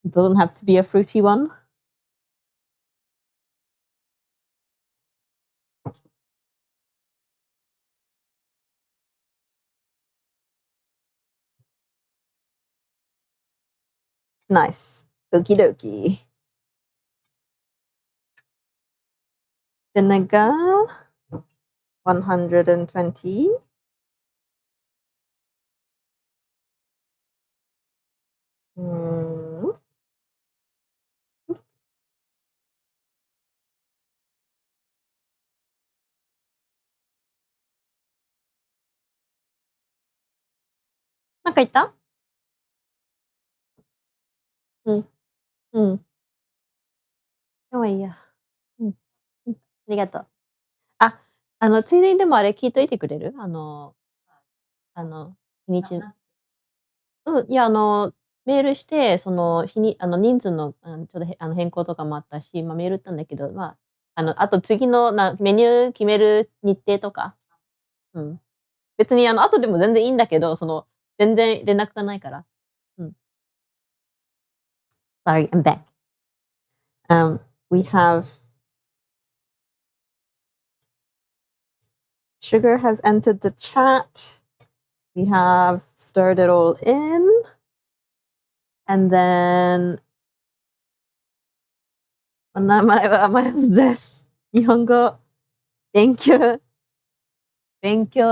Speaker 1: It doesn't have to be a fruity one. Nice. Okie dokie. Vinegar. 120. Mm.なんか言った？うん。うん。でもいいや。うん。うん。ありがとう。あ、ついでにでもあれ聞いといてくれる？日にちうん、いや、メールして、その、日に人数の、ちょっと、変更とかもあったし、ま、メール打ったんだけど、まあ、あと次のメニュー決める日程とか、うん。別に後でも全然いいんだけど、全然連絡がないから。うん。Sorry, I'm back. We have sugar has entered the chat. We have stirred it all in. And then お名前はマヤムです。日本語勉強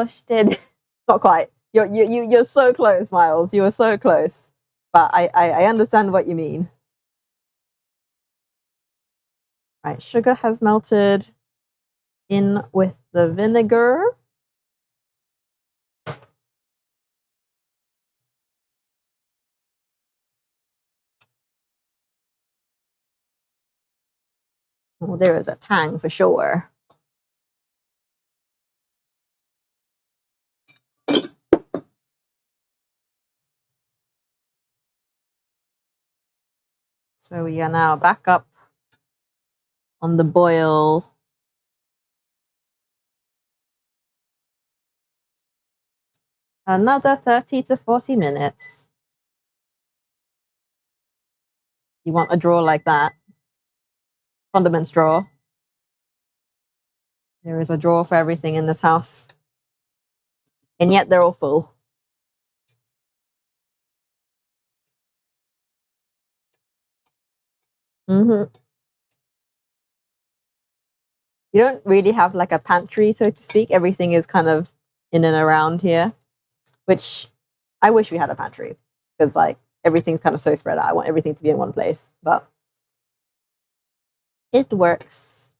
Speaker 1: してで Not quite. You're so close, Miles. You are so close. But I understand what you mean. Right, sugar has melted in with the vinegar. Well, there is a tang for sure. So we are now back up on the boil. Another 30 to 40 minutes. You want a drawer like that? Condiments drawer. There is a drawer for everything in this house. And yet they're all full. Mm-hmm. You don't really have like a pantry, so to speak. Everything is kind of in and around here, which I wish we had a pantry because like everything's kind of so spread out. I want everything to be in one place, but it works.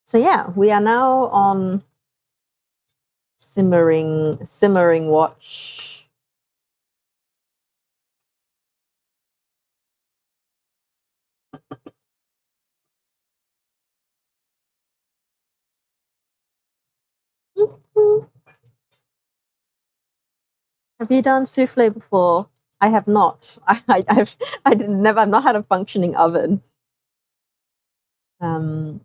Speaker 1: So yeah, we are now on simmering watch. Have you done souffle before? I have not. I've not had a functioning oven. Um,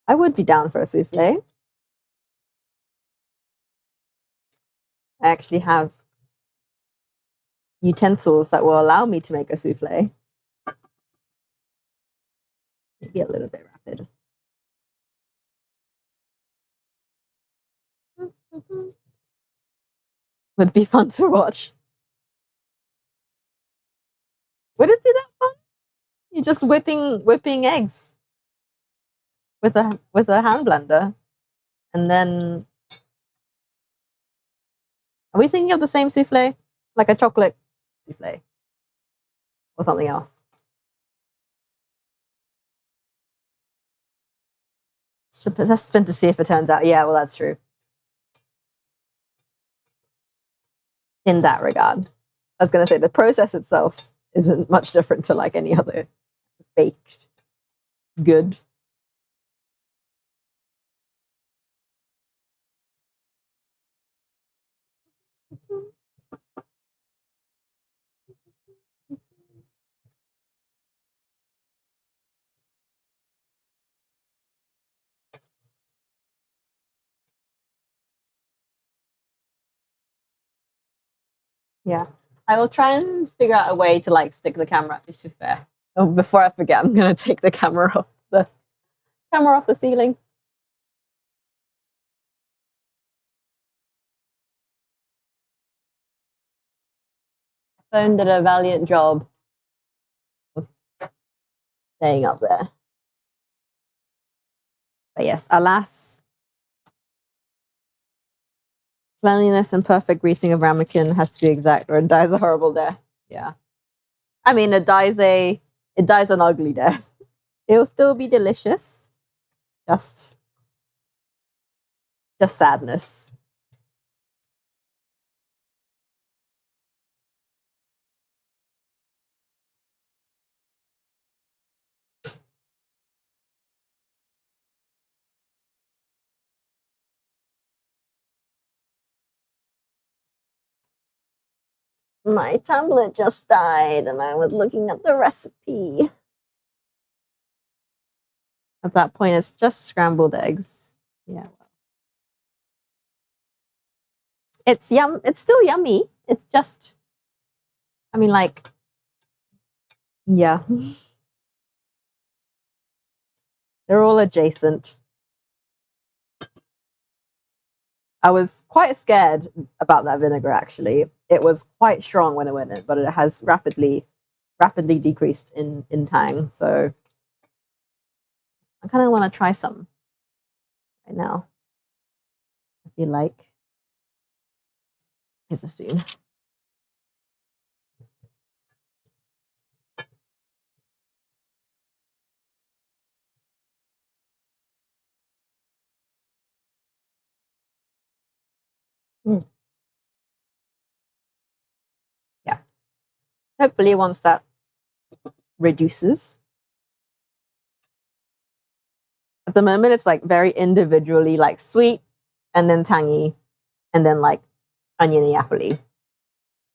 Speaker 1: I would be down for a souffle. I actually have utensils that will allow me to make a souffle. Maybe a little bit rapid. Would be fun to watch. Would it be that fun? You're just whipping eggs with a hand blender, and then are we thinking of the same souffle, like a chocolate souffle, or something else? So let's spin to see if it turns out. Yeah, well, that's true. In that regard, I was going to say the process itself isn't much different to like any other baked good. Yeah. I will try and figure out a way to like stick the camera. It's just fair. Oh, before I forget, I'm gonna take the camera off the ceiling. Phone did a valiant job of staying up there. But yes, alas, cleanliness and perfect greasing of ramekin has to be exact, or it dies a horrible death. Yeah. I mean, it dies an ugly death. It will still be delicious. Just sadness. My tablet just died and I was looking at the recipe. At that point, it's just scrambled eggs. Yeah. It's still yummy. It's just, I mean, like, yeah. They're all adjacent. I was quite scared about that vinegar actually. It was quite strong when it went in, but it has rapidly decreased in tang. So I kind of want to try some right now. If you like. Here's a spoon. Hopefully, once that reduces. At the moment, it's like very individually like sweet and then tangy and then like oniony appley.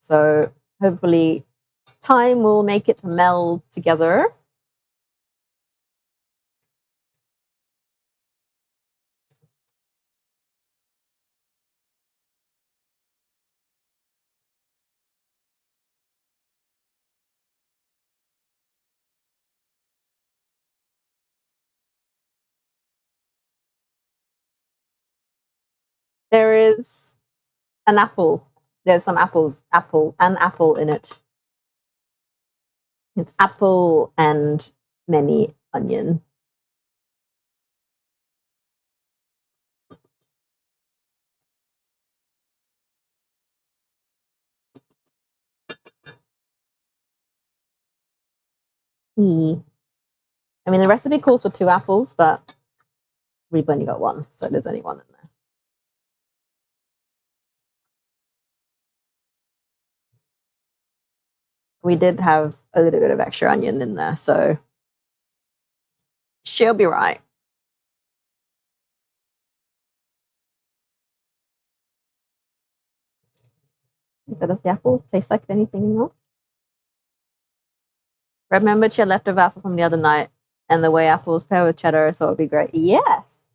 Speaker 1: So hopefully time will make it meld together. There is an apple. There's some apple in it. It's apple and many onion. I mean, the recipe calls for 2 apples, but we've only got 1, so there's only 1 in there. We did have a little bit of extra onion in there, so she'll be right. Does the apple taste like anything else? Remembered she had leftover apple from the other night, and the way apples pair with cheddar, I thought it'd be great. Yes,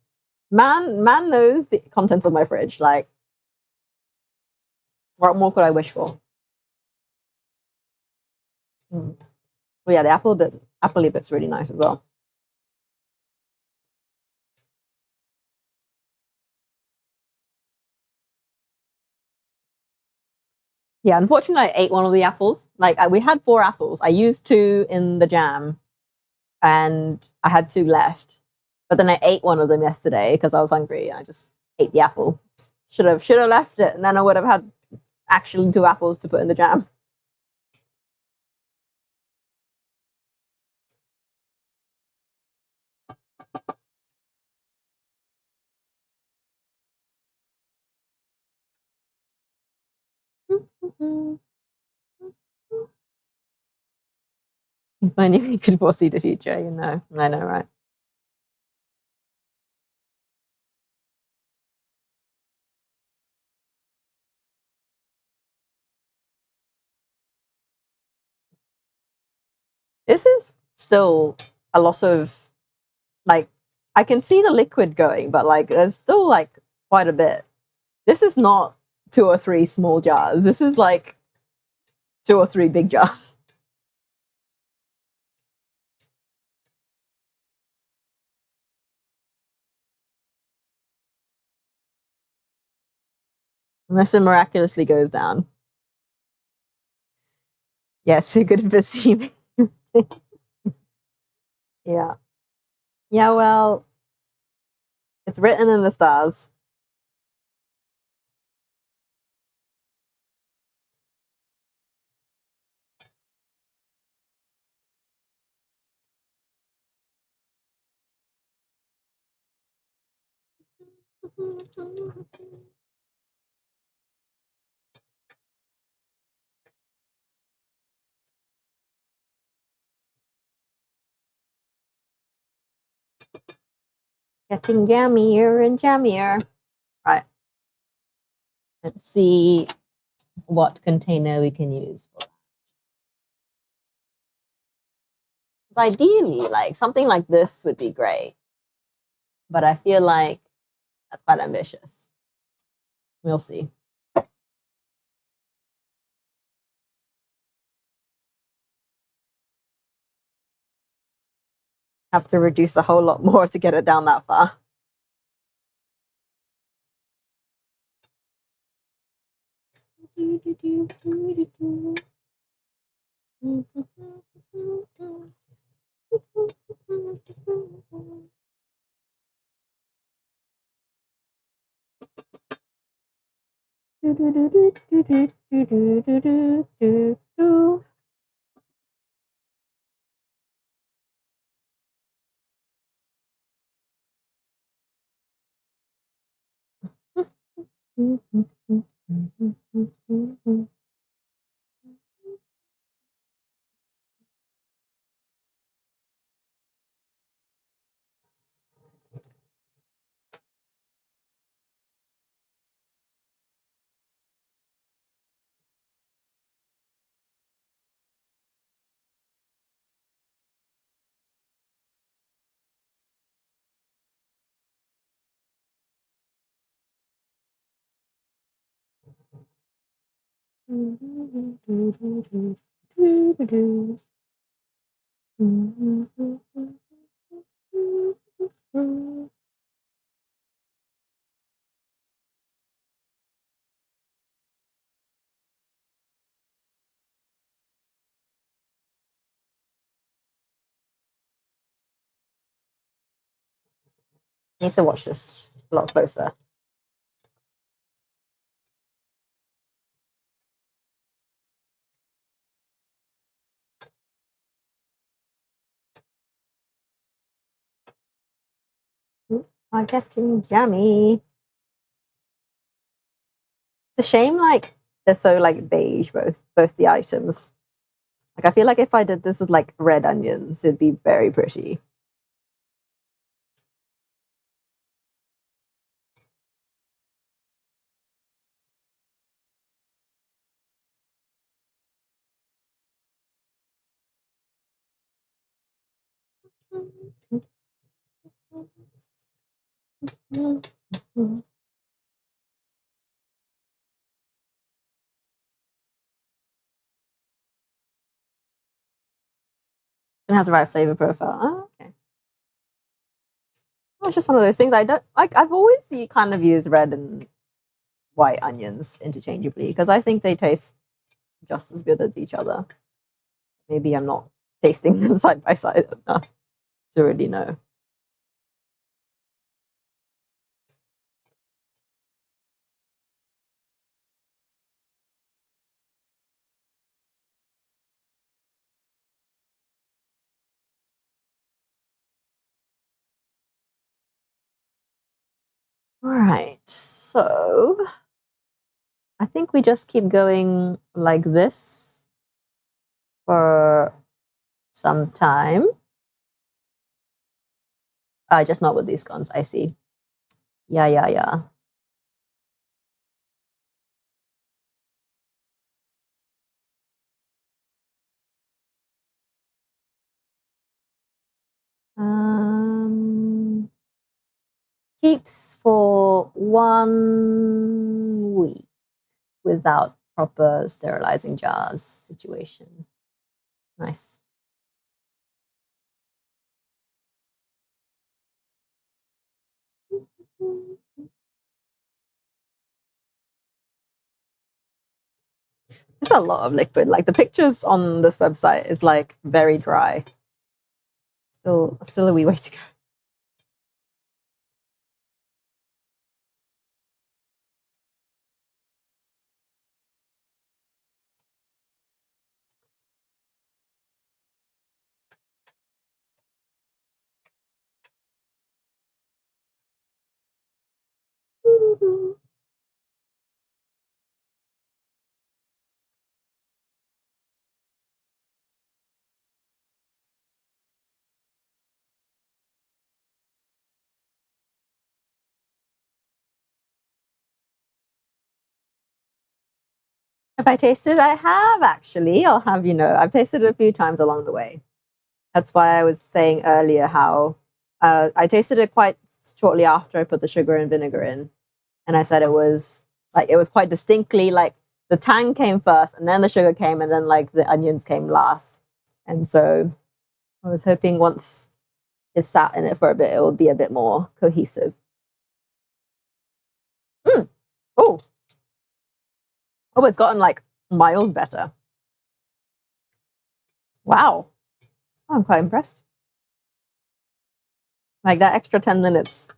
Speaker 1: man knows the contents of my fridge. Like, what more could I wish for? Mm. But yeah, the apple bit's really nice as well. Yeah, unfortunately, I ate one of the apples. Like, we had 4 apples. I used 2 in the jam, and I had 2 left. But then I ate one of them yesterday because I was hungry. And I just ate the apple. Should have left it, and then I would have had actually 2 apples to put in the jam. If only we could foresee the future, you know. I know, right? This is still a lot of like I can see the liquid going, but like there's still like quite a bit. This is not 2 or 3 small jars. This is like 2 or 3 big jars. Unless it miraculously goes down. Yes, who could perceive? Yeah. Yeah, well, it's written in the stars. Getting jammier and jammier. Right. Let's see what container we can use for that. Ideally, like something like this would be great. But I feel like that's quite ambitious. We'll see. Have to reduce a whole lot more to get it down that far. Need to watch this a lot closer. Are getting jammy. It's a shame, like they're so like beige, both the items. Like I feel like if I did this with like red onions, it'd be very pretty. Gonna have the right flavor profile. Oh, okay. It's just one of those things. I don't like. I've always kind of used red and white onions interchangeably because I think they taste just as good as each other. Maybe I'm not tasting them side by side enough to really know. All right, so I think we just keep going like this for some time. Just not with these scones. I see. Yeah, yeah, yeah. Keeps for 1 week without proper sterilizing jars situation. Nice. It's a lot of liquid. Like the pictures on this website is like very dry. Still a wee way to go. Have I tasted? I have actually. I'll have you know, I've tasted it a few times along the way. That's why I was saying earlier how I tasted it quite shortly after I put the sugar and vinegar in, and I said it was quite distinctly like the tang came first, and then the sugar came, and then like the onions came last. And so I was hoping once it sat in it for a bit, it will be a bit more cohesive. Mm. Oh, oh, it's gotten like miles better. Wow, oh, I'm quite impressed. Like that extra 10 minutes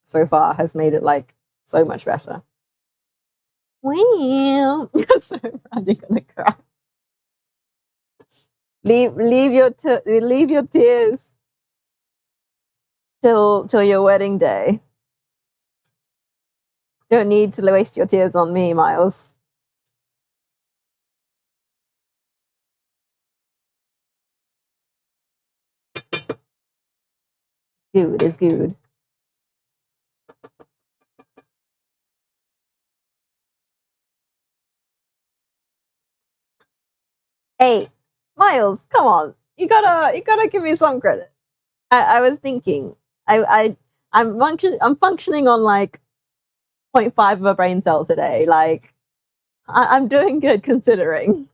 Speaker 1: so far has made it like so much better. Well, so I'm gonna cry. Leave your tears till your wedding day. Don't need to waste your tears on me, Miles. Good is good. Hey, Miles, come on. You gotta give me some credit. I was thinking, I'm functioning on like 0.5 of a brain cell today. Like I'm doing good considering.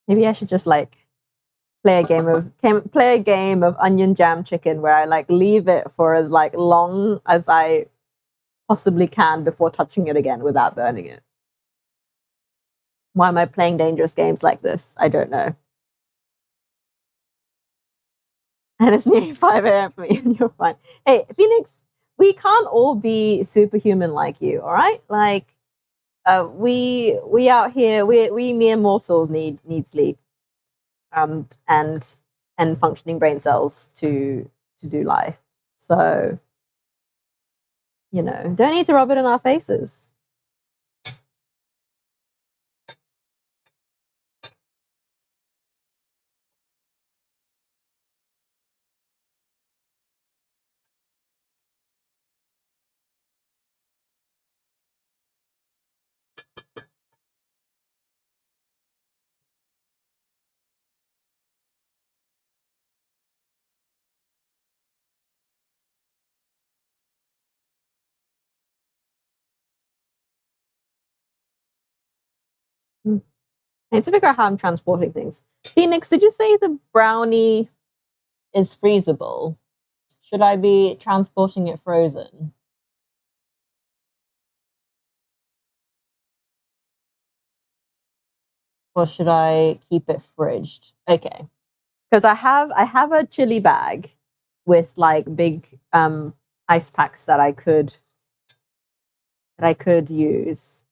Speaker 1: Maybe I should just like play a game of onion jam chicken where I like leave it for as like long as I possibly can before touching it again without burning it. Why am I playing dangerous games like this? I don't know. And it's nearly 5 a.m. for me, and you're fine. Hey, Phoenix, we can't all be superhuman like you, all right? Like, we out here, we mere mortals need sleep, and functioning brain cells to do life. So, don't need to rub it in our faces. I need to figure out how I'm transporting things. Phoenix, did you say the brownie is freezable? Should I be transporting it frozen? Or should I keep it fridged? Okay. Because I have a chili bag with like big ice packs that I could use.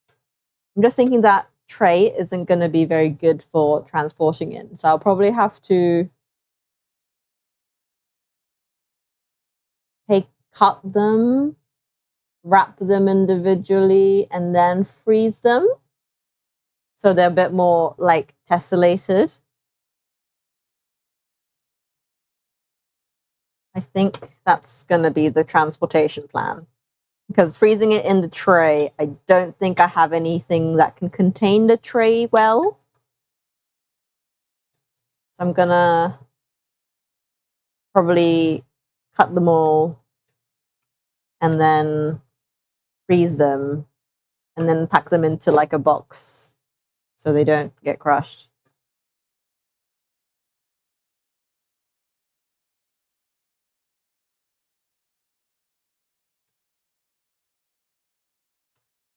Speaker 1: I'm just thinking that tray isn't going to be very good for transporting in. So I'll probably have to cut them, wrap them individually, and then freeze them so they're a bit more like tessellated. I think that's going to be the transportation plan. Because freezing it in the tray, I don't think I have anything that can contain the tray well. So I'm gonna probably cut them all and then freeze them and then pack them into like a box so they don't get crushed.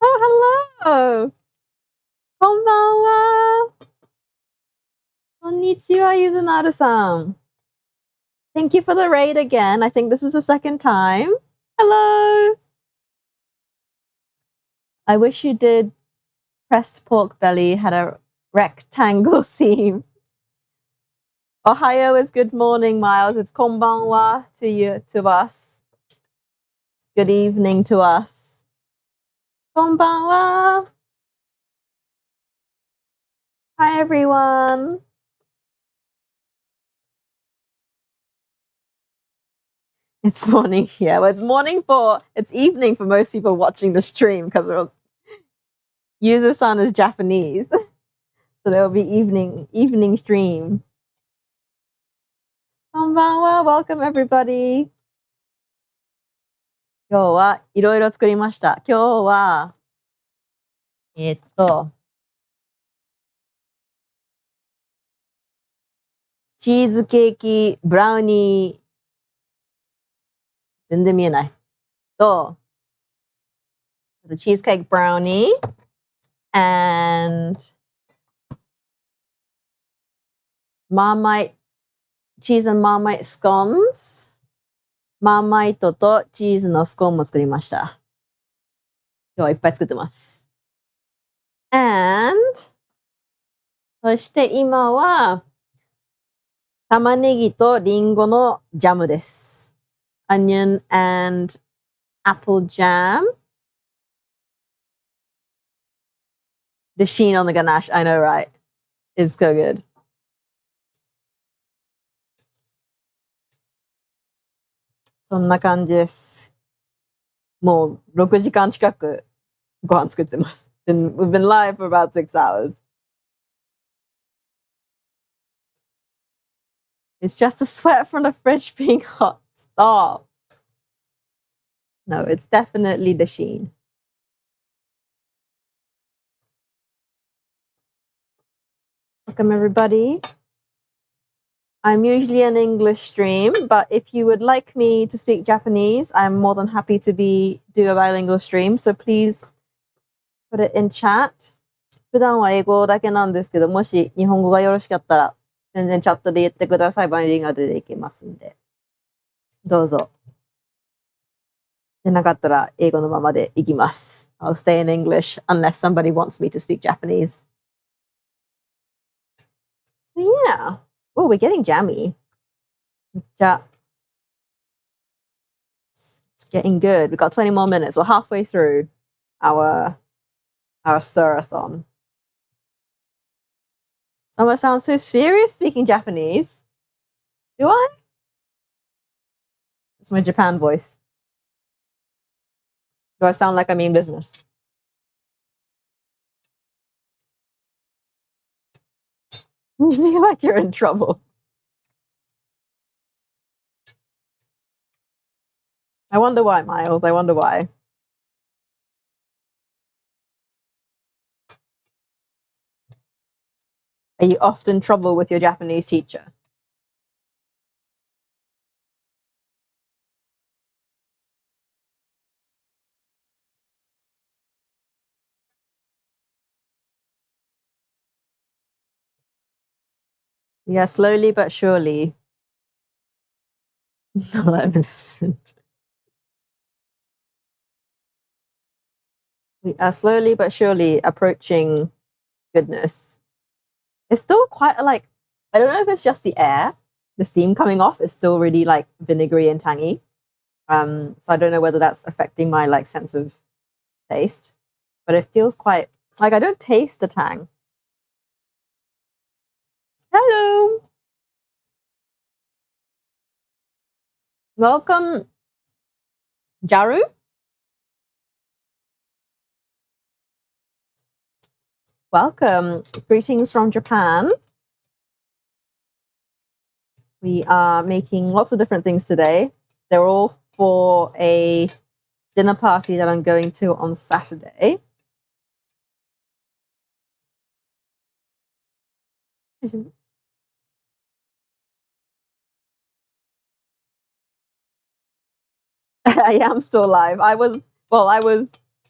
Speaker 1: Oh, hello! こんばんは! Konnichiwa, Yuzunaru-san. Thank you for the raid again. I think this is the second time. Hello! I wish you did pressed pork belly had a rectangle seam. Ohio is good morning, Miles. It's konbanwa to us. Good evening to us. Konbanwa. Hi, everyone. It's morning here. Well, it's evening for most people watching the stream because user-san is Japanese. So there will be evening stream. Konbanwa, welcome everybody. 今日はいろいろ作りました。今日は、チーズケーキ、ブラウニー、全然見えない。と、the cheesecake brownie and Marmite, cheese and Marmite scones. マーマイトとチーズのスコーンも作りました。今日はいっぱい作ってます。And そして今は玉ねぎとリンゴのジャムです。Onion and apple jam. The sheen on the ganache, I know, right? Is so good. そんな感じです。もう6時間近くご飯作ってます。We've been live for about 6 hours. It's just a sweat from the fridge being hot. Stop. No, it's definitely the sheen. Welcome, everybody. I'm usually an English stream, but if you would like me to speak Japanese, I'm more than happy to do a bilingual stream. So please put it in chat. 普段は英語だけなんですけど、もし日本語がよろしかったら、全然チャットで言ってください。バイリンガルでいきますんで。どうぞ。でなかったら英語のままでいきます。I'll stay in English unless somebody wants me to speak Japanese. Yeah. Oh, we're getting jammy. じゃあ、it's getting good. We've got 20 more minutes. We're halfway through our stir-a-thon. Someone sounds so serious speaking Japanese. Do I? It's my Japan voice. Do I sound like I mean business? You feel like you're in trouble. I wonder why, Miles. I wonder why. Are you often in trouble with your Japanese teacher? Yeah, slowly but surely. Not I'm innocent. We are slowly but surely approaching goodness. It's still quite like, I don't know if it's just the air, the steam coming off is still really like vinegary and tangy. So I don't know whether that's affecting my like sense of taste, but it feels quite like I don't taste the tang. Hello. Welcome, Jaru. Welcome. Greetings from Japan. We are making lots of different things today. They're all for a dinner party that I'm going to on Saturday. I am still live. I was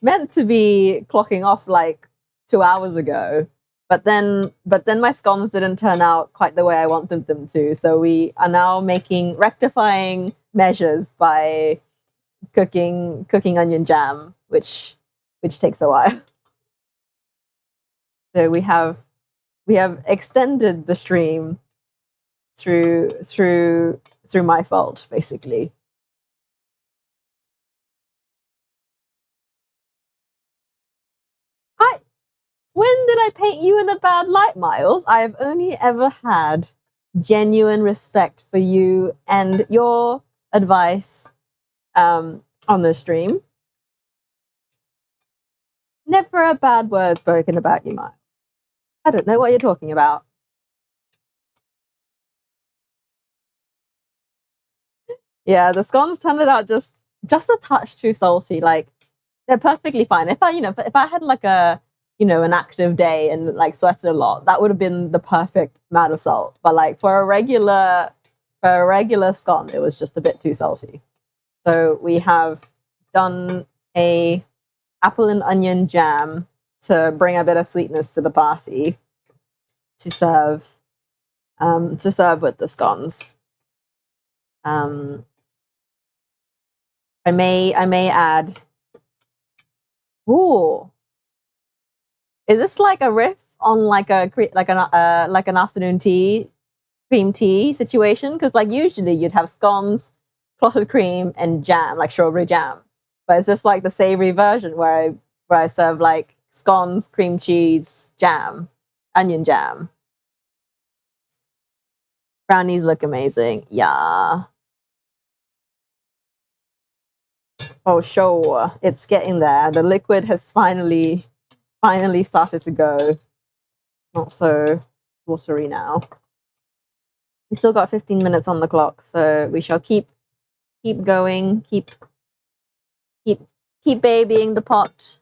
Speaker 1: meant to be clocking off like 2 hours ago, but then my scones didn't turn out quite the way I wanted them to. So we are now rectifying measures by cooking onion jam, which takes a while. So we have extended the stream through my fault, basically. When did I paint you in a bad light, Miles? I have only ever had genuine respect for you and your advice on the stream. Never a bad word spoken about you, Miles. I don't know what you're talking about. Yeah, the scones turned out just a touch too salty. Like they're perfectly fine. If I had like an active day and like sweated a lot, that would have been the perfect amount of salt. But like for a regular scone, it was just a bit too salty. So we have done a apple and onion jam to bring a bit of sweetness to the party to serve with the scones. I may add. Ooh, is this like a riff on like an afternoon tea, cream tea situation? Because like usually you'd have scones, clotted cream, and jam, like strawberry jam. But is this like the savory version where I serve like scones, cream cheese, jam, onion jam? Brownies look amazing. Yeah. Oh, sure. It's getting there. The liquid has finally started to go. Not so watery now. We still got 15 minutes on the clock, so we shall keep going, keep babying the pot.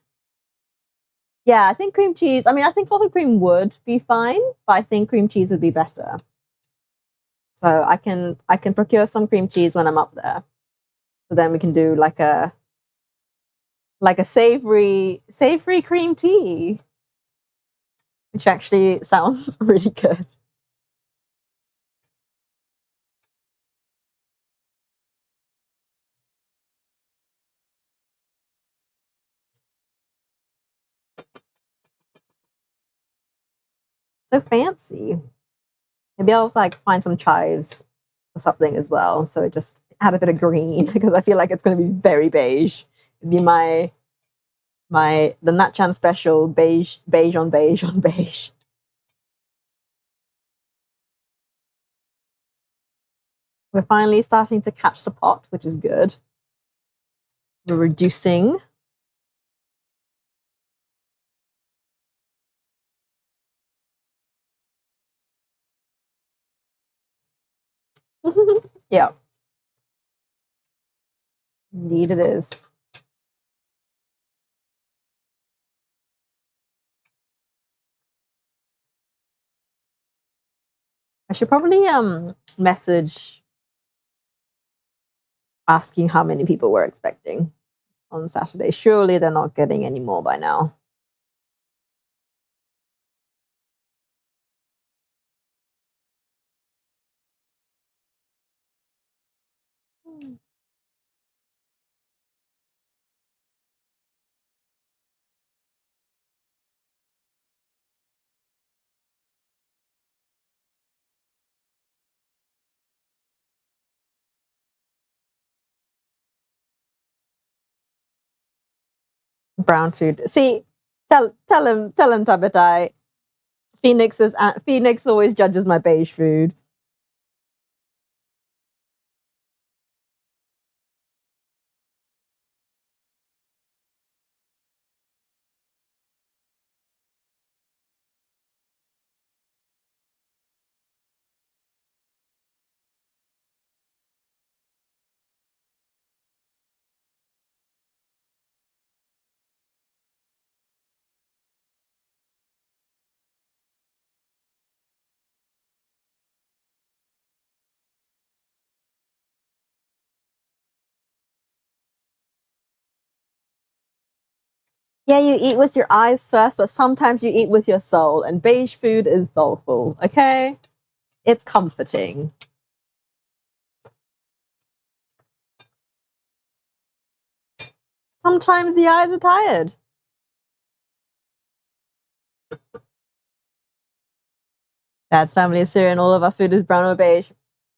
Speaker 1: Yeah, I think cream cheese. I mean, I think clotted cream would be fine, but I think cream cheese would be better. So I can procure some cream cheese when I'm up there. So then we can do like a savory cream tea, which actually sounds really good. So fancy. Maybe I'll like find some chives or something as well. So it just add a bit of green because I feel like it's going to be very beige. It'd be the Natchan special beige on beige on beige. We're finally starting to catch the pot, which is good. We're reducing. Yeah. Indeed it is. I should probably message asking how many people we're expecting on Saturday. Surely they're not getting any more by now. Brown food. See, tell him, Tabatai. Phoenix always judges my beige food. Yeah, you eat with your eyes first, but sometimes you eat with your soul, and beige food is soulful, okay? It's comforting. Sometimes the eyes are tired. Dad's family is Syrian, all of our food is brown or beige.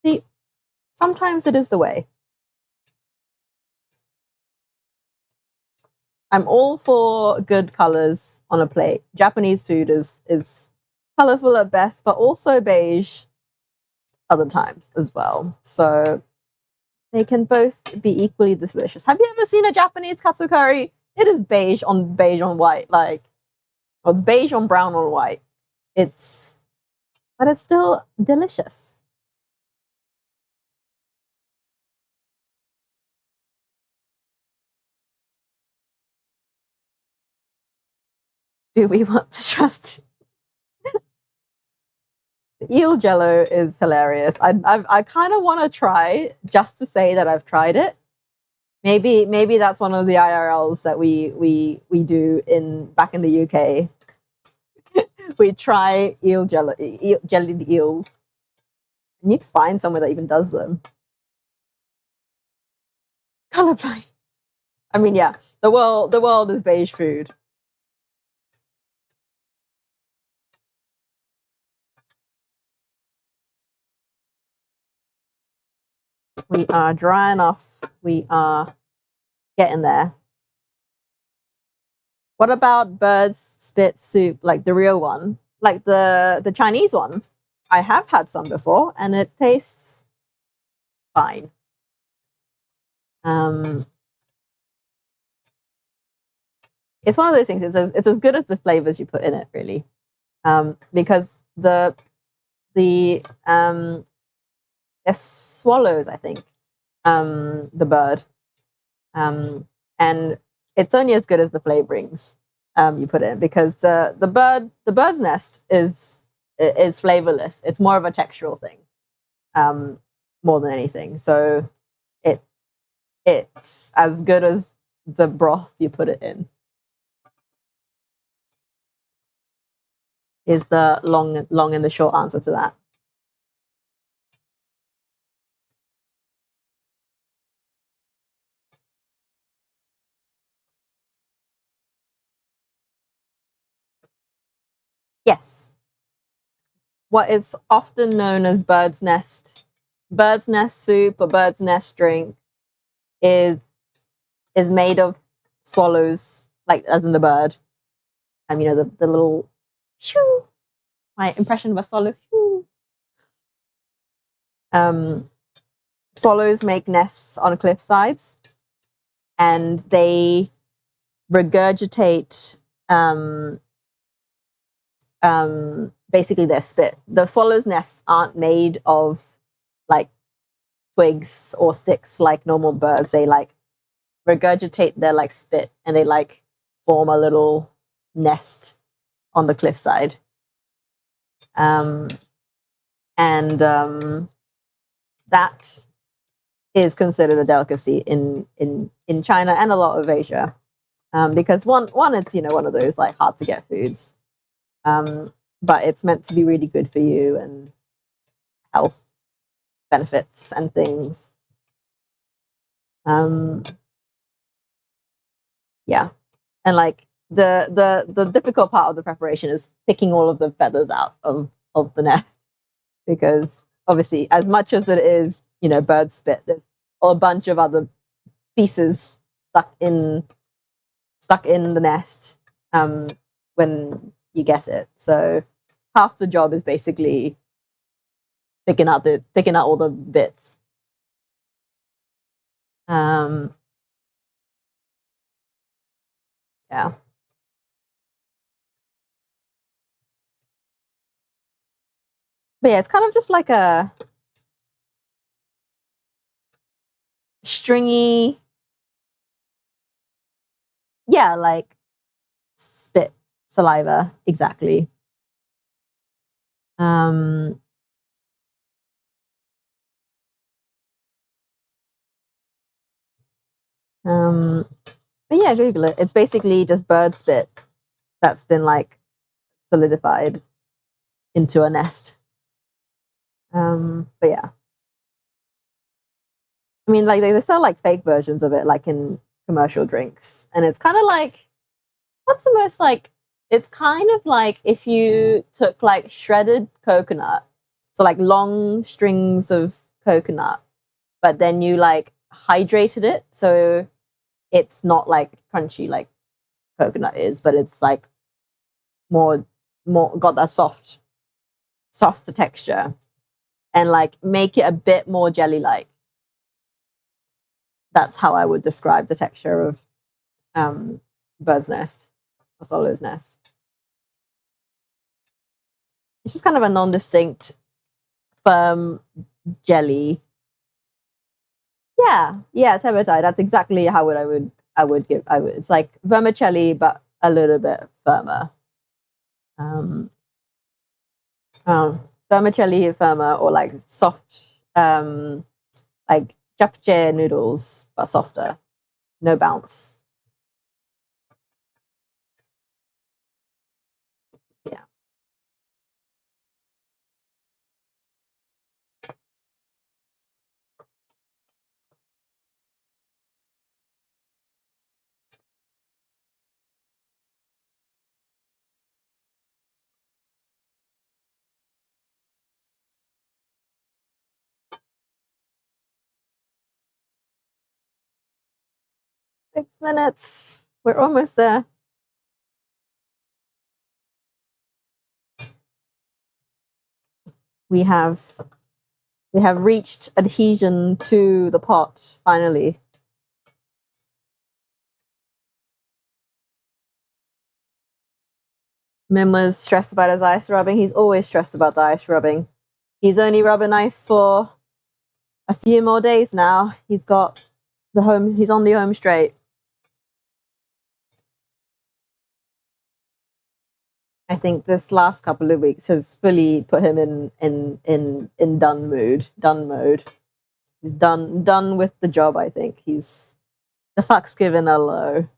Speaker 1: See, sometimes it is the way. I'm all for good colors on a plate. Japanese food is colorful at best, but also beige other times as well. So they can both be equally delicious. Have you ever seen a Japanese katsu curry? It is beige on white, like, well, it's beige on brown on white. But it's still delicious. Do we want to trust? Eel Jello is hilarious. I kind of want to try just to say that I've tried it. Maybe that's one of the IRLs that we do in back in the UK. We try jellied eels. I need to find somewhere that even does them. Colorblind. I mean, yeah, the world is beige food. We are dry enough. We are getting there. What about bird's spit soup, like the real one, like the Chinese one? I have had some before, and it tastes fine. it's one of those things. It's as good as the flavors you put in it, really, because the it swallows, I think, the bird, and it's only as good as the flavorings you put in, because the bird's nest is flavorless. It's more of a textural thing, more than anything. So it it's as good as the broth you put it in. Is the long and the short answer to that. Yes. What is often known as bird's nest soup or bird's nest drink is is made of swallows, like as in the bird. The little shoo, my impression of a swallow. Shoo. Um, Swallows make nests on cliff sides, and they regurgitate basically their spit. The swallows' nests aren't made of like twigs or sticks like normal birds. They like regurgitate their like spit, and they like form a little nest on the cliffside. Um, and That is considered a delicacy in China and a lot of Asia, because one it's one of those like hard to get foods, but it's meant to be really good for you and health benefits and things. Yeah, and like the difficult part of the preparation is picking all of the feathers out of the nest, because obviously, as much as it is bird spit, there's a bunch of other pieces stuck in the nest, when you get it. So half the job is basically picking out all the bits. Yeah. But yeah, it's kind of just like a stringy, yeah, like spit, saliva, exactly. Um, um, but yeah, Google it. It's basically just bird spit that's been like solidified into a nest. But yeah, I mean, like they sell like fake versions of it, like in commercial drinks, and it's kind of like, what's the most like? It's kind of like if you took like shredded coconut, so like long strings of coconut, but then you like hydrated it, so it's not like crunchy like coconut is, but it's like more got that softer texture, and like make it a bit more jelly like. That's how I would describe the texture of bird's nest or swallow's nest. It's just kind of a non-distinct, firm jelly. Yeah, turbotide. That's exactly how I would. It's like vermicelli, but a little bit firmer. Um, Vermicelli firmer, or like soft, like japchae noodles, but softer, no bounce. Yeah. 6 minutes. We're almost there. We have we have reached adhesion to the pot finally. Mim was stressed about his ice rubbing. He's always stressed about the ice rubbing. He's only rubbing ice for a few more days now. He's on the home straight. I think this last couple of weeks has fully put him in done mode. He's done with the job, I think. The fuck's given a low.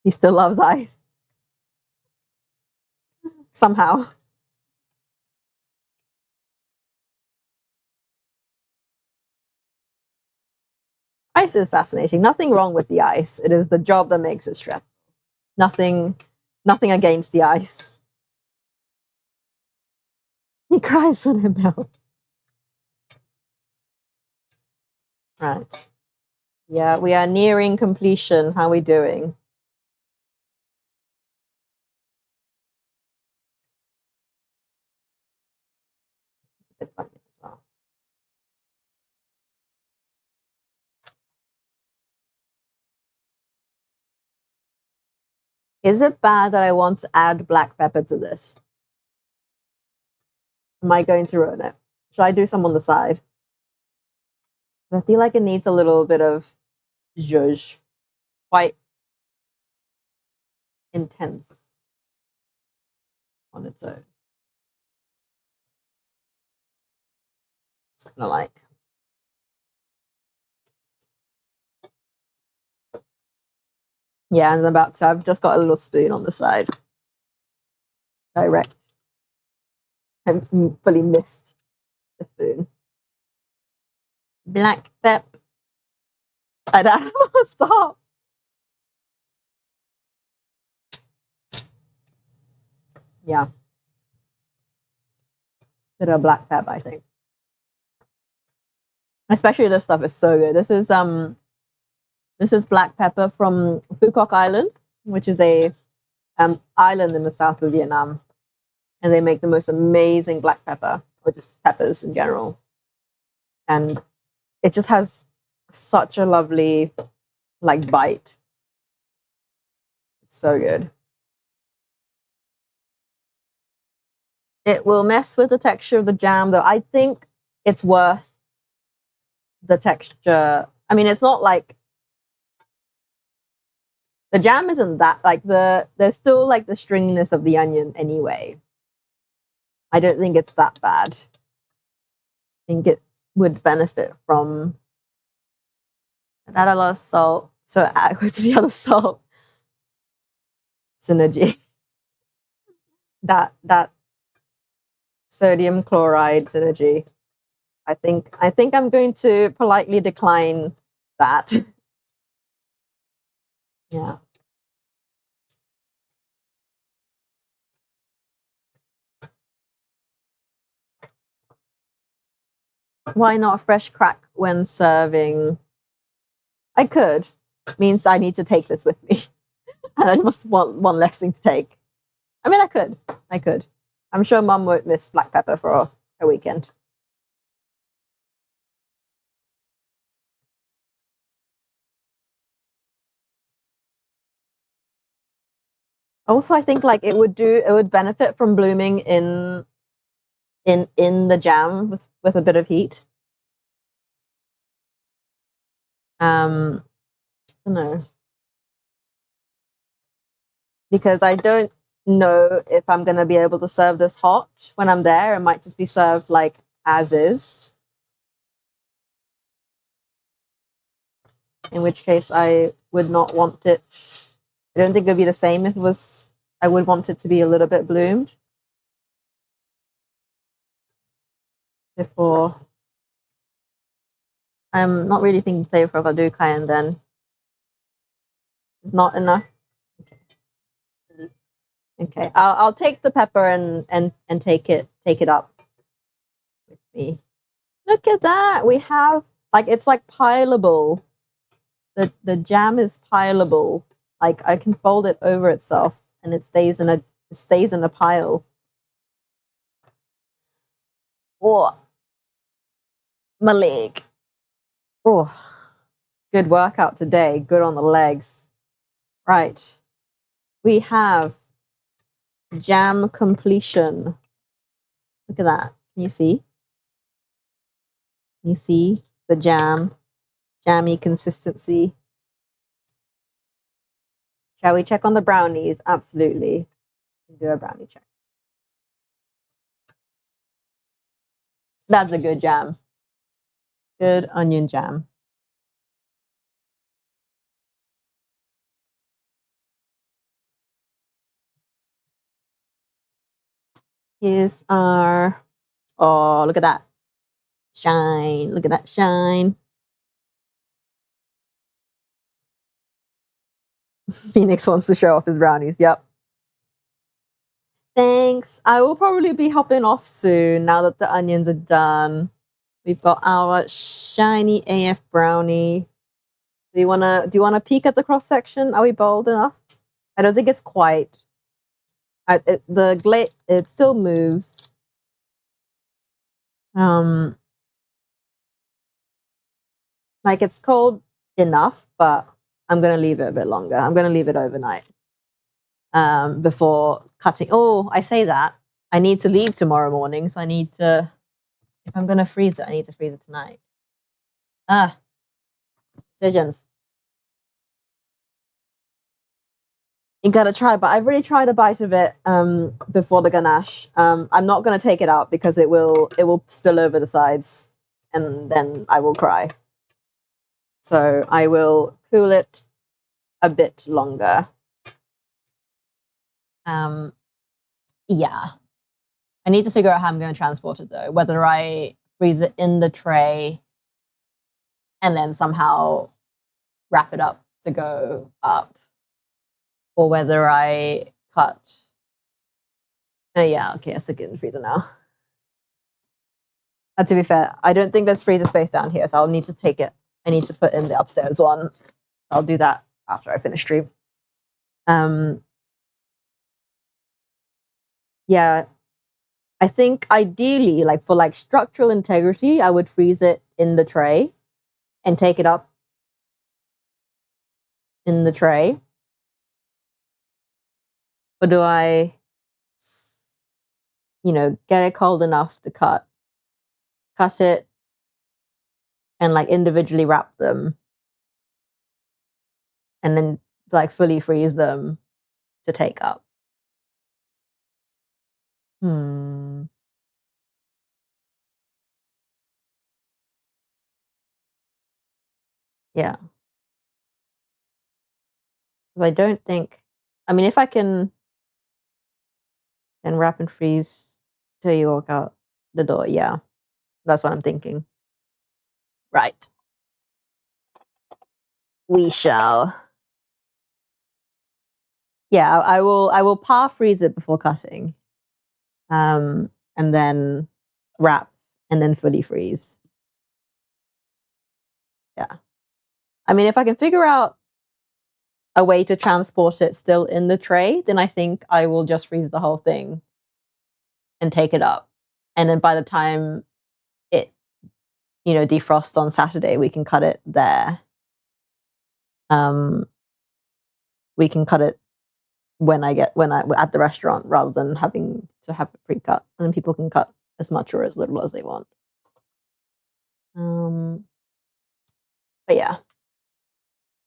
Speaker 1: He still loves ice. Somehow. Ice is fascinating. Nothing wrong with the ice. It is the job that makes it stressful. Nothing against the ice. He cries when it melts. Right. Yeah, we are nearing completion. How are we doing? A bit funny as well. Is it bad that I want to add black pepper to this? Am I going to ruin it? Should I do some on the side? I feel like it needs a little bit of zhuzh. Quite intense on its own. It's kind of like. Yeah, and I've just got a little spoon on the side. Direct. I haven't fully missed the spoon. Black pep. I don't know. Stop. Yeah. Bit of black pep, I think. Especially this stuff is so good. This is black pepper from Phu Quoc Island, which is a island in the south of Vietnam. And they make the most amazing black pepper, or just peppers in general. And it just has such a lovely like bite. It's so good. It will mess with the texture of the jam, though. I think it's worth the texture. I mean, it's not like the jam isn't that like there's still like the stringiness of the onion anyway. I don't think it's that bad. I think it would benefit from add a lot of salt. So what's the other salt? Synergy. That sodium chloride synergy. I think I'm going to politely decline that. Yeah. Why not fresh crack when serving? I could. Means I need to take this with me. And I must want one less thing to take. I mean, I could. I'm sure Mum won't miss black pepper for a weekend. Also, I think like it would benefit from blooming in the jam with a bit of heat. I don't know. Because I don't know if I'm gonna be able to serve this hot when I'm there. It might just be served like as is. In which case I would not want it. I don't think it would be the same if it was. I would want it to be a little bit bloomed before. I'm not really thinking flavor of Adu and then it's not enough. Okay. I'll take the pepper and take it up with me. Look at that. We have like it's like pileable. The jam is pileable. Like I can fold it over itself and it stays in a pile. Oh, my leg. Oh, good workout today. Good on the legs. Right. We have jam completion. Look at that. Can you see? Can you see the jammy consistency? Shall we check on the brownies? Absolutely. Do a brownie check. That's a good jam. Good onion jam. Here's our, oh, look at that. Shine. Look at that shine. Phoenix wants to show off his brownies. Yep. Thanks. I will probably be hopping off soon now that the onions are done. We've got our shiny AF brownie. Do you wanna peek at the cross section? Are we bold enough? I don't think it's quite. It still moves. Like it's cold enough, but I'm gonna leave it a bit longer. I'm gonna leave it overnight before cutting. Oh, I say that. I need to leave tomorrow morning, so I need to. If I'm gonna freeze it, I need to freeze it tonight. Decisions. You gotta try, but I've already tried a bite of it before the ganache. I'm not gonna take it out because it will spill over the sides, and then I will cry. So I will cool it a bit longer. Yeah. I need to figure out how I'm going to transport it though. Whether I freeze it in the tray and then somehow wrap it up to go up, or whether I cut. Oh yeah, okay, I stick it in the freezer now. And to be fair, I don't think there's freezer space down here, so I'll need to take it. I need to put in the upstairs one. I'll do that after I finish stream. Yeah, I think ideally, like for like structural integrity, I would freeze it in the tray and take it up in the tray. Or do I, get it cold enough to cut it, and like individually wrap them, and then like fully freeze them to take up? Yeah. Because I don't think, I mean, if I can then wrap and freeze till you walk out the door, yeah. That's what I'm thinking. Right. We shall. Yeah, I will par freeze it before cutting. And then wrap and then fully freeze. Yeah. I mean, if I can figure out a way to transport it still in the tray, then I think I will just freeze the whole thing and take it up. And then by the time it, defrosts on Saturday, we can cut it there. We can cut it when we're at the restaurant rather than having to have it pre-cut. And then people can cut as much or as little as they want. But yeah.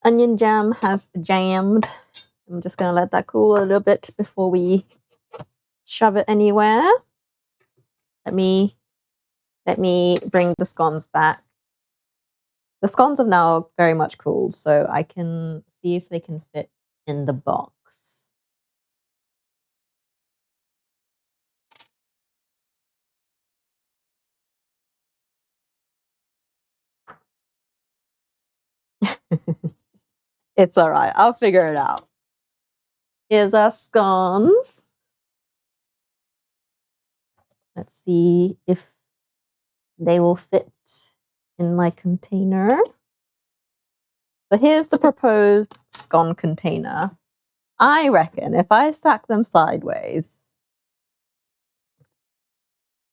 Speaker 1: Onion jam has jammed. I'm just going to let that cool a little bit before we shove it anywhere. Let me bring the scones back. The scones have now very much cooled, so I can see if they can fit in the box. It's all right. I'll figure it out. Here's our scones. Let's see if They will fit in my container. So here's the proposed scone container. I reckon if I stack them sideways,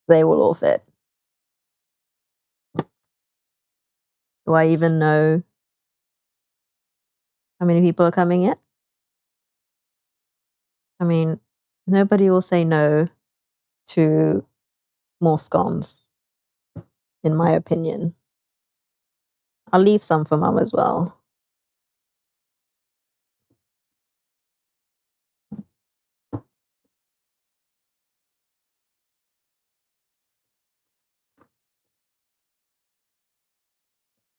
Speaker 1: they will all fit. Do I even know how many people are coming in? I mean, nobody will say no to more scones, in my opinion. I'll leave some for Mum as well.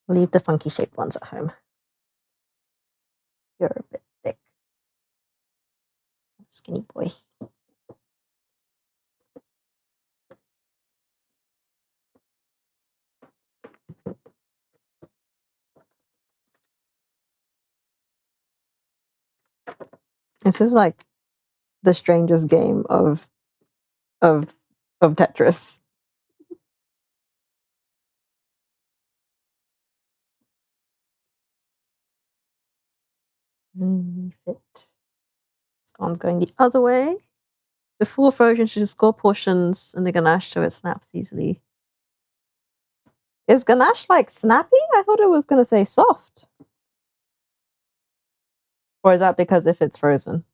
Speaker 1: I'll leave the funky shaped ones at home. You're a bit thick. Skinny boy. This is like the strangest game of Tetris. Fit. Scone's going the other way. Before frozen, should score portions in the ganache so it snaps easily. Is ganache like snappy? I thought it was going to say soft. Or is that because if it's frozen?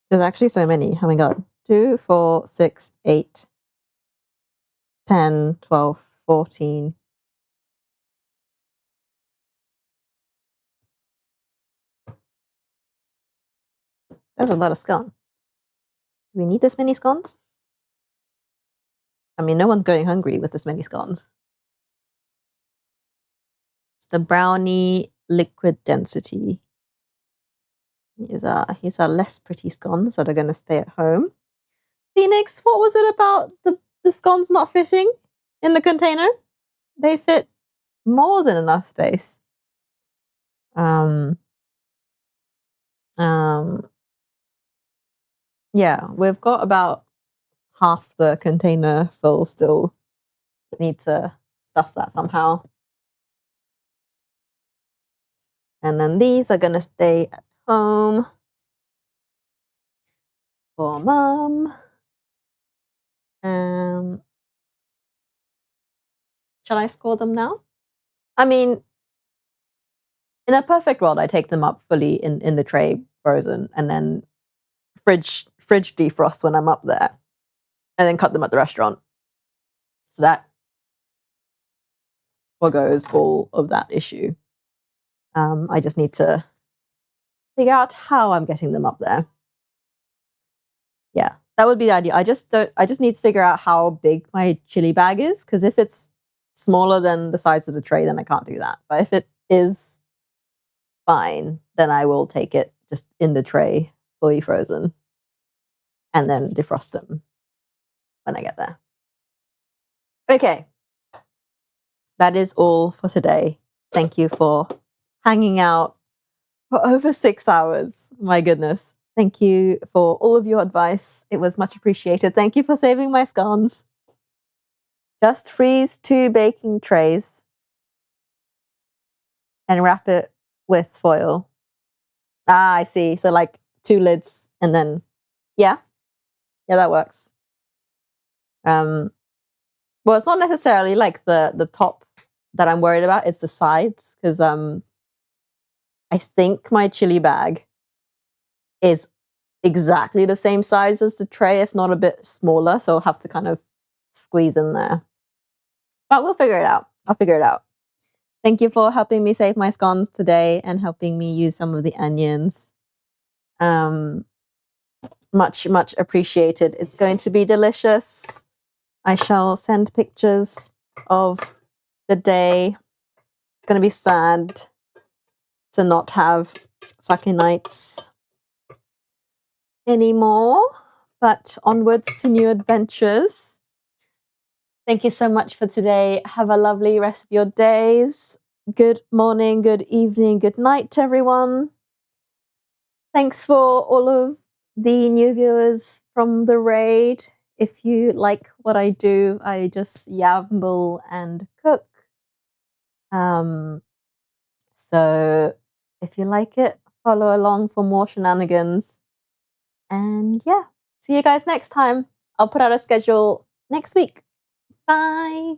Speaker 1: There's actually so many. Oh my god. 2, 4, 6, 8, 10, 12, 14. That's a lot of scone. Do we need this many scones? I mean, no one's going hungry with this many scones. It's the brownie liquid density. These are less pretty scones that are going to stay at home. Phoenix, what was it about the scones not fitting in the container? They fit more than enough space. Yeah, we've got about half the container full still. Need to stuff that somehow. And then these are going to stay at home for Mum. Shall I score them now? I mean, in a perfect world, I take them up fully in the tray, frozen, and then fridge defrost when I'm up there, and then cut them at the restaurant. So that forgoes all of that issue. I just need to figure out how I'm getting them up there. Yeah, that would be the idea. I just need to figure out how big my chili bag is, because if it's smaller than the size of the tray, then I can't do that. But if it is fine, then I will take it just in the tray, fully frozen, and then defrost them when I get there. Okay, that is all for today. Thank you for hanging out for over 6 hours. My goodness. Thank you for all of your advice. It was much appreciated. Thank you for saving my scones. Just freeze 2 baking trays and wrap it with foil. Ah, I see. So like 2 lids and then, yeah, that works. Well, it's not necessarily like the top that I'm worried about. It's the sides, because I think my chili bag is exactly the same size as the tray, if not a bit smaller. So I'll have to kind of squeeze in there. But we'll figure it out. I'll figure it out. Thank you for helping me save my scones today and helping me use some of the onions. Much, much appreciated. It's going to be delicious. I shall send pictures of the day. It's going to be sad to not have sake nights anymore, but onwards to new adventures. Thank you so much for today. Have a lovely rest of your days. Good morning, good evening, good night, everyone. Thanks for all of the new viewers from the raid. If you like what I do, I just yamble and cook. So if you like it, follow along for more shenanigans. And yeah, see you guys next time. I'll put out a schedule next week. Bye.